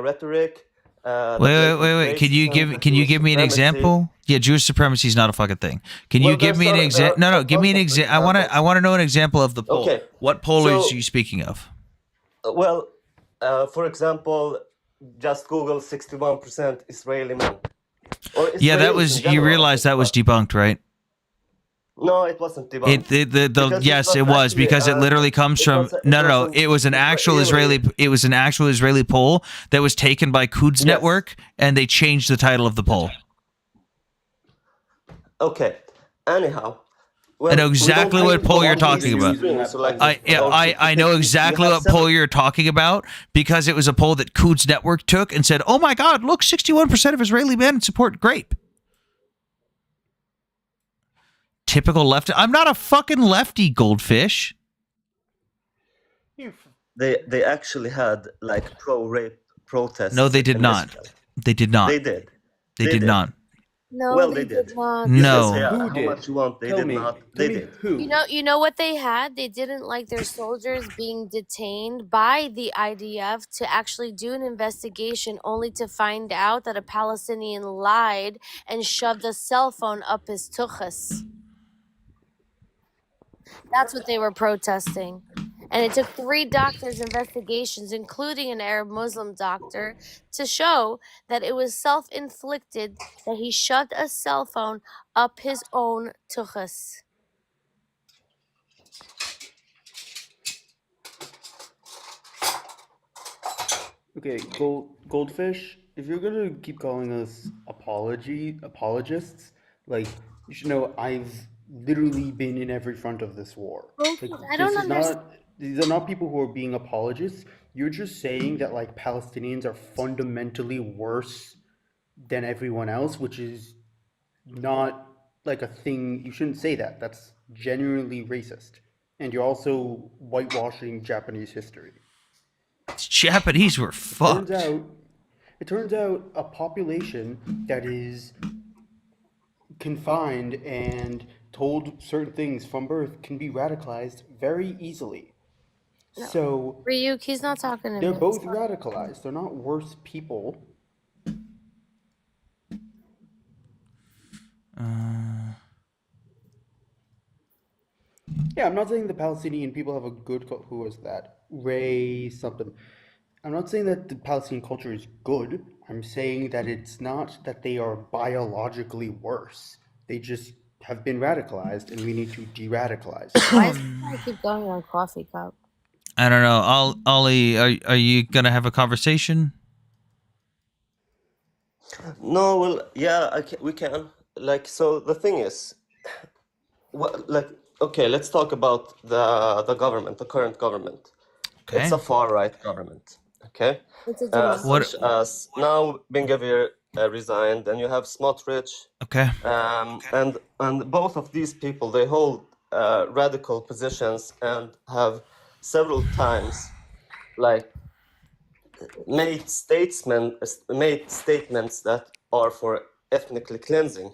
rhetoric. Wait. Can you give me an example? Yeah, Jewish supremacy is not a fucking thing. Can you Well, give me an example? No. Give me an example. I want to know an example of the poll. Okay. What poll So- is you speaking of? Well, for example, just Google 61% Israeli men. Or Yeah, that Israelis was. in You general. realize that was debunked, right? No, it wasn't debunked. Yes, it was because it literally comes from no. It was an actual Israeli. It was an actual Israeli poll that was taken by Quds Network, and they changed the title of the poll. Okay. Anyhow. I know exactly what poll you're talking about. I know exactly what poll you're talking about because it was a poll that Quds Network took and said, "Oh my God, look, 61% of Israeli men support grape." Typical lefty. I'm not a fucking lefty, Goldfish. They actually had like pro-rape protests. No, they did in not. Israel. They did not. They did. They did not. No, Well, they did not. No. Yeah, Who how did? much you want? They Tell did me. not. Tell They me did. who. You know what they had? They didn't like their soldiers being detained by the IDF to actually do an investigation only to find out that a Palestinian lied and shoved a cell phone up his tuchus. That's what they were protesting. And it took 3 doctors' investigations, including an Arab Muslim doctor, to show that it was self-inflicted that he shoved a cell phone up his own tuchus. Okay, Goldfish, if you're gonna keep calling us apologists, like you should know I've literally been in every front of this war. Like, I don't this is understand. these are not people who are being apologists. You're just saying that like Palestinians are fundamentally worse than everyone else, which is not like a thing. You shouldn't say that. That's genuinely racist. And you're also whitewashing Japanese history. Japanese were fucked. It turns out a population that is confined and told certain things from birth can be radicalized very easily. No. So Ryuk, he's not talking to they're me. both radicalized. They're not worse people. Yeah, I'm not saying the Palestinian people have a good who was that? Ray something. I'm not saying that the Palestinian culture is good. I'm saying that it's not that they are biologically worse. They just have been radicalized and we need to de-radicalize. Why does I keep going on coffee cup? I don't know. Ollie, are you gonna have a conversation? No, well, yeah, we can. Like, so the thing is, okay, let's talk about the government, the current government. Okay. It's a far right government, Okay, It's a democracy. such as now Ben-Gvir resigned, and you have Smotrich. Okay. And both of these people, they hold radical positions and have several times, like, made statements that are for ethnically cleansing.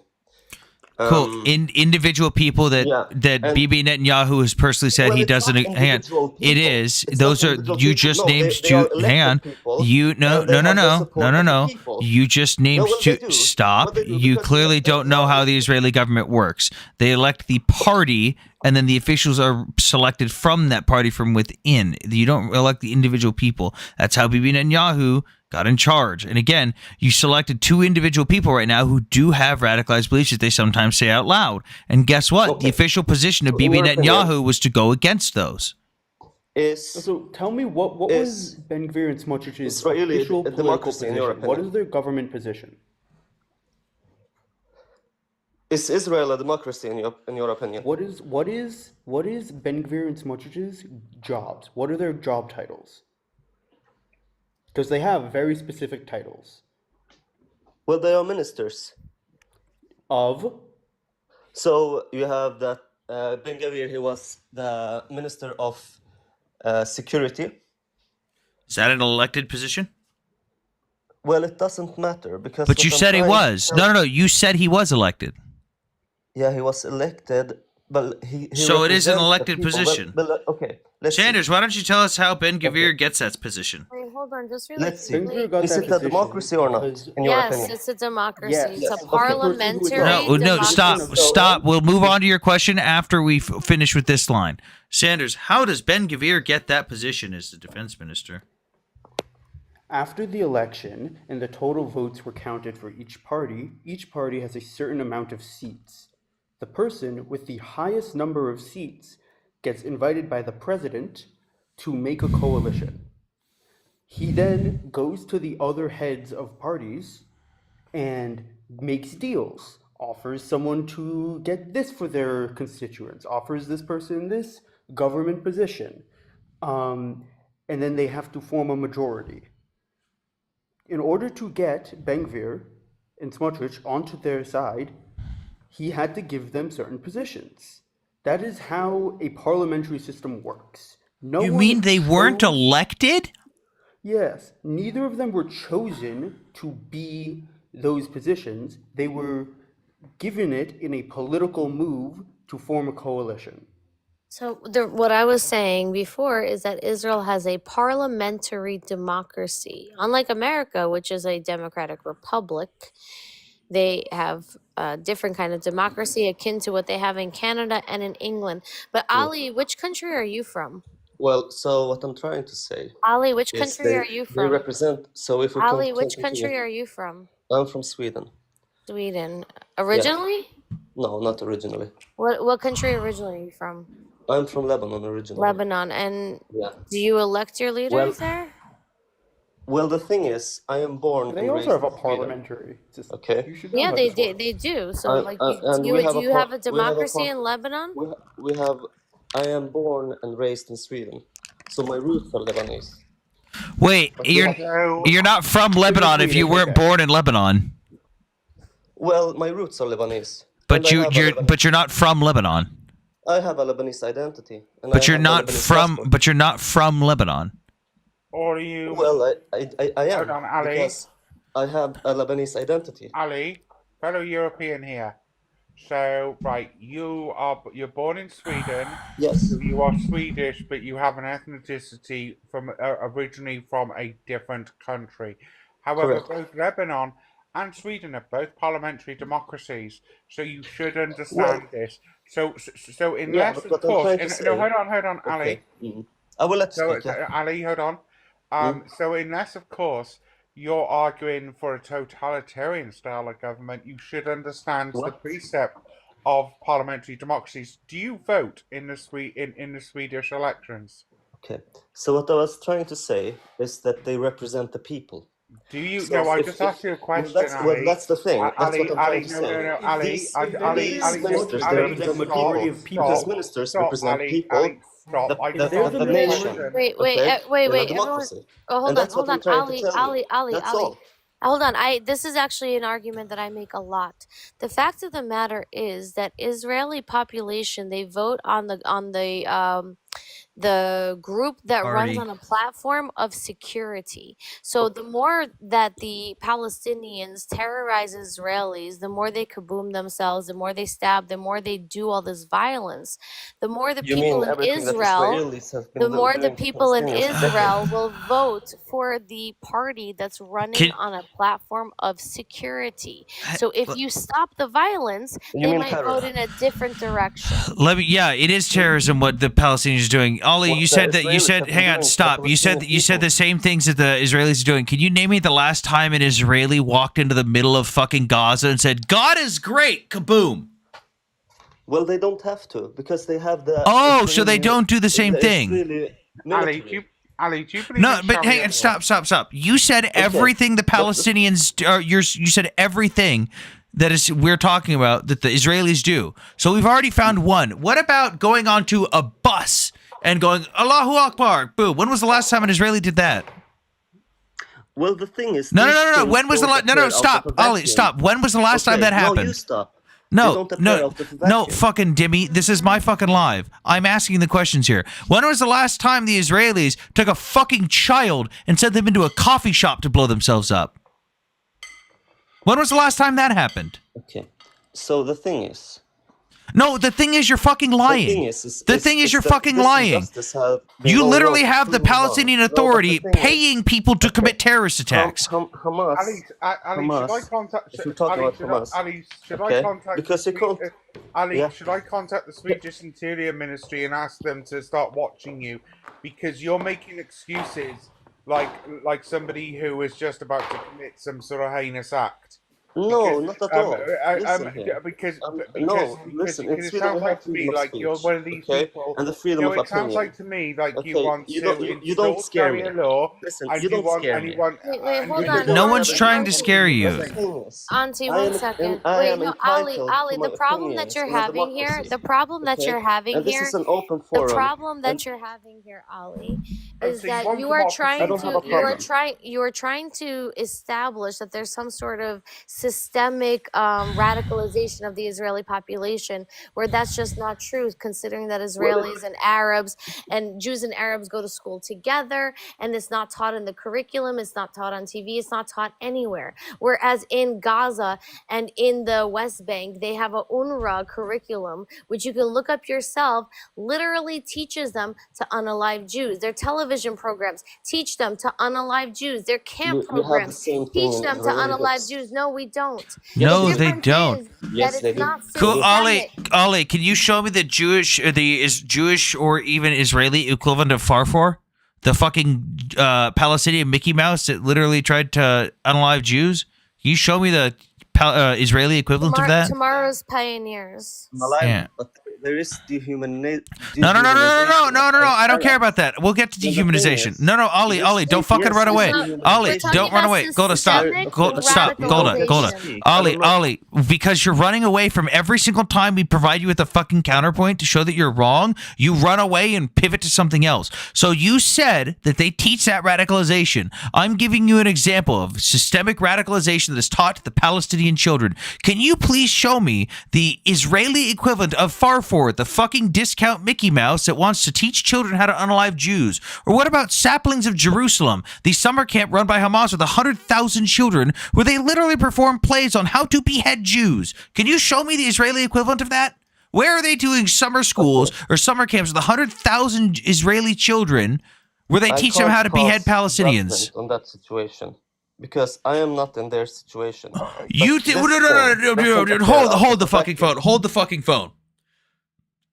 Cool. Individual people that and- Bibi Netanyahu has personally said Well, he it's doesn't. not Hang on. individual It people. is. It's Those not are individual you people. just No, named they two. are Hang on. elected people, You no and they have the support of the people. You just named well, two. they do. Stop. Well, they do, You because clearly don't know how the Israeli government works. They elect the party, and then the officials are selected from that party from within. You don't elect the individual people. That's how Bibi Netanyahu got in charge. And again, you selected two individual people right now who do have radicalized beliefs that they sometimes say out loud. And guess what? The official position of Bibi Netanyahu was to go against those. So tell me, what was Ben-Gvir and Smotrich's Israeli official political democracy, in your position? What opinion? is their government position? Is Israel a democracy in your opinion? What is Ben-Gvir and Smotrich's jobs? What are their job titles? Because they have very specific titles. Well, they are ministers. Of? So you have that Ben-Gvir, he was the minister of security. Is that an elected position? Well, it doesn't matter because. But you said he was. No. You said he was elected. Yeah, he was elected, but he So it is an represents the elected people. position. But okay, let's see. Sanders, why don't you tell us how Ben-Gvir gets that position? Wait, hold on, just really Let's see. quickly. Is it a democracy or not, in your Yes, opinion? it's a democracy. Yes. It's Yes. a Okay. parliamentary No, democracy. stop. We'll move on to your question after we finish with this line. Sanders, how does Ben-Gvir get that position as the defense minister? After the election and the total votes were counted for each party has a certain amount of seats. The person with the highest number of seats gets invited by the president to make a coalition. He then goes to the other heads of parties and makes deals, offers someone to get this for their constituents, offers this person this government position, and then they have to form a majority. In order to get Ben-Gvir and Smotrich onto their side, he had to give them certain positions. That is how a parliamentary system works. You mean they weren't elected? Yes. Neither of them were chosen to be those positions. They were given it in a political move to form a coalition. So what I was saying before is that Israel has a parliamentary democracy. Unlike America, which is a democratic republic, they have a different kind of democracy akin to what they have in Canada and in England. But Ali, which country are you from? Well, so what I'm trying to say. Ali, which is country are you They from? represent. So if we Ali, can which continue- country are you from? I'm from Sweden. Sweden. Originally? No, not originally. What country originally are you from? I'm from Lebanon originally. Lebanon. And Yeah. do you elect your leaders Well, there? Well, the thing is, I am born. They and also raised have a in Sweden. parliamentary system. Okay. You should know Yeah, how they this works. they do. So I- like, and do we have do a you par- have a we have a democracy par- in Lebanon? We have. I am born and raised in Sweden, so my roots are Lebanese. Wait, you're not from Lebanon if you weren't born in Lebanon. Well, my roots are Lebanese. But and I have a you're Lebanese- you're not from Lebanon. I have a Lebanese identity. And But I you're have a not Lebanese from. passport. But you're not from Lebanon. Or are you? Well, I am Hold on, Ali. because I have a Lebanese identity. Ali, fellow European here. So, right, you're born in Sweden. Yes. So you are Swedish, but you have an ethnicity from originally from a different country. However, Correct. both Lebanon and Sweden are both parliamentary democracies, so you should understand this. So unless, but of what I'm course, trying to no, say- hold on, Ali. Okay. Mhm. I will let you So, speak. Yeah. Ali, hold on. So unless, of course, you're arguing for a totalitarian style of government, you should understand the What? precept of parliamentary democracies. Do you vote in the Swedish elections? Okay. So what I was trying to say is that they represent the people. Do you? So No, I if- just if- asked you a question, well, that's the thing. That's Ali, what I'm Ali, trying to no, say. no, Ali, These Ali, ministers, they Ali, represent the stop, people. stop, These ministers stop, represent Ali, people. Ali, stop. I the, can't the nation. Wait, Okay, in a everyone. democracy. Oh, And that's what I'm trying to tell you. Ali. That's all. Hold on. This is actually an argument that I make a lot. The fact of the matter is that Israeli population, they vote on the group that runs Party. on a platform of security. So the more that the Palestinians terrorize Israelis, the more they kaboom themselves, the more they stab, the more they do all this violence, the more the You people mean in everything that Israel, Israelis have been the more the doing to people in Palestinians for Israel decades? will vote for the party that's running Can- on a platform of security. So if you stop the violence, You they mean might vote terror? in a different direction. Yeah, it is terrorism what the Palestinians are doing. Ollie, What you the said that. You Israelis said, have been hang on, doing to the stop. You said Palestinian the people. same things that the Israelis are doing. Can you name me the last time an Israeli walked into the middle of fucking Gaza and said, "God is great"? Kaboom. Well, they don't have to because they have the. Oh, so they Israeli- don't do the same the thing. Israeli Ali, military. do you believe No, in but hang Sharia on, law? stop. You said everything the Palestinians are. You said everything that is we're talking about that the Israelis do. So we've already found one. What about going onto a bus and going Allahu Akbar? Boom. When was the last time an Israeli did that? Well, the thing is, No. these things When was the don't last? No, appear out stop, of a Ollie, vacuum. stop. When was the last time that happened? No, you stop. They No, don't appear no, out of a no, vacuum. fucking Dimmy. This is my fucking live. I'm asking the questions here. When was the last time the Israelis took a fucking child and sent them into a coffee shop to blow themselves up? When was the last time that happened? Okay. So the thing is, No, the thing is you're fucking lying. The thing is you're fucking this lying. injustice have been You going literally on have for the too long. Palestinian No, but Authority the thing is, paying people to commit terrorist attacks. Hamas. Ali, should I Hamas. contact? If you're talking about Hamas, Ali, should okay? I contact? Because you can't. Ali, Yeah. should I contact the Swedish Interior Ministry and ask them to start watching you because you're making excuses like somebody who was just about to commit some sort of heinous act. No, not at all. Listen here. Because listen. In it Sweden, sounds we like have to me freedom of like you're speech, one of these okay? people. And the freedom of it sounds opinion. like to me like you Okay, want you to don't- you install don't scare me. Sharia law. Listen, and you don't want, scare and me. you want, Wait, and hold you on. No want- one's trying to scare you. Auntie, I one am- second. I Wait, am no, entitled Ali, to the my problem that opinions you're in a having here, democracy, the problem that okay? you're having And this here, is an open the forum. problem that and- you're having here, Ali, And is so you that want you are democracy. trying I don't have a to problem. you are trying to establish that there's some sort of systemic radicalization of the Israeli population, where that's just not true, considering that Israelis and Arabs and Jews and Arabs go to school together, and it's not taught in the curriculum, it's not taught on TV, it's not taught anywhere. Whereas in Gaza and in the West Bank, they have a UNRWA curriculum, which you can look up yourself, literally teaches them to unalive Jews. Their television programs teach them to unalive Jews. Their camp You have the programs same thing teach in them to Israeli unalive books. Jews. No, we don't. No, The they difference don't. is Yes, that they it's do. not Cool, systemic. Ollie, can you show me the Jewish or even Israeli equivalent of Farfor? The fucking Palestinian Mickey Mouse that literally tried to unalive Jews? Can you show me the Israeli equivalent of that? Tomorrow's pioneers. Yeah. But there is dehumanization. No. I don't care about that. We'll get to dehumanization. No, Ollie, don't fucking run away. Ollie, don't run away. Golda, stop. Stop. Golda. Ollie, because you're running away from every single time we provide you with a fucking counterpoint to show that you're wrong, you run away and pivot to something else. So you said that they teach that radicalization. I'm giving you an example of systemic radicalization that is taught to the Palestinian children. Can you please show me the Israeli equivalent of Farfor, the fucking discount Mickey Mouse that wants to teach children how to unalive Jews? Or what about Saplings of Jerusalem, the summer camp run by Hamas with 100,000 children where they literally perform plays on how to behead Jews? Can you show me the Israeli equivalent of that? Where are they doing summer schools or summer camps with 100,000 Israeli children where they teach them how to behead Palestinians? On that situation, because I am not in their situation. You hold the fucking phone. Hold the fucking phone.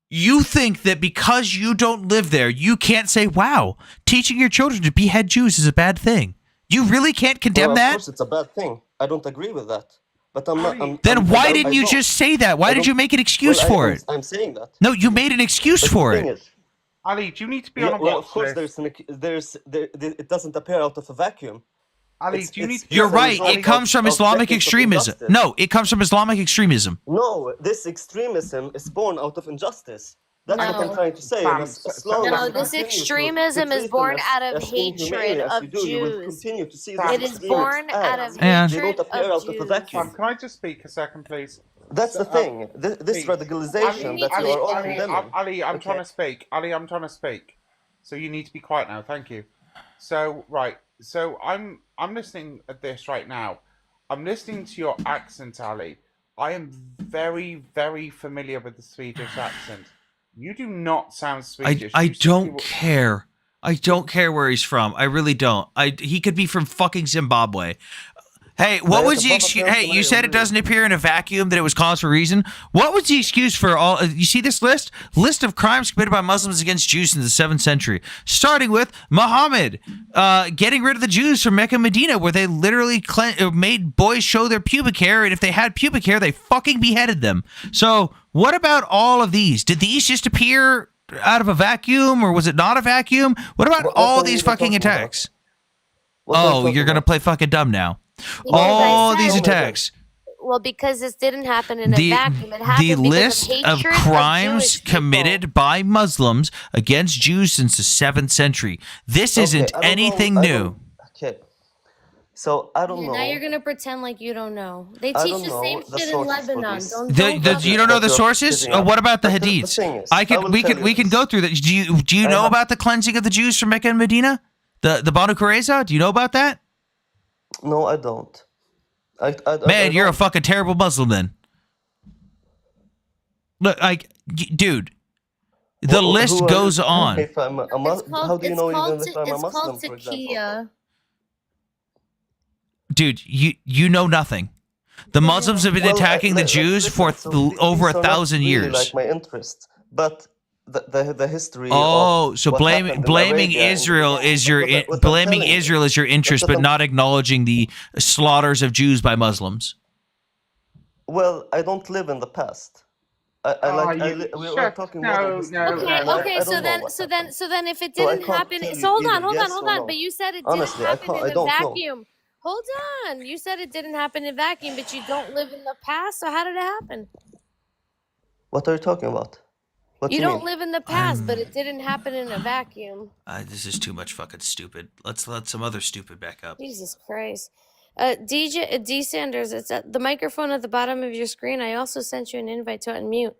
You think that because you don't live there, you can't say, "Wow, teaching your children to behead Jews is a bad thing." You really can't condemn that? Of course, it's a bad thing. I don't agree with that. But I'm not. Then why didn't you just say that? Why did you make an excuse for it? I'm saying that. No, you made an excuse for it. Ali, do you need to be on a watch Of course, list? it doesn't appear out of a vacuum. Ali, do you need to be You're on a right. watch It comes from of Islamic decades of extremism. injustice. No, it comes from Islamic extremism. No, this extremism is born out of injustice. That's what I'm No. trying to say. And as long No, as you this continue to extremism is treat them born out of as inhumanely hatred as you of do, you will Jews. continue to see It these is extremists born out of as Yeah. they hatred don't appear of out of a Jews. vacuum. Can I just speak a second, please? That's the thing. This please. radicalization that you are all condemning. Ali, I'm Okay. trying to speak. Ali, I'm trying to speak. So you need to be quiet now. Thank you. So right. So I'm listening at this right now. I'm listening to your accent, Ali. I am very, very familiar with the Swedish accent. You do not sound Swedish. I You said don't you were- care. I don't care where he's from. I really don't. He could be from fucking Zimbabwe. Hey, what was the excuse? Hey, you said it doesn't appear in a vacuum, that it was caused for a reason. What was the excuse for all? You see this list? List of crimes committed by Muslims against Jews in the 7th century. Starting with Muhammad getting rid of the Jews from Mecca and Medina, where they literally made boys show their pubic hair, and if they had pubic hair, they fucking beheaded them. So what about all of these? Did these just appear out of a vacuum, or was it not a vacuum? What about all these fucking attacks? Oh, you're going to play fucking dumb now. All these attacks. Well, because this didn't happen in a vacuum. It happened The because list of of hatred crimes Jewish people. committed by Muslims against Jews since the 7th century. This isn't I don't anything know- I new. don't- Okay. So I don't Yeah, know. now you're gonna pretend like you don't know. They I teach don't the know same the shit in sources for Lebanon. this. You don't know the sources? What about the But the hadiths? thing is, I I could will we tell could you we can this. go through that. Do you know about the cleansing of the Jews from Mecca and Medina? The Banu Qurayza? Do you know about that? No, I don't. Man, you're a fucking terrible Muslim then. Look, dude, the list goes on. If I'm a Muslim, how do you know even if I'm a Muslim, for example? Taqiya. Dude, you know nothing. The Muslims have been attacking the Jews for over 1,000 Really years. like my interests, but the history. Oh, of so what happened in blaming Arabia and- Israel is your what I'm blaming telling you. Israel is your interest, That's what but not acknowledging the slaughters of Jews by Muslims. Well, I don't live in the past. We were talking modern history. Okay, so then if it So I didn't can't happen, tell so you hold on, either hold on, yes hold or on. no. But you said it Honestly, didn't happen I in a don't know. vacuum. Hold on, you said it didn't happen in a vacuum, but you don't live in the past. So how did it happen? What are you talking about? What You do don't mean? live in the past, but it didn't happen in a vacuum. This is too much fucking stupid. Let's let some other stupid back up. Jesus Christ. D Sanders, it's at the microphone at the bottom of your screen. I also sent you an invite to unmute.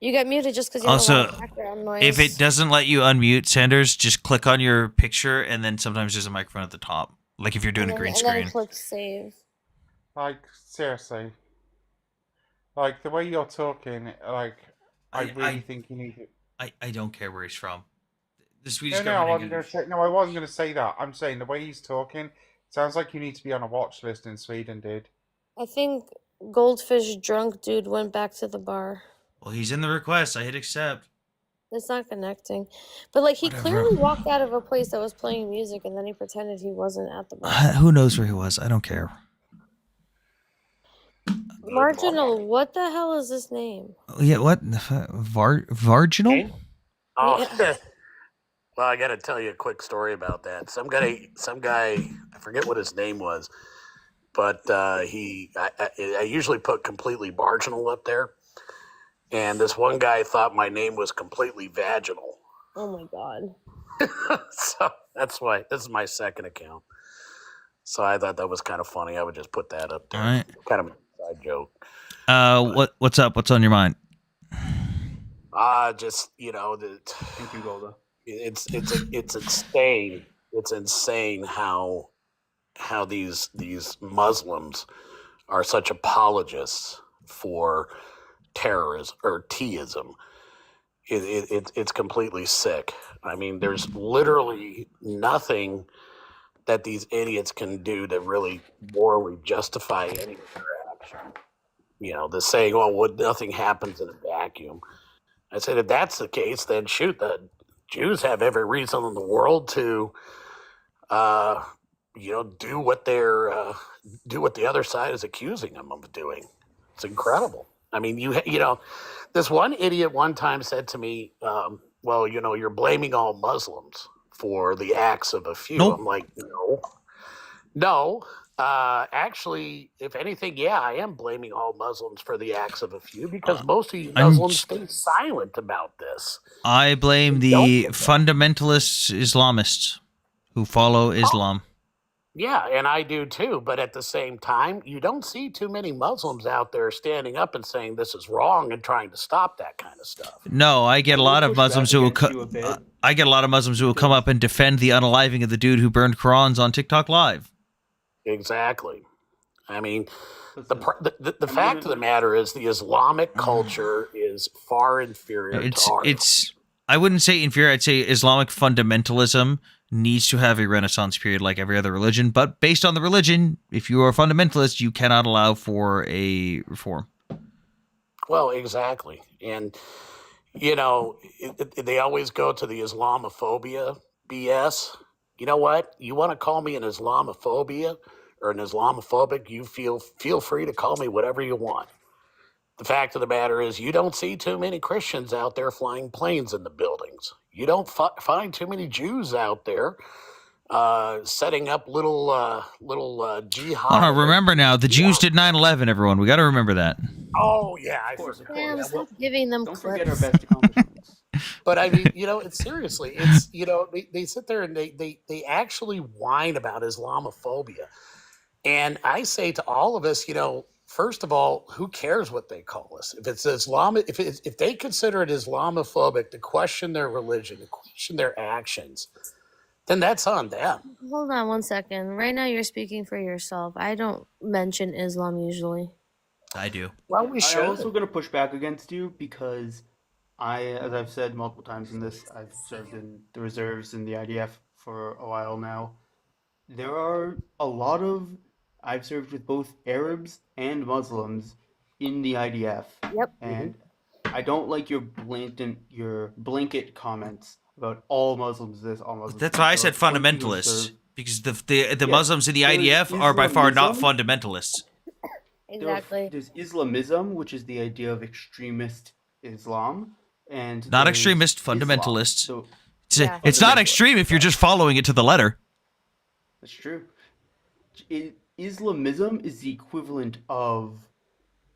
You got muted just because you have a Also, lot of background noise. if it doesn't let you unmute, Sanders, just click on your picture, and then sometimes there's a microphone at the top. Like if you're doing a green and screen. then click save. Like seriously, like the way you're talking, like I really think you need to. I don't care where he's from. The Swedish I government. wasn't gonna say. No, I wasn't gonna say that. I'm saying the way he's talking sounds like you need to be on a watch list in Sweden, dude. I think Goldfish drunk dude went back to the bar. Well, he's in the request. I hit accept. It's not connecting. But like he Whatever. clearly walked out of a place that was playing music and then he pretended he wasn't at the bar. Who knows where he was? I don't care. Marginal, what the hell is this name? Yeah, what? Varginal? Oh, well, I got to tell you a quick story about that. Some guy, I forget what his name was, but I usually put completely marginal up there, and this one guy thought my name was completely vaginal. Oh my god. So that's why this is my second account. So I thought that was kind of funny. I would just put that up there. All right. Kind of a side joke. What's up? What's on your mind? Just thank you, Golda. It's insane. It's insane how these Muslims are such apologists for terrorism or teism. It's completely sick. I mean, there's literally nothing that these idiots can do to really morally justify any of their action. The saying, "Oh, nothing happens in a vacuum." I said, if that's the case, then shoot, the Jews have every reason in the world to, do what the other side is accusing them of doing. It's incredible. I mean, this one idiot one time said to me, well, you're blaming all Muslims for the acts of a few. Nope. I'm like, no, Actually, if anything, yeah, I am blaming all Muslims for the acts of a few because most of you I'm Muslims stay silent about this. I blame the fundamentalist Islamists who follow Islam. Yeah, and I do too. But at the same time, you don't see too many Muslims out there standing up and saying this is wrong and trying to stop that kind of stuff. No, I get a lot of push back Muslims who will against you a bit. I get a lot of Muslims who will come up and defend the unaliving of the dude who burned Qurans on TikTok Live. Exactly. I mean, the fact of the matter is the Islamic culture is far inferior to ours. It's I wouldn't say inferior. I'd say Islamic fundamentalism needs to have a renaissance period like every other religion. But based on the religion, if you are a fundamentalist, you cannot allow for a reform. Well, exactly. And, you know, they always go to the Islamophobia BS. You know what? You want to call me an Islamophobia or an Islamophobic, you feel free to call me whatever you want. The fact of the matter is you don't see too many Christians out there flying planes in the buildings. You don't find too many Jews out there setting up little jihad. Oh, no, remember now, the Jews did 9/11, everyone. We got to remember that. Oh, yeah. I forgot. Damn, stop giving them Don't clips. forget our best accomplishments. But I mean, you know, it's seriously, it's, you know, they sit there and they actually whine about Islamophobia. And I say to all of us, you know, first of all, who cares what they call us? If it's if they consider it Islamophobic to question their religion, to question their actions, then that's on them. Hold on one second. Right now, you're speaking for yourself. I don't mention Islam usually. I do. Well, we should. I'm also going to push back against you because as I've said multiple times in this, I've served in the reserves in the IDF for a while now. There are a lot of I've served with both Arabs and Muslims in the IDF. Yep. And I don't like your blanket comments about all Muslims this, all Muslims. That's why I said fundamentalists, because the Muslims in the IDF are by far not fundamentalists. Exactly. There's Islamism, which is the idea of extremist Islam, and Not there's extremist, Islam. fundamentalist. So It's not extreme if you're just following it to the letter. that's true. Islamism is the equivalent of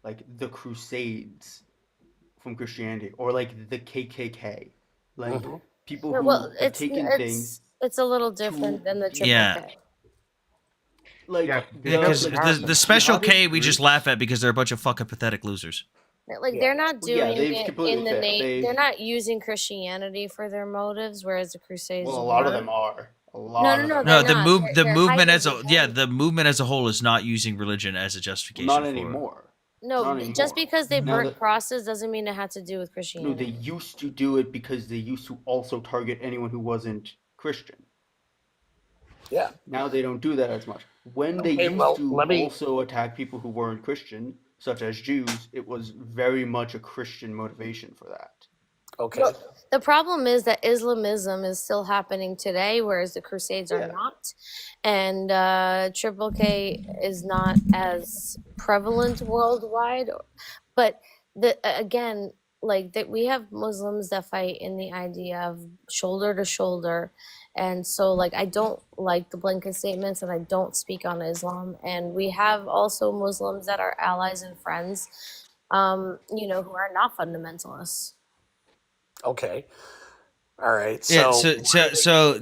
like the Crusades from Christianity, or like the KKK, like people who Well, have taken things. it's a little different than the triple Yeah. K. Like Because the special K we jihadist just laugh at because they're a bunch of fucking pathetic losers. Like they're not Well, yeah, doing they've it completely in the failed. name. They're not using Christianity for their motives, whereas the Crusades. Well, a lot of were. them are. A lot. No, of no, them no. are. No, the They're movement hiding as a the movement as a whole is not using religion as a justification. Not for anymore. No, Not anymore. just because they Now burnt that- crosses doesn't mean it had to do with No, Christianity. they used to do it because they used to also target anyone who wasn't Christian. Yeah. Now they don't do that as much. When they Okay, used well, to let me- also attack people who weren't Christian, such as Jews, it was very much a Christian motivation for that. Okay. Well, the problem is that Islamism is still happening today, whereas the Crusades are not, and Triple K is not as prevalent worldwide. But again, like that, we have Muslims that fight in the idea of shoulder to shoulder, and so like I don't like the blanket statements, and I don't speak on Islam. And we have also Muslims that are allies and friends, you know, who are not fundamentalists. Okay. All right. Yeah, So,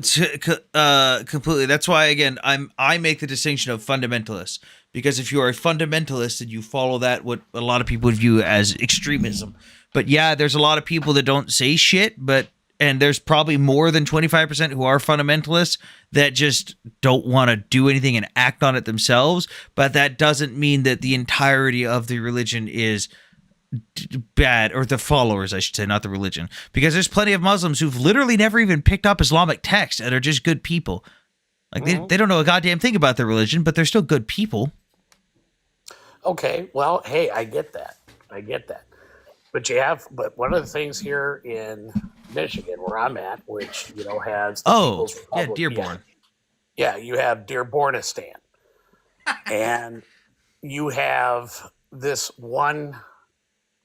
completely. That's why again I make the distinction of fundamentalists, because if you are a fundamentalist and you follow that, what a lot of people would view as extremism. But yeah, there's a lot of people that don't say shit, and there's probably more than 25% who are fundamentalists that just don't want to do anything and act on it themselves. But that doesn't mean that the entirety of the religion is bad, or the followers, I should say, not the religion, because there's plenty of Muslims who've literally never even picked up Islamic texts and are just good people. Like they don't know a goddamn thing about their religion, but they're still good people. okay. Well, hey, I get that. But one of the things here in Michigan, where I'm at, which, you know, has the People's Republic- Dearborn. Yeah, you have Dearbornistan. And you have this one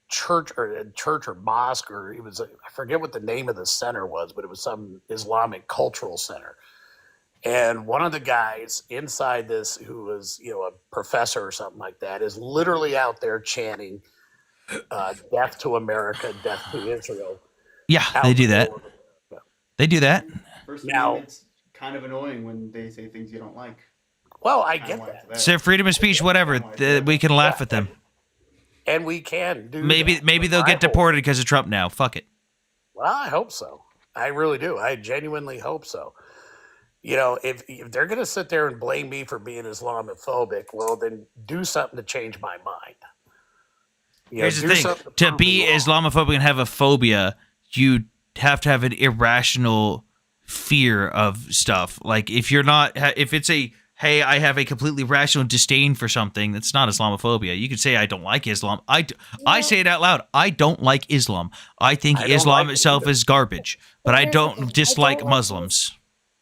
church or mosque, or it was, I forget what the name of the center was, but it was some Islamic cultural center. And one of the guys inside this, who was, a professor or something like that, is literally out there chanting, death to America, death to Israel. Yeah, they do that. They do that. First Now- Amendment's kind of annoying when they say things you don't like. Well, I Kinda get like that. So freedom of speech, whatever. We can laugh at them. And we can do Maybe that. they'll I get hope- deported because of Trump now. Fuck it. Well, I hope so. I really do. I genuinely hope so. If they're going to sit there and blame me for being Islamophobic, well, then do something to change my mind. Here's the do thing: something to prove be me wrong. Islamophobic and have a phobia, you have to have an irrational fear of stuff. Like if you're not, if it's a hey, I have a completely rational disdain for something, that's not Islamophobia. You could say I don't like Islam. I say it out loud. I don't like Islam. I think I don't Islam like it itself either. is garbage, but I Here's the thing, don't dislike like Muslims.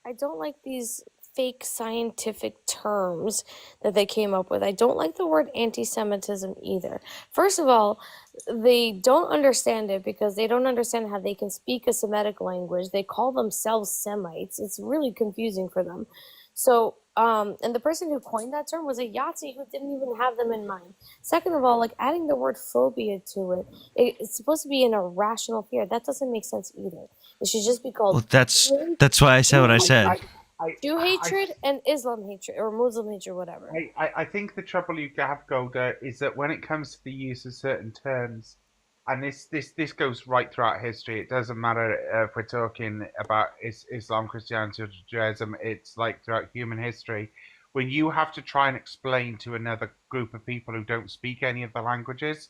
I don't like these fake scientific terms that they came up with. I don't like the word anti-Semitism either. First of all, they don't understand it because they don't understand how they can speak a Semitic language. They call themselves Semites. It's really confusing for them. So, and the person who coined that term was a Yahtzee who didn't even have them in mind. Second of all, like adding the word phobia to it, it's supposed to be an irrational fear. That doesn't make sense either. It should just be called Well, that's why I said what I said. Jew hatred and Islam hatred or Muslim hatred, whatever. I think the trouble you have, Golda, is that when it comes to the use of certain terms, and this goes right throughout history. It doesn't matter if we're talking about Islam, Christianity, or Judaism. It's like throughout human history, when you have to try and explain to another group of people who don't speak any of the languages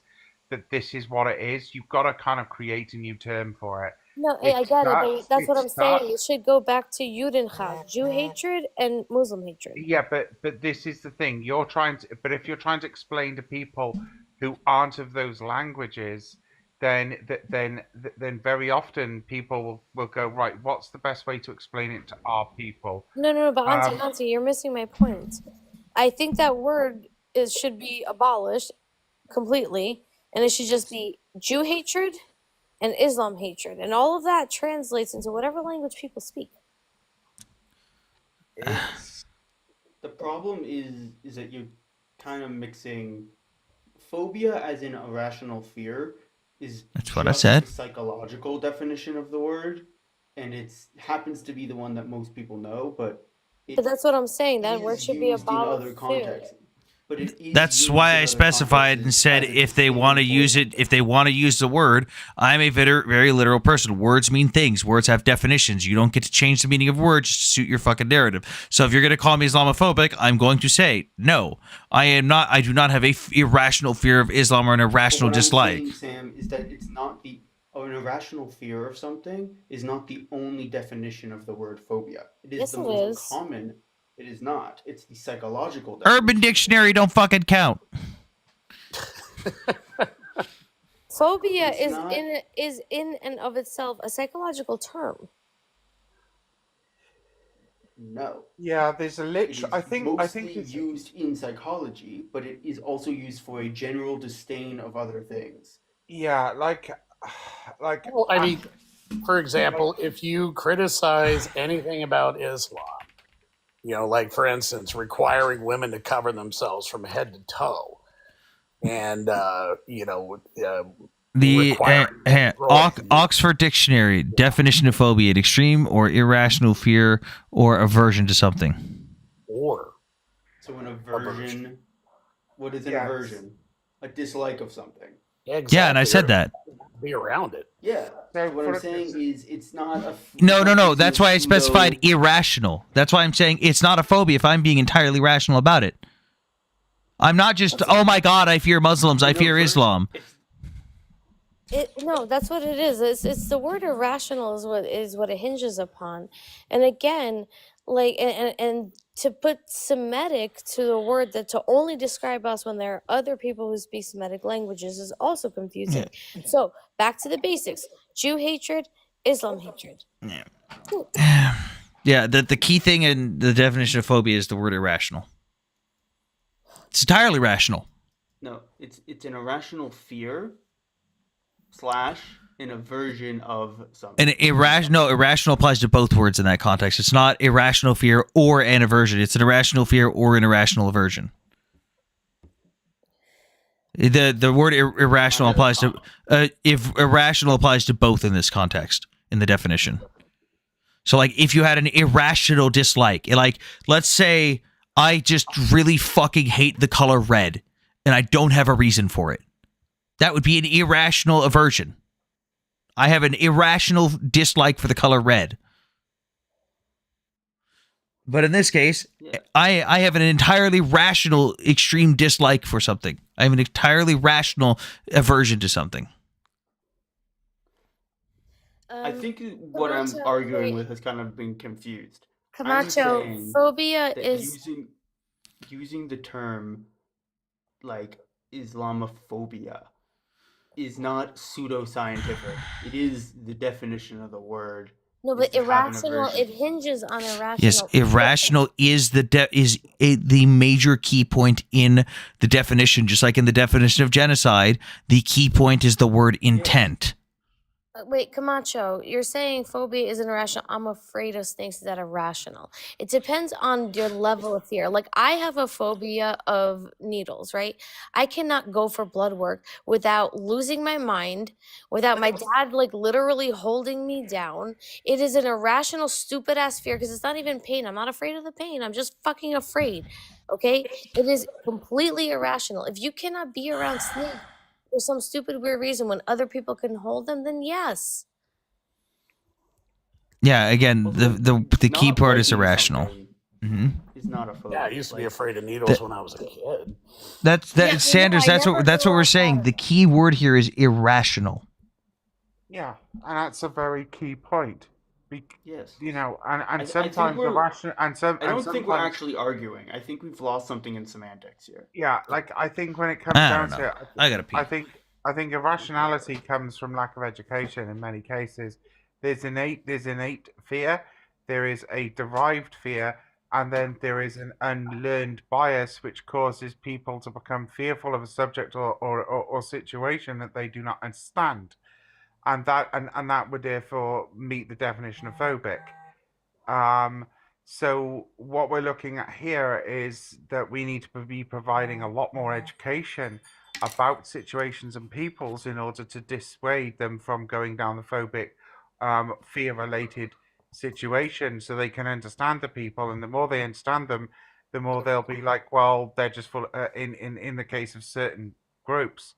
that this is what it is, you've got to kind of create a new term for it. No, I get it, but that's what I'm saying. It should go back to Judenhass, Jew hatred and Muslim hatred. Yeah, but this is the thing. But if you're trying to explain to people who aren't of those languages, then very often people will go, right, what's the best way to explain it to our people? No, but Auntie, you're missing my point. I think that word should be abolished completely, and it should just be Jew hatred and Islam hatred, and all of that translates into whatever language people speak. The problem is that you're kind of mixing phobia as in irrational fear is That's what I just said. the psychological definition of the word, and it happens to be the one that most people know, but But that's what I'm saying. That word should be used in abolished other too. contexts. But it is That's used why in I other specified and said if they want to use it, if they want to use the word, I'm a very literal person. Words mean things. Words have definitions. You don't get to change the meaning of words to suit your fucking narrative. So if you're going to call me Islamophobic, I'm going to say no. I am not. I do not have a irrational fear of Islam or an irrational What I'm dislike. saying, Sam, is that it's not an irrational fear of something is not the only definition of the word phobia. It is Yes, the it most is. common. It is not. It's the psychological Urban Dictionary don't fucking count. Phobia It's is not- in and of itself a psychological term. No. Yeah, there's a It is literal. I think mostly it's used in psychology, but it is also used for a general disdain of other things. yeah, like Well, I mean, for example, if you criticize anything about Islam, like for instance, requiring women to cover themselves from head to toe, and The requiring Oxford Dictionary definition of phobia: an extreme or irrational fear or aversion to something. or So an aversion, what is an aversion? A dislike of something. Yeah, and I said that. Be around it. Yeah. What I'm saying is it's not a No. That's why I specified irrational. That's why I'm saying it's not a phobia if I'm being entirely rational about it. I'm not just, oh my God, I fear Muslims, I fear Islam. No, that's what it is. It's the word irrational is what it hinges upon, and again, like and to put Semitic to the word that to only describe us when there are other people who speak Semitic languages is also confusing. So back to the basics: Jew hatred, Islam hatred. Yeah, the key thing in the definition of phobia is the word irrational. It's entirely rational. No, it's an irrational fear / an aversion of something. An irrational applies to both words in that context. It's not irrational fear or an aversion. It's an irrational fear or an irrational aversion. The word irrational applies to if irrational applies to both in this context in the definition. So like if you had an irrational dislike, like let's say I just really fucking hate the color red and I don't have a reason for it. That would be an irrational aversion. I have an irrational dislike for the color red. But in this case, I have an entirely rational extreme dislike for something. I have an entirely rational aversion to something. I think what I'm Camacho, arguing wait. with has kind of been confused. I'm Camacho, saying phobia that is using the term like Islamophobia is not pseudoscientific. It is the definition of the word. no, is but to have an irrational. aversion. It hinges on irrational. Yes, irrational is the major key point in the definition. Just like in the definition of genocide, the key point is the word intent. Wait, Camacho, you're saying phobia isn't irrational. I'm afraid of snakes. Is that irrational? It depends on your level of fear. Like, I have a phobia of needles, right? I cannot go for blood work without losing my mind, without my dad, like, literally holding me down. It is an irrational, stupid ass fear because it's not even pain. I'm not afraid of the pain. I'm just fucking afraid. Okay? It is completely irrational. If you cannot be around snakes, for some stupid weird reason when other people can hold them, then yes. Yeah, again, the key Not part is liking irrational. something Mm-hmm. is not a phobia. Yeah, I used to be afraid of needles when I was a kid. Sanders. That's what we're saying. The key word here is irrational. Yeah, and that's a very key point. Yes. You know, I and think sometimes the we're- rational and some. I don't and think we're sometimes- actually arguing. I think we've lost something in semantics here. Yeah, like I think when it comes I down don't to know. it, I gotta pee. I think irrationality comes from lack of education in many cases. There's innate fear, there is a derived fear, and then there is an unlearned bias which causes people to become fearful of a subject or situation that they do not understand. And that would therefore meet the definition of phobic. So what we're looking at here is that we need to be providing a lot more education about situations and peoples in order to dissuade them from going down the phobic, fear-related situation, so they can understand the people. And the more they understand them, the more they'll be like, well, they're just full. In the case of certain groups,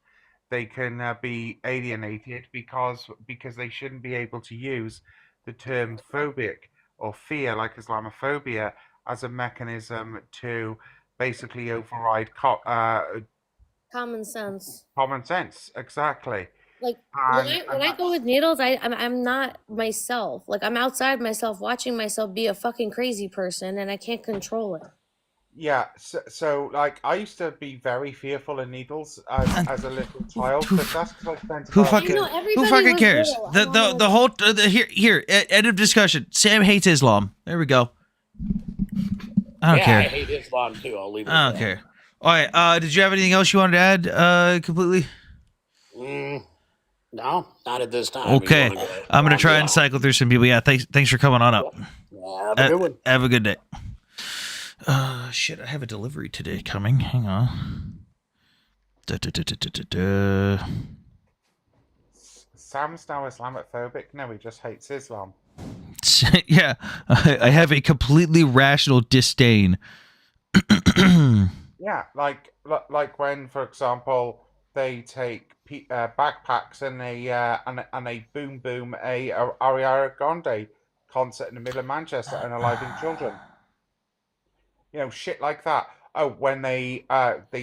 they can be alienated because they shouldn't be able to use the term phobic or fear, like Islamophobia, as a mechanism to basically override Common sense. common sense. Exactly. Like And- when I go with needles, I'm not myself. Like I'm outside myself, watching myself be a fucking crazy person, and I can't control it. Yeah, so like I used to be very fearful of needles as a little child, but that's because I spent Who time- fucking who fucking cares? The whole here end of discussion. Sam hates Islam. There we go. I don't yeah, care. I hate Islam too. I'll leave it. I don't care. All right. Did you have anything else you wanted to add? Completely. No, not at this time. Okay. You wanna go I'm gonna round try it and out? cycle through some people. Yeah. Thanks for coming on up. Yeah, have a good one. Have a good day. Shit. I have a delivery today coming. Hang on. Sam's now Islamophobic. No, he just hates Islam. Yeah. I have a completely rational disdain. Yeah, like when, for example, they take backpacks and a boom boom a Ariana Grande concert in the middle of Manchester and aliving children. You know, shit like that. Oh, when they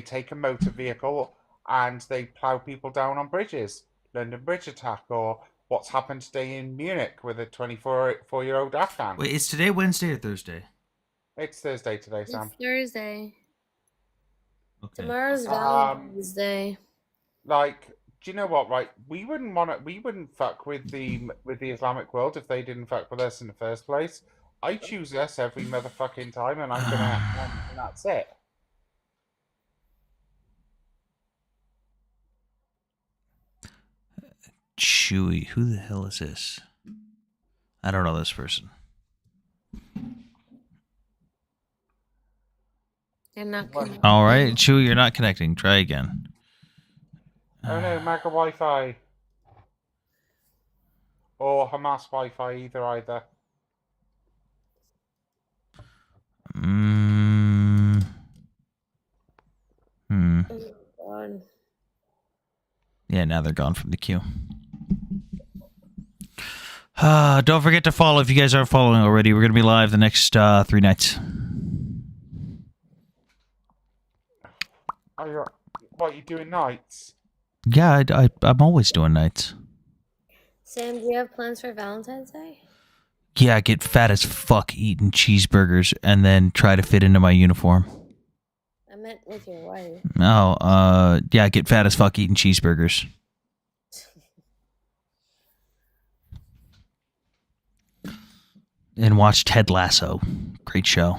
take a motor vehicle and they plow people down on bridges, London Bridge attack, or what's happened today in Munich with a 24-year-old Afghan. Wait, is today Wednesday or Thursday? It's Thursday today, Sam. It's Thursday. Okay. Tomorrow's Valentine's Day. Like, do you know what? Right, we wouldn't fuck with the Islamic world if they didn't fuck with us in the first place. I choose us every motherfucking time, and I'm gonna, and that's it. Chewy. Who the hell is this? I don't know this person. You're not connected. All right, Chewy, you're not connecting. Try again. Oh no, Mega Wi-Fi. Or Hamas Wi-Fi, either. God. Yeah, now they're gone from the queue. Don't forget to follow if you guys aren't following already. We're going to be live the next 3 nights. What, you doing nights? Yeah, I'm always doing nights. Sam, do you have plans for Valentine's Day? Yeah, I get fat as fuck eating cheeseburgers and then try to fit into my uniform. I meant with your wife. Oh, yeah, I get fat as fuck eating cheeseburgers. And watch Ted Lasso. Great show.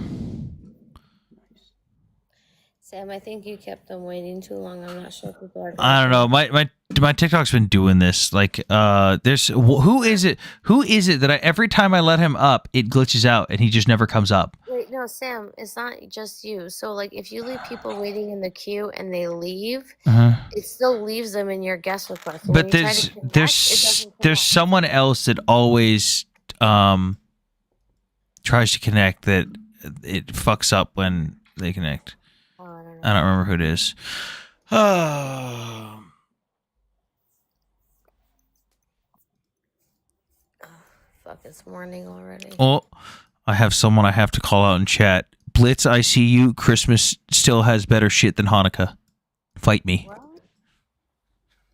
Sam, I think you kept them waiting too long. I'm not sure people are. I don't know. My TikTok's been doing this. Like, there's who is it that every time I let him up, it glitches out and he just never comes up. Wait, no, Sam, it's not just you. So, like, if you leave people waiting in the queue and they leave, it still leaves them in your guest request. And But when you try to connect, it doesn't there's someone else that always tries to connect that it fucks up when they connect. I don't remember who it is. Fuck, it's morning already. Oh, I have someone I have to call out in chat. Blitz, I see you. Christmas still has better shit than Hanukkah. Fight me.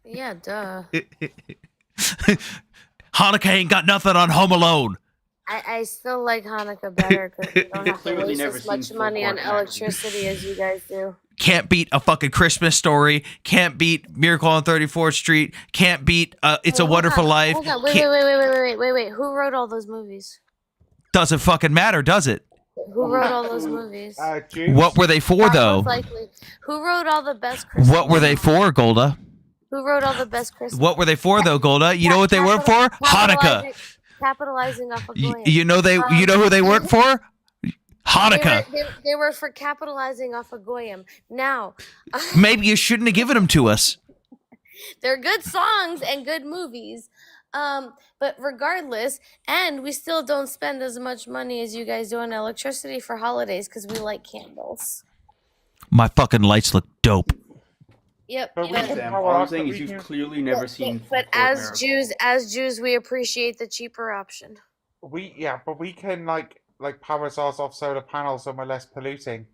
Yeah, duh. Hanukkah ain't got nothing on Home Alone. I still like Hanukkah better because you don't have to Clearly waste never as seen much full money on court action. electricity as you guys do. Can't beat A Fucking Christmas Story. Can't beat Miracle on 34th Street. Can't beat It's a Wonderful Life. Hold on, wait. Who wrote all those movies? Doesn't fucking matter, does it? Who wrote all those movies? What were they for, though? Most likely. Who wrote all the best Christmas? What were they for, Golda? Who wrote all the best Christmas? What were they for, though, Golda? You know what they weren't for? Hanukkah. Capitalizing off of Goyim. You know who they weren't for? Hanukkah. They were for capitalizing off of Goyim. Now, Maybe you shouldn't have given them to us. they're good songs and good movies. But regardless, and we still don't spend as much money as you guys do on electricity for holidays because we like candles. My fucking lights look dope. Yep. Sam, all I'm saying is you've clearly never seen. But full court as Miracle. Jews, we appreciate the cheaper option. But we can like power ours off solar panels and we're less polluting.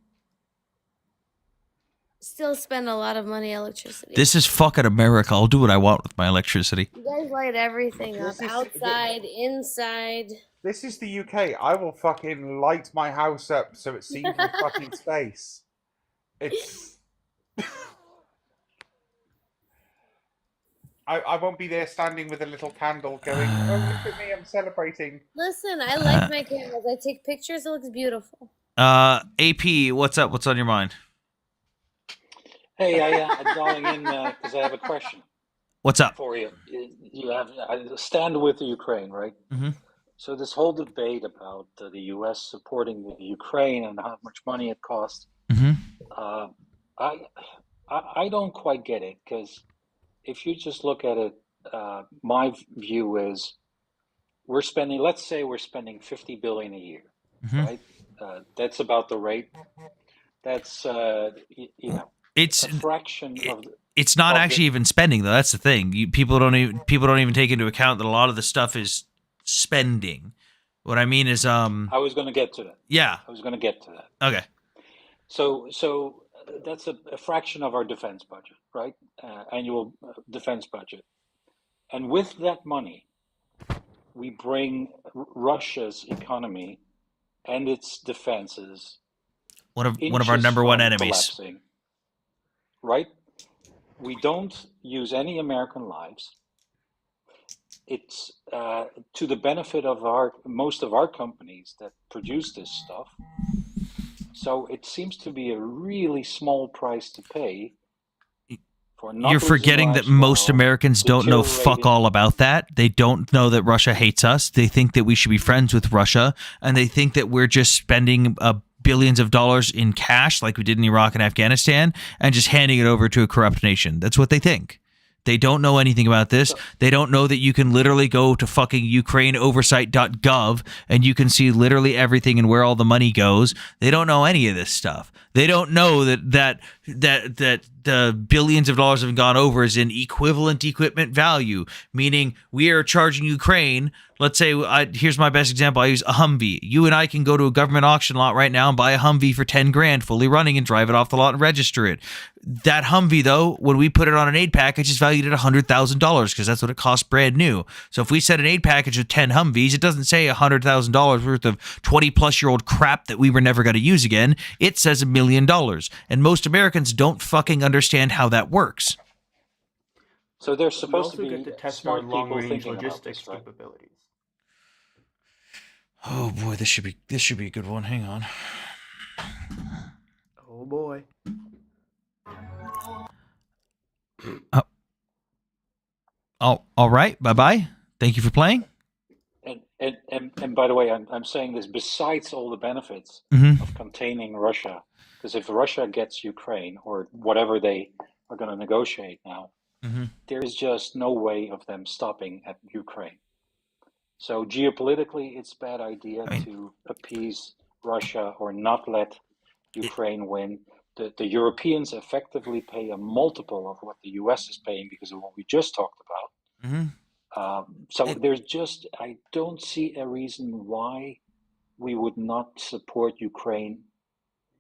Still spend a lot of money on electricity. This is fucking America. I'll do what I want with my electricity. You guys light everything up, This is- outside, inside. This is the UK. I will fucking light my house up so it seems in fucking space. It's. I won't be there standing with a little candle going, oh, look at me, I'm celebrating. Listen, I like my cameras. I take pictures. It looks beautiful. AP, what's up? What's on your mind? Hey, I'm calling in because I have a question. What's up? For you? You have I stand with the Ukraine, right? Mhm. So this whole debate about the U.S. supporting the Ukraine and how much money it costs, I don't quite get it because if you just look at it, my view is let's say we're spending $50 billion a year, right? That's about the rate. That's It's a fraction of. It's not of actually even spending though. That's the thing. People don't even take into account that a lot of the stuff is spending. What I mean is I was going to get to that. Yeah. I was going to get to that. Okay. So that's a fraction of our defense budget, right? Annual defense budget. And with that money, we bring Russia's economy and its defenses one of our number one enemies. collapsing, right? We don't use any American lives. It's to the benefit of most of our companies that produce this stuff. So it seems to be a really small price to pay for not You're losing forgetting that lives most while Americans don't know fuck deteriorating. all about that. They don't know that Russia hates us. They think that we should be friends with Russia, and they think that we're just spending billions of dollars in cash like we did in Iraq and Afghanistan and just handing it over to a corrupt nation. That's what they think. They don't know anything about this. They don't know that you can literally go to fucking ukraineoversight.gov and you can see literally everything and where all the money goes. They don't know any of this stuff. They don't know that the billions of dollars have gone over is in equivalent equipment value, meaning we are charging Ukraine. Let's say, here's my best example. I use a Humvee. You and I can go to a government auction lot right now and buy a Humvee for 10 grand, fully running, and drive it off the lot and register it. That Humvee, though, when we put it on an aid package, is valued at $100,000 because that's what it costs brand new. So if we set an aid package with 10 Humvees, it doesn't say $100,000 worth of 20-plus-year-old crap that we were never going to use again. It says $1 million. And most Americans don't fucking understand how that works. So there's We supposed to also be get to test our smart people long-range thinking about logistics this, right? capabilities. Oh boy, this should be a good one. Hang on. Oh boy. All right. Bye-bye. Thank you for playing. And by the way, I'm saying this besides all the benefits Mhm. of containing Russia, because if Russia gets Ukraine or whatever they are going to negotiate now, there is just no way of them stopping at Ukraine. So geopolitically, it's a bad idea to appease Russia or not let Ukraine win. The Europeans effectively pay a multiple of what the US is paying because of what we just talked about. So there's just, I don't see a reason why we would not support Ukraine.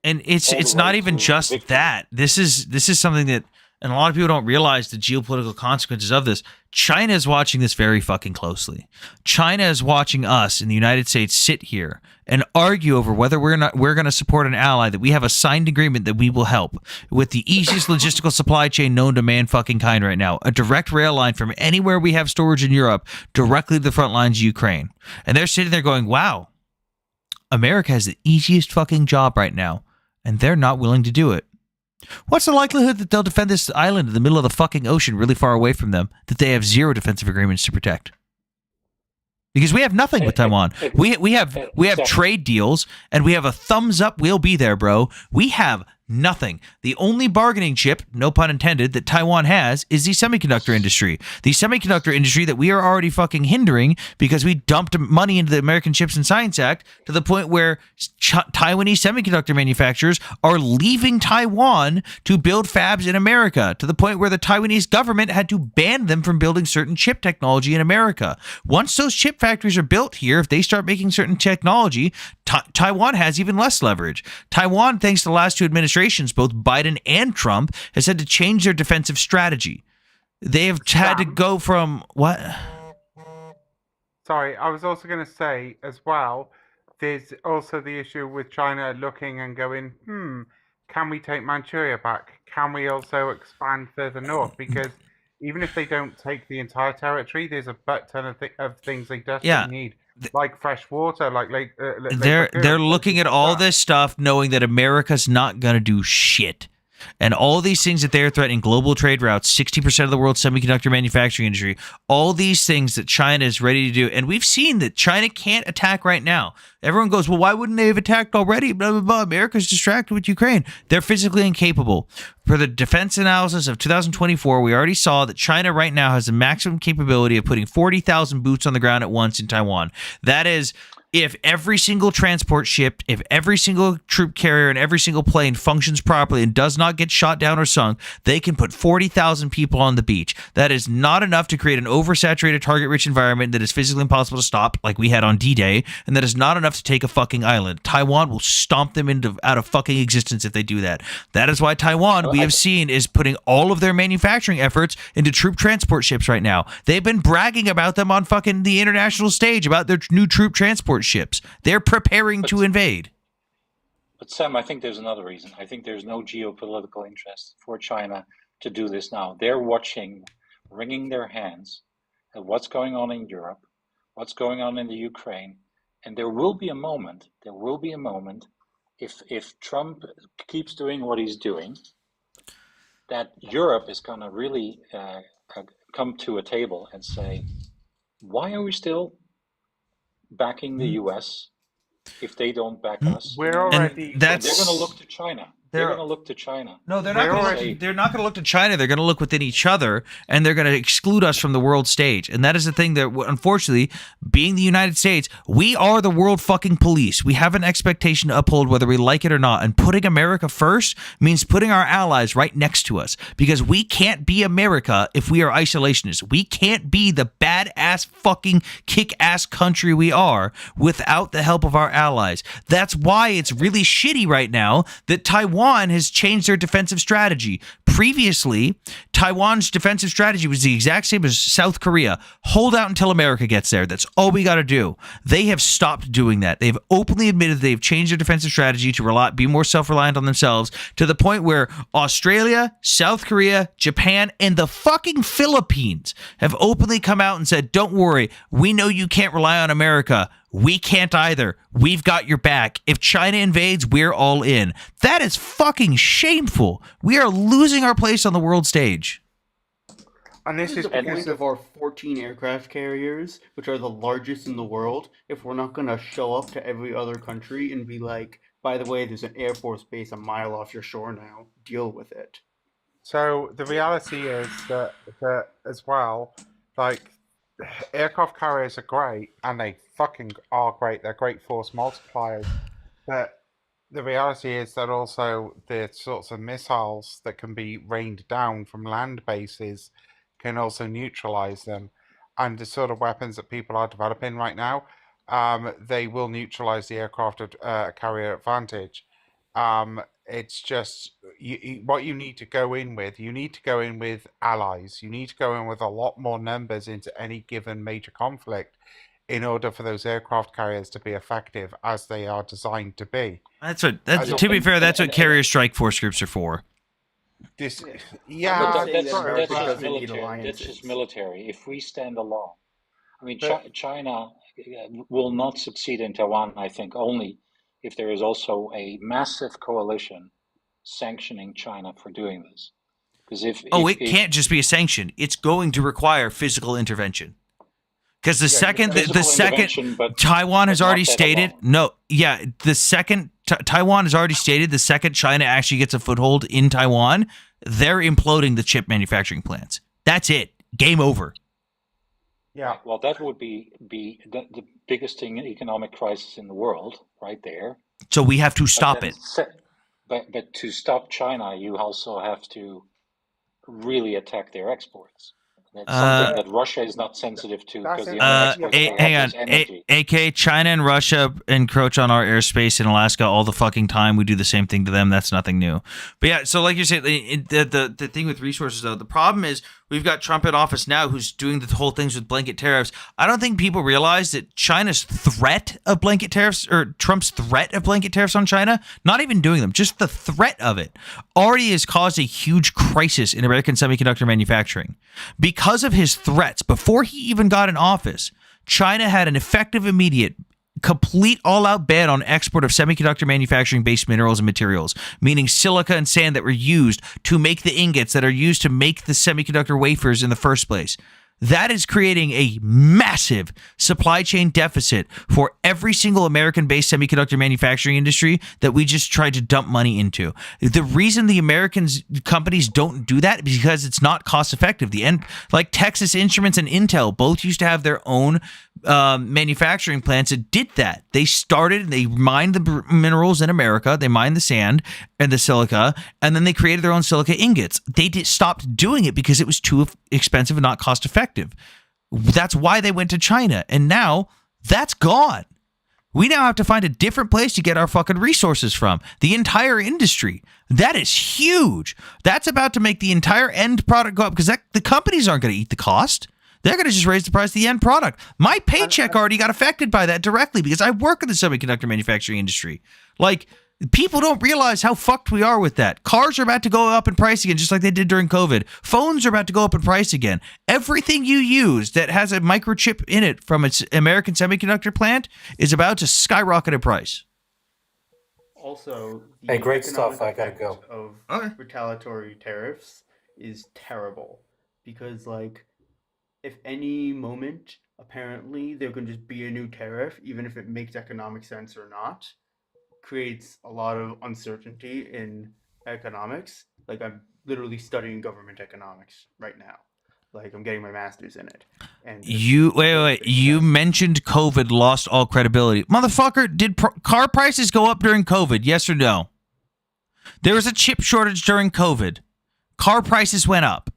And it's all the not way even to just victory. that. This is something that, and a lot of people don't realize the geopolitical consequences of this. China is watching this very fucking closely. China is watching us in the United States sit here and argue over whether we're going to support an ally that we have a signed agreement that we will help with the easiest logistical supply chain known to man fucking kind right now. A direct rail line from anywhere we have storage in Europe directly to the front lines of Ukraine. And they're sitting there going, wow, America has the easiest fucking job right now, and they're not willing to do it. What's the likelihood that they'll defend this island in the middle of the fucking ocean really far away from them that they have zero defensive agreements to protect? Because we have nothing with Taiwan. We have trade deals, and we have a thumbs up, we'll be there, bro. We have nothing. The only bargaining chip, no pun intended, that Taiwan has is the semiconductor industry. The semiconductor industry that we are already fucking hindering because we dumped money into the American Chips and Science Act to the point where Taiwanese semiconductor manufacturers are leaving Taiwan to build fabs in America, to the point where the Taiwanese government had to ban them from building certain chip technology in America. Once those chip factories are built here, if they start making certain technology, Taiwan has even less leverage. Taiwan, thanks to the last two administrations, both Biden and Trump, has had to change their defensive strategy. They have had to go from what? Sorry, I was also going to say as well, there's also the issue with China looking and going, can we take Manchuria back? Can we also expand further north? Because even if they don't take the entire territory, there's a butt ton of things they desperately need. Like fresh water, like Lake They're looking at all this stuff, knowing that America's not going to do shit. And all these things that they're threatening, global trade routes, 60% of the world's semiconductor manufacturing industry, all these things that China is ready to do. And we've seen that China can't attack right now. Everyone goes, well, why wouldn't they have attacked already? Blah, blah, blah. America's distracted with Ukraine. They're physically incapable. For the defense analysis of 2024, we already saw that China right now has a maximum capability of putting 40,000 boots on the ground at once in Taiwan. That is, if every single transport ship, if every single troop carrier and every single plane functions properly and does not get shot down or sunk, they can put 40,000 people on the beach. That is not enough to create an oversaturated, target-rich environment that is physically impossible to stop, like we had on D-Day, and that is not enough to take a fucking island. Taiwan will stomp them out of fucking existence if they do that. That is why Taiwan, we have seen, is putting all of their manufacturing efforts into troop transport ships right now. They've been bragging about them on fucking the international stage, about their new troop transport ships. They're preparing to invade. But Sam, I think there's another reason. I think there's no geopolitical interest for China to do this now. They're watching, wringing their hands at what's going on in Europe, what's going on in the Ukraine, and there will be a moment, if Trump keeps doing what he's doing, that Europe is going to really come to a table and say, why are we still backing the US if they don't back us? We're already. They're going to look to China. They're going to look to China. No, they're not going to look to China. They're going to look within each other, and they're going to exclude us from the world stage. And that is the thing that, unfortunately, being the United States, we are the world fucking police. We have an expectation to uphold whether we like it or not. And putting America first means putting our allies right next to us, because we can't be America if we are isolationists. We can't be the badass fucking kick-ass country we are without the help of our allies. That's why it's really shitty right now that Taiwan has changed their defensive strategy. Previously, Taiwan's defensive strategy was the exact same as South Korea. Hold out until America gets there. That's all we got to do. They have stopped doing that. They've openly admitted they've changed their defensive strategy to be more self-reliant on themselves, to the point where Australia, South Korea, Japan, and the fucking Philippines have openly come out and said, don't worry, we know you can't rely on America. We can't either. We've got your back. If China invades, we're all in. That is fucking shameful. We are losing our place on the world stage. And this is the because point of our 14 aircraft carriers, which are the largest in the world, if we're not going to show up to every other country and be like, by the way, there's an Air Force base a mile off your shore now, deal with it. So the reality is that as well, like, aircraft carriers are great, and they fucking are great. They're great force multipliers. But the reality is that also the sorts of missiles that can be rained down from land bases can also neutralize them. And the sort of weapons that people are developing right now, they will neutralize the aircraft carrier advantage. It's just what you need to go in with. You need to go in with allies. You need to go in with a lot more numbers into any given major conflict in order for those aircraft carriers to be effective as they are designed to be. To be fair, that's what carrier strike force groups are for. That's just military. If we stand alone, I mean, China will not succeed in Taiwan, I think, only if there is also a massive coalition sanctioning China for doing this. Because it can't just be a sanction. It's going to require physical intervention. Because the second Taiwan has already stated Taiwan has already stated the second China actually gets a foothold in Taiwan, they're imploding the chip manufacturing plants. That's it. Game over. Yeah. Well, that would be the biggest economic crisis in the world, right there. So we have to stop it. But to stop China, you also have to really attack their exports. That's something that Russia is not sensitive to because hang on. AK, China and Russia encroach on our airspace in Alaska all the fucking time. We do the same thing to them. That's nothing new. But yeah, so like you say, the thing with resources, though, the problem is we've got Trump in office now who's doing the whole things with blanket tariffs. I don't think people realize that China's threat of blanket tariffs, or Trump's threat of blanket tariffs on China, not even doing them, just the threat of it, already has caused a huge crisis in American semiconductor manufacturing. Because of his threats, before he even got in office, China had an effective, immediate, complete all-out ban on export of semiconductor manufacturing-based minerals and materials, meaning silica and sand that were used to make the ingots that are used to make the semiconductor wafers in the first place. That is creating a massive supply chain deficit for every single American-based semiconductor manufacturing industry that we just tried to dump money into. The reason the American companies don't do that is because it's not cost-effective. Like Texas Instruments and Intel both used to have their own manufacturing plants that did that. They mined the minerals in America, they mined the sand and the silica, and then they created their own silica ingots. They stopped doing it because it was too expensive and not cost effective. That's why they went to China, and now that's gone. We now have to find a different place to get our fucking resources from. The entire industry. That is huge. That's about to make the entire end product go up because the companies aren't going to eat the cost. They're going to just raise the price of the end product. My paycheck already got affected by that directly because I work in the semiconductor manufacturing industry. Like, people don't realize how fucked we are with that. Cars are about to go up in price again, just like they did during COVID. Phones are about to go up in price again. Everything you use that has a microchip in it from its American semiconductor plant is about to skyrocket in price. Also, Hey, the great stuff. economic I gotta effect go. of retaliatory tariffs is terrible because, like, if any moment, apparently, there can just be a new tariff, even if it makes economic sense or not, creates a lot of uncertainty in economics. Like, I'm literally studying government economics right now. Like, I'm getting my master's in it. And Wait. You mentioned COVID lost all credibility. Motherfucker, did car prices go up during COVID? Yes or no? There was a chip shortage during COVID. Car prices went up.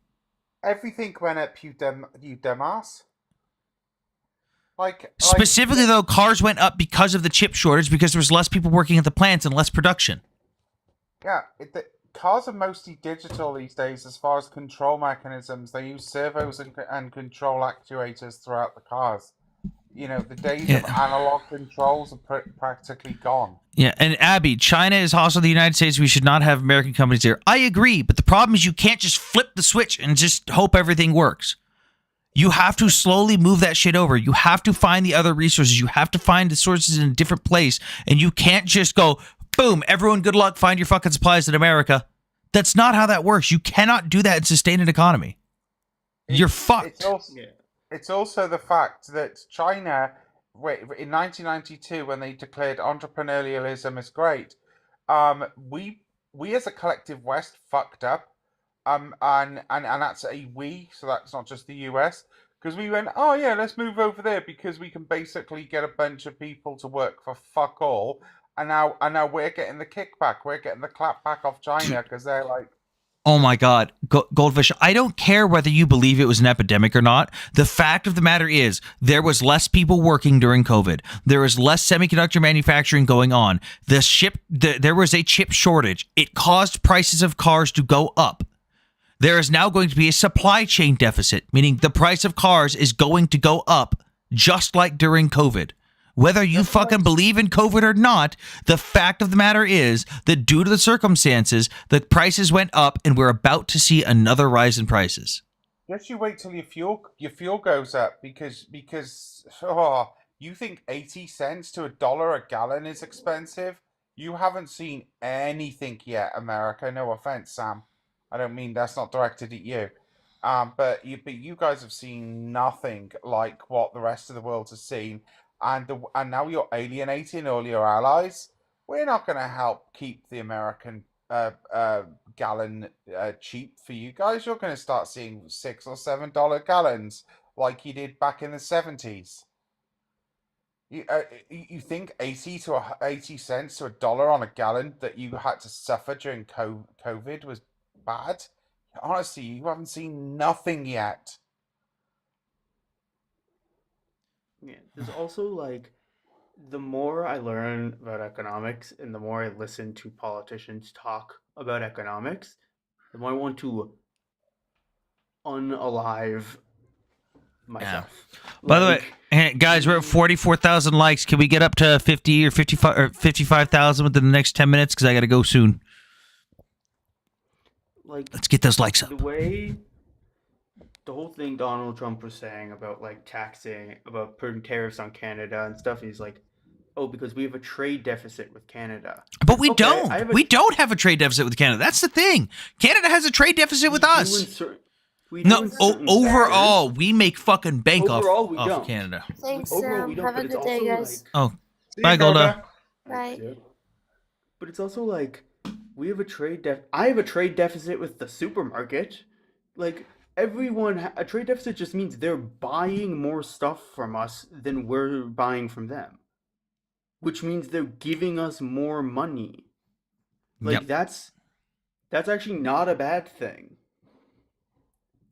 Everything went up, you dumbass. Specifically, though, cars went up because of the chip shortage because there was less people working at the plants and less production. Yeah, cars are mostly digital these days as far as control mechanisms. They use servos and control actuators throughout the cars. You know, the days of analog controls are practically gone. Yeah, and Abby, China is hostile to the United States. We should not have American companies there. I agree, but the problem is you can't just flip the switch and just hope everything works. You have to slowly move that shit over. You have to find the other resources. You have to find the sources in a different place, and you can't just go, boom, everyone good luck, find your fucking supplies in America. That's not how that works. You cannot do that and sustain an economy. You're fucked. It's also the fact that China, in 1992, when they declared entrepreneurialism as great, we as a collective West fucked up, and that's a we, so that's not just the US, because we went, oh yeah, let's move over there because we can basically get a bunch of people to work for fuck all, and now we're getting the kickback, we're getting the clapback off China because they're like. Oh my God, Goldfish, I don't care whether you believe it was an epidemic or not. The fact of the matter is there was less people working during COVID. There was less semiconductor manufacturing going on. There was a chip shortage. It caused prices of cars to go up. There is now going to be a supply chain deficit, meaning the price of cars is going to go up just like during COVID. Whether you fucking believe in COVID or not, the fact of the matter is that due to the circumstances, the prices went up and we're about to see another rise in prices. Just you wait till your fuel goes up because you think 80 cents to $1 a gallon is expensive? You haven't seen anything yet, America. No offense, Sam. I don't mean that's not directed at you. But you guys have seen nothing like what the rest of the world has seen. And now you're alienating all your allies. We're not going to help keep the American gallon cheap for you guys. You're going to start seeing $6 or $7 gallons like you did back in the 70s. You think 80 cents to $1 on a gallon that you had to suffer during COVID was bad? Honestly, you haven't seen nothing yet. Yeah, there's also like the more I learn about economics and the more I listen to politicians talk about economics, the more I want to unalive myself. By the way, hey, guys, we're at 44,000 likes. Can we get up to 50 or 55 or 55,000 within the next 10 minutes? Because I got to go soon. Let's get those likes up. The way the whole thing Donald Trump was saying about like taxing, about putting tariffs on Canada and stuff, he's like, oh, because we have a trade deficit with Canada. But we don't. We don't have a trade deficit with Canada. That's the thing. Canada has a trade deficit with us. Overall, we make fucking bank off of Canada. Thanks, Overall, we don't, have but a it's good day, also guys. Oh, bye, Golda. Bye. But it's also like we have a I have a trade deficit with the supermarket. Like a trade deficit just means they're buying more stuff from us than we're buying from them, which means they're giving us more money. Like that's actually not a bad thing.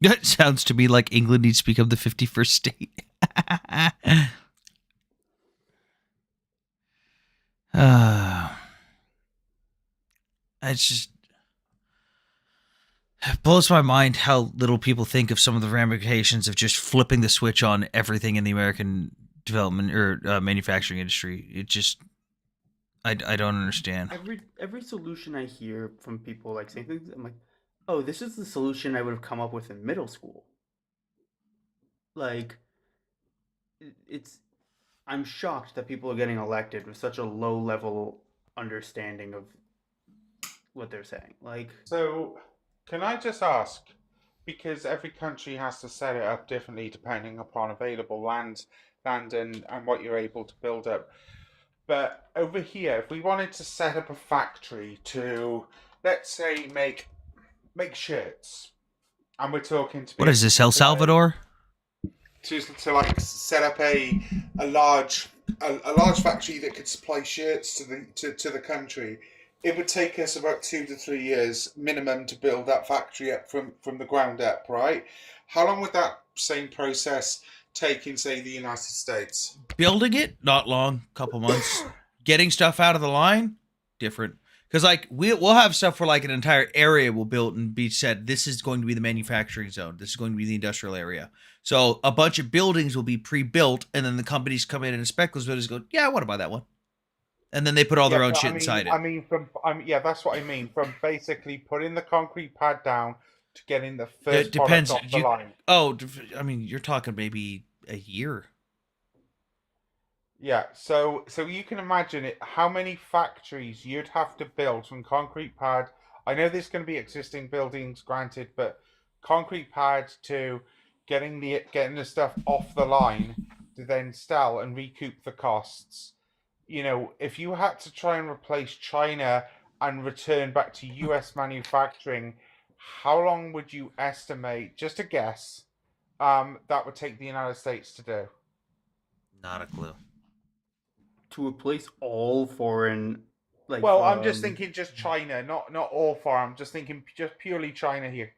It sounds to me like England needs to become the 51st state. It's just it blows my mind how little people think of some of the ramifications of just flipping the switch on everything in the American development or manufacturing industry. It just, I don't understand. Every solution I hear from people like saying things, I'm like, oh, this is the solution I would have come up with in middle school. Like, I'm shocked that people are getting elected with such a low level understanding of what they're saying. Like, So, can I just ask, because every country has to set it up differently depending upon available land and what you're able to build up. But over here, if we wanted to set up a factory to, let's say, make shirts, and we're talking to What is this, El Salvador? to like set up a large factory that could supply shirts to the country, it would take us about 2 to 3 years minimum to build that factory up from the ground up, right? How long would that same process take in, say, the United States? Building it, not long, couple months. Getting stuff out of the line, different. Because like we'll have stuff where like an entire area will build and be said, this is going to be the manufacturing zone. This is going to be the industrial area. So a bunch of buildings will be pre-built, and then the companies come in and inspect those buildings. Go, yeah, I want to buy that one, and then they put all their own shit inside it. Yeah, that's what I mean. From basically putting the concrete pad down to getting the first product off the line. Oh, I mean, you're talking maybe a year. Yeah, so you can imagine it. How many factories you'd have to build from concrete pad? I know there's going to be existing buildings, granted, but concrete pad to getting the stuff off the line to then sell and recoup the costs. You know, if you had to try and replace China and return back to US manufacturing, how long would you estimate, just a guess, that would take the United States to do? Not a clue. to replace all foreign, like. Well, I'm just thinking just China, not all far. I'm just thinking just purely China here,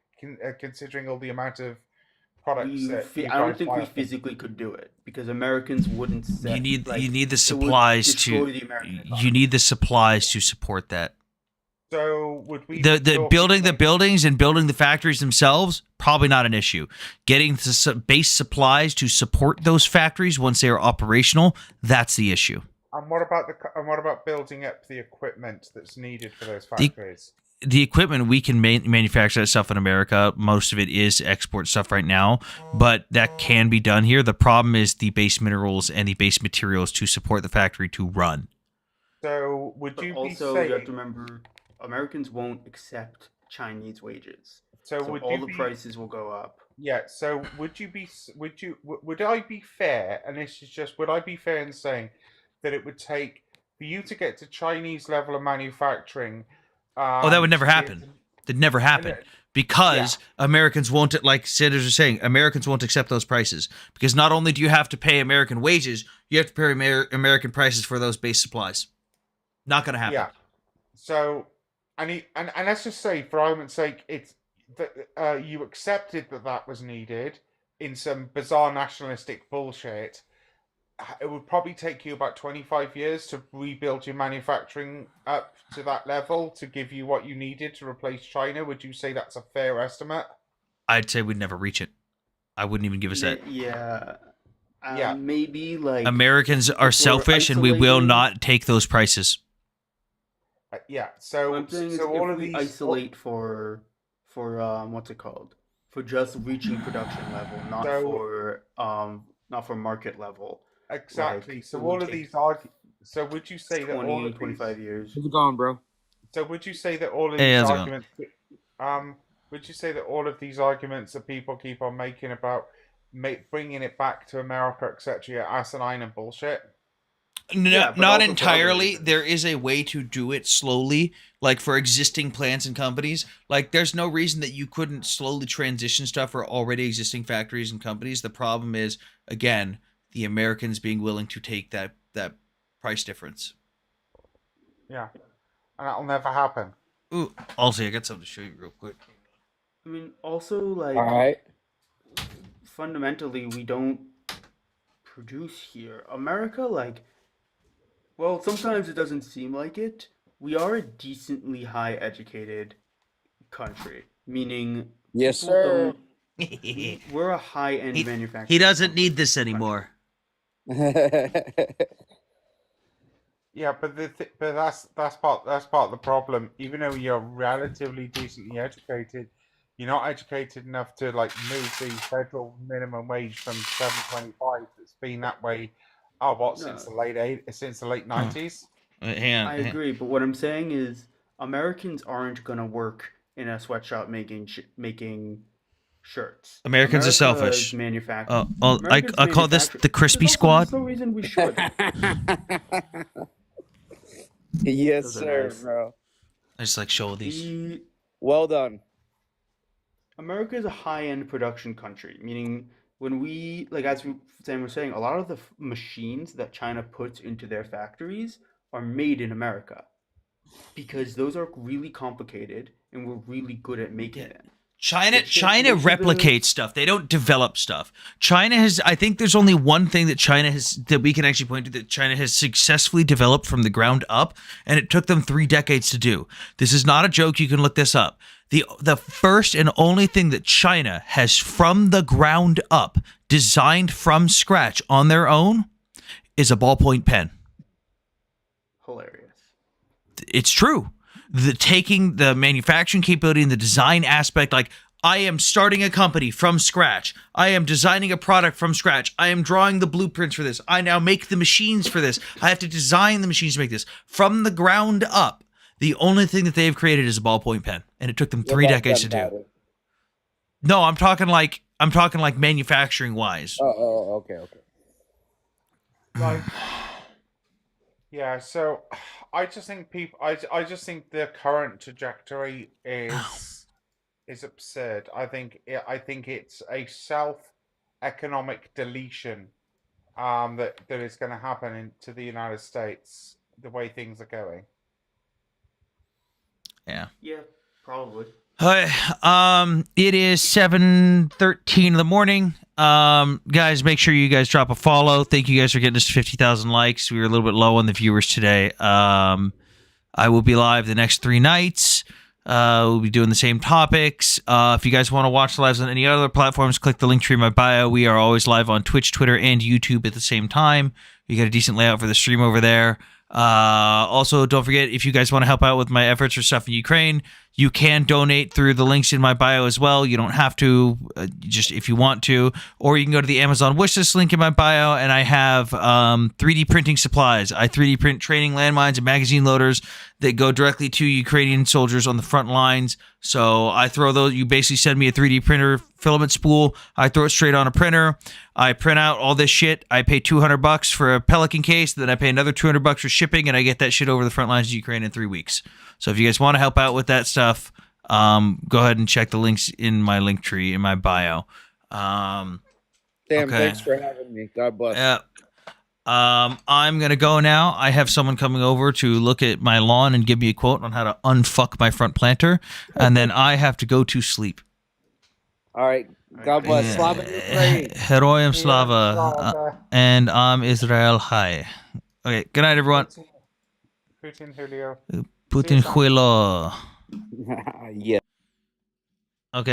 considering all the amount of products that I don't think we physically could do it because Americans wouldn't. You need the supplies you need the supplies to support that. So would we the building the buildings and building the factories themselves, probably not an issue. Getting the base supplies to support those factories once they are operational, that's the issue. And what about building up the equipment that's needed for those factories? The equipment, we can manufacture that stuff in America. Most of it is export stuff right now, but that can be done here. The problem is the base minerals and the base materials to support the factory to run. So would you also you have to remember, Americans won't accept Chinese wages, so all the prices will go up. Yeah. So would I be fair? And this is just, would I be fair in saying that it would take for you to get to Chinese level of manufacturing? That would never happen. That'd never happen because Americans won't, like senators are saying, Americans won't accept those prices because not only do you have to pay American wages, you have to pay American prices for those base supplies. Not going to happen. Yeah. So, and let's just say, for argument's sake, it's that you accepted that was needed in some bizarre nationalistic bullshit. It would probably take you about 25 years to rebuild your manufacturing up to that level to give you what you needed to replace China. Would you say that's a fair estimate? I'd say we'd never reach it. I wouldn't even give us that. Yeah. Maybe like Americans are selfish and we will not take those prices. Yeah. So I'm saying all of we these isolate for what's it called? For just reaching production level, not for market level. Exactly. Like, So all of these arguments. So would you say that all of 25 years? How's it going, bro? So would you say that all of Hey, these how's it arguments? Would you say that all of these arguments that people keep on making about bringing it back to America, etc., are asinine and bullshit? No, not entirely. There is a way to do it slowly, like for existing plants and companies. Like, there's no reason that you couldn't slowly transition stuff for already existing factories and companies. The problem is, again, the Americans being willing to take that price difference. Yeah, and that'll never happen. Ooh, also, I got something to show you real quick. I mean, also like, All right. fundamentally, we don't produce here. America, like, well, sometimes it doesn't seem like it. We are a decently high educated country, meaning Yes, people sir. we're a high end manufacturer. He doesn't need this anymore. Yeah, but that's part of the problem. Even though you're relatively decently educated, you're not educated enough to like move the federal minimum wage from $7.25. It's been that way. Since the late 90s. Hang on. I agree, but what I'm saying is Americans aren't gonna work in a sweatshop making shirts. Americans are selfish. Manufacturing. I call this the crispy squad. There's no reason we should. Yes, Those are sir, nice. bro. I just like show these. Well done. America is a high-end production country, meaning when we, like as Sam was saying, a lot of the machines that China puts into their factories are made in America because those are really complicated and we're really good at making them. China replicates stuff. They don't develop stuff. China has, I think there's only one thing that China has, that we can actually point to, that China has successfully developed from the ground up, and it took them 3 decades to do. This is not a joke. You can look this up. The first and only thing that China has from the ground up, designed from scratch on their own, is a ballpoint pen. Hilarious. It's true. Taking the manufacturing capability and the design aspect, like I am starting a company from scratch. I am designing a product from scratch. I am drawing the blueprints for this. I now make the machines for this. I have to design the machines to make this. From the ground up, the only thing that they've created is a ballpoint pen, and it took them 3 decades to do. No, I'm talking like manufacturing wise. Okay. Like, yeah. So, I just think I just think the current trajectory is absurd. I think it's a self-economic deletion that is going to happen to the United States the way things are going. Yeah. Yeah, probably. It is 7:13 in the morning. Guys, make sure you guys drop a follow. Thank you guys for getting us to 50,000 likes. We were a little bit low on the viewers today. I will be live the next 3 nights. We'll be doing the same topics. If you guys want to watch the lives on any other platforms, click the link tree in my bio. We are always live on Twitch, Twitter, and YouTube at the same time. We got a decent layout for the stream over there. Also, don't forget, if you guys want to help out with my efforts for stuff in Ukraine, you can donate through the links in my bio as well. You don't have to, just if you want to, or you can go to the Amazon wishlist link in my bio, and I have 3D printing supplies. I 3D print training landmines and magazine loaders that go directly to Ukrainian soldiers on the front lines. So I throw those, you basically send me a 3D printer filament spool, I throw it straight on a printer, I print out all this shit, I pay $200 for a Pelican case, then I pay another $200 for shipping, and I get that shit over the front lines of Ukraine in 3 weeks. So if you guys want to help out with that stuff, go ahead and check the links in my link tree in my bio. Damn, okay. Thanks for having me. God bless. Yeah. I'm gonna go now. I have someone coming over to look at my lawn and give me a quote on how to unfuck my front planter, and then I have to go to sleep. All right. God bless. Slava Ukraine. Heroyam Slava. And I'm Israel High. Okay. Good night, everyone. Putin Julio. Putin Huilo. Yeah. Okay.